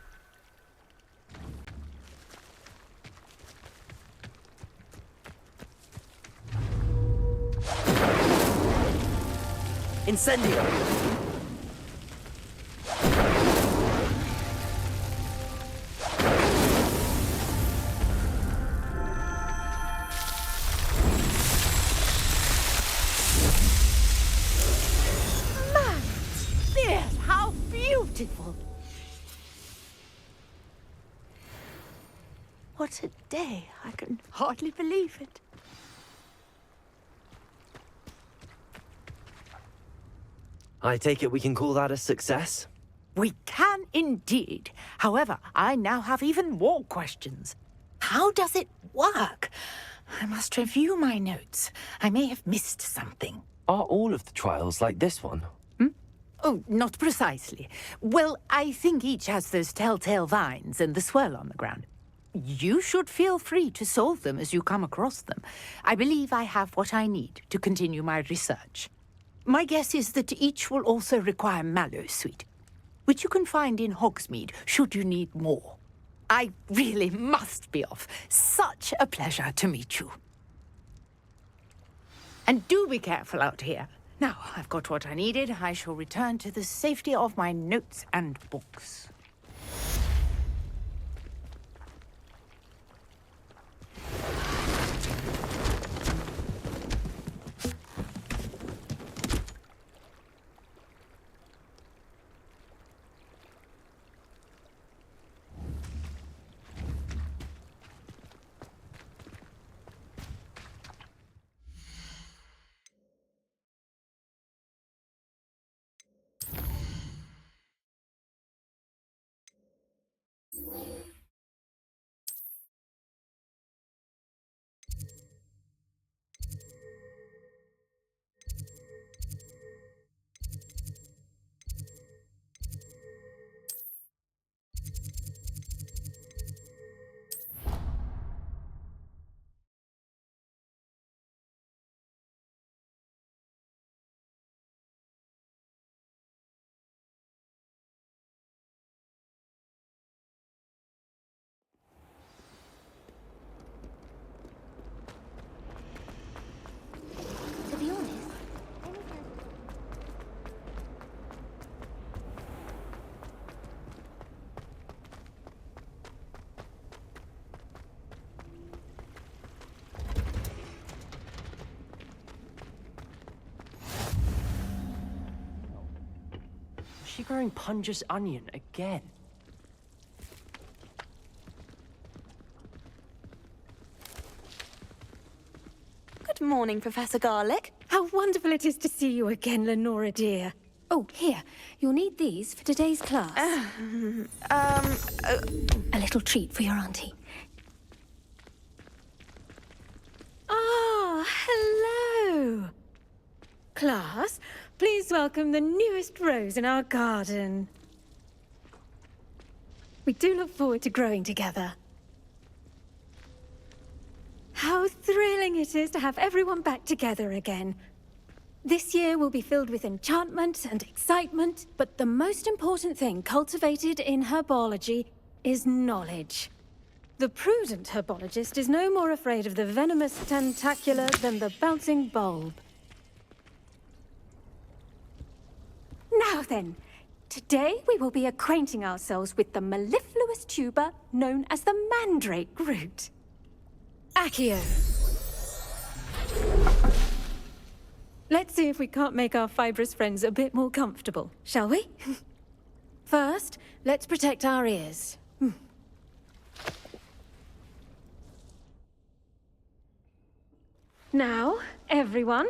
S11: Incendio!
S17: How beautiful! What a day. I can hardly believe it.
S11: I take it we can call that a success?
S17: We can indeed. However, I now have even more questions. How does it work? I must review my notes. I may have missed something.
S11: Are all of the trials like this one?
S17: Oh, not precisely. Well, I think each has those telltale vines and the swirl on the ground. You should feel free to solve them as you come across them. I believe I have what I need to continue my research. My guess is that each will also require mallowsweet, which you can find in Hogsmeade should you need more. I really must be off. Such a pleasure to meet you. And do be careful out here. Now, I've got what I needed. I shall return to the safety of my notes and books.
S2: Is she growing Punja's onion again?
S4: Good morning, Professor Garlick. How wonderful it is to see you again, Lenora dear. Oh, here. You'll need these for today's class. A little treat for your auntie. Ah, hello. Class, please welcome the newest rose in our garden. We do look forward to growing together. How thrilling it is to have everyone back together again. This year will be filled with enchantment and excitement, but the most important thing cultivated in herbology is knowledge. The prudent herbologist is no more afraid of the venomous tentacula than the bouncing bulb. Now then, today we will be acquainting ourselves with the mellifluous tuber known as the mandrake root. Accio. Let's see if we can't make our fibrous friends a bit more comfortable, shall we? First, let's protect our ears. Now, everyone,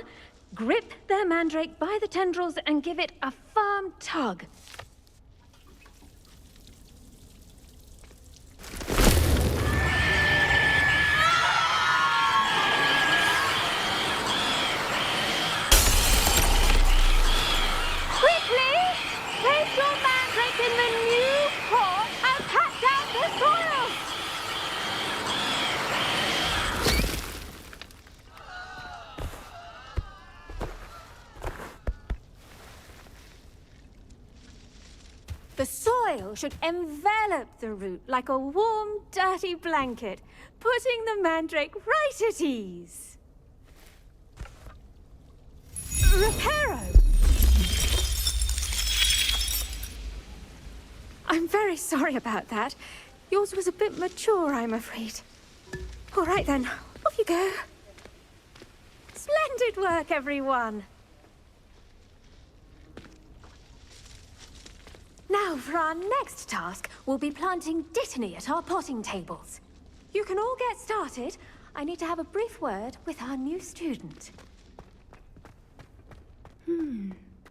S4: grip their mandrake by the tendrils and give it a firm tug. Place your mandrake in the new pot and pat down the soil! The soil should envelop the root like a warm, dirty blanket, putting the mandrake right at ease. Reparo! I'm very sorry about that. Yours was a bit mature, I'm afraid. All right then, off you go. Splendid work, everyone. Now, for our next task, we'll be planting dittany at our potting tables. You can all get started. I need to have a brief word with our new student.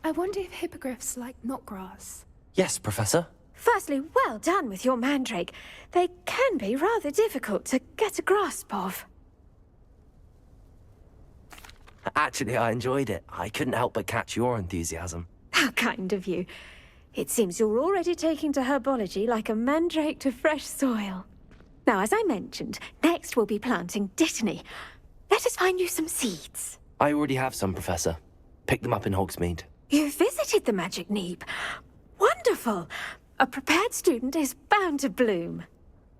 S3: I wonder if hippogriffs like knotgrass.
S11: Yes, Professor.
S4: Firstly, well done with your mandrake. They can be rather difficult to get a grasp of.
S11: Actually, I enjoyed it. I couldn't help but catch your enthusiasm.
S4: How kind of you. It seems you're already taking to herbology like a mandrake to fresh soil. Now, as I mentioned, next we'll be planting dittany. Let us find you some seeds.
S11: I already have some, Professor. Picked them up in Hogsmeade.
S4: You visited the Magic Neep. Wonderful! A prepared student is bound to bloom.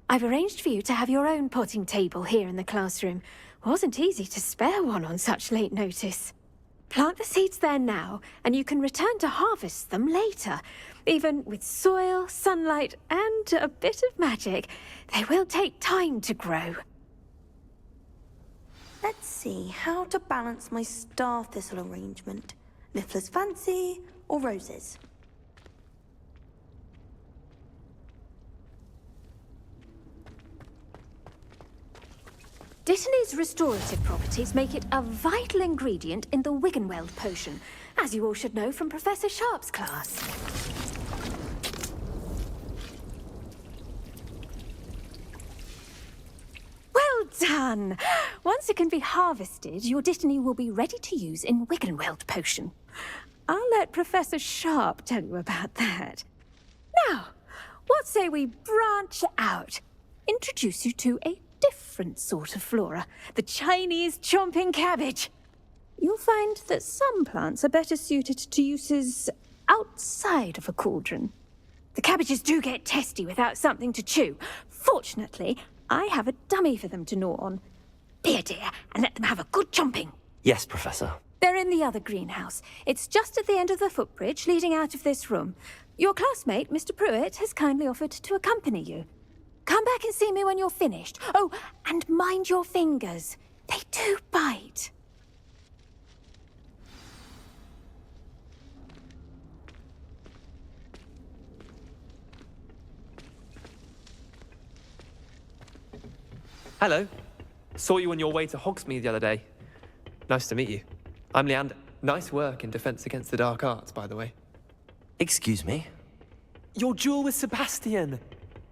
S4: I've arranged for you to have your own potting table here in the classroom. Wasn't easy to spare one on such late notice. Plant the seeds there now, and you can return to harvest them later. Even with soil, sunlight, and a bit of magic, they will take time to grow.
S12: Let's see how to balance my star thistle arrangement. Niffler's fancy or roses?
S4: Dittany's restorative properties make it a vital ingredient in the Wiggenweld potion, as you all should know from Professor Sharp's class. Well done! Once it can be harvested, your Dittany will be ready to use in Wiggenweld potion. I'll let Professor Sharp tell you about that. Now, what say we branch out? Introduce you to a different sort of flora, the Chinese chomping cabbage. You'll find that some plants are better suited to uses outside of a cauldron. The cabbages do get testy without something to chew. Fortunately, I have a dummy for them to gnaw on. Be a dear and let them have a good chomping.
S11: Yes, Professor.
S4: They're in the other greenhouse. It's just at the end of the footbridge leading out of this room. Your classmate, Mr. Pruitt, has kindly offered to accompany you. Come back and see me when you're finished. Oh, and mind your fingers. They do bite.
S13: Hello. Saw you on your way to Hogsmeade the other day. Nice to meet you. I'm Leander. Nice work in Defense Against the Dark Arts, by the way.
S11: Excuse me?
S13: Your duel with Sebastian!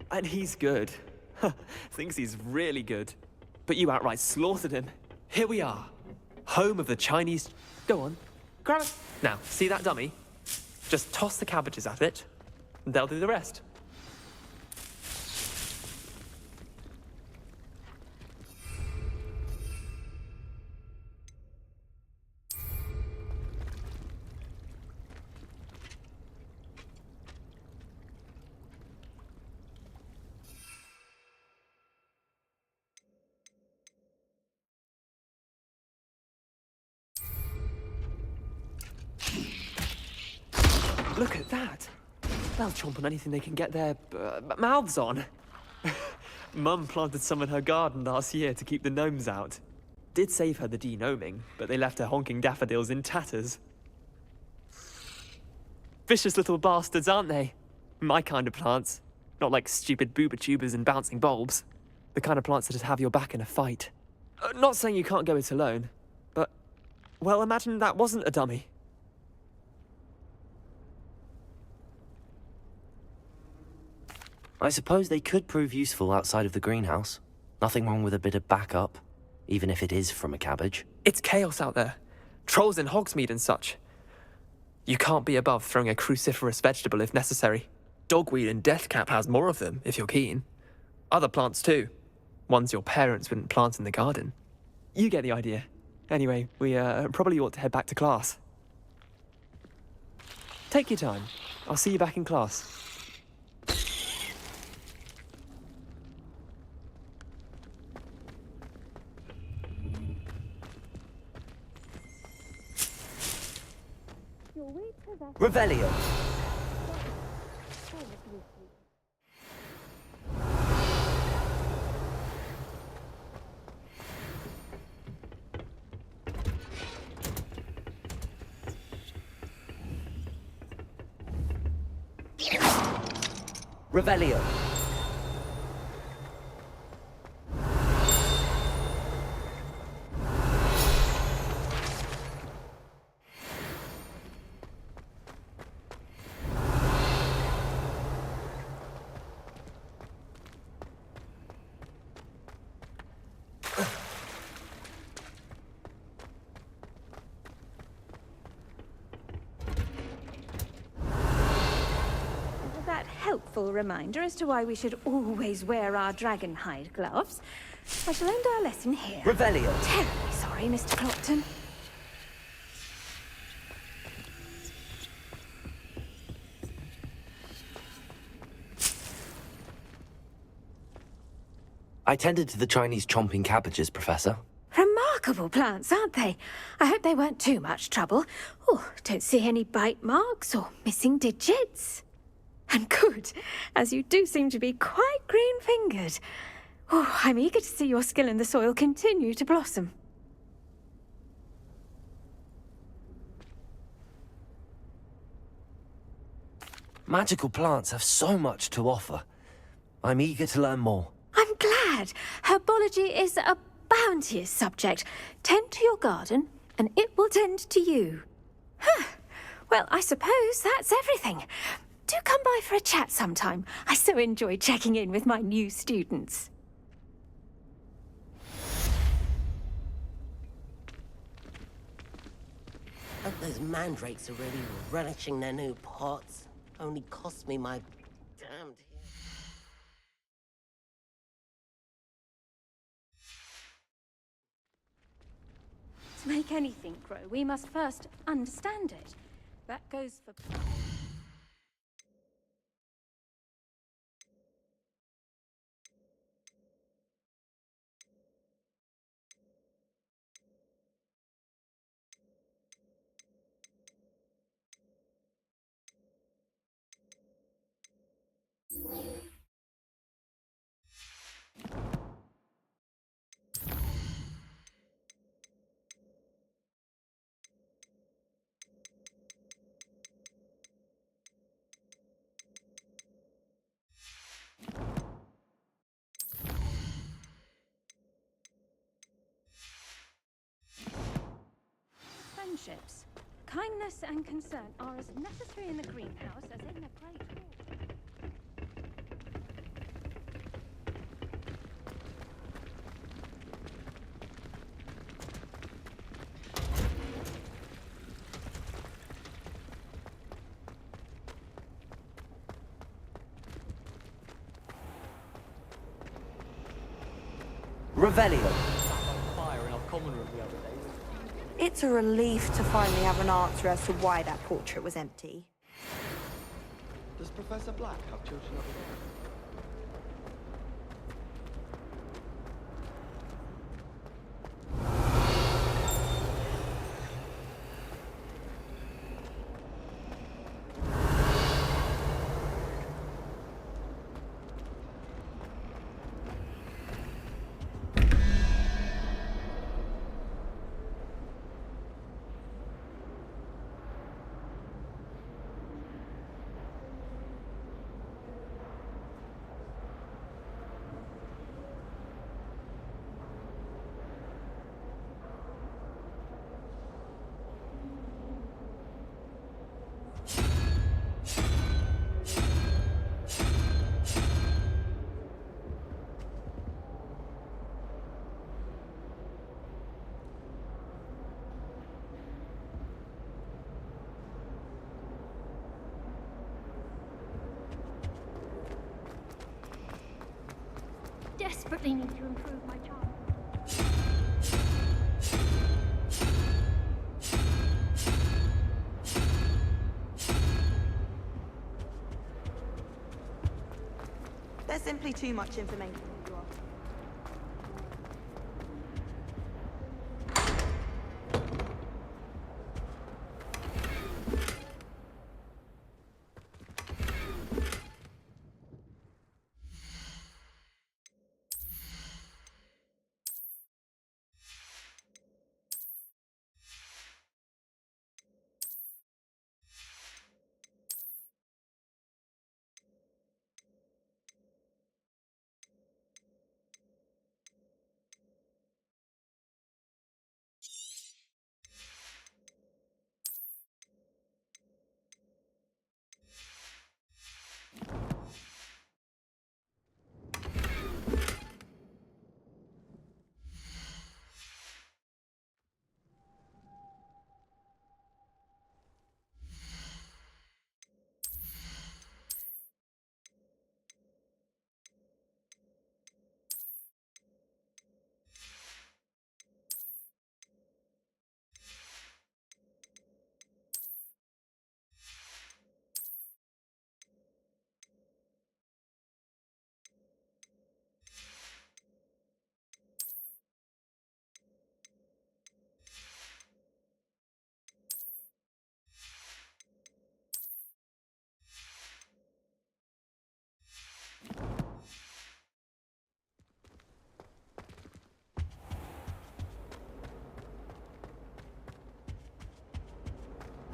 S13: And he's good. Thinks he's really good. But you outright slaughtered him. Here we are. Home of the Chinese... Go on. Grab it. Now, see that dummy? Just toss the cabbages at it, and they'll do the rest. Look at that! They'll chomp on anything they can get their mouths on. Mum planted some in her garden last year to keep the gnomes out. Did save her the de-gnoming, but they left her honking daffodils in tatters. Vicious little bastards, aren't they? My kind of plants. Not like stupid booba tubers and bouncing bulbs. The kind of plants that'd have your back in a fight. Not saying you can't go it alone, but... Well, imagine that wasn't a dummy.
S11: I suppose they could prove useful outside of the greenhouse. Nothing wrong with a bit of backup, even if it is from a cabbage.
S13: It's chaos out there. Trolls in Hogsmeade and such. You can't be above throwing a cruciferous vegetable if necessary. Dogweed and deathcap has more of them, if you're keen. Other plants too. Ones your parents wouldn't plant in the garden. You get the idea. Anyway, we probably ought to head back to class. Take your time. I'll see you back in class.
S11: Revelio. Revelio.
S4: helpful reminder as to why we should always wear our dragon hide gloves, I shall end our lesson here.
S2: Revelio.
S4: Terribly sorry, Mr. Clopton.
S11: I tended to the Chinese chomping cabbages, Professor.
S4: Remarkable plants, aren't they? I hope they weren't too much trouble. Oh, don't see any bite marks or missing digits. And good, as you do seem to be quite green-fingered. Oh, I'm eager to see your skill in the soil continue to blossom.
S11: Magical plants have so much to offer. I'm eager to learn more.
S4: I'm glad. Herbology is a bounteous subject. Tend to your garden, and it will tend to you. Huh. Well, I suppose that's everything. Do come by for a chat sometime. I so enjoy checking in with my new students.
S10: Hope those mandrakes are really relishing their new pots. Only cost me my damned...
S4: To make anything grow, we must first understand it. That goes for... Friendships. Kindness and concern are as necessary in the greenhouse as in the great hall.
S2: Revelio.
S18: Fire in our common room the other day.
S12: It's a relief to finally have an answer as to why that portrait was empty.
S18: Does Professor Black have children of his own?
S20: Desperately need to improve my job.
S12: There's simply too much information.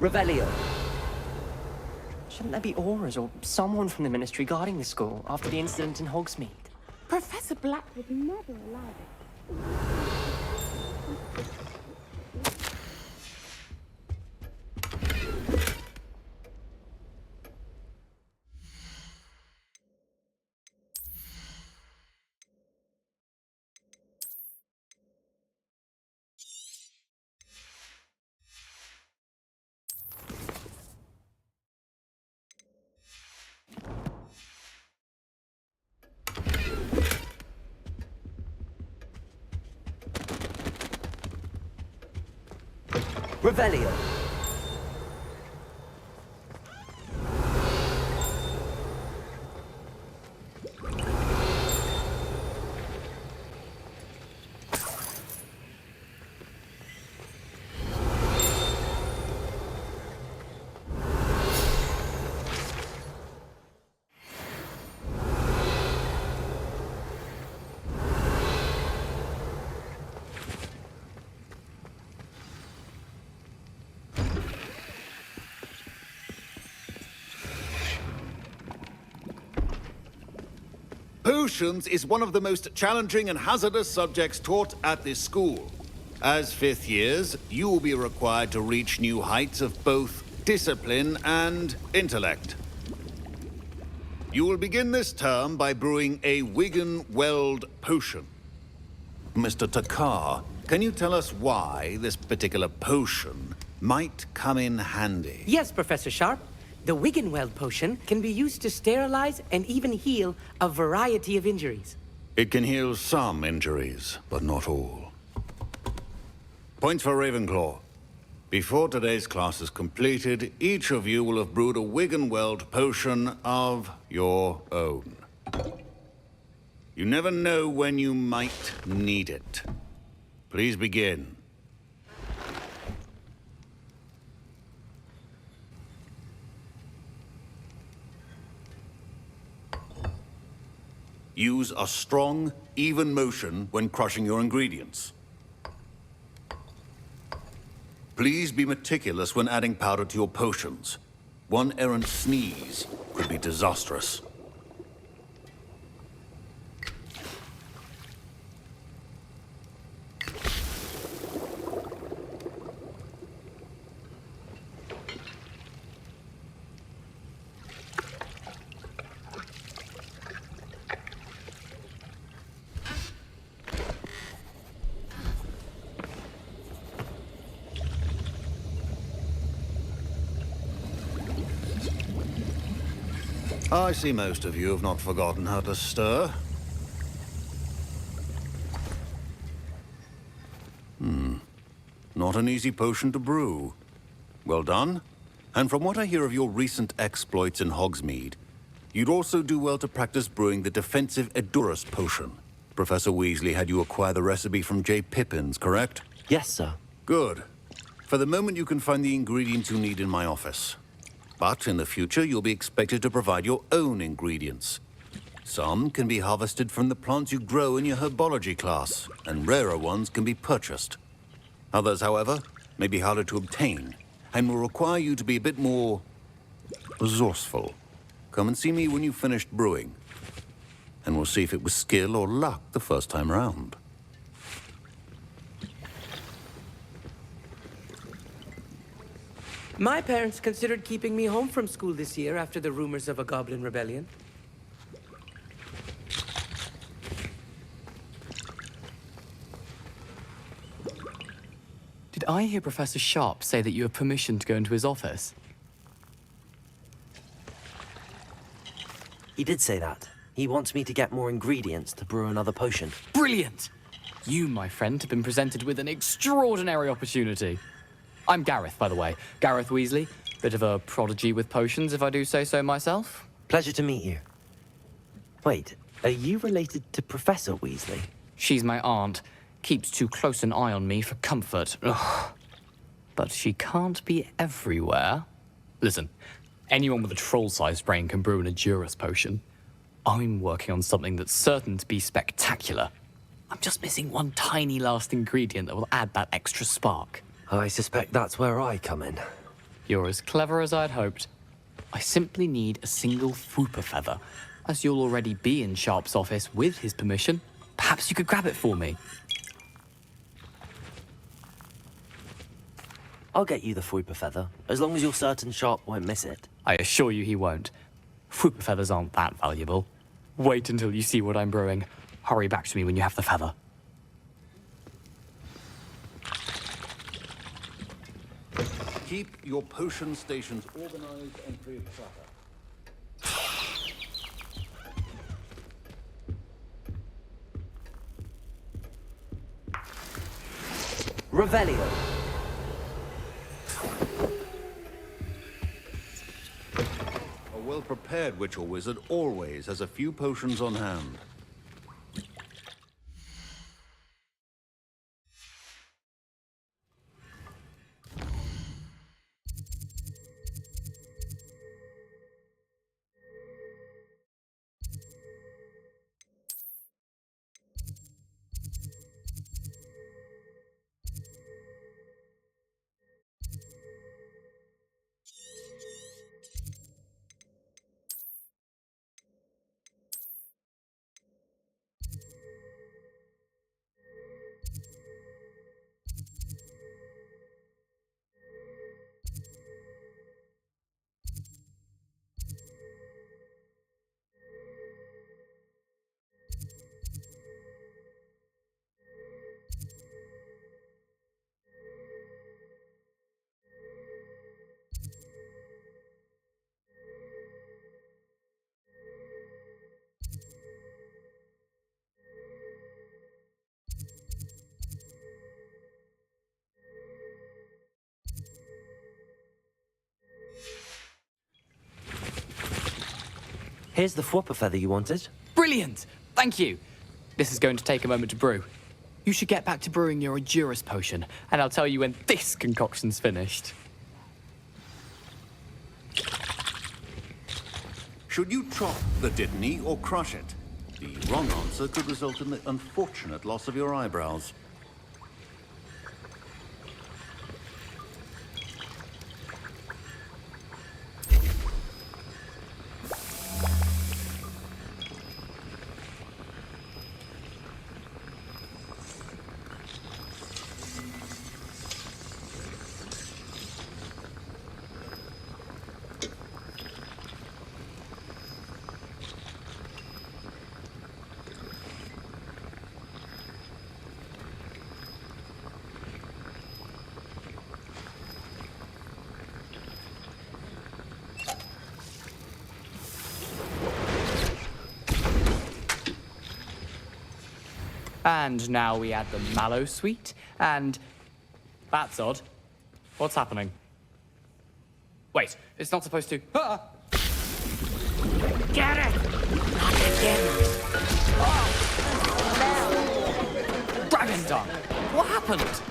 S7: Revelio. Shouldn't there be auras or someone from the Ministry guarding the school after the incident in Hogsmeade?
S8: Professor Black
S3: Would never allow it.
S7: Revelio.
S1: Potions is one of the most challenging and hazardous subjects taught at this school. As fifth years, you will be required to reach new heights of both discipline and intellect. You will begin this term by brewing a Wigan-Weld potion. Mr. Takar, can you tell us why this particular potion might come in handy?
S19: Yes, Professor Sharp. The Wigan-Weld potion can be used to sterilize and even heal a variety of injuries.
S1: It can heal some injuries, but not all. Points for Ravenclaw. Before today's class is completed, each of you will have brewed a Wigan-Weld potion of your own. You never know when you might need it. Please begin. Use a strong, even motion when crushing your ingredients. Please be meticulous when adding powder to your potions. One errant sneeze could be disastrous. I see most of you have not forgotten how to stir. Not an easy potion to brew. Well done. And from what I hear of your recent exploits in Hogsmeade, you'd also do well to practice brewing the defensive Edurus potion. Professor Weasley had you acquire the recipe from J. Pippin's, correct?
S11: Yes, sir.
S1: Good. For the moment, you can find the ingredients you need in my office. But in the future, you'll be expected to provide your own ingredients. Some can be harvested from the plants you grow in your herbology class, and rarer ones can be purchased. Others, however, may be harder to obtain, and will require you to be a bit more resourceful. Come and see me when you've finished brewing, and we'll see if it was skill or luck the first time round.
S19: My parents considered keeping me home from school this year after the rumors of a goblin rebellion.
S23: Did I hear Professor Sharp say that you have permission to go into his office?
S11: He did say that. He wants me to get more ingredients to brew another potion.
S23: Brilliant! You, my friend, have been presented with an extraordinary opportunity. I'm Gareth, by the way. Gareth Weasley. Bit of a prodigy with potions, if I do say so myself.
S11: Pleasure to meet you. Wait, are you related to Professor Weasley?
S23: She's my aunt. Keeps too close an eye on me for comfort. Ugh. But she can't be everywhere. Listen, anyone with a troll-sized brain can brew an Edurus potion. I'm working on something that's certain to be spectacular. I'm just missing one tiny last ingredient that will add that extra spark.
S11: I suspect that's where I come in.
S23: You're as clever as I'd hoped. I simply need a single Fwooper feather. As you'll already be in Sharp's office with his permission, perhaps you could grab it for me.
S11: I'll get you the Fwooper feather, as long as you're certain Sharp won't miss it.
S23: I assure you he won't. Fwooper feathers aren't that valuable. Wait until you see what I'm brewing. Hurry back to me when you have the feather.
S1: Keep your potion stations organized and free of clutter.
S11: Revelio.
S1: A well-prepared witch or wizard always has a few potions on hand.
S11: Here's the Fwooper feather you wanted.
S23: Brilliant! Thank you! This is going to take a moment to brew. You should get back to brewing your Adurus potion, and I'll tell you when this concoction's finished.
S1: Should you chop the Dittany or crush it? The wrong answer could result in the unfortunate loss of your eyebrows.
S23: And now we add the mallow sweet, and... That's odd. What's happening? Wait, it's not supposed to... Ah!
S6: Get it! Not again.
S23: Dragon tongue! What happened?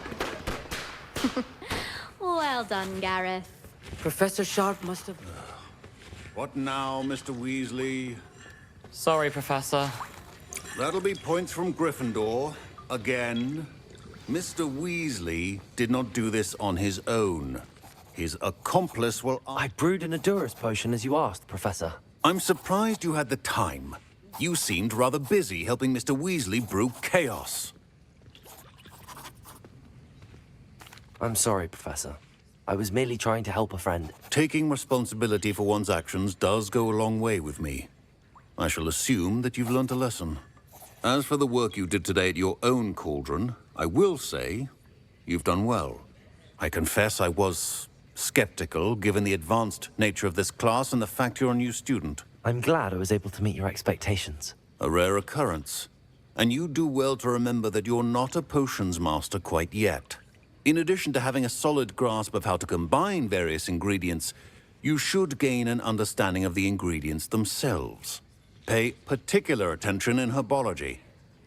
S15: Well done, Gareth.
S19: Professor Sharp must have...
S1: What now, Mr. Weasley?
S23: Sorry, Professor.
S1: That'll be points from Gryffindor. Again. Mr. Weasley did not do this on his own. His accomplice will...
S11: I brewed an Adurus potion as you asked, Professor.
S1: I'm surprised you had the time. You seemed rather busy helping Mr. Weasley brew chaos.
S11: I'm sorry, Professor. I was merely trying to help a friend.
S1: Taking responsibility for one's actions does go a long way with me. I shall assume that you've learnt a lesson. As for the work you did today at your own cauldron, I will say you've done well. I confess I was skeptical, given the advanced nature of this class and the fact you're a new student.
S11: I'm glad I was able to meet your expectations.
S1: A rare occurrence. And you do well to remember that you're not a potions master quite yet. In addition to having a solid grasp of how to combine various ingredients, you should gain an understanding of the ingredients themselves. Pay particular attention in herbology.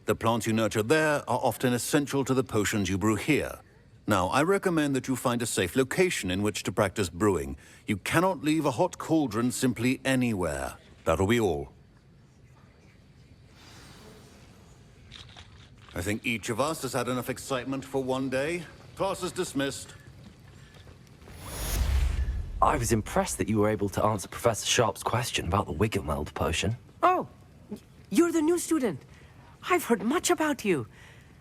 S1: The plants you nurture there are often essential to the potions you brew here. Now, I recommend that you find a safe location in which to practice brewing. You cannot leave a hot cauldron simply anywhere. That'll be all. I think each of us has had enough excitement for one day. Class is dismissed.
S11: I was impressed that you were able to answer Professor Sharp's question about the Wiggenweld potion.
S19: Oh, you're the new student. I've heard much about you.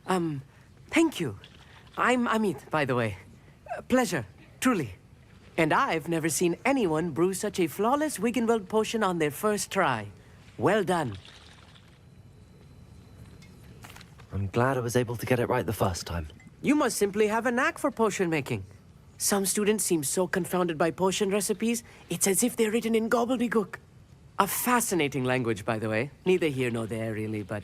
S19: Thank you. I'm Amit, by the way. Pleasure, truly. And I've never seen anyone brew such a flawless Wiggenweld potion on their first try. Well done.
S11: I'm glad I was able to get it right the first time.
S19: You must simply have a knack for potion making. Some students seem so confounded by potion recipes, it's as if they're written in gobbledygook. A fascinating language, by the way. Neither here nor there, really, but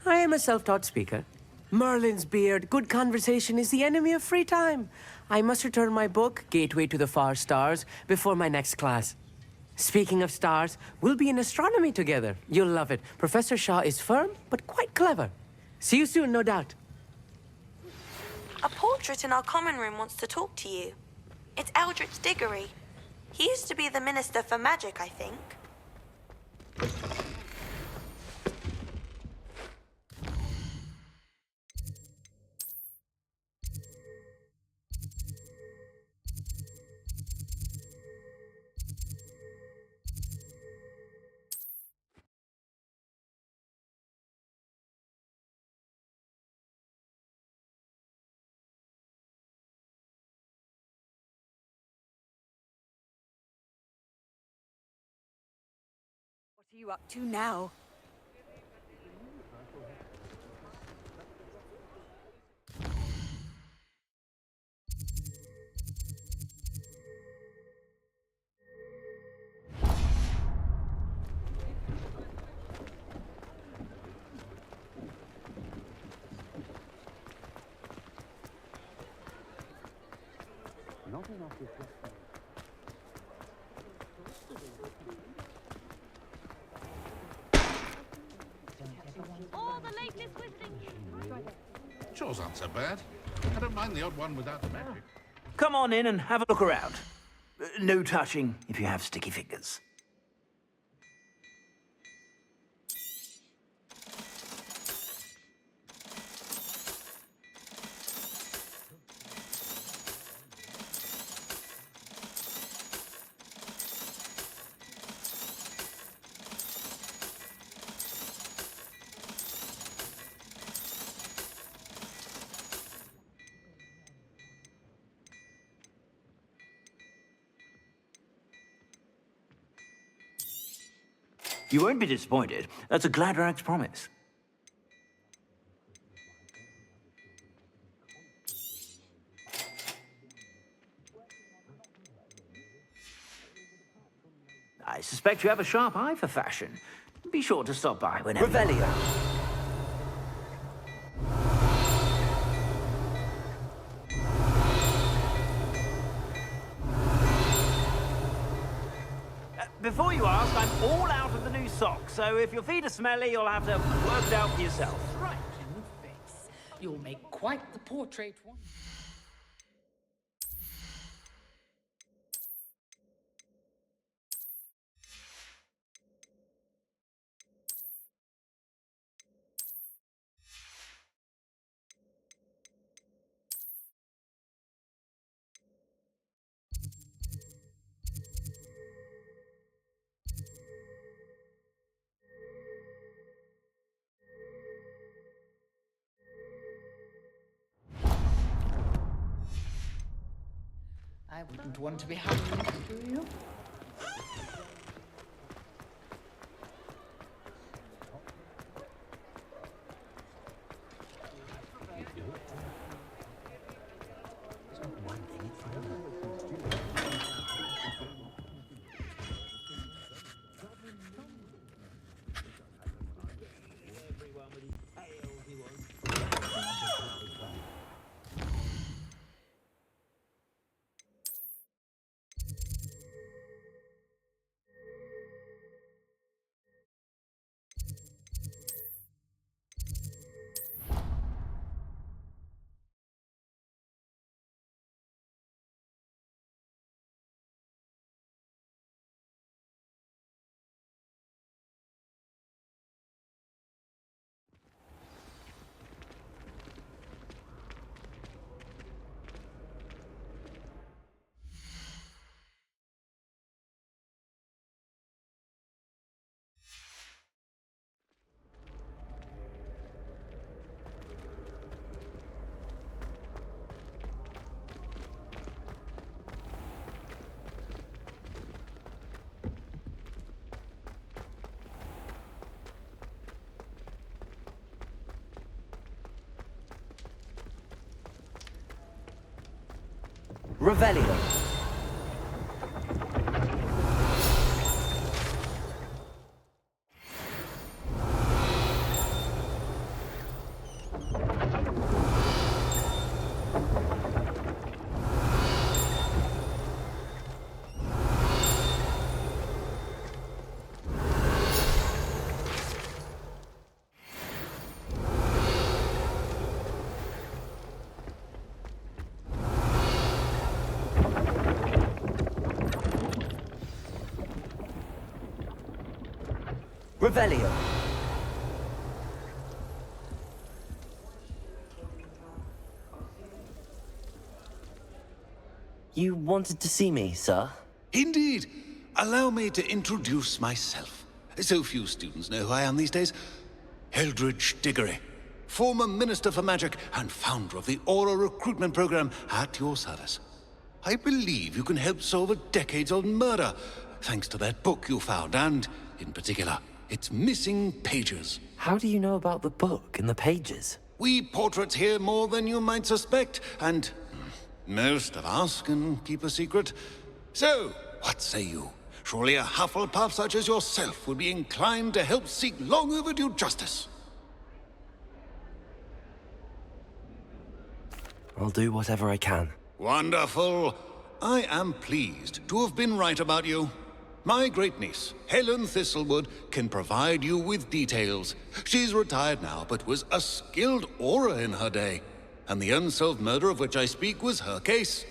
S19: I am a self-taught speaker. Merlin's beard, good conversation is the enemy of free time. I must return my book, Gateway to the Far Stars, before my next class. Speaking of stars, we'll be in astronomy together. You'll love it. Professor Shaw is firm, but quite clever. See you soon, no doubt.
S12: A portrait in our common room wants to talk to you. It's Eldritch Diggory. He used to be the Minister for Magic, I think.
S22: What are you up to now?
S15: All the latest wizarding.
S14: Chores aren't so bad. I don't mind the odd one without the magic.
S16: Come on in and have a look around. No touching if you have sticky fingers. You won't be disappointed. That's a Gladrax promise. I suspect you have a sharp eye for fashion. Be sure to stop by whenever.
S19: Revelio.
S16: Before you ask, I'm all out of the new socks, so if your feet are smelly, you'll have to work it out for yourself.
S17: Right in the face. You'll make quite the portrait one. I wouldn't want to be happening to you.
S7: Revelio. Revelio.
S11: You wanted to see me, sir?
S1: Indeed. Allow me to introduce myself. So few students know who I am these days. Eldridge Diggory, former Minister for Magic and founder of the Aura Recruitment Program, at your service. I believe you can help solve a decades-old murder, thanks to that book you found, and, in particular, its missing pages.
S11: How do you know about the book and the pages?
S1: We portraits hear more than you might suspect, and most of us can keep a secret. So, what say you? Surely a Hufflepuff such as yourself would be inclined to help seek long overdue justice.
S11: I'll do whatever I can.
S1: Wonderful. I am pleased to have been right about you. My great-niece, Helen Thistlewood, can provide you with details. She's retired now, but was a skilled aura in her day. And the unsolved murder of which I speak was her case.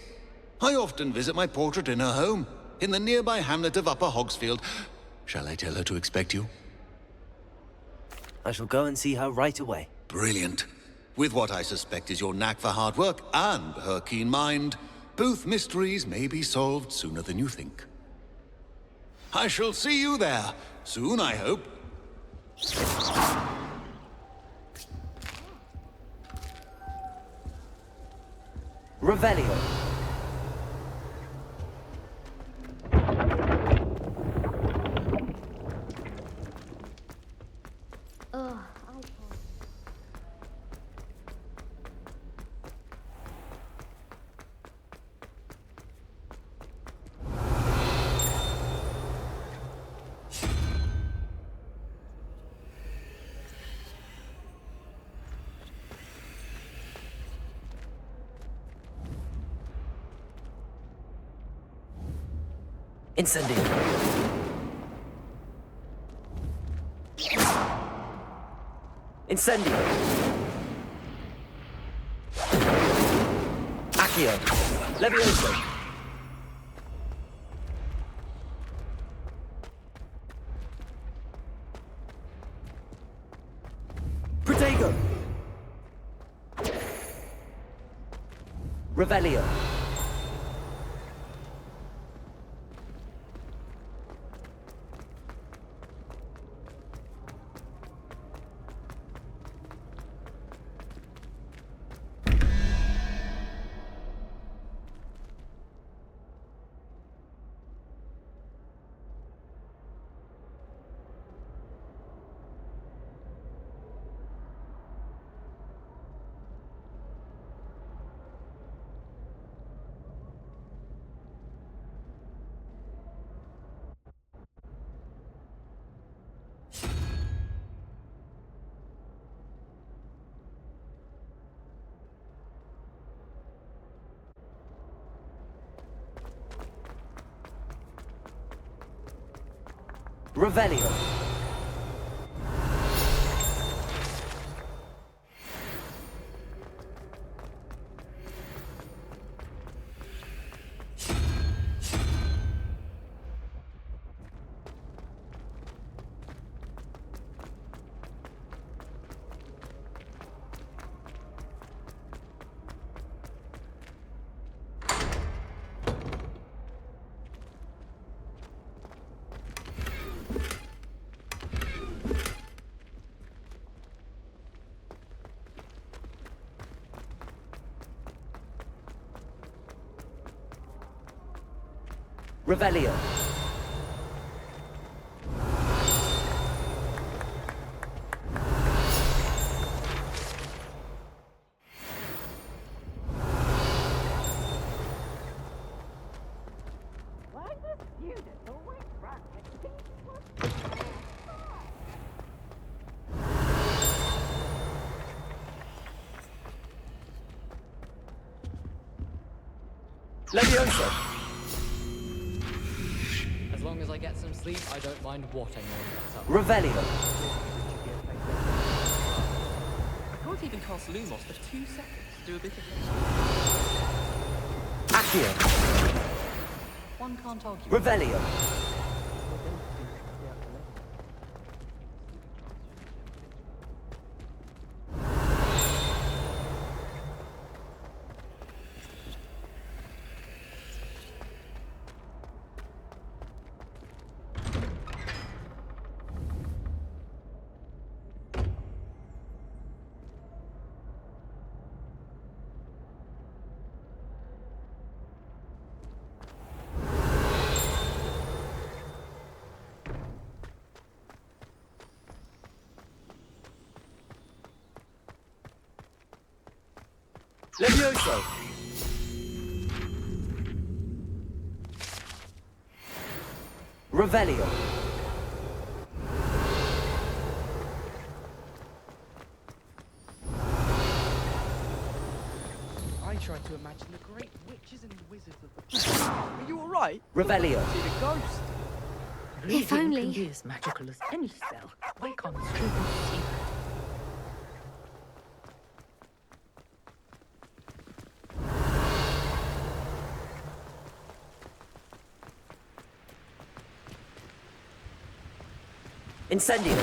S1: I often visit my portrait in her home, in the nearby hamlet of Upper Hogsfield. Shall I tell her to expect you?
S11: I shall go and see her right away.
S1: Brilliant. With what I suspect is your knack for hard work and her keen mind, both mysteries may be solved sooner than you think. I shall see you there, soon I hope.
S7: Revelio.
S11: Incendio. Incendio. Accio. Levioso. Protego. Revelio. Revelio. Revelio.
S13: Levioso!
S23: As long as I get some sleep, I don't mind what anyone gets up.
S13: Revelio! I can't even cast Lumos for 2 seconds to do a bit of
S2: Accio!
S15: One can't argue.
S2: Revelio! Levioso! Revelio!
S18: I tried to imagine the great witches and wizards of the past. Are you alright?
S2: Revelio!
S18: See the ghost?
S4: If only.
S6: Can be as magical as any spell. Why can't students see that?
S2: Incendio!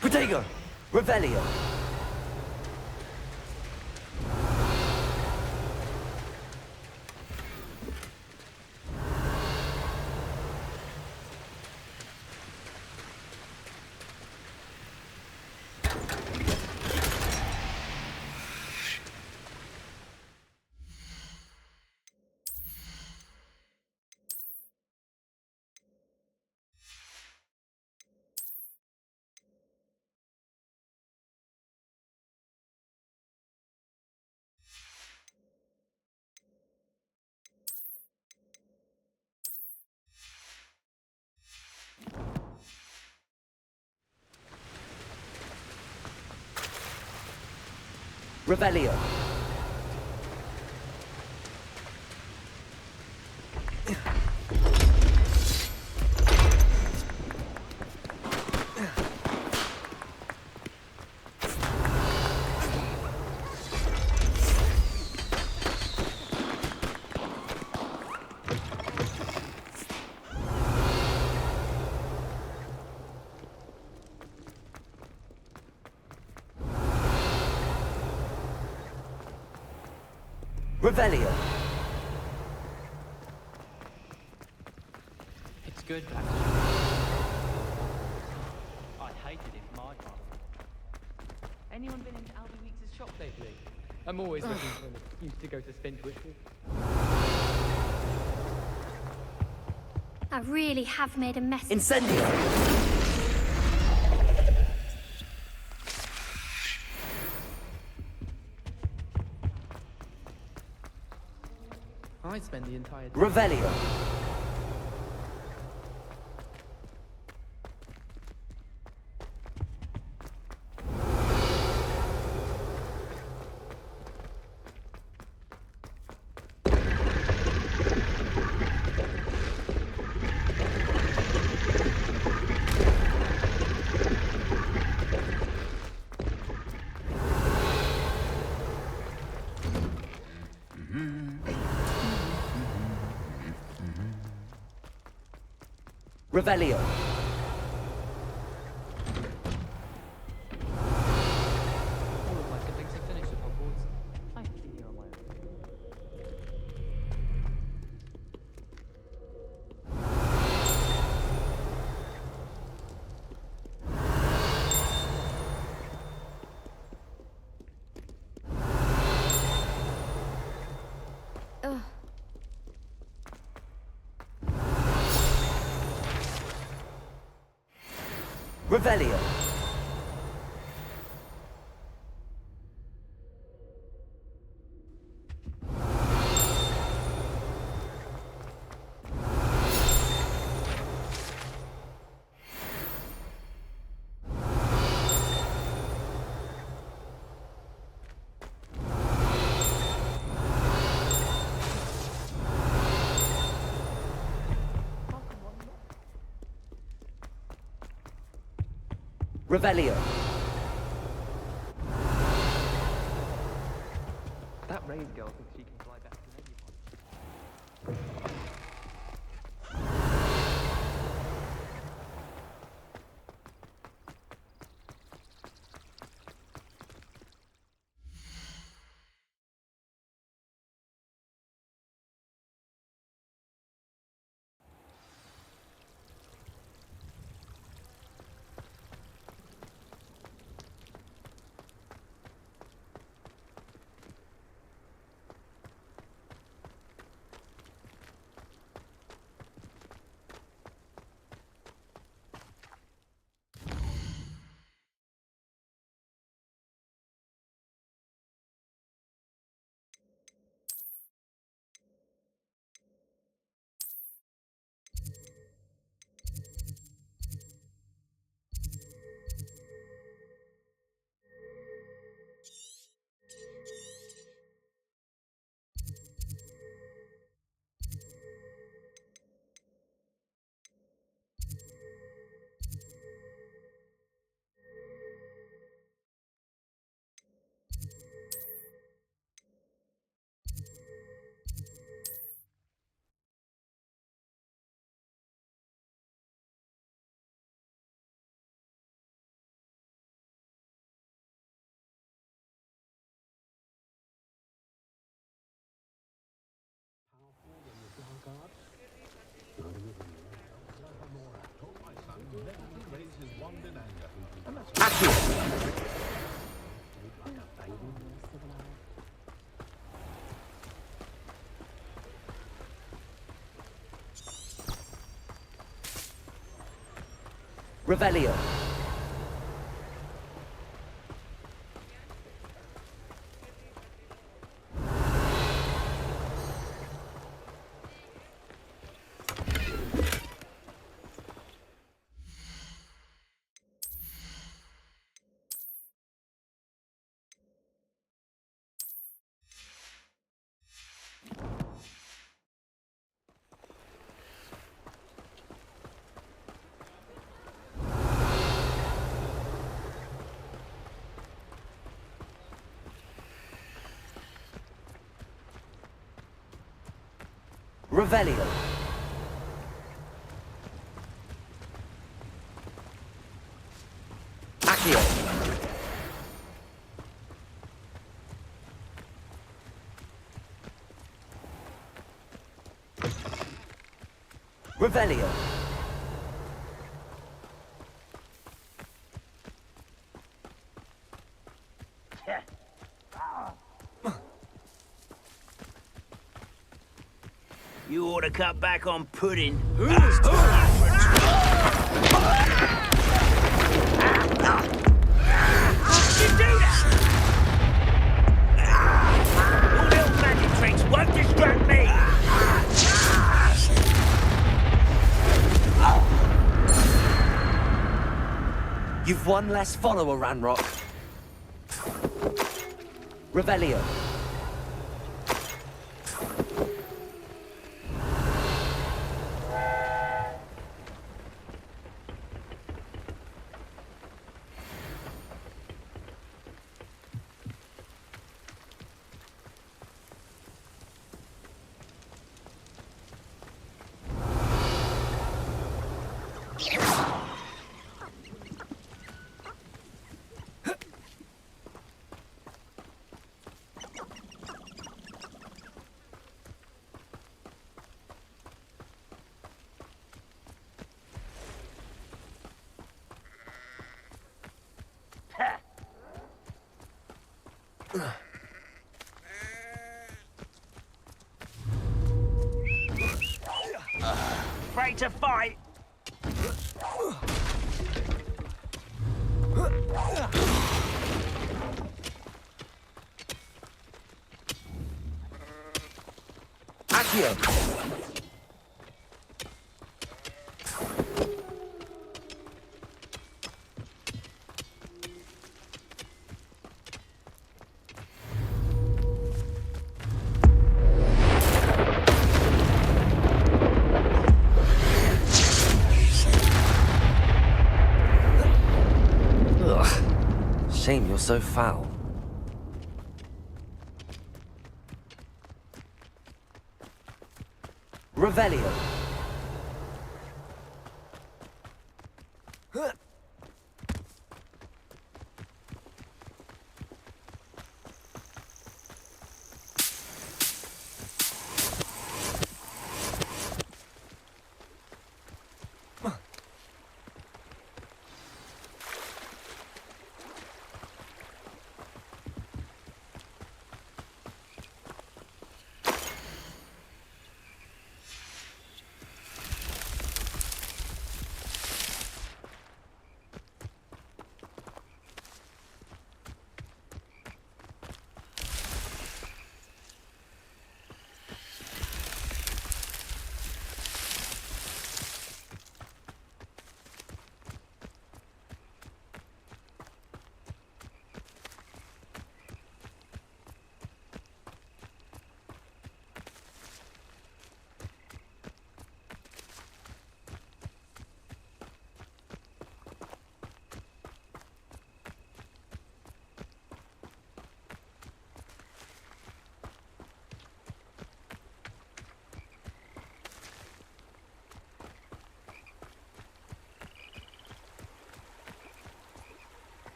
S2: Protego! Revelio! Revelio! Revelio!
S23: It's good, Baxter. hated it for my part. Anyone been into Vanyxzr's shop lately? I'm always looking for an excuse to go to Spintwitch.
S20: I really have made a mess.
S2: Incendio!
S13: I spend the entire day.
S2: Revelio! Revelio.
S23: All of my siblings have finished at Hogwarts. I have to be here on my own.
S20: Ugh.
S2: Revelio. Revelio.
S13: That Ray's girl thinks she can fly better than anyone.
S2: Revelio. Revelio. Accio. Revelio.
S16: cut back on pudding. Your little magic tricks won't distract me!
S11: You've one less follower, Ranrock. Revelio.
S16: Afraid to fight?
S11: Accio. Shame you're so foul. Revelio.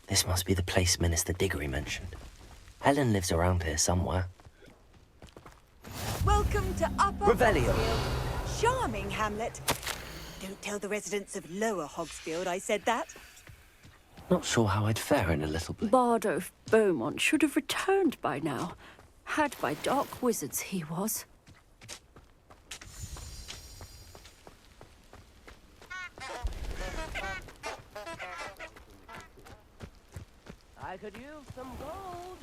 S11: This must be the place Minister Diggory mentioned. Helen lives around here somewhere.
S5: Welcome to Upper
S11: Revelio.
S5: Hogsfield. Charming hamlet. Don't tell the residents of Lower Hogsfield I said that.
S11: Not sure how I'd fare in a little place.
S9: Bardo Beaumont should have returned by now. Had by dark wizards he was.
S10: I could use some gold.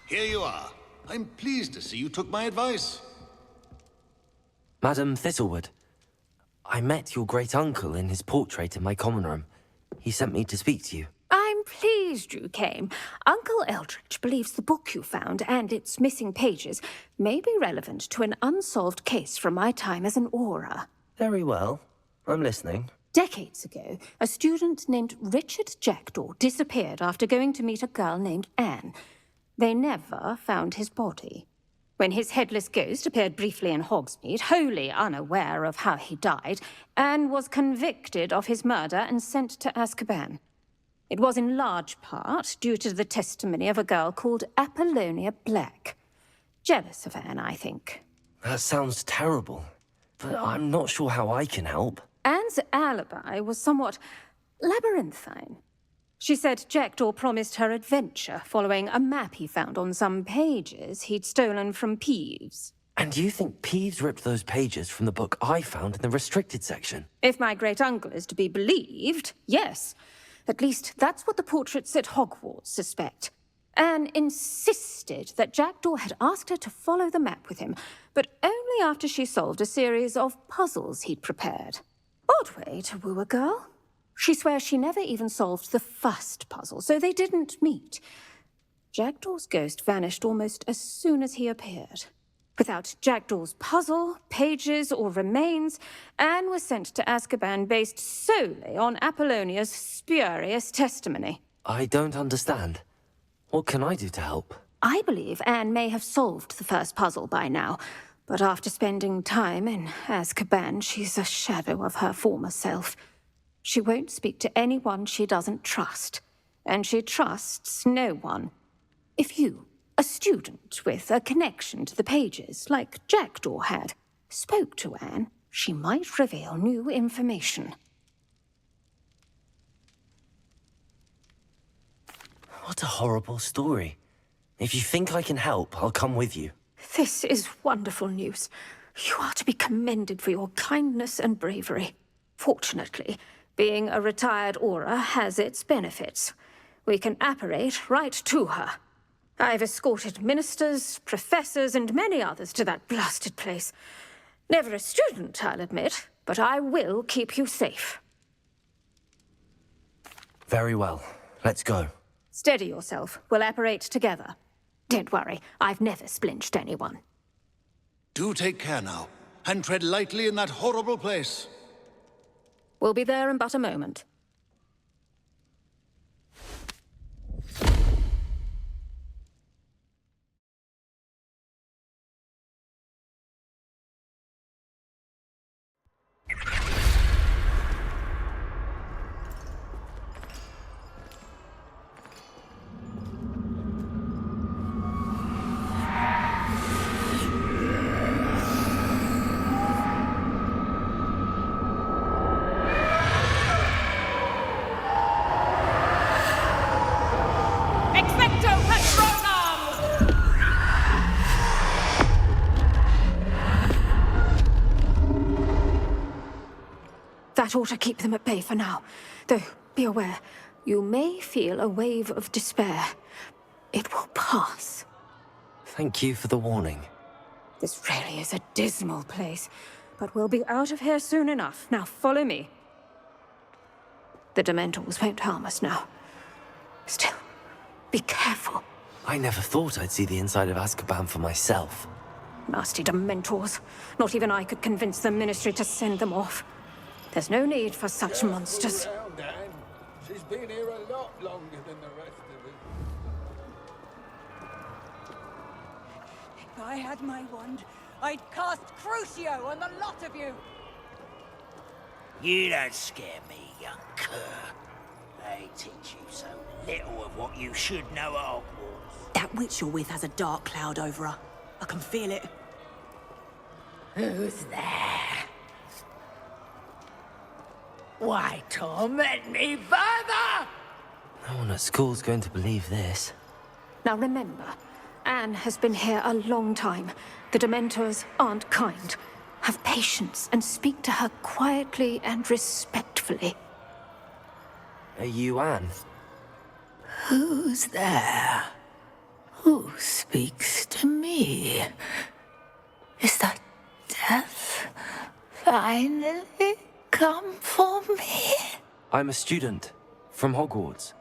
S1: Here you are. I'm pleased to see you took my advice.
S11: Madam Thistlewood, I met your great-uncle in his portrait in my common room. He sent me to speak to you.
S4: I'm pleased you came. Uncle Eldridge believes the book you found and its missing pages may be relevant to an unsolved case from my time as an Auror.
S11: Very well. I'm listening.
S4: Decades ago, a student named Richard Jackdaw disappeared after going to meet a girl named Anne. They never found his body. When his headless ghost appeared briefly in Hogsmeade, wholly unaware of how he died, Anne was convicted of his murder and sent to Azkaban. It was in large part due to the testimony of a girl called Apollonia Black. Jealous of Anne, I think.
S11: That sounds terrible, but I'm not sure how I can help.
S4: Anne's alibi was somewhat labyrinthine. She said Jackdaw promised her adventure following a map he found on some pages he'd stolen from Peeves.
S11: And you think Peeves ripped those pages from the book I found in the restricted section?
S4: If my great-uncle is to be believed, yes. At least that's what the portraits at Hogwarts suspect. Anne insisted that Jackdaw had asked her to follow the map with him, but only after she solved a series of puzzles he'd prepared. Odd way to woo a girl. She swears she never even solved the first puzzle, so they didn't meet. Jackdaw's ghost vanished almost as soon as he appeared. Without Jackdaw's puzzle, pages, or remains, Anne was sent to Azkaban based solely on Apollonia's spurious testimony.
S11: I don't understand. What can I do to help?
S4: I believe Anne may have solved the first puzzle by now, but after spending time in Azkaban, she's a shadow of her former self. She won't speak to anyone she doesn't trust, and she trusts no one. If you, a student with a connection to the pages, like Jackdaw had, spoke to Anne, she might reveal new information.
S11: What a horrible story. If you think I can help, I'll come with you.
S4: This is wonderful news. You are to be commended for your kindness and bravery. Fortunately, being a retired Auror has its benefits. We can apparate right to her. I've escorted ministers, professors, and many others to that blasted place. Never a student, I'll admit, but I will keep you safe.
S11: Very well. Let's go.
S4: Steady yourself. We'll apparate together. Don't worry, I've never splinched anyone.
S1: Do take care now, and tread lightly in that horrible place.
S4: We'll be there in but a moment. That ought to keep them at bay for now. Though, be aware, you may feel a wave of despair. It will pass.
S11: Thank you for the warning.
S4: This really is a dismal place, but we'll be out of here soon enough. Now follow me. The Dementors won't harm us now. Still, be careful.
S11: I never thought I'd see the inside of Azkaban for myself.
S4: Nasty Dementors. Not even I could convince the Ministry to send them off. There's no need for such monsters.
S3: Down, Dan. She's been here a lot longer than the rest of us.
S5: If I had my wand, I'd cast Crucio on the lot of you.
S8: You don't scare me, young cur. They teach you so little of what you should know at Hogwarts.
S5: That witch you're with has a dark cloud over her. I can feel it.
S8: Who's there? Why torment me further?
S11: No one at school's going to believe this.
S4: Now remember, Anne has been here a long time. The Dementors aren't kind. Have patience and speak to her quietly and respectfully.
S11: Are you Anne?
S17: Who's there? Who speaks to me? Is that death finally come for me?
S11: I'm a student from Hogwarts.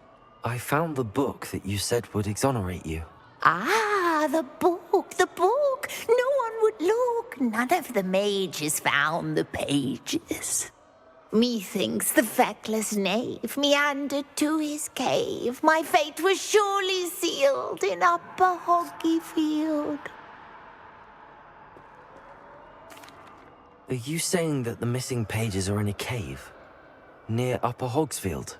S11: I found the book that you said would exonerate you.
S21: Ah, the book, the book. No one would look. None of the mages found the pages. Methinks the feckless knave meandered to his cave. My fate was surely sealed in Upper Hoggyfield.
S11: Are you saying that the missing pages are in a cave? Near Upper Hogsfield?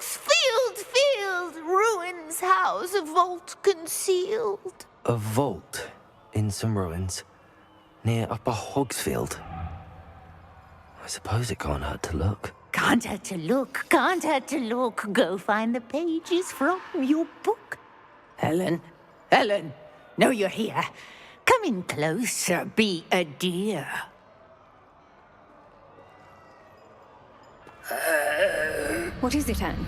S21: Field, ruins house, a vault concealed.
S11: A vault in some ruins near Upper Hogsfield. I suppose it can't hurt to look.
S21: Can't hurt to look, can't hurt to look. Go find the pages from your book. Helen, Helen, no, you're here. Come in closer, be a dear.
S4: What is it, Anne?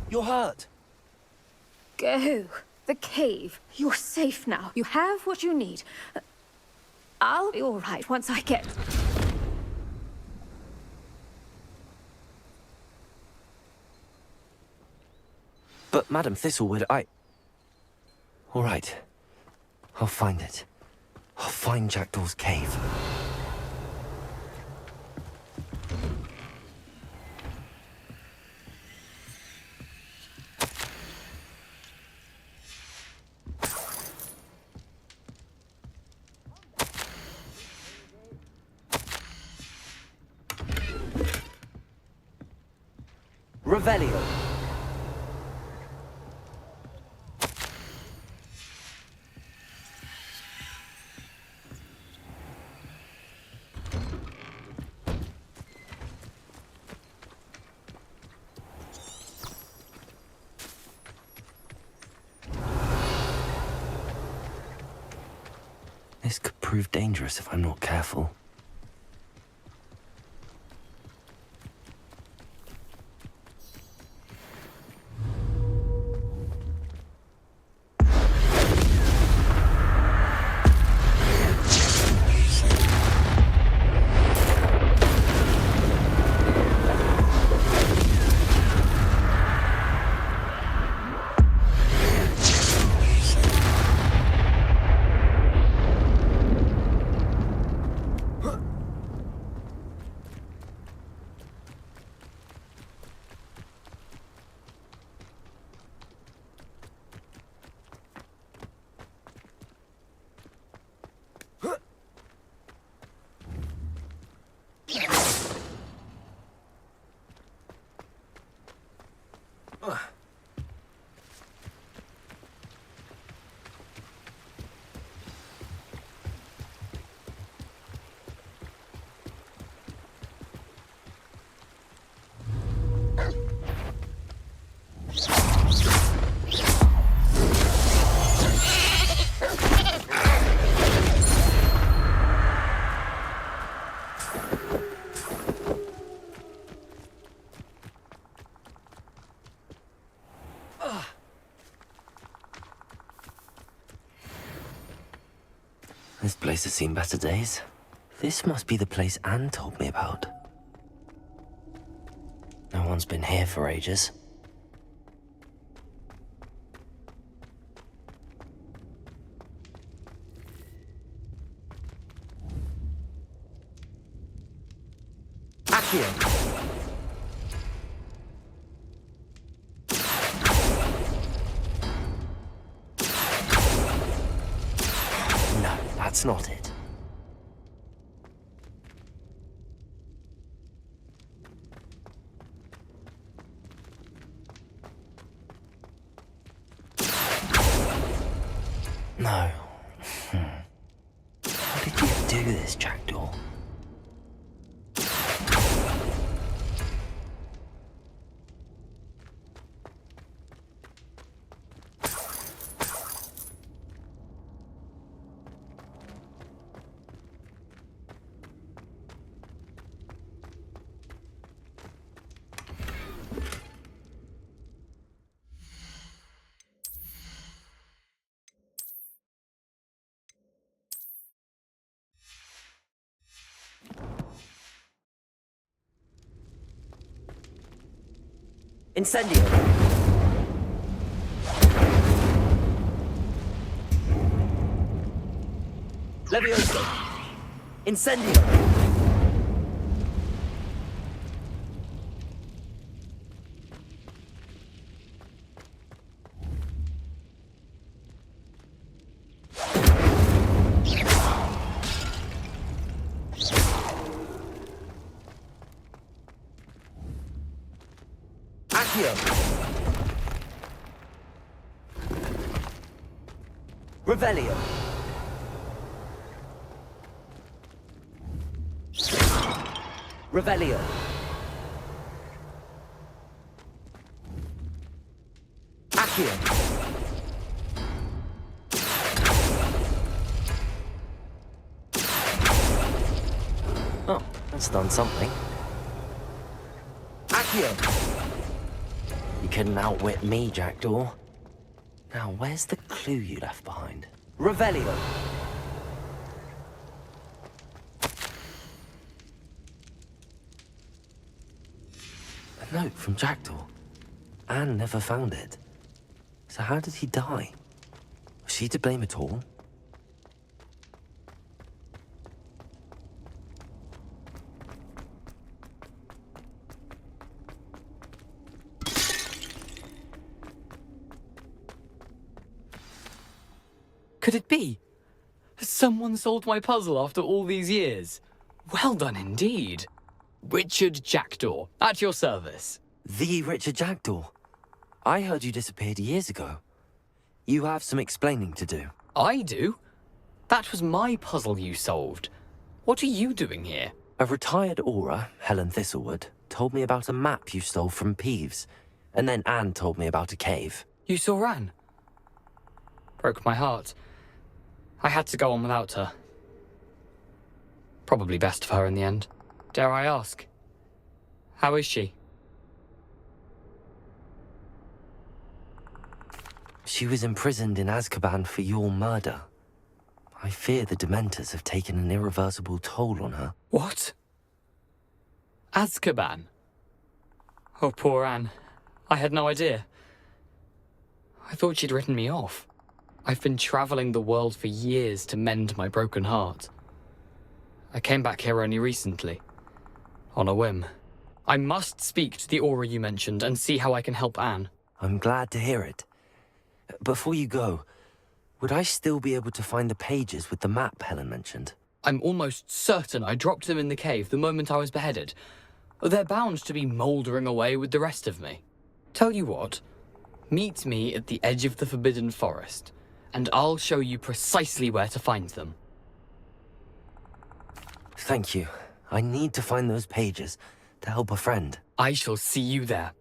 S11: You're hurt.
S4: Go. The cave. You're safe now. You have what you need. I'll be all right once I get...
S11: But, Madam Thistlewood, All right. I'll find it. I'll find Jackdaw's cave. Revelio. This could prove dangerous if I'm not careful. This place has seen better days. This must be the place Anne told me about. No one's been here for ages. Accio! That's not it. No. How did you do this, Jackdaw? Incendio! Levioso! Incendio! Accio! Revelio! Revelio! Accio! Oh, that's done something. Accio! You couldn't outwit me, Jackdaw. Now, where's the clue you left behind? Revelio! A note from Jackdaw. Anne never found it. So how did he die? Was she to blame at all?
S23: Could it be? Has someone solved my puzzle after all these years? Well done indeed. Richard Jackdaw, at your service.
S11: The Richard Jackdaw. I heard you disappeared years ago. You have some explaining to do.
S23: I do? That was my puzzle you solved. What are you doing here?
S11: A retired Aura, Helen Thistlewood, told me about a map you stole from Peeves, and then Anne told me about a cave.
S23: You saw Anne? Broke my heart. I had to go on without her. Probably best for her in the end. Dare I ask? How is she?
S11: She was imprisoned in Azkaban for your murder. I fear the Dementors have taken an irreversible toll on her.
S23: What? Azkaban? Oh, poor Anne. I had no idea. I thought she'd written me off. I've been traveling the world for years to mend my broken heart. I came back here only recently, on a whim. I must speak to the Aura you mentioned and see how I can help Anne.
S11: I'm glad to hear it. Before you go, would I still be able to find the pages with the map Helen mentioned?
S23: I'm almost certain I dropped them in the cave the moment I was beheaded. They're bound to be mouldering away with the rest of me. Tell you what, meet me at the edge of the Forbidden Forest, and I'll show you precisely where to find them.
S11: Thank you. I need to find those pages to help a friend.
S23: I shall see you there.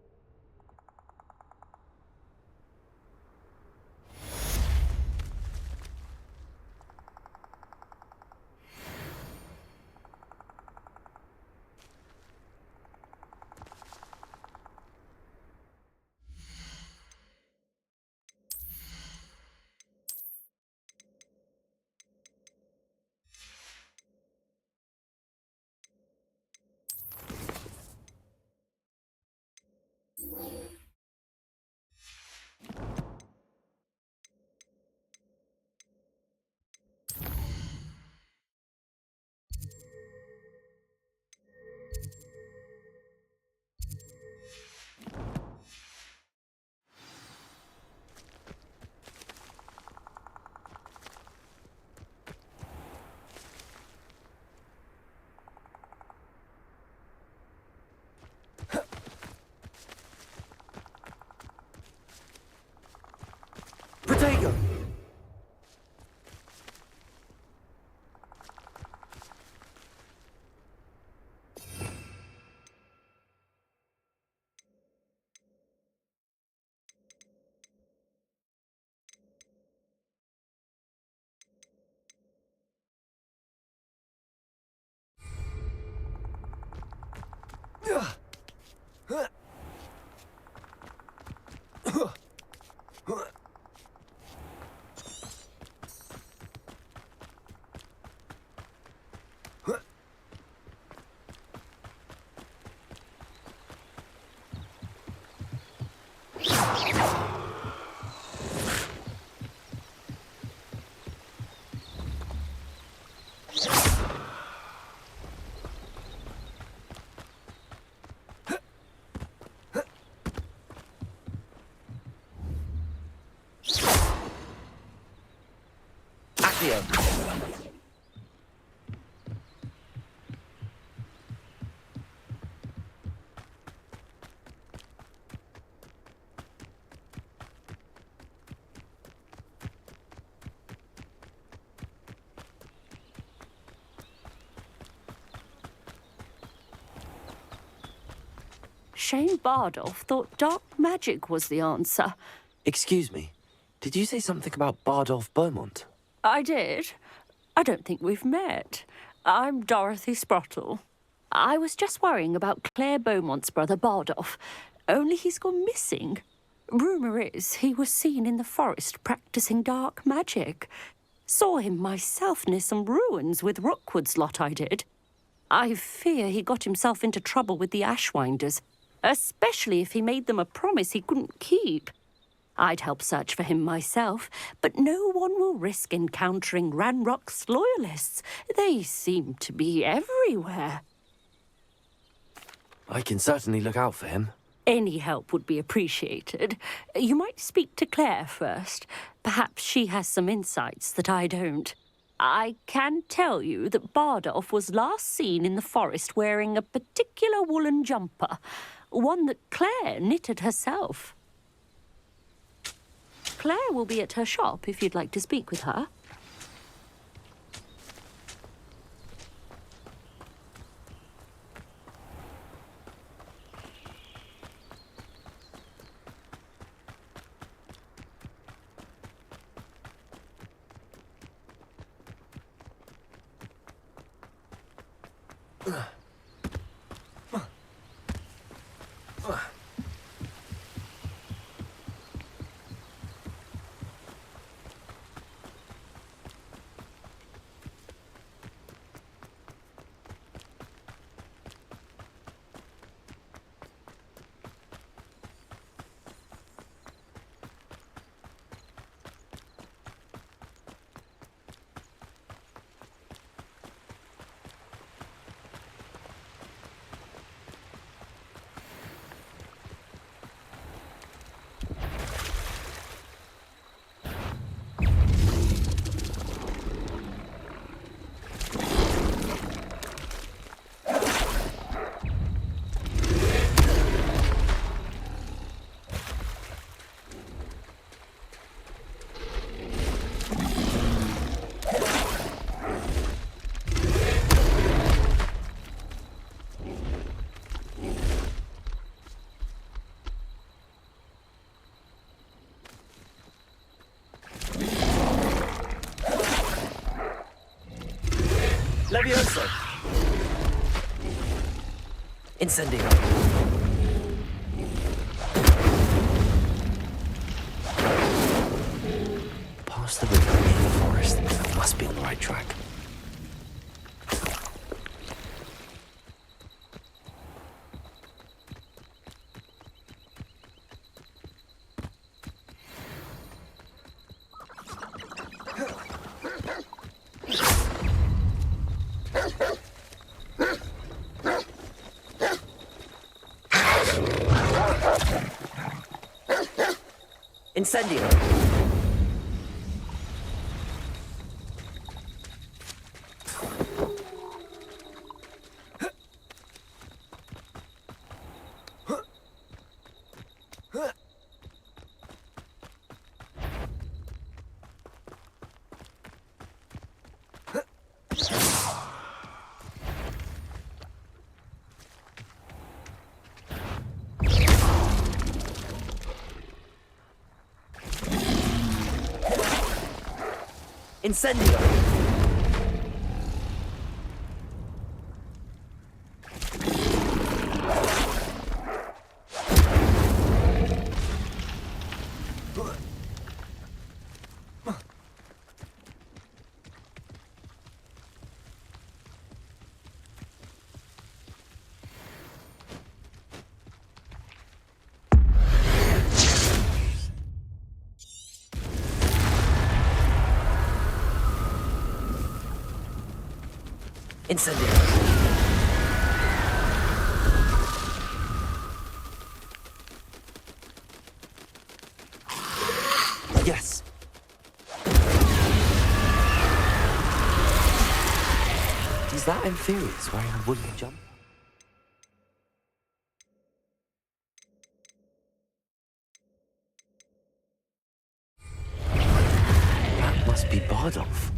S11: Protego!
S9: Shane Bardolph thought dark magic was the answer.
S11: Excuse me, did you say something about Bardolph Beaumont?
S9: I did. I don't think we've met. I'm Dorothy Sprottle. I was just worrying about Claire Beaumont's brother Bardolph, only he's gone missing. Rumour is he was seen in the forest practising dark magic. Saw him myself near some ruins with Rookwood's lot I did. I fear he got himself into trouble with the Ashwinders, especially if he made them a promise he couldn't keep. I'd help search for him myself, but no one will risk encountering Ranrock's loyalists. They seem to be everywhere.
S11: I can certainly look out for him.
S9: Any help would be appreciated. You might speak to Claire first. Perhaps she has some insights that I don't. I can tell you that Bardolph was last seen in the forest wearing a particular woolen jumper, one that Claire knitted herself. Claire will be at her shop if you'd like to speak with her.
S11: Levioso! Incendio! Past the river in the forest. I must be on the right track. Incendio! Incendio! Incendio! Yes! Is that Amphibious wearing a wooden jumper? That must be Bardolph.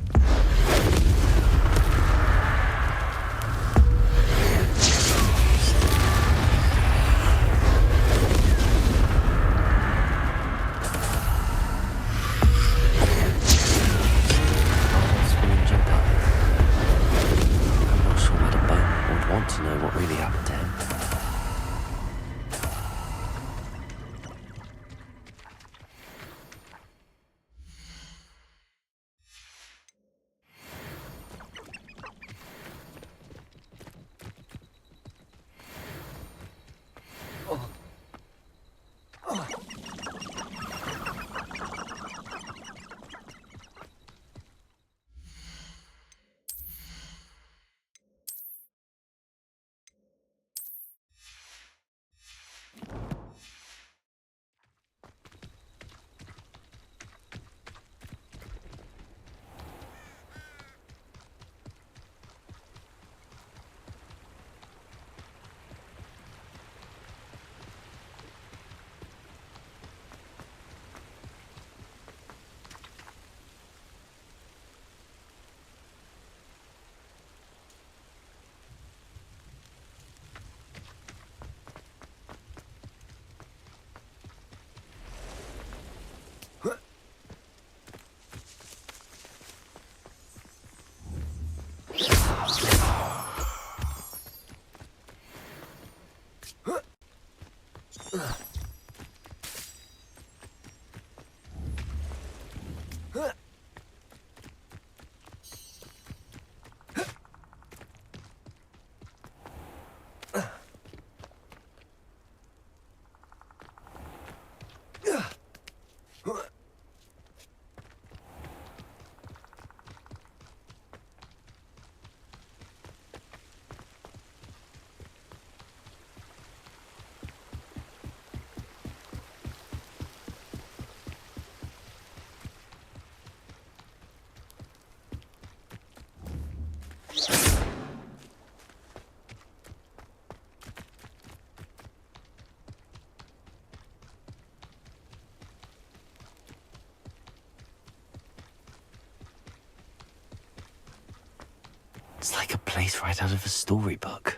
S11: It's like a place right out of a storybook.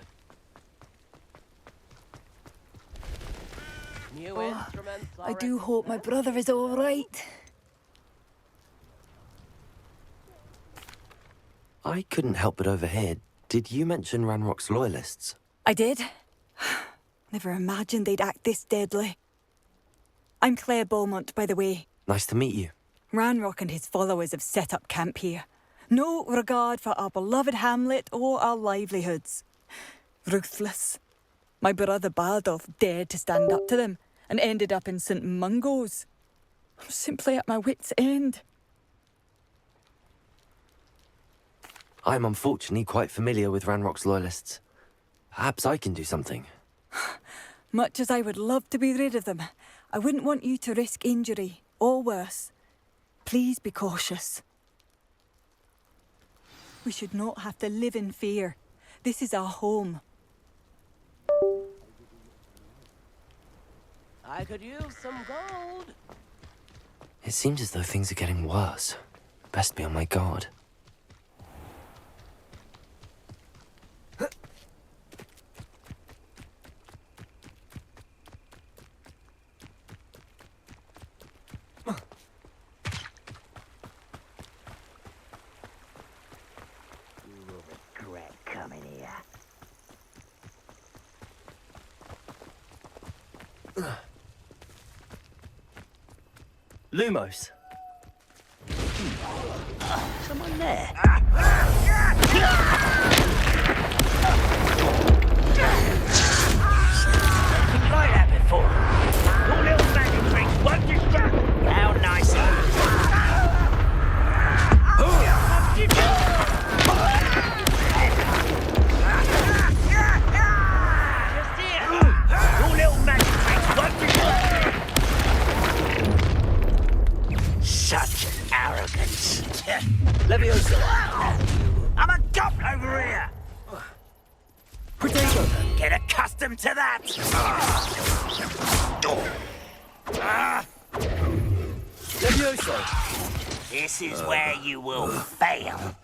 S12: I do hope my brother is all right.
S11: I couldn't help but overhear. Did you mention Ranrock's loyalists?
S12: I did. Never imagined they'd act this deadly. I'm Claire Beaumont, by the way.
S11: Nice to meet you.
S12: Ranrock and his followers have set up camp here. No regard for our beloved hamlet or our livelihoods. Ruthless. My brother Bardolph dared to stand up to them and ended up in St. Mungo's. I'm simply at my wit's end.
S11: I'm unfortunately quite familiar with Ranrock's loyalists. Perhaps I can do something.
S12: Much as I would love to be rid of them, I wouldn't want you to risk injury, or worse. Please be cautious. We should not have to live in fear. This is our home.
S10: I could use some gold.
S11: It seems as though things are getting worse. Best be on my guard.
S2: Lumos. Someone there.
S8: Been like that before. Your little magic tricks won't distract. How nice. Just here. Your little magic tricks won't distract. Such an arrogance.
S2: Leviosa.
S8: I'm a cop over here.
S2: Potato.
S8: Get accustomed to that.
S2: Leviosa.
S8: This is where you will fail.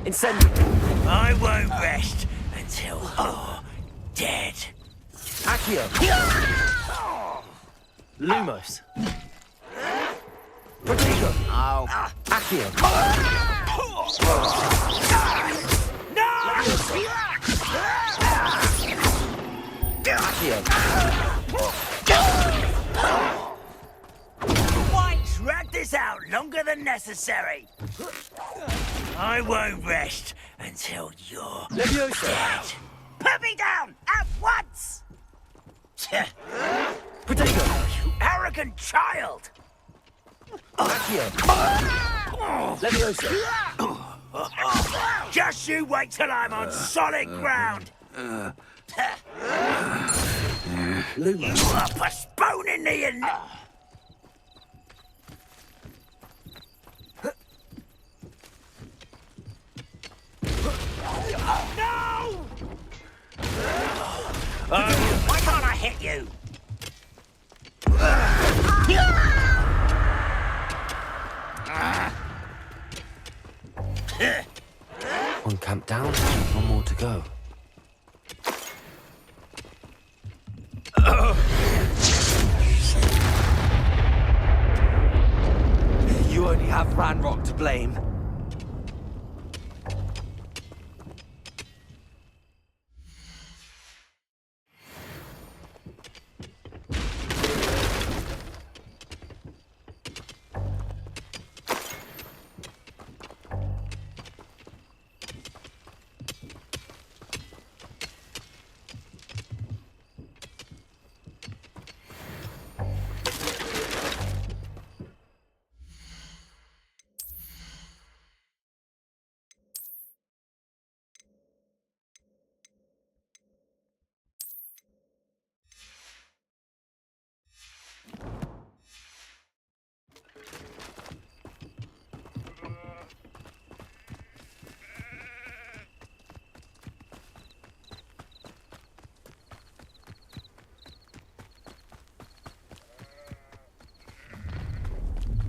S2: Incendiary.
S8: I won't rest until you're dead.
S2: Accio. Lumos. Potato.
S8: Oh.
S2: Accio.
S8: No! Why drag this out longer than necessary? I won't rest until you're dead. Put me down at once!
S2: Potato.
S8: You arrogant child!
S2: Leviosa.
S8: Just you wait till I'm on solid ground! You are postponing the No! Why can't I hit you?
S11: One camp down, one more to go.
S2: You only have Ranrock to blame.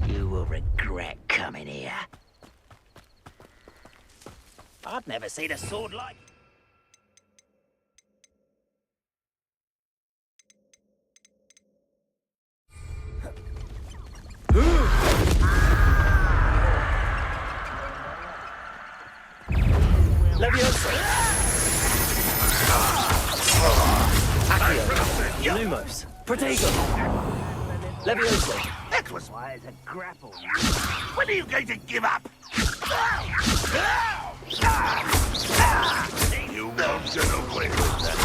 S8: You will regret coming here. I've never seen a sword like...
S2: Leviosa! Accio! Lumos! Protego! Leviosa!
S8: That was why it's a grapple. When are you going to give up? You won't get away with that.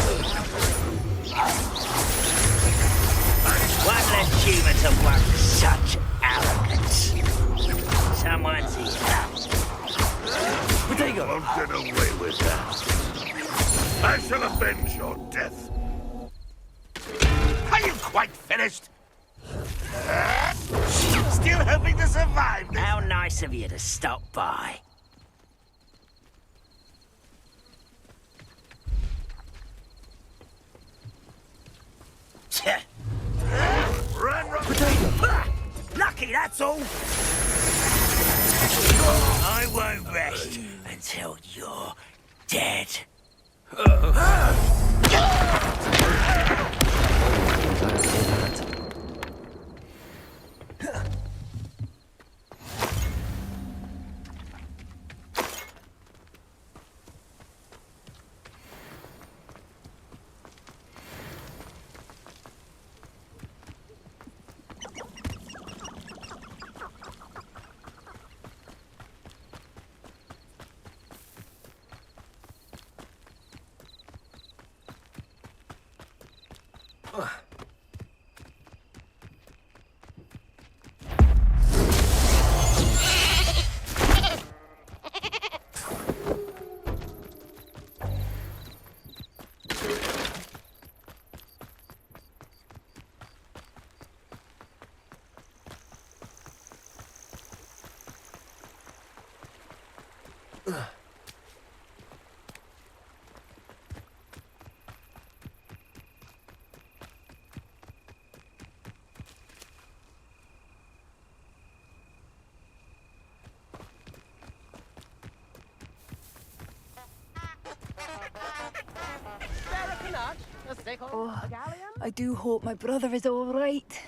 S8: One less human to work such arrogance. Someone's here.
S2: Protego!
S8: Won't get away with that. I shall avenge your death. Are you quite finished? Still hoping to survive this? How nice of you to stop by. Run, lucky, that's all. I won't rest until you're dead.
S12: Oh, I do hope my brother is all right.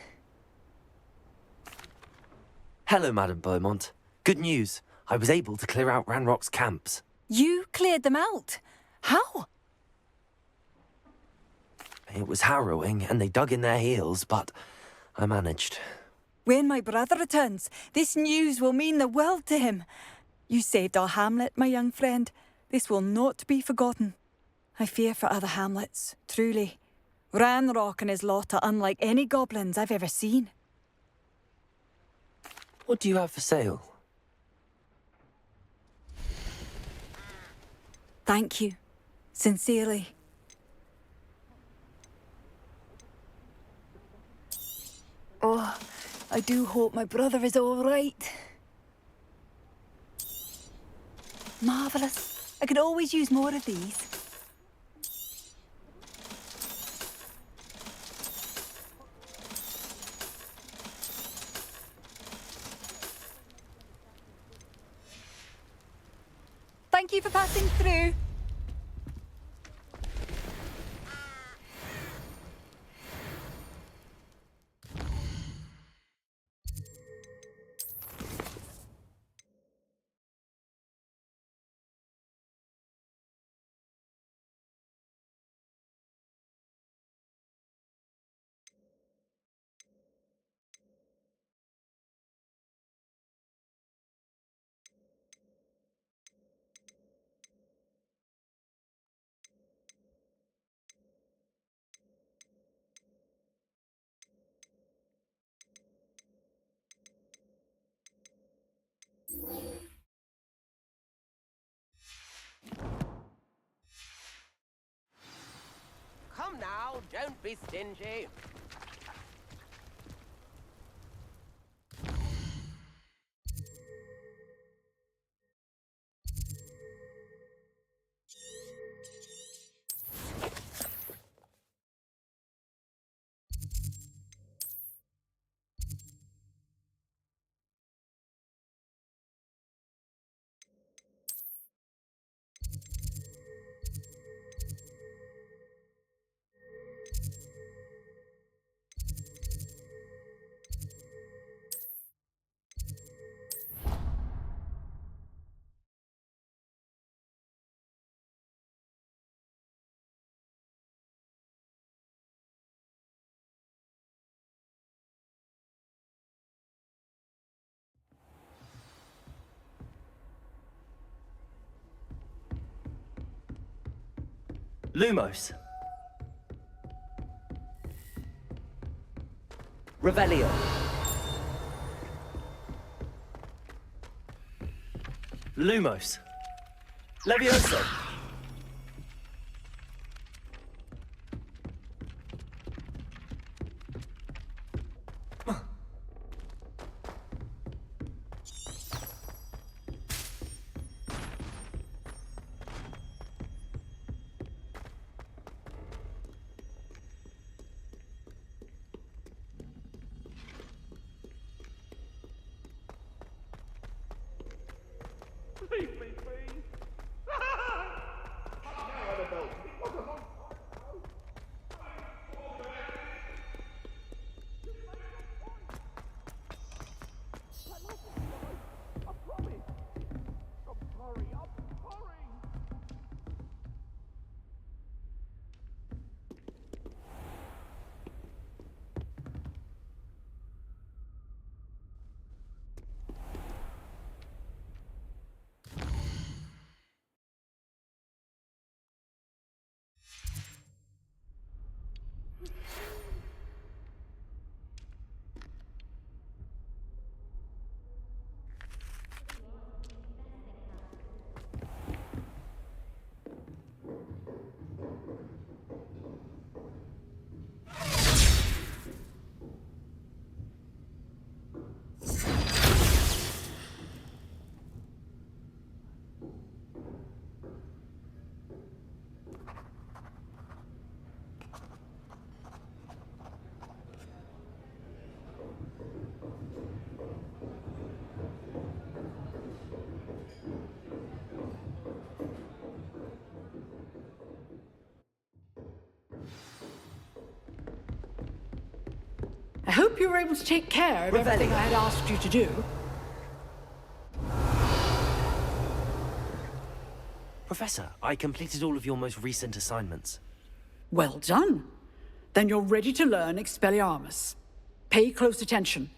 S11: Hello, Madam Beaumont. Good news. I was able to clear out Ranrock's camps.
S12: You cleared them out? How?
S11: It was harrowing, and they dug in their heels, but I managed.
S12: When my brother returns, this news will mean the world to him. You saved our hamlet, my young friend. This will not be forgotten. I fear for other hamlets, truly. Ranrock and his lot are unlike any goblins I've ever seen.
S11: What do you have for sale?
S12: Thank you. Sincerely. Oh, I do hope my brother is all right. Marvellous. I could always use more of these. Thank you for passing through.
S10: Come now, don't be stingy.
S7: Lumos. Revelio. Lumos. Levioso.
S3: Leave me, please.
S14: I hope you were able to take care of everything I had asked you to do.
S11: Professor, I completed all of your most recent assignments.
S14: Well done. Then you're ready to learn Expelliarmus. Pay close attention.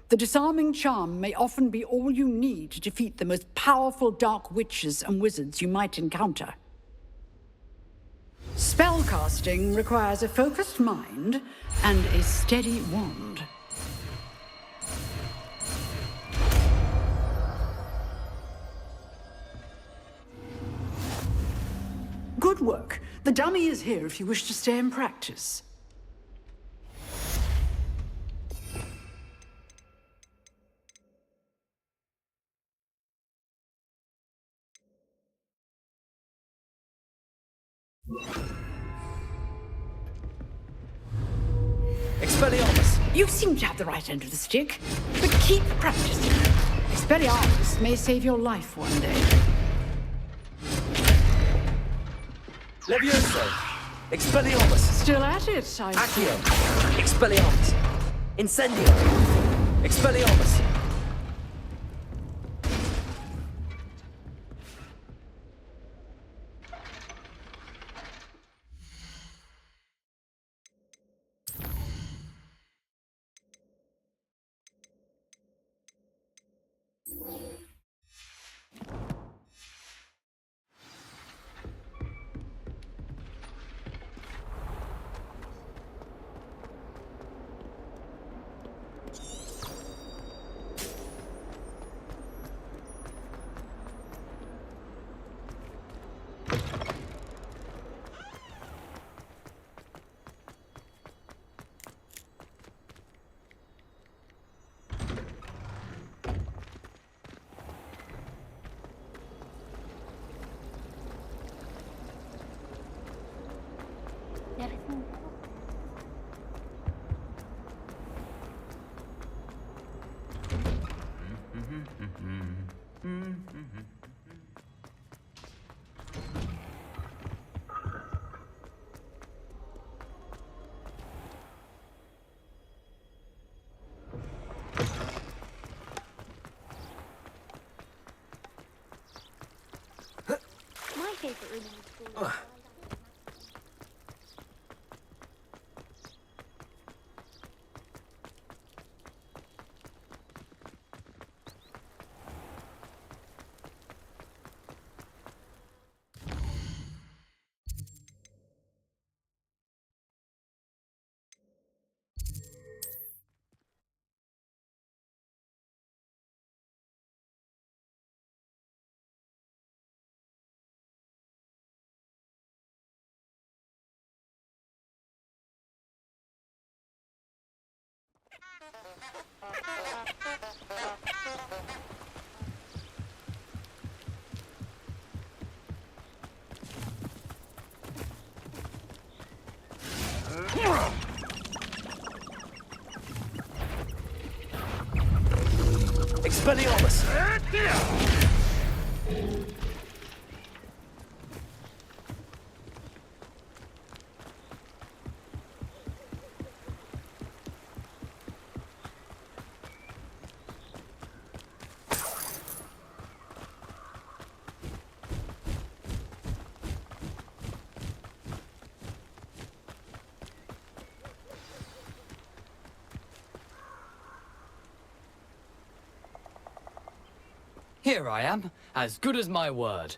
S14: The disarming charm may often be all you need to defeat the most powerful dark witches and wizards you might encounter. Spellcasting requires a focused mind and a steady wand. Good work. The dummy is here if you wish to stay and practice.
S7: Expelliarmus!
S14: You seem to have the right end of the stick, but keep practicing. Expelliarmus may save your life one day.
S7: Levioso! Expelliarmus!
S14: Still at it,
S7: Accio! Expelliarmus! Incendio! Expelliarmus!
S20: My favorite room in the school.
S2: Expelliarmus!
S23: Here I am, as good as my word.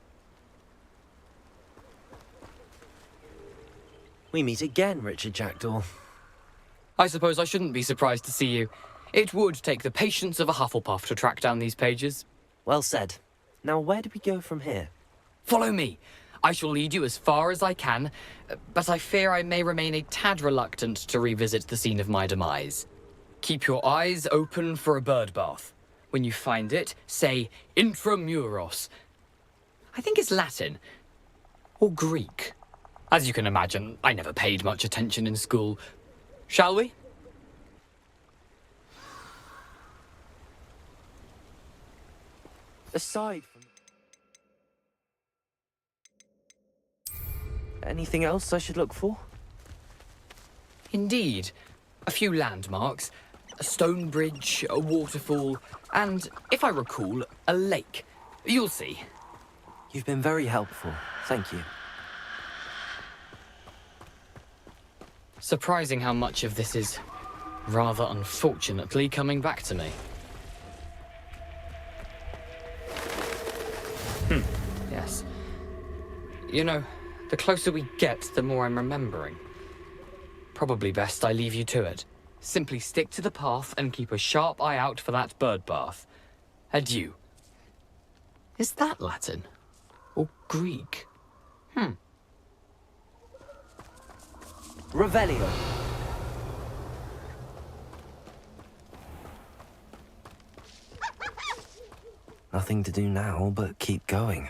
S11: We meet again, Richard Jackdaw.
S23: I suppose I shouldn't be surprised to see you. It would take the patience of a Hufflepuff to track down these pages.
S11: Well said. Now, where do we go from here?
S23: Follow me. I shall lead you as far as I can, but I fear I may remain a tad reluctant to revisit the scene of my demise. Keep your eyes open for a bird bath. When you find it, say intramuros. I think it's Latin. Or Greek. As you can imagine, I never paid much attention in school. Shall we?
S11: Aside from... Anything else I should look for?
S23: Indeed. A few landmarks. A stone bridge, a waterfall, and, if I recall, a lake. You'll see.
S11: You've been very helpful. Thank you.
S23: Surprising how much of this is, rather unfortunately, coming back to me. Yes. You know, the closer we get, the more I'm remembering. Probably best I leave you to it. Simply stick to the path and keep a sharp eye out for that bird bath. Adieu. Is that Latin? Or Greek?
S11: Revelio. Nothing to do now but keep going.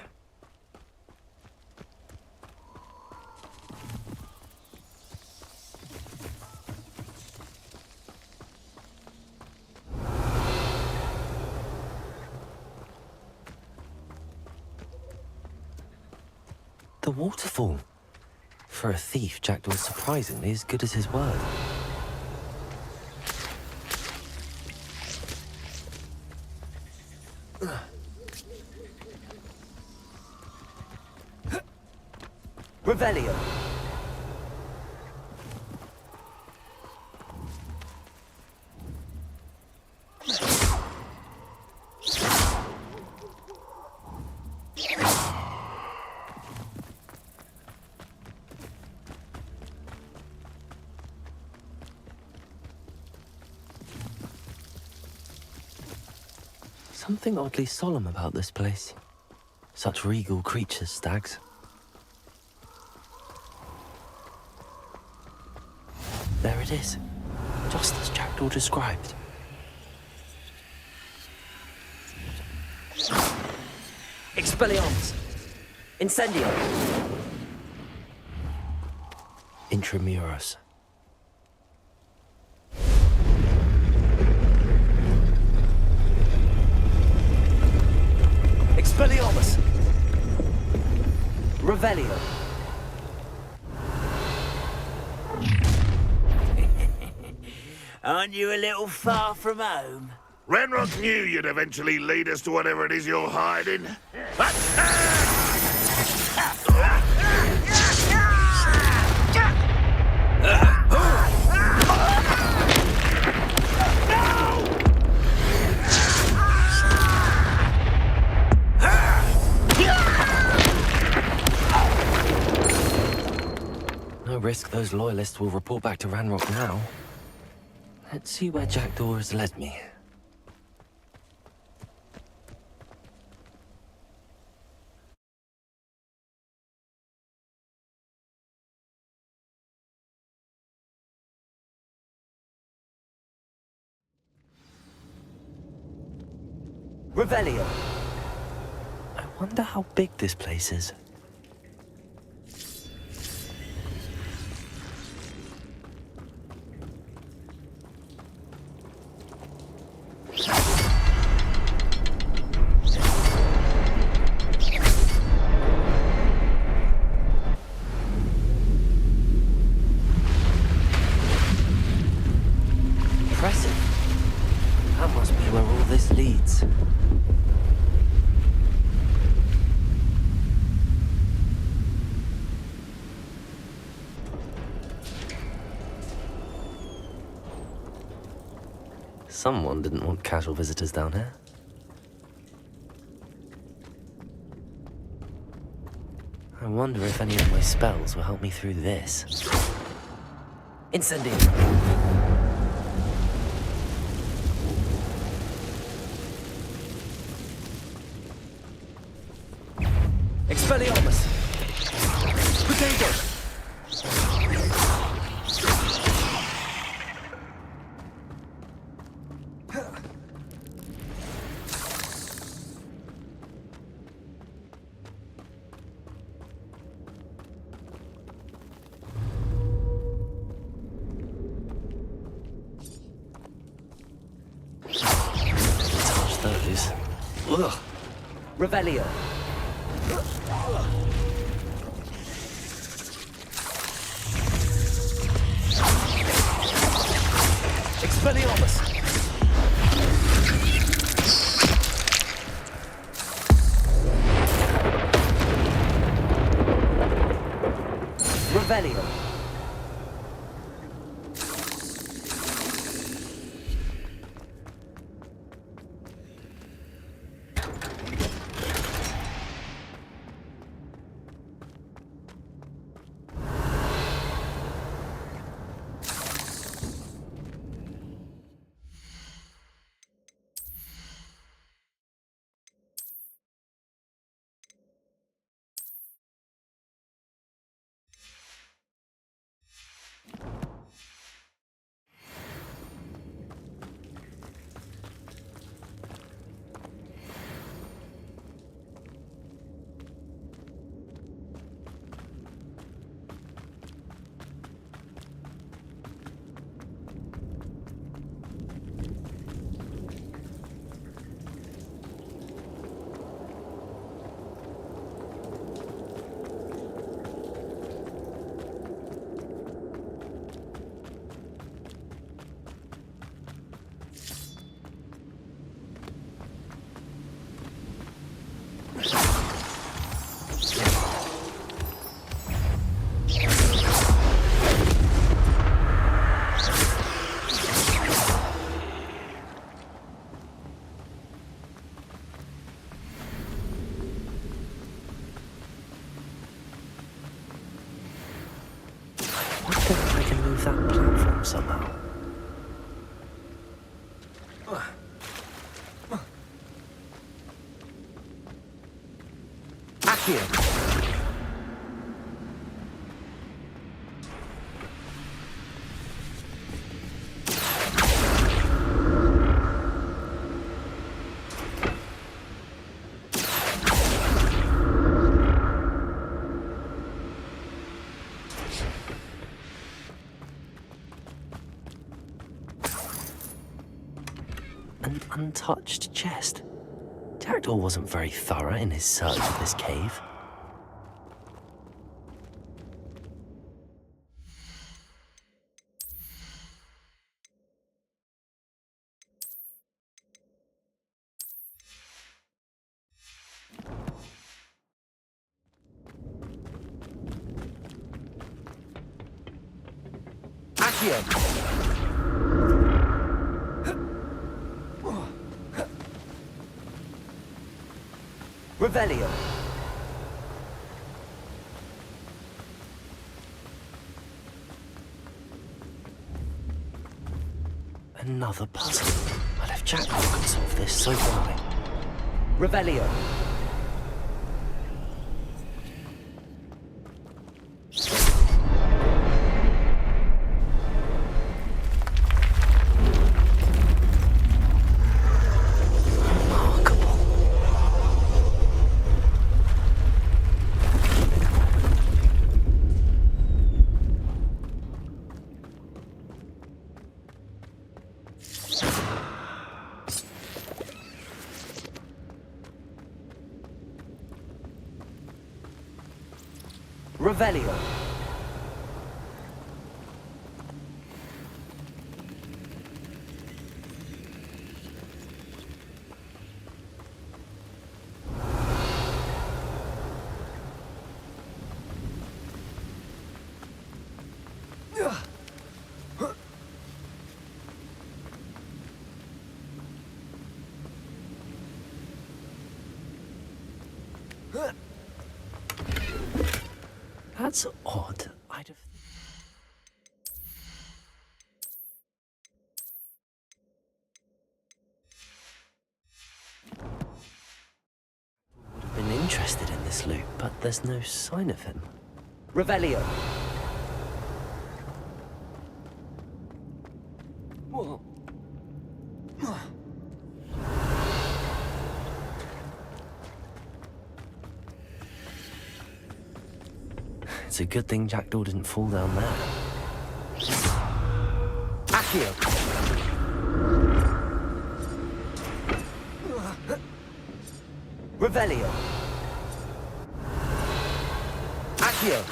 S11: The waterfall. For a thief, Jackdaw's surprisingly as good as his word. Revelio. Something oddly solemn about this place. Such regal creatures, stags. There it is, just as Jackdaw described.
S2: Expelliarmus! Incendio!
S11: Intramuros.
S2: Expelliarmus! Revelio!
S8: Aren't you a little far from home?
S15: Ranrock knew you'd eventually lead us to whatever it is you're hiding.
S11: No risk those loyalists will report back to Ranrock now. Let's see where Jackdaw has led me.
S10: Revelio.
S11: I wonder how big this place is.
S10: Impressive. That must be where all this leads.
S11: Someone didn't want casual visitors down here. I wonder if any of my spells will help me through this.
S10: Incendio. Expelliarmus. Potato.
S11: Those.
S10: Ugh. Revelio. Expelliarmus. Revelio.
S11: I can move that platform somehow.
S10: Accio.
S11: An untouched chest. Jackdaw wasn't very thorough in his search of this cave.
S10: Accio. Revelio.
S11: Another puzzle. Well, if Jackdaw can solve this, so can I.
S10: Revelio.
S11: Remarkable.
S7: Revelio.
S11: That's odd. I'd have... would have been interested in this loot, but there's no sign of him.
S7: Revelio.
S11: It's a good thing Jackdaw didn't fall down there.
S7: Accio. Revelio. Accio.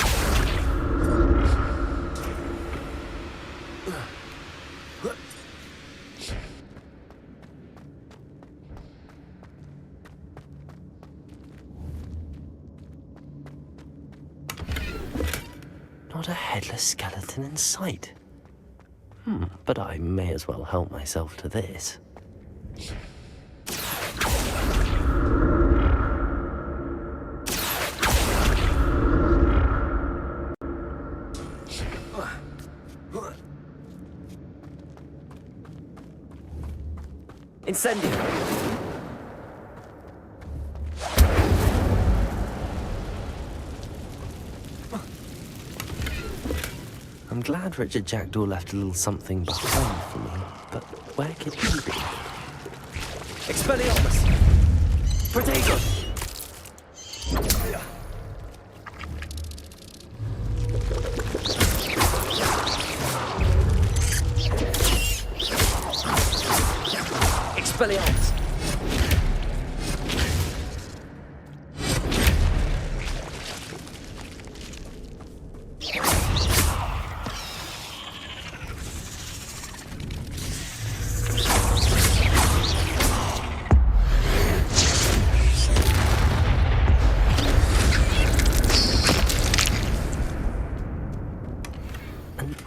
S11: Not a headless skeleton in sight. But I may as well help myself to this.
S7: Incendio.
S11: I'm glad Richard Jackdaw left a little something behind for me, but where could he be?
S7: Expelliarmus! Protego! Expelliarmus!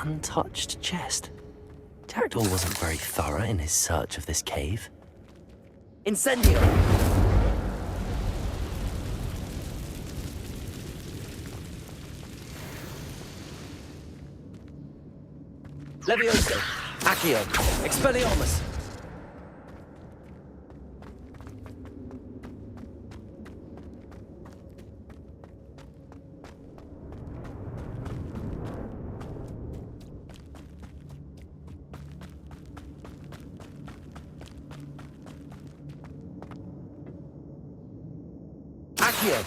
S11: Untouched chest. Jackdaw wasn't very thorough in his search of this cave.
S7: Incendio! Levioso! Accio! Expelliarmus! Accio!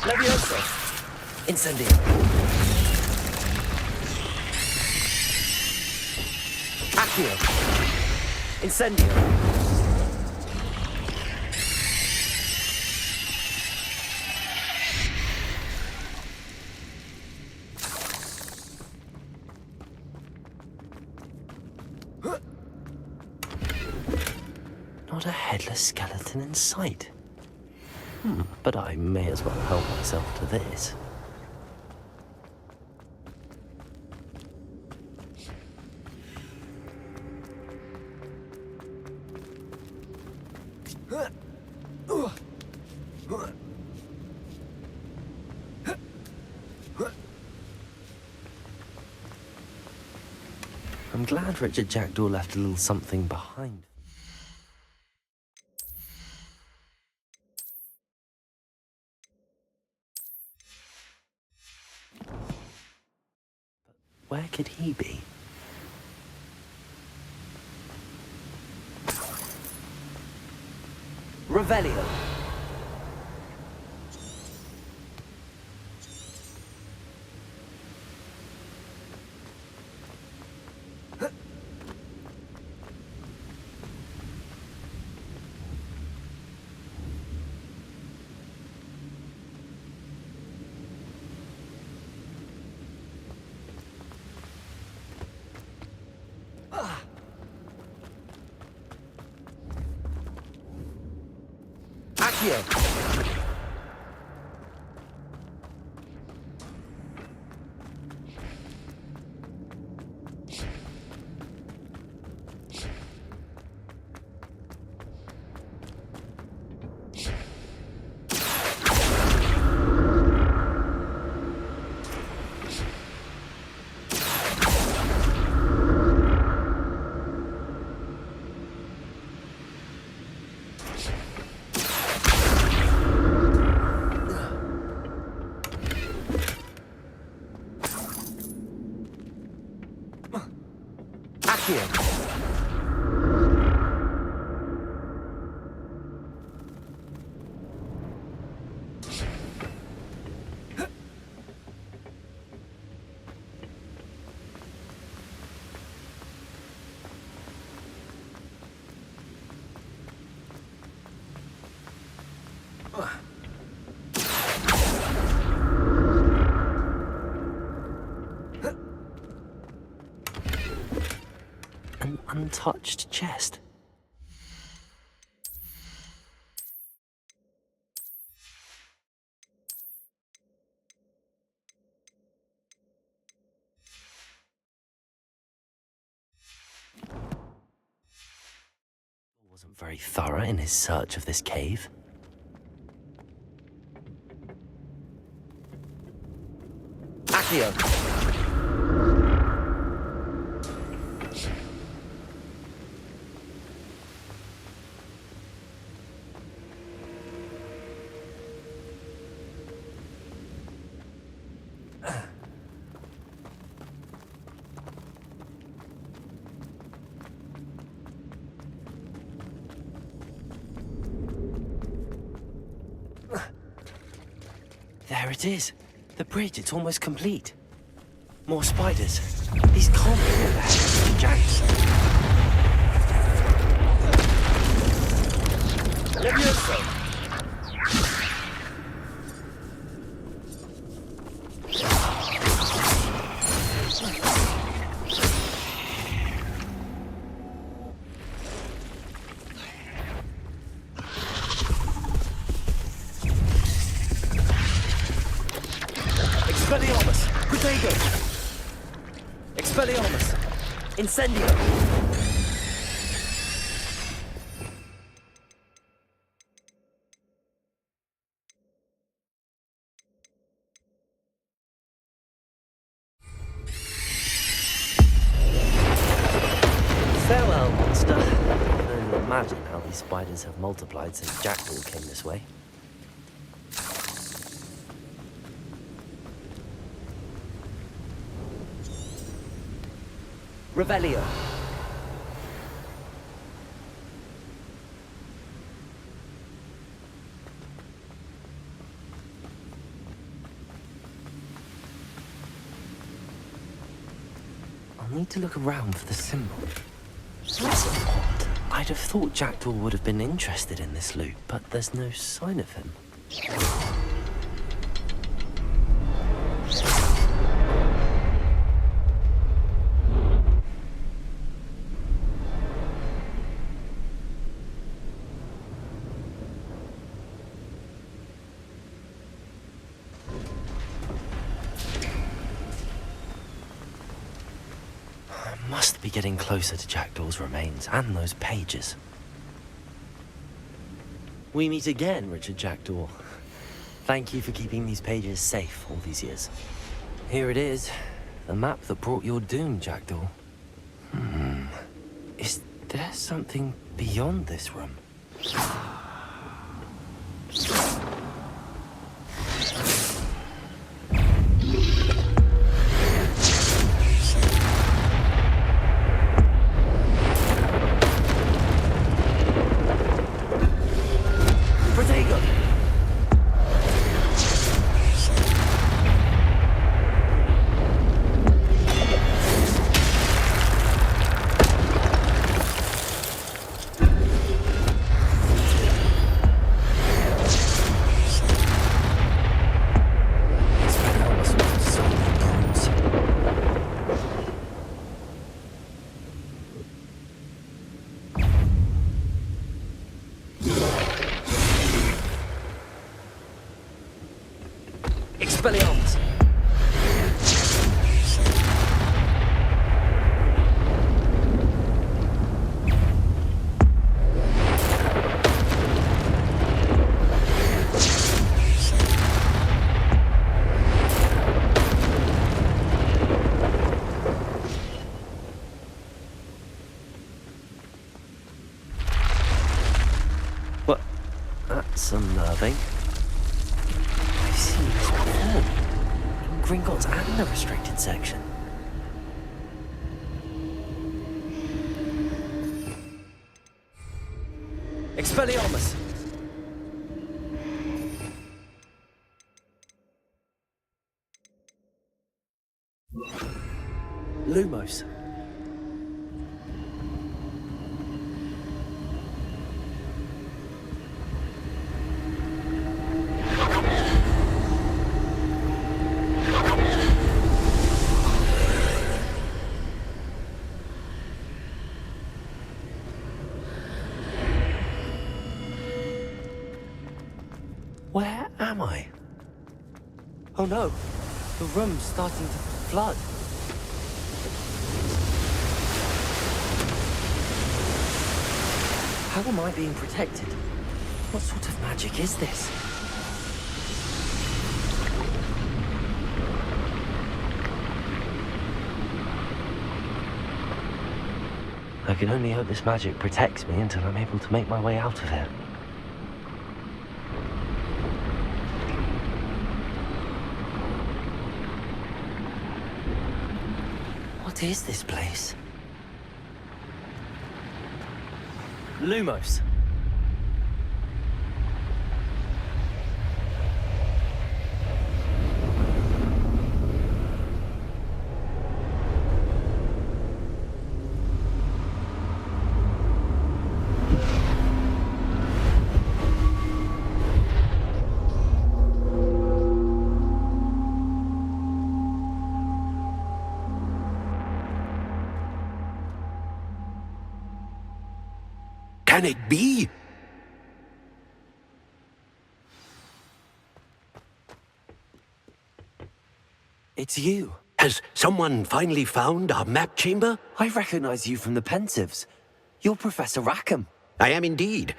S7: Levioso! Incendio! Accio! Incendio!
S11: Not a headless skeleton in sight. But I may as well help myself to this. I'm glad Richard Jackdaw left a little something behind. where could he be? Revelio. Accio. An untouched chest. Wasn't very thorough in his search of this cave. Accio. There it is. The bridge, it's almost complete. More spiders. These can't be all there. Jax. Levioso. Expelliarmus! Incendio! Farewell, monster. I can only imagine how these spiders have multiplied since Jackdaw came this way. Revelio. I'll need to look around for the symbol. That's odd. I'd have thought Jackdaw would have been interested in this loot, but there's no sign of him. Must be getting closer to Jackdaw's remains and those pages. We meet again, Richard Jackdaw. Thank you for keeping these pages safe all these years. Here it is, the map that brought your doom, Jackdaw. Is there something beyond this room?
S7: Expelliarmus!
S11: What? That's unnerving. I've seen this before. In Gringotts and the restricted section.
S7: Expelliarmus! Lumos.
S11: Where am I? Oh no, the room's starting to flood. How am I being protected? What sort of magic is this? I can only hope this magic protects me until I'm able to make my way out of here. What is this place?
S7: Lumos.
S18: Can it be?
S11: It's you.
S18: Has someone finally found our map chamber?
S11: I recognize you from the Pensieves. You're Professor Rackham.
S18: I am indeed.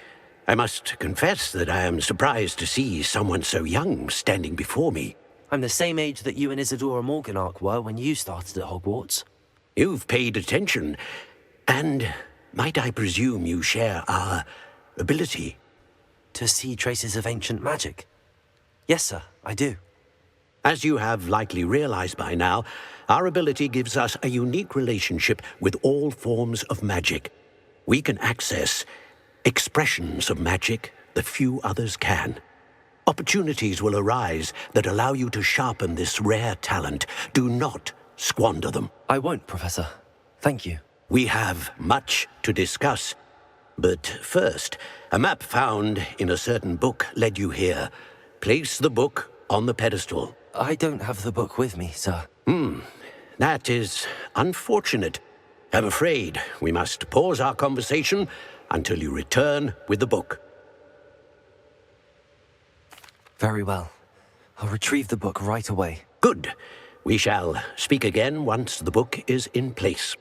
S18: I must confess that I am surprised to see someone so young standing before me.
S11: I'm the same age that you and Isadora Morganach were when you started at Hogwarts.
S18: You've paid attention, and might I presume you share our ability?
S11: To see traces of ancient magic? Yes, sir, I do.
S18: As you have likely realized by now, our ability gives us a unique relationship with all forms of magic. We can access expressions of magic that few others can. Opportunities will arise that allow you to sharpen this rare talent. Do not squander them.
S11: I won't, Professor. Thank you.
S18: We have much to discuss. But first, a map found in a certain book led you here. Place the book on the pedestal.
S11: I don't have the book with me, sir.
S18: That is unfortunate. I'm afraid we must pause our conversation until you return with the book.
S11: Very well. I'll retrieve the book right away.
S18: Good. We shall speak again once the book is in place.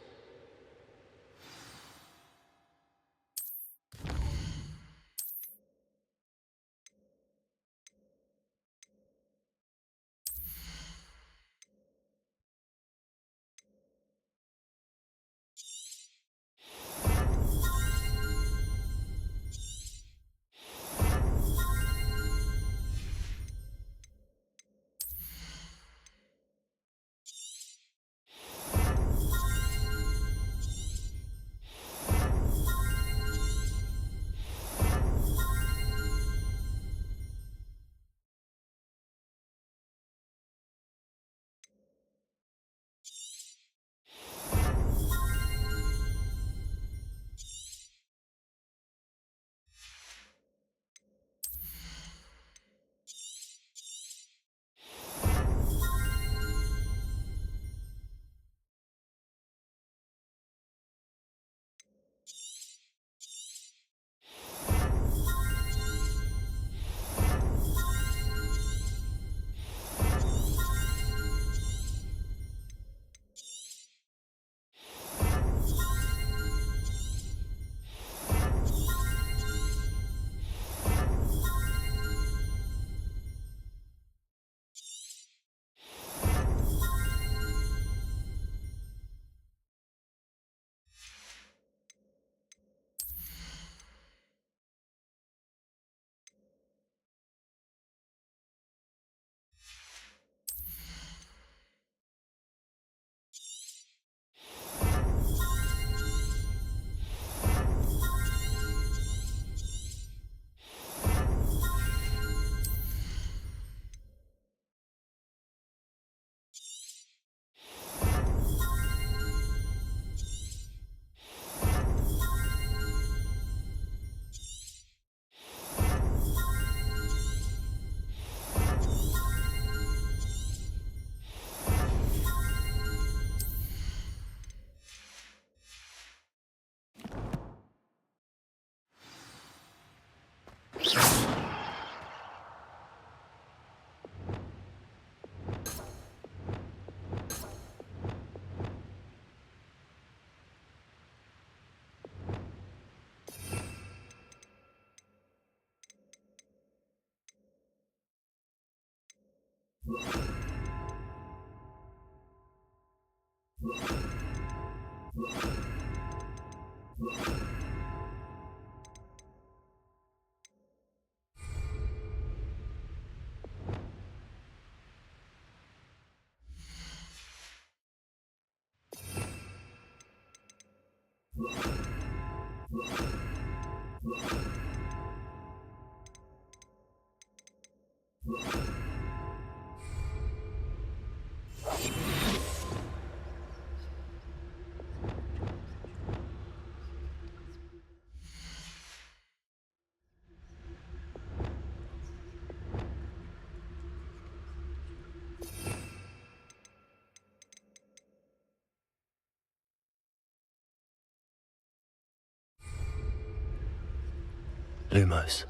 S11: Lumos.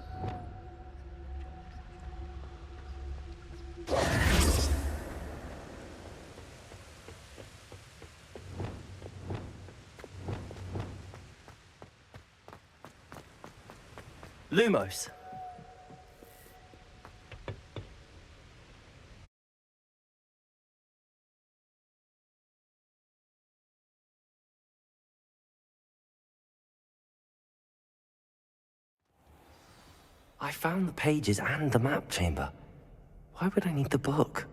S11: Lumos. I found the pages and the map chamber. Why would I need the book?